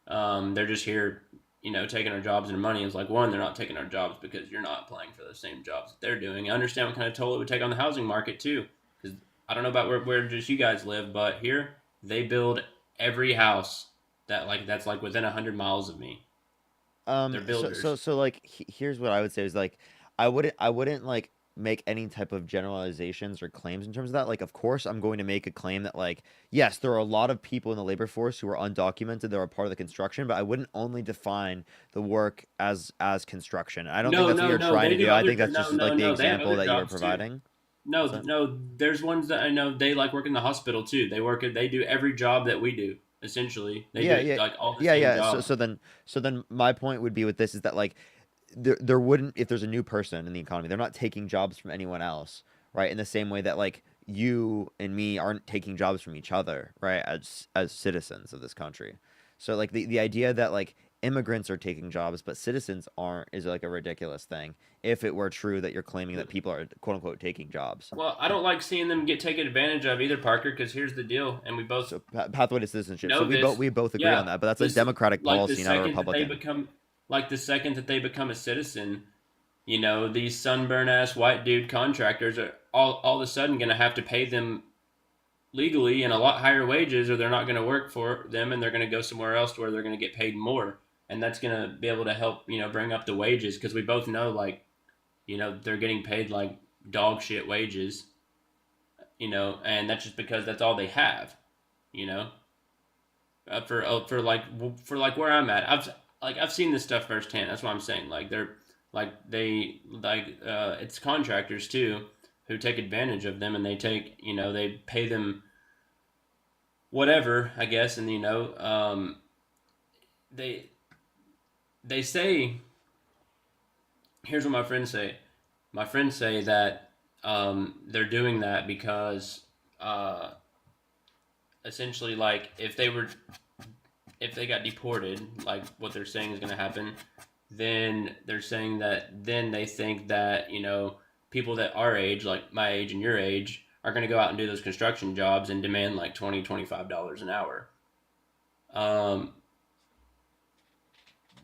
They're just here, taking our jobs and our money. It's like, one, they're not taking our jobs because you're not applying for the same jobs that they're doing. I understand what kind of toll it would take on the housing market too, because I don't know about where just you guys live, but here they build every house that's like within 100 miles of me. They're builders. So like here's what I would say is like I wouldn't like make any type of generalizations or claims in terms of that. Like, of course, I'm going to make a claim that, like, yes, there are a lot of people in the labor force who are undocumented that are part of the construction, but I wouldn't only define the work as construction. I don't think No, that's what no, you're no. trying They to do do. I other. think that's No, just no, like the no. They have example other that you were jobs too. providing. No, So, no. There's ones that I know they like work in the hospital too. They work. They do every job that we do. Essentially, they yeah, do yeah, like all the yeah, same yeah. jobs. So then my point would be with this is that, like, there wouldn't, if there's a new person in the economy, they're not taking jobs from anyone else, right? In the same way that, like, you and me aren't taking jobs from each other, right? As citizens of this country. So, like, the idea that, like, immigrants are taking jobs but citizens aren't is like a ridiculous thing if it were true that you're claiming that people are quote unquote taking jobs. Well, I don't like seeing them get taken advantage of either, Parker. Because here's the deal, and we both Pathway to citizenship. So know this. we both agree Yeah, on that, but that's a this Democratic like the policy, not a second that they Republican. become like the second that they become a citizen, you know, these sunburn ass white dude contractors are all of a sudden going to have to pay them legally and a lot higher wages, or they're not going to work for them, and they're going to go somewhere else where they're going to get paid more, and that's going to be able to help, you know, bring up the wages, because we both know, like, you know, they're getting paid like dog shit wages, you know, and that's just because that's all they have, you know. For like where I'm at, I've seen this stuff firsthand. That's what I'm saying. Like it's contractors too who take advantage of them, and they pay them whatever, I guess, and you know, they say, here's what my friends say. My friends say that they're doing that because essentially, like, if they got deported, like what they're saying is going to happen, then they're saying that then they think that, you know, people that our age, like my age and your age, are going to go out and do those construction jobs and demand like $20-$25 an hour.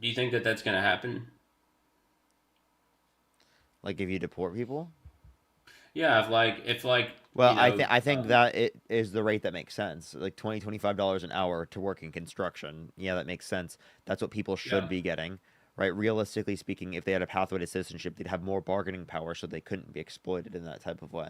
Do you think that that's going to happen? Like, if you deport people? Yeah, if Well, you know, I think that it is the rate that makes sense. Like $20-$25 an hour to work in construction. Yeah, that makes sense. That's what people should Yeah. be getting, right? Realistically speaking, if they had a pathway to citizenship, they'd have more bargaining power, so they couldn't be exploited in that type of way.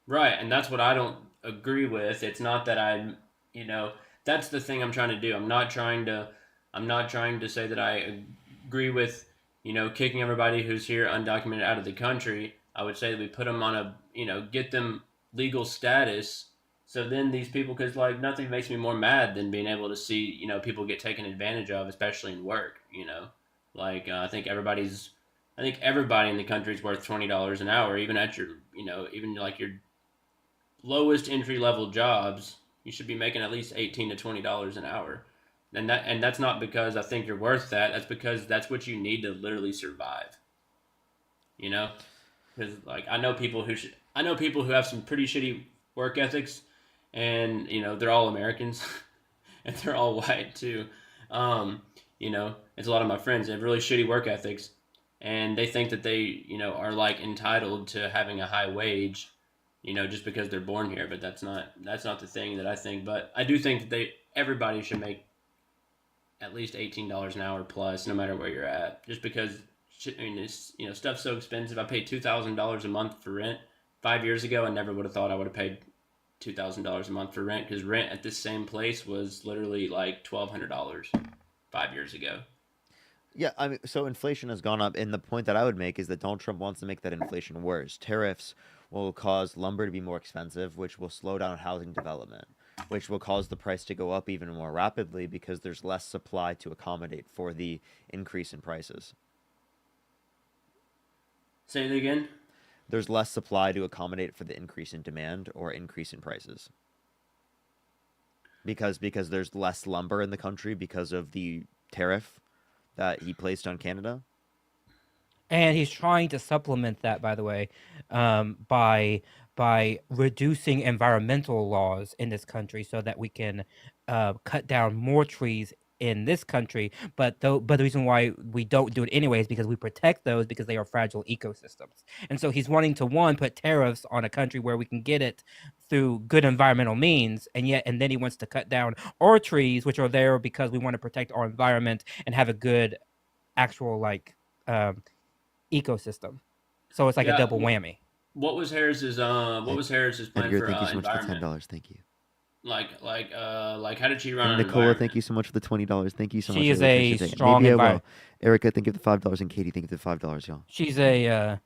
Right, and that's what I don't agree with. It's not that I'm, you know, that's the thing I'm trying to do. I'm not trying to say that I agree with, you know, kicking everybody who's here undocumented out of the country. I would say that we put them on a, you know, get them legal status. So then these people, because like nothing makes me more mad than being able to see, you know, people get taken advantage of, especially in work, you know. Like, I think everybody in the country is worth $20 an hour, even at your, you know, even like your lowest entry level jobs, you should be making at least $18 to $20 an hour. And that's not because I think you're worth that. That's because that's what you need to literally survive. You know? Because like I know people who have some pretty shitty work ethics, and you know, they're all Americans and they're all white too. You know, it's a lot of my friends. They have really shitty work ethics, and they think that they, you know, are like entitled to having a high wage, you know, just because they're born here. But that's not the thing that I think. But I do think that everybody should make at least $18 an hour plus, no matter where you're at. Just because, I mean, it's, you know, stuff's so expensive. I paid $2,000 a month for rent 5 years ago. I never would have thought I would have paid $2,000 a month for rent, because rent at this same place was literally like $1,200 5 years ago. Yeah, I mean, so inflation has gone up, and the point that I would make is that Donald Trump wants to make that inflation worse. Tariffs will cause lumber to be more expensive, which will slow down housing development, which will cause the price to go up even more rapidly because there's less supply to accommodate for the increase in prices. Say it again. There's less supply to accommodate for the increase in demand or increase in prices. Because there's less lumber in the country because of the tariff that he placed on Canada. And he's trying to supplement that, by the way, by reducing environmental laws in this country so that we can cut down more trees in this country. But the reason why we don't do it anyway is because we protect those, because they are fragile ecosystems. And so he's wanting to, one, put tariffs on a country where we can get it through good environmental means, and then he wants to cut down our trees, which are there because we want to protect our environment and have a good actual ecosystem. So it's like a Yeah. double whammy. What was Harris's plan Edgar, for thank you so much for environment? $10. Thank you. Like how did she run And an Nicola, environment? thank you so much for the $20. Thank you so much. She I is really a appreciate that. strong Maybe I will. Erica, thank you for the $5, and Katie, thank you for the $5, y'all. She's a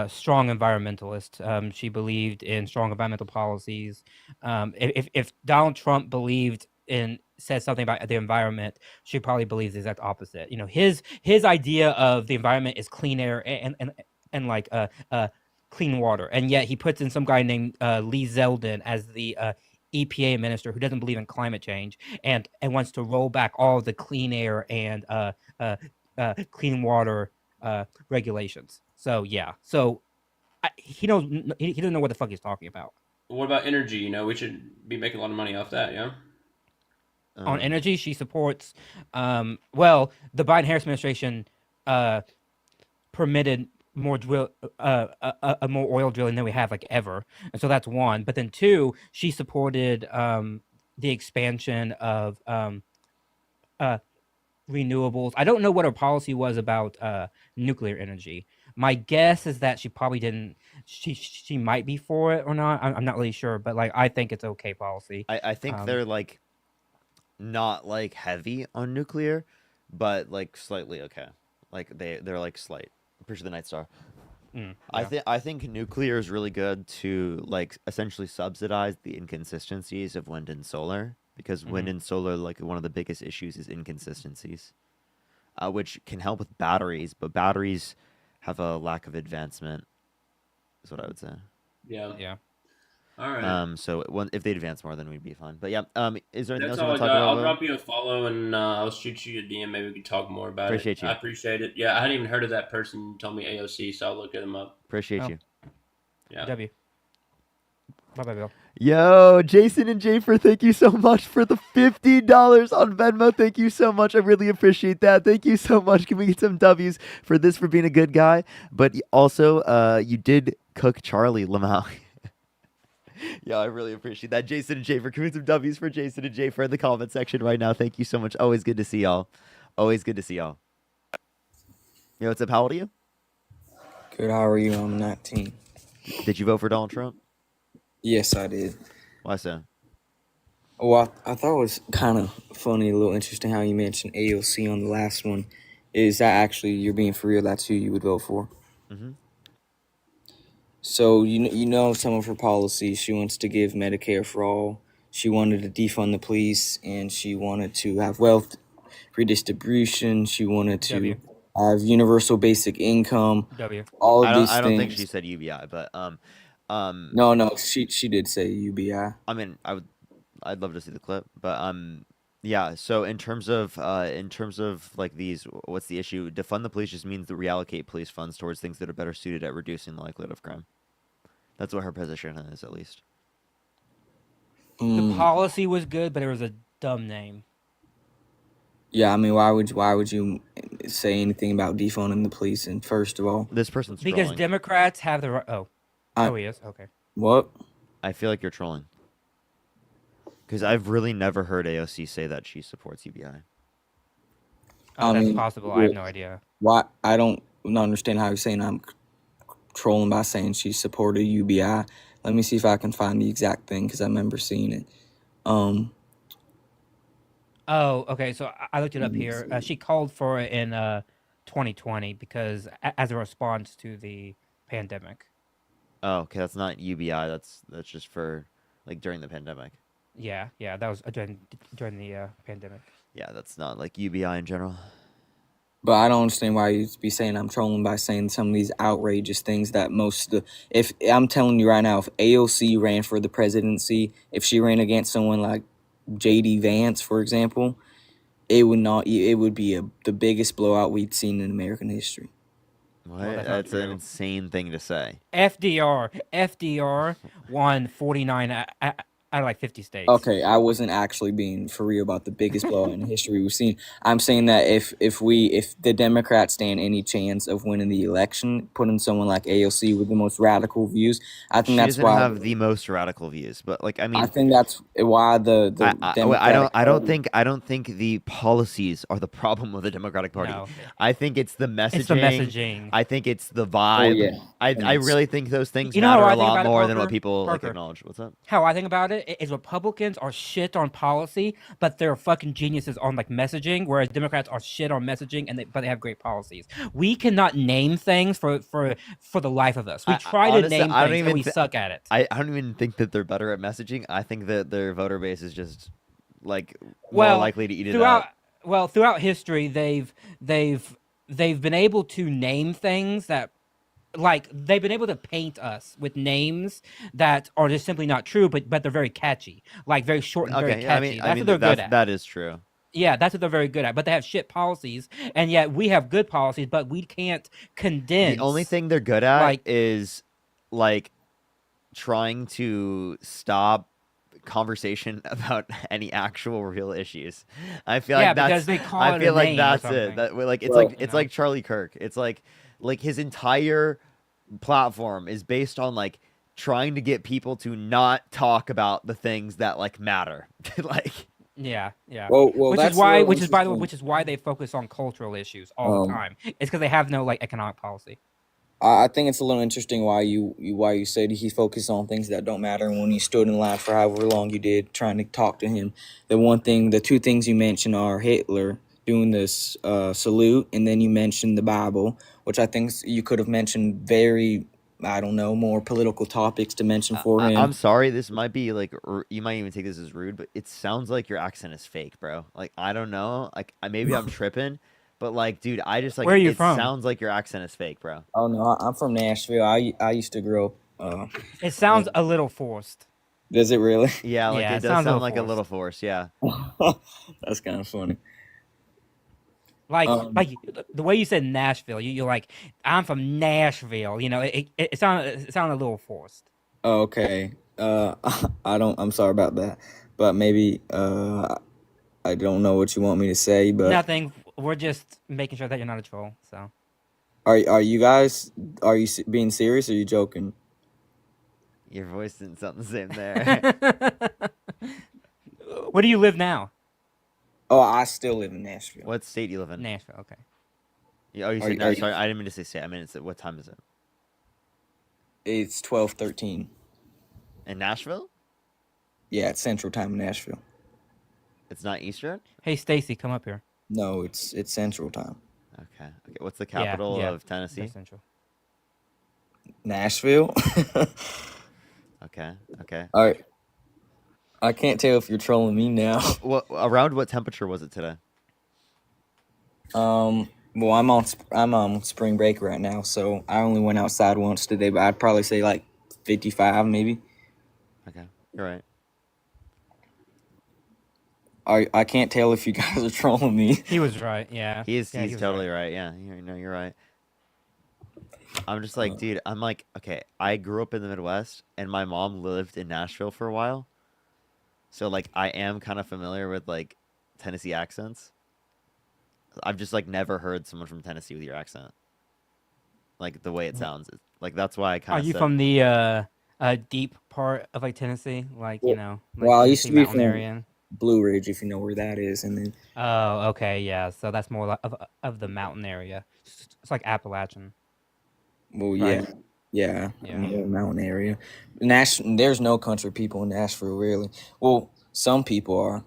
strong environmentalist. She believed in strong environmental policies. If Donald Trump said something about the environment, she probably believes the exact opposite. You know, his idea of the environment is clean air and like clean water, and yet he puts in some guy named Lee Zeldin as the EPA minister who doesn't believe in climate change and wants to roll back all the clean air and clean water regulations. So yeah, he doesn't know what the fuck he's talking about. What about energy? You know, we should be making a lot of money off that, yeah. On energy, she supports. Well, the Biden-Harris administration permitted more more oil drilling than we have like ever, and so that's one. But then two, she supported the expansion of renewables. I don't know what her policy was about nuclear energy. My guess is that she probably didn't. She might be for it or not. I'm not really sure, but like I think it's okay policy. I think they're like not like heavy on nuclear, but like slightly okay. Like they're like slight. I'm pretty sure the Night Star. Yeah. I think nuclear is really good to like essentially subsidize the inconsistencies of wind and solar, because wind and solar, like one of the biggest issues is inconsistencies, which can help with batteries, but batteries have a lack of advancement. Is what I would say. Yeah. Yeah. All right. So if they advance more, then we'd be fine. But yeah. Is there anything That's else you all I want to talk got. about? I'll Will? drop you a follow and I'll shoot you a DM. Maybe we can talk more about Appreciate it. you. I appreciate it. Yeah, I hadn't even heard of that person. You told me AOC, so I'll look them up. Appreciate you. Yeah. W. Bye bye, Bill. Yo, Jason and Jafer, thank you so much for the $50 on Venmo. Thank you so much. I really appreciate that. Thank you so much. Can we get some W's for this, for being a good guy? But also, you did cook Charlie Lamau. Yeah, I really appreciate that. Jason and Jafer, can we get some W's for Jason and Jafer in the comment section right now? Thank you so much. Always good to see y'all. Always good to see y'all. Yo, what's up? How old are you? Good. How are you? I'm 19. Did you vote for Donald Trump? Yes, I did. Why so? Well, I thought it was kind of funny, a little interesting how you mentioned AOC on the last one. Is that actually, you're being for real, that's who you would vote for? Mm-hmm. So, you know some of her policies. She wants to give Medicare for all. She wanted to defund the police, and she wanted to have wealth redistribution. She wanted to have universal basic income. All of these things. I don't think she said UBI, but No, she did say UBI. I mean, I'd love to see the clip, but yeah. So in terms of like these, what's the issue? Defund the police just means to reallocate police funds towards things that are better suited at reducing the likelihood of crime. That's what her position is, at least. The policy was good, but it was a dumb name. Yeah, I mean, why would you say anything about defunding the police? And first of all, this person's because trolling. Democrats have the right. Oh, he is okay. What? I feel like you're trolling. Because I've really never heard AOC say that she supports UBI. Oh, that's possible. I have no idea. Why? I don't understand how you're saying I'm trolling by saying she supported UBI. Let me see if I can find the exact thing, because I remember seeing it. Oh, okay. So I looked it up here. She called for it in 2020 because as a response to the pandemic. Oh, okay. That's not UBI. That's just for like during the pandemic. Yeah, that was during the pandemic. Yeah, that's not like UBI in general. But I don't understand why you'd be saying I'm trolling by saying some of these outrageous things that if I'm telling you right now, if AOC ran for the presidency, if she ran against someone like J.D. Vance, for example, it would be the biggest blowout we'd seen in American history. What? That's an insane thing to say. FDR won 49 out of like 50 states. Okay, I wasn't actually being for real about the biggest blowout in history we've seen. I'm saying that if the Democrats stand any chance of winning the election, putting someone like AOC with the most radical views, I think She that's doesn't why. have the most radical views, but like I I mean, think that's why the Democratic I don't Party. think the policies are the problem with the Democratic Party. No. I think it's the It's the messaging. messaging. I think it's the Oh vibe. yeah, I and I it's really think those things You know how matter I a think lot about it, more than what Parker? people like Parker. acknowledge. What's up? How I think about it is Republicans are shit on policy, but they're fucking geniuses on like messaging, whereas Democrats are shit on messaging but they have great policies. We cannot name things for the life of us. We try to Honestly, name I don't things and even we suck at it. I don't even think that they're better at messaging. I think that their voter base is just like more Well, likely to eat it throughout up. throughout history, they've been able to name things that like they've been able to paint us with names that are just simply not true, but they're very catchy, like very short and very Okay, yeah, catchy. That's what they're good at. that is true. Yeah, that's what they're very good at. But they have shit policies, and yet we have good policies, but we can't condense. The only thing they're good at like is like trying to stop conversation about any actual real issues. I feel yeah, like that's because they call I it feel a like name or that's something. it. That like it's Well, like it's like Charlie Kirk. It's like his entire platform is based on like trying to get people to not talk about the things that like matter. like Yeah. well, Which that's is why, real which is by the way, interesting. which is why they focus on cultural issues all the time. It's because they have no like economic policy. I think it's a little interesting why you said he focused on things that don't matter. And when you stood in line for however long you did trying to talk to him, the two things you mentioned are Hitler doing this salute, and then you mentioned the Bible, which I think you could have mentioned very, I don't know, more political topics to mention for him. I'm sorry, this might be like you might even take this as rude, but it sounds like your accent is fake, bro. Like I don't know, like maybe I'm tripping, but like, dude, I just like Where are you it from? sounds like your accent is fake, bro. Oh no, I'm from Nashville. I used to grow up. It sounds a little forced. Does it really? Yeah, like Yeah, it it does sounds sound a like a little little forced. Yeah. That's kind of funny. Like the way you said Nashville, you're like, I'm from Nashville. You know, it sounded a little forced. Okay. I'm sorry about that. But maybe I don't know what you want me to say, but Nothing. We're just making sure that you're not a troll. So are you guys being serious or are you joking? Your voice didn't sound the same there. where do you live now? Oh, I still live in Nashville. What state do you live in? Nashville. Okay. Yeah, oh, you Are said you- no. are you- Sorry, I didn't mean to say state. I mean, what time is it? It's 12:13. In Nashville? Yeah, it's Central Time in Nashville. It's not Eastern? Hey, Stacy, come up here. No, it's Central Time. Okay. What's the capital yeah, of Tennessee? that's Central. Nashville? Okay. Okay. All right. I can't tell if you're trolling me now. Around what temperature was it today? Well, I'm on spring break right now, so I only went outside once today, but I'd probably say like 55 maybe. Okay. You're right. I can't tell if you guys are trolling me. He was right. Yeah. He's Yeah, he was totally right. Yeah. You're right. I'm just like, dude, I'm like, okay, I grew up in the Midwest and my mom lived in Nashville for a while. So like I am kind of familiar with like Tennessee accents. I've just like never heard someone from Tennessee with your accent. Like the way it sounds. Like that's why I kind Are of you from the deep part of like Tennessee? Like, you know, like Well, I used to Tennessee be mountain from area? Blue Ridge, if you know where that is, and then Oh, okay, yeah. So that's more like of the mountain area. It's like Appalachian. well, Right. yeah, Yeah. mountain area. There's no country people in Nashville really. Well, some people are,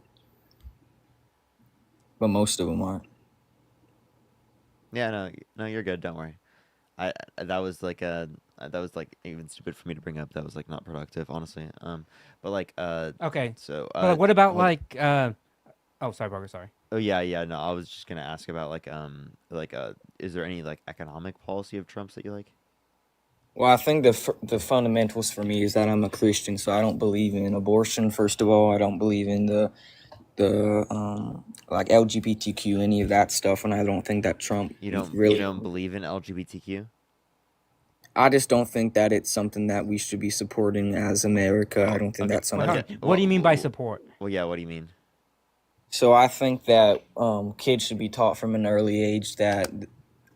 but most of them aren't. Yeah, no, you're good. Don't worry. That was like even stupid for me to bring up. That was like not productive, honestly. But like Okay. So But like, what about hold- like oh, sorry, Parker, sorry. Oh yeah. No, I was just gonna ask about is there any like economic policy of Trump's that you like? Well, I think the fundamentals for me is that I'm a Christian, so I don't believe in abortion. First of all, I don't believe in the like LGBTQ, any of that stuff, and I don't think that Trump You don't really. you don't believe in LGBTQ? I just don't think that it's something that we should be supporting as America. I don't think that's Wait, something. hold on. What do you mean by support? Well, yeah. What do you mean? So I think that kids should be taught from an early age that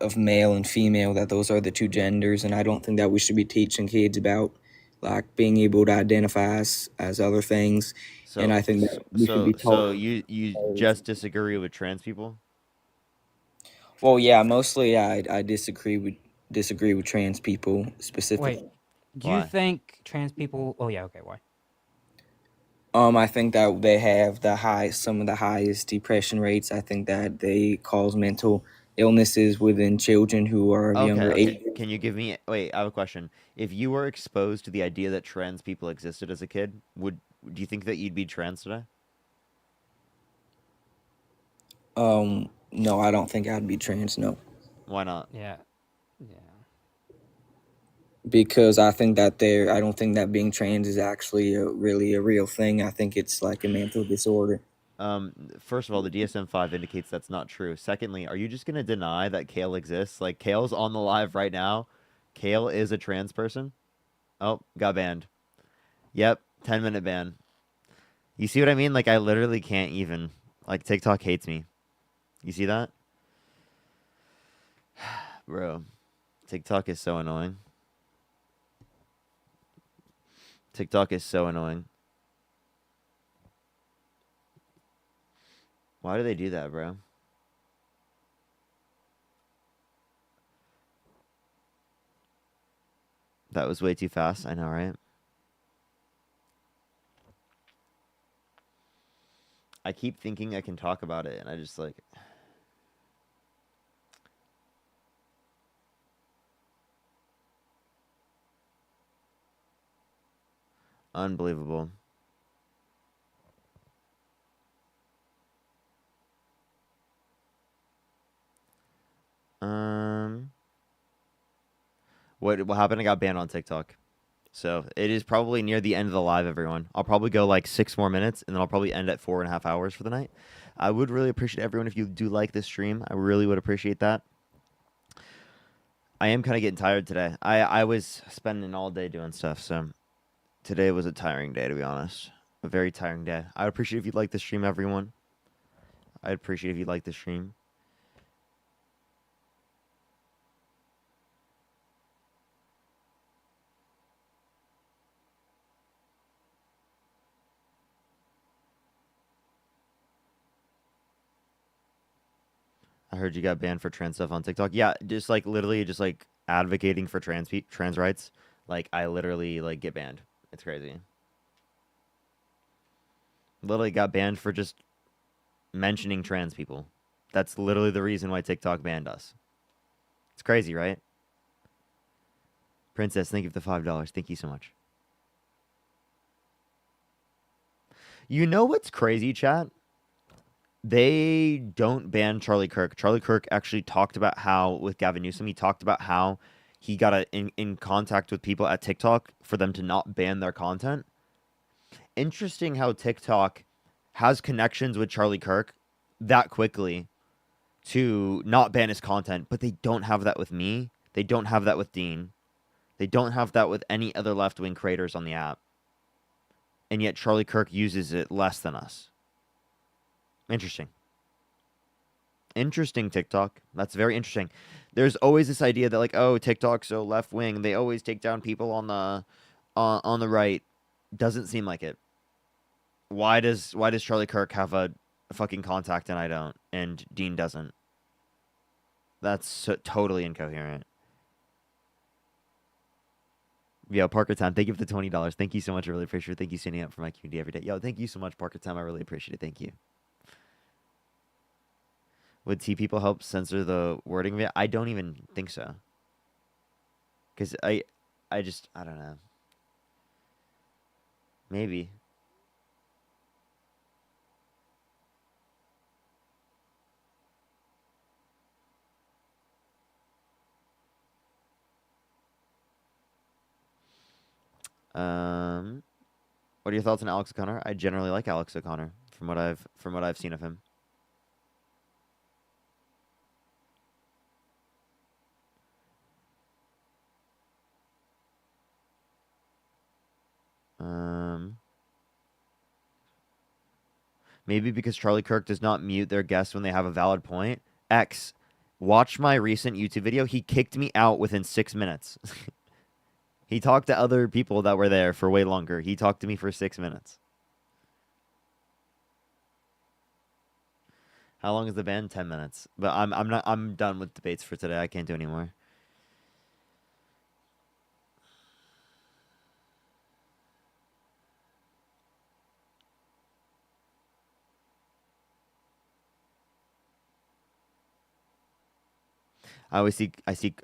of male and female, that those are the two genders, and I don't think that we should be teaching kids about like being able to identify as other things. So, And I think that we should be taught. so you just disagree with trans people? Well, yeah, mostly I disagree with trans people specifically. Wait, do you think trans people? Oh yeah, okay. Why? I think that they have some of the highest depression rates. I think that they cause mental illnesses within children who are of younger age. Can you give me? Wait, I have a question. If you were exposed to the idea that trans people existed as a kid, do you think that you'd be trans today? No, I don't think I'd be trans. No. Why not? Yeah. Because I think that I don't think that being trans is actually really a real thing. I think it's like a mental disorder. First of all, the DSM-5 indicates that's not true. Secondly, are you just gonna deny that Kale exists? Like, Kale's on the live right now. Kale is a trans person. Oh, got banned. Yep, 10-minute ban. You see what I mean? Like, I literally can't even. Like, TikTok hates me. You see that? Bro, TikTok is so annoying. TikTok is so annoying. Why do they do that, bro? That was way too fast. I know, right? I keep thinking I can talk about it, and I just like... Unbelievable. What happened? I got banned on TikTok. So it is probably near the end of the live, everyone. I'll probably go like 6 more minutes, and then I'll probably end at 4.5 hours for the night. I would really appreciate everyone if you do like this stream. I really would appreciate that. I am kind of getting tired today. I was spending all day doing stuff, so today was a tiring day, to be honest. A very tiring day. I'd appreciate if you'd like the stream, everyone. I'd appreciate if you'd like the stream. I heard you got banned for trans stuff on TikTok. Yeah, just like literally just like advocating for trans rights. Like I literally like get banned. It's crazy. Literally got banned for just mentioning trans people. That's literally the reason why TikTok banned us. It's crazy, right? Princess, thank you for the $5. Thank you so much. You know what's crazy, chat? They don't ban Charlie Kirk. Charlie Kirk actually talked about how, with Gavin Newsom, he talked about how he got in contact with people at TikTok for them to not ban their content. Interesting how TikTok has connections with Charlie Kirk that quickly to not ban his content, but they don't have that with me. They don't have that with Dean. They don't have that with any other left-wing creators on the app. And yet Charlie Kirk uses it less than us. Interesting. Interesting, TikTok. That's very interesting. There's always this idea that like, oh, TikTok's so left wing. They always take down people on the right. Doesn't seem like it. Why does Charlie Kirk have a fucking contact and I don't, and Dean doesn't? That's so, totally incoherent. Yo, Parker Time, thank you for the $20. Thank you so much. I really appreciate it. Thank you for standing up for my community every day. Yo, thank you so much, Parker Time. I really appreciate it. Thank you. Would T people help censor the wording of it? I don't even think so. Because I don't know. Maybe. What are your thoughts on Alex O'Connor? I generally like Alex O'Connor from what I've seen of him. Maybe because Charlie Kirk does not mute their guests when they have a valid point. X, watch my recent YouTube video. He kicked me out within 6 minutes. He talked to other people that were there for way longer. He talked to me for 6 minutes. How long is the ban? 10 minutes. But I'm done with debates for today. I can't do anymore. I see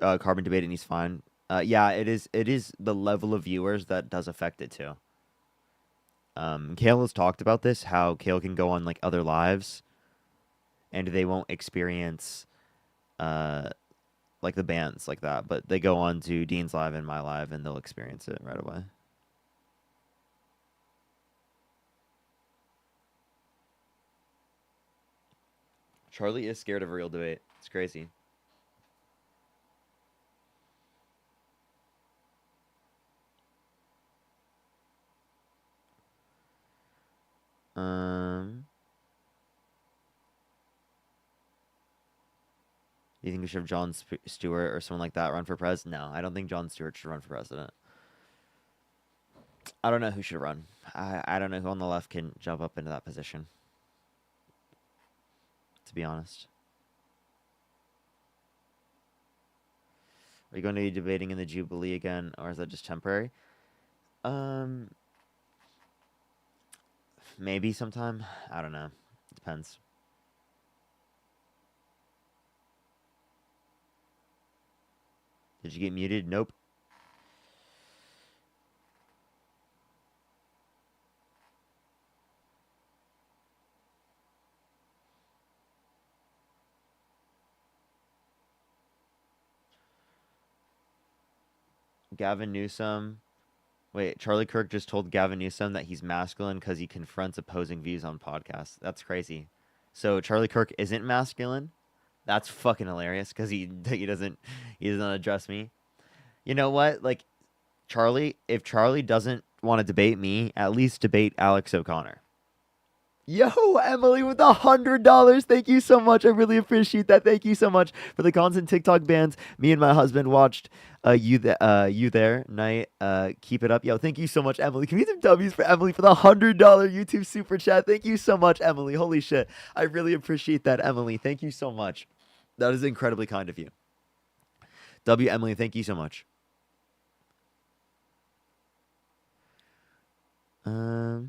Carbon debate and he's fine. Yeah, it is the level of viewers that does affect it too. Kale has talked about this, how Kale can go on like other lives and they won't experience like the bans like that, but they go on to Dean's live and my live and they'll experience it right away. Charlie is scared of a real debate. It's crazy. You think we should have Jon Stewart or someone like that run for pres? No, I don't think Jon Stewart should run for president. I don't know who should run. I don't know who on the left can jump up into that position, to be honest. Are you going to be debating in the Jubilee again, or is that just temporary? Maybe sometime. I don't know. It depends. Did you get muted? Nope. Gavin Newsom. Wait, Charlie Kirk just told Gavin Newsom that he's masculine because he confronts opposing views on podcasts. That's crazy. So Charlie Kirk isn't masculine? That's fucking hilarious because he doesn't address me. You know what? Like, Charlie, if Charlie doesn't want to debate me, at least debate Alex O'Connor. Yo, Emily with $100. Thank you so much. I really appreciate that. Thank you so much for the constant TikTok bans. Me and my husband watched You There night. Keep it up. Yo, thank you so much, Emily. Can we get some W's for Emily for the $100 YouTube super chat? Thank you so much, Emily. Holy shit. I really appreciate that, Emily. Thank you so much. That is incredibly kind of you. W. Emily, thank you so much. Good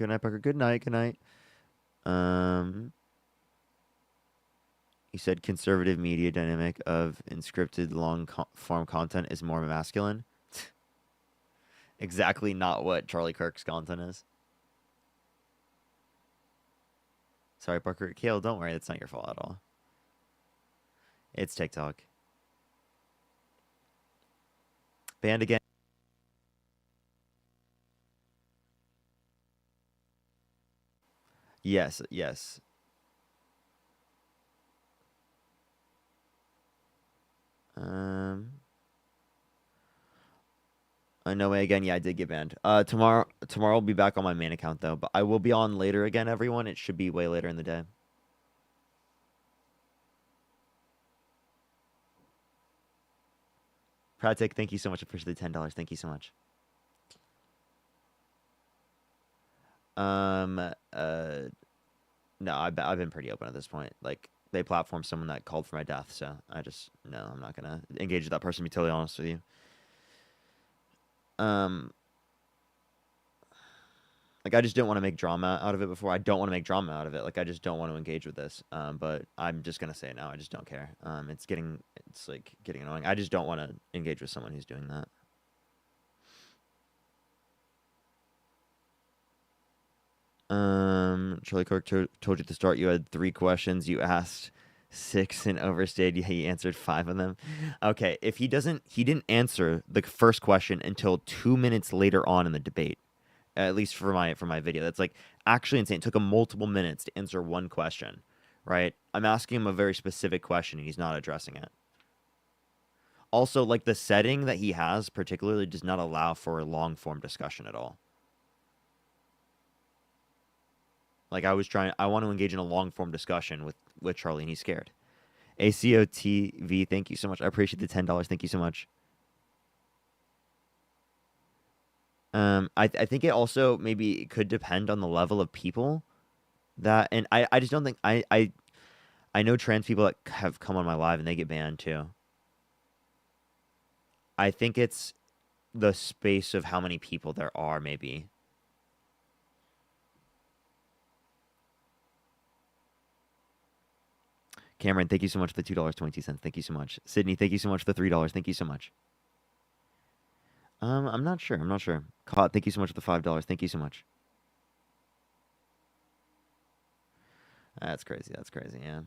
night, Parker. Good night. Good night. You said conservative media dynamic of unscripted long form content is more masculine. Exactly not what Charlie Kirk's content is. Sorry, Parker. Kale, don't worry. It's not your fault at all. It's TikTok. Banned again. Yes, yes. No way again. Yeah, I did get banned. Tomorrow I'll be back on my main account though, but I will be on later again, everyone. It should be way later in the day. Pratik, thank you so much. Appreciate the $10. Thank you so much. No, I've been pretty open at this point. Like, they platformed someone that called for my death, so no, I'm not gonna engage with that person, to be totally honest with you. Like, I just didn't want to make drama out of it before. I don't want to make drama out of it. Like, I just don't want to engage with this. But I'm just gonna say it now. I just don't care. It's like getting annoying. I just don't want to engage with someone who's doing that. Charlie Kirk told you at the start you had 3 questions. You asked 6 and overstayed. He answered 5 of them. Okay, if he didn't answer the first question until 2 minutes later on in the debate. At least for my video. That's like actually insane. It took him multiple minutes to answer one question. right? I'm asking him a very specific question and he's not addressing it. Also, like the setting that he has particularly does not allow for a long form discussion at all. Like I want to engage in a long form discussion with Charlie and he's scared. ACOTV, thank you so much. I appreciate the $10. Thank you so much. I think it also maybe could depend on the level of people that, and I just don't think I know trans people that have come on my live and they get banned too. I think it's the space of how many people there are, maybe. Cameron, thank you so much for the $2.22. Thank you so much. Sydney, thank you so much for the $3. Thank you so much. I'm not sure. Caught, thank you so much for the $5. Thank you so much. That's crazy. Yeah.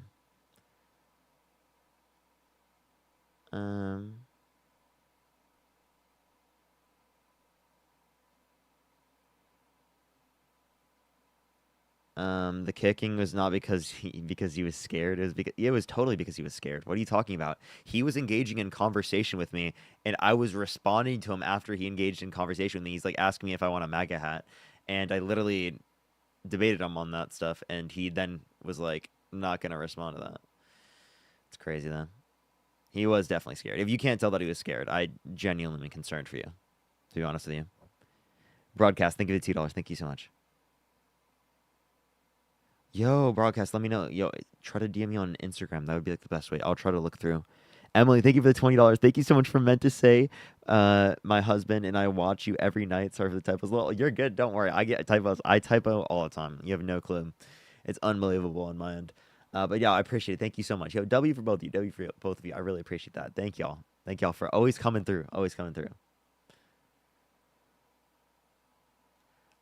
The kicking was not because he was scared. It was totally because he was scared. What are you talking about? He was engaging in conversation with me, and I was responding to him after he engaged in conversation with me. He's like asking me if I want a MAGA hat, and I literally debated him on that stuff, and he then was like not gonna respond to that. It's crazy then. He was definitely scared. If you can't tell that he was scared, I genuinely am concerned for you, to be honest with you. Broadcast, thank you for the $2. Thank you so much. Yo, Broadcast, let me know. Yo, try to DM me on Instagram. That would be like the best way. I'll try to look through. Emily, thank you for the $20. Thank you so much for meant to say. My husband and I watch you every night. Sorry for the typos. Well, you're good. Don't worry. I get typos. I typo all the time. You have no clue. It's unbelievable on my end. But yeah, I appreciate it. Thank you so much. Yo, W for both of you. W for both of you. I really appreciate that. Thank y'all. Thank y'all for always coming through. Always coming through.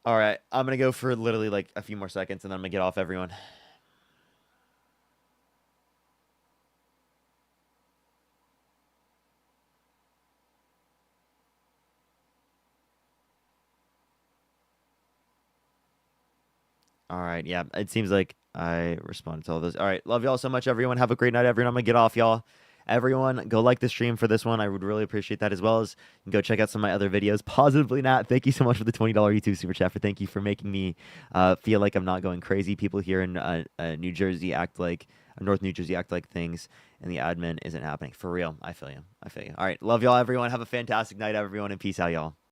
All right, I'm going to go for literally like a few more seconds, and then I'm going to get off everyone. All right, yeah, it seems like I responded to all those. All right, love y'all so much, everyone. Have a great night, everyone. I'm going to get off, y'all. Everyone, go like the stream for this one. I would really appreciate that, as well as go check out some of my other videos. Positively Not, thank you so much for the $20 YouTube super chat. Thank you for making me feel like I'm not going crazy. People here in New Jersey act like North New Jersey act like things, and the admin isn't happening. For real, I feel you. All right, love y'all, everyone. Have a fantastic night, everyone, and peace out, y'all.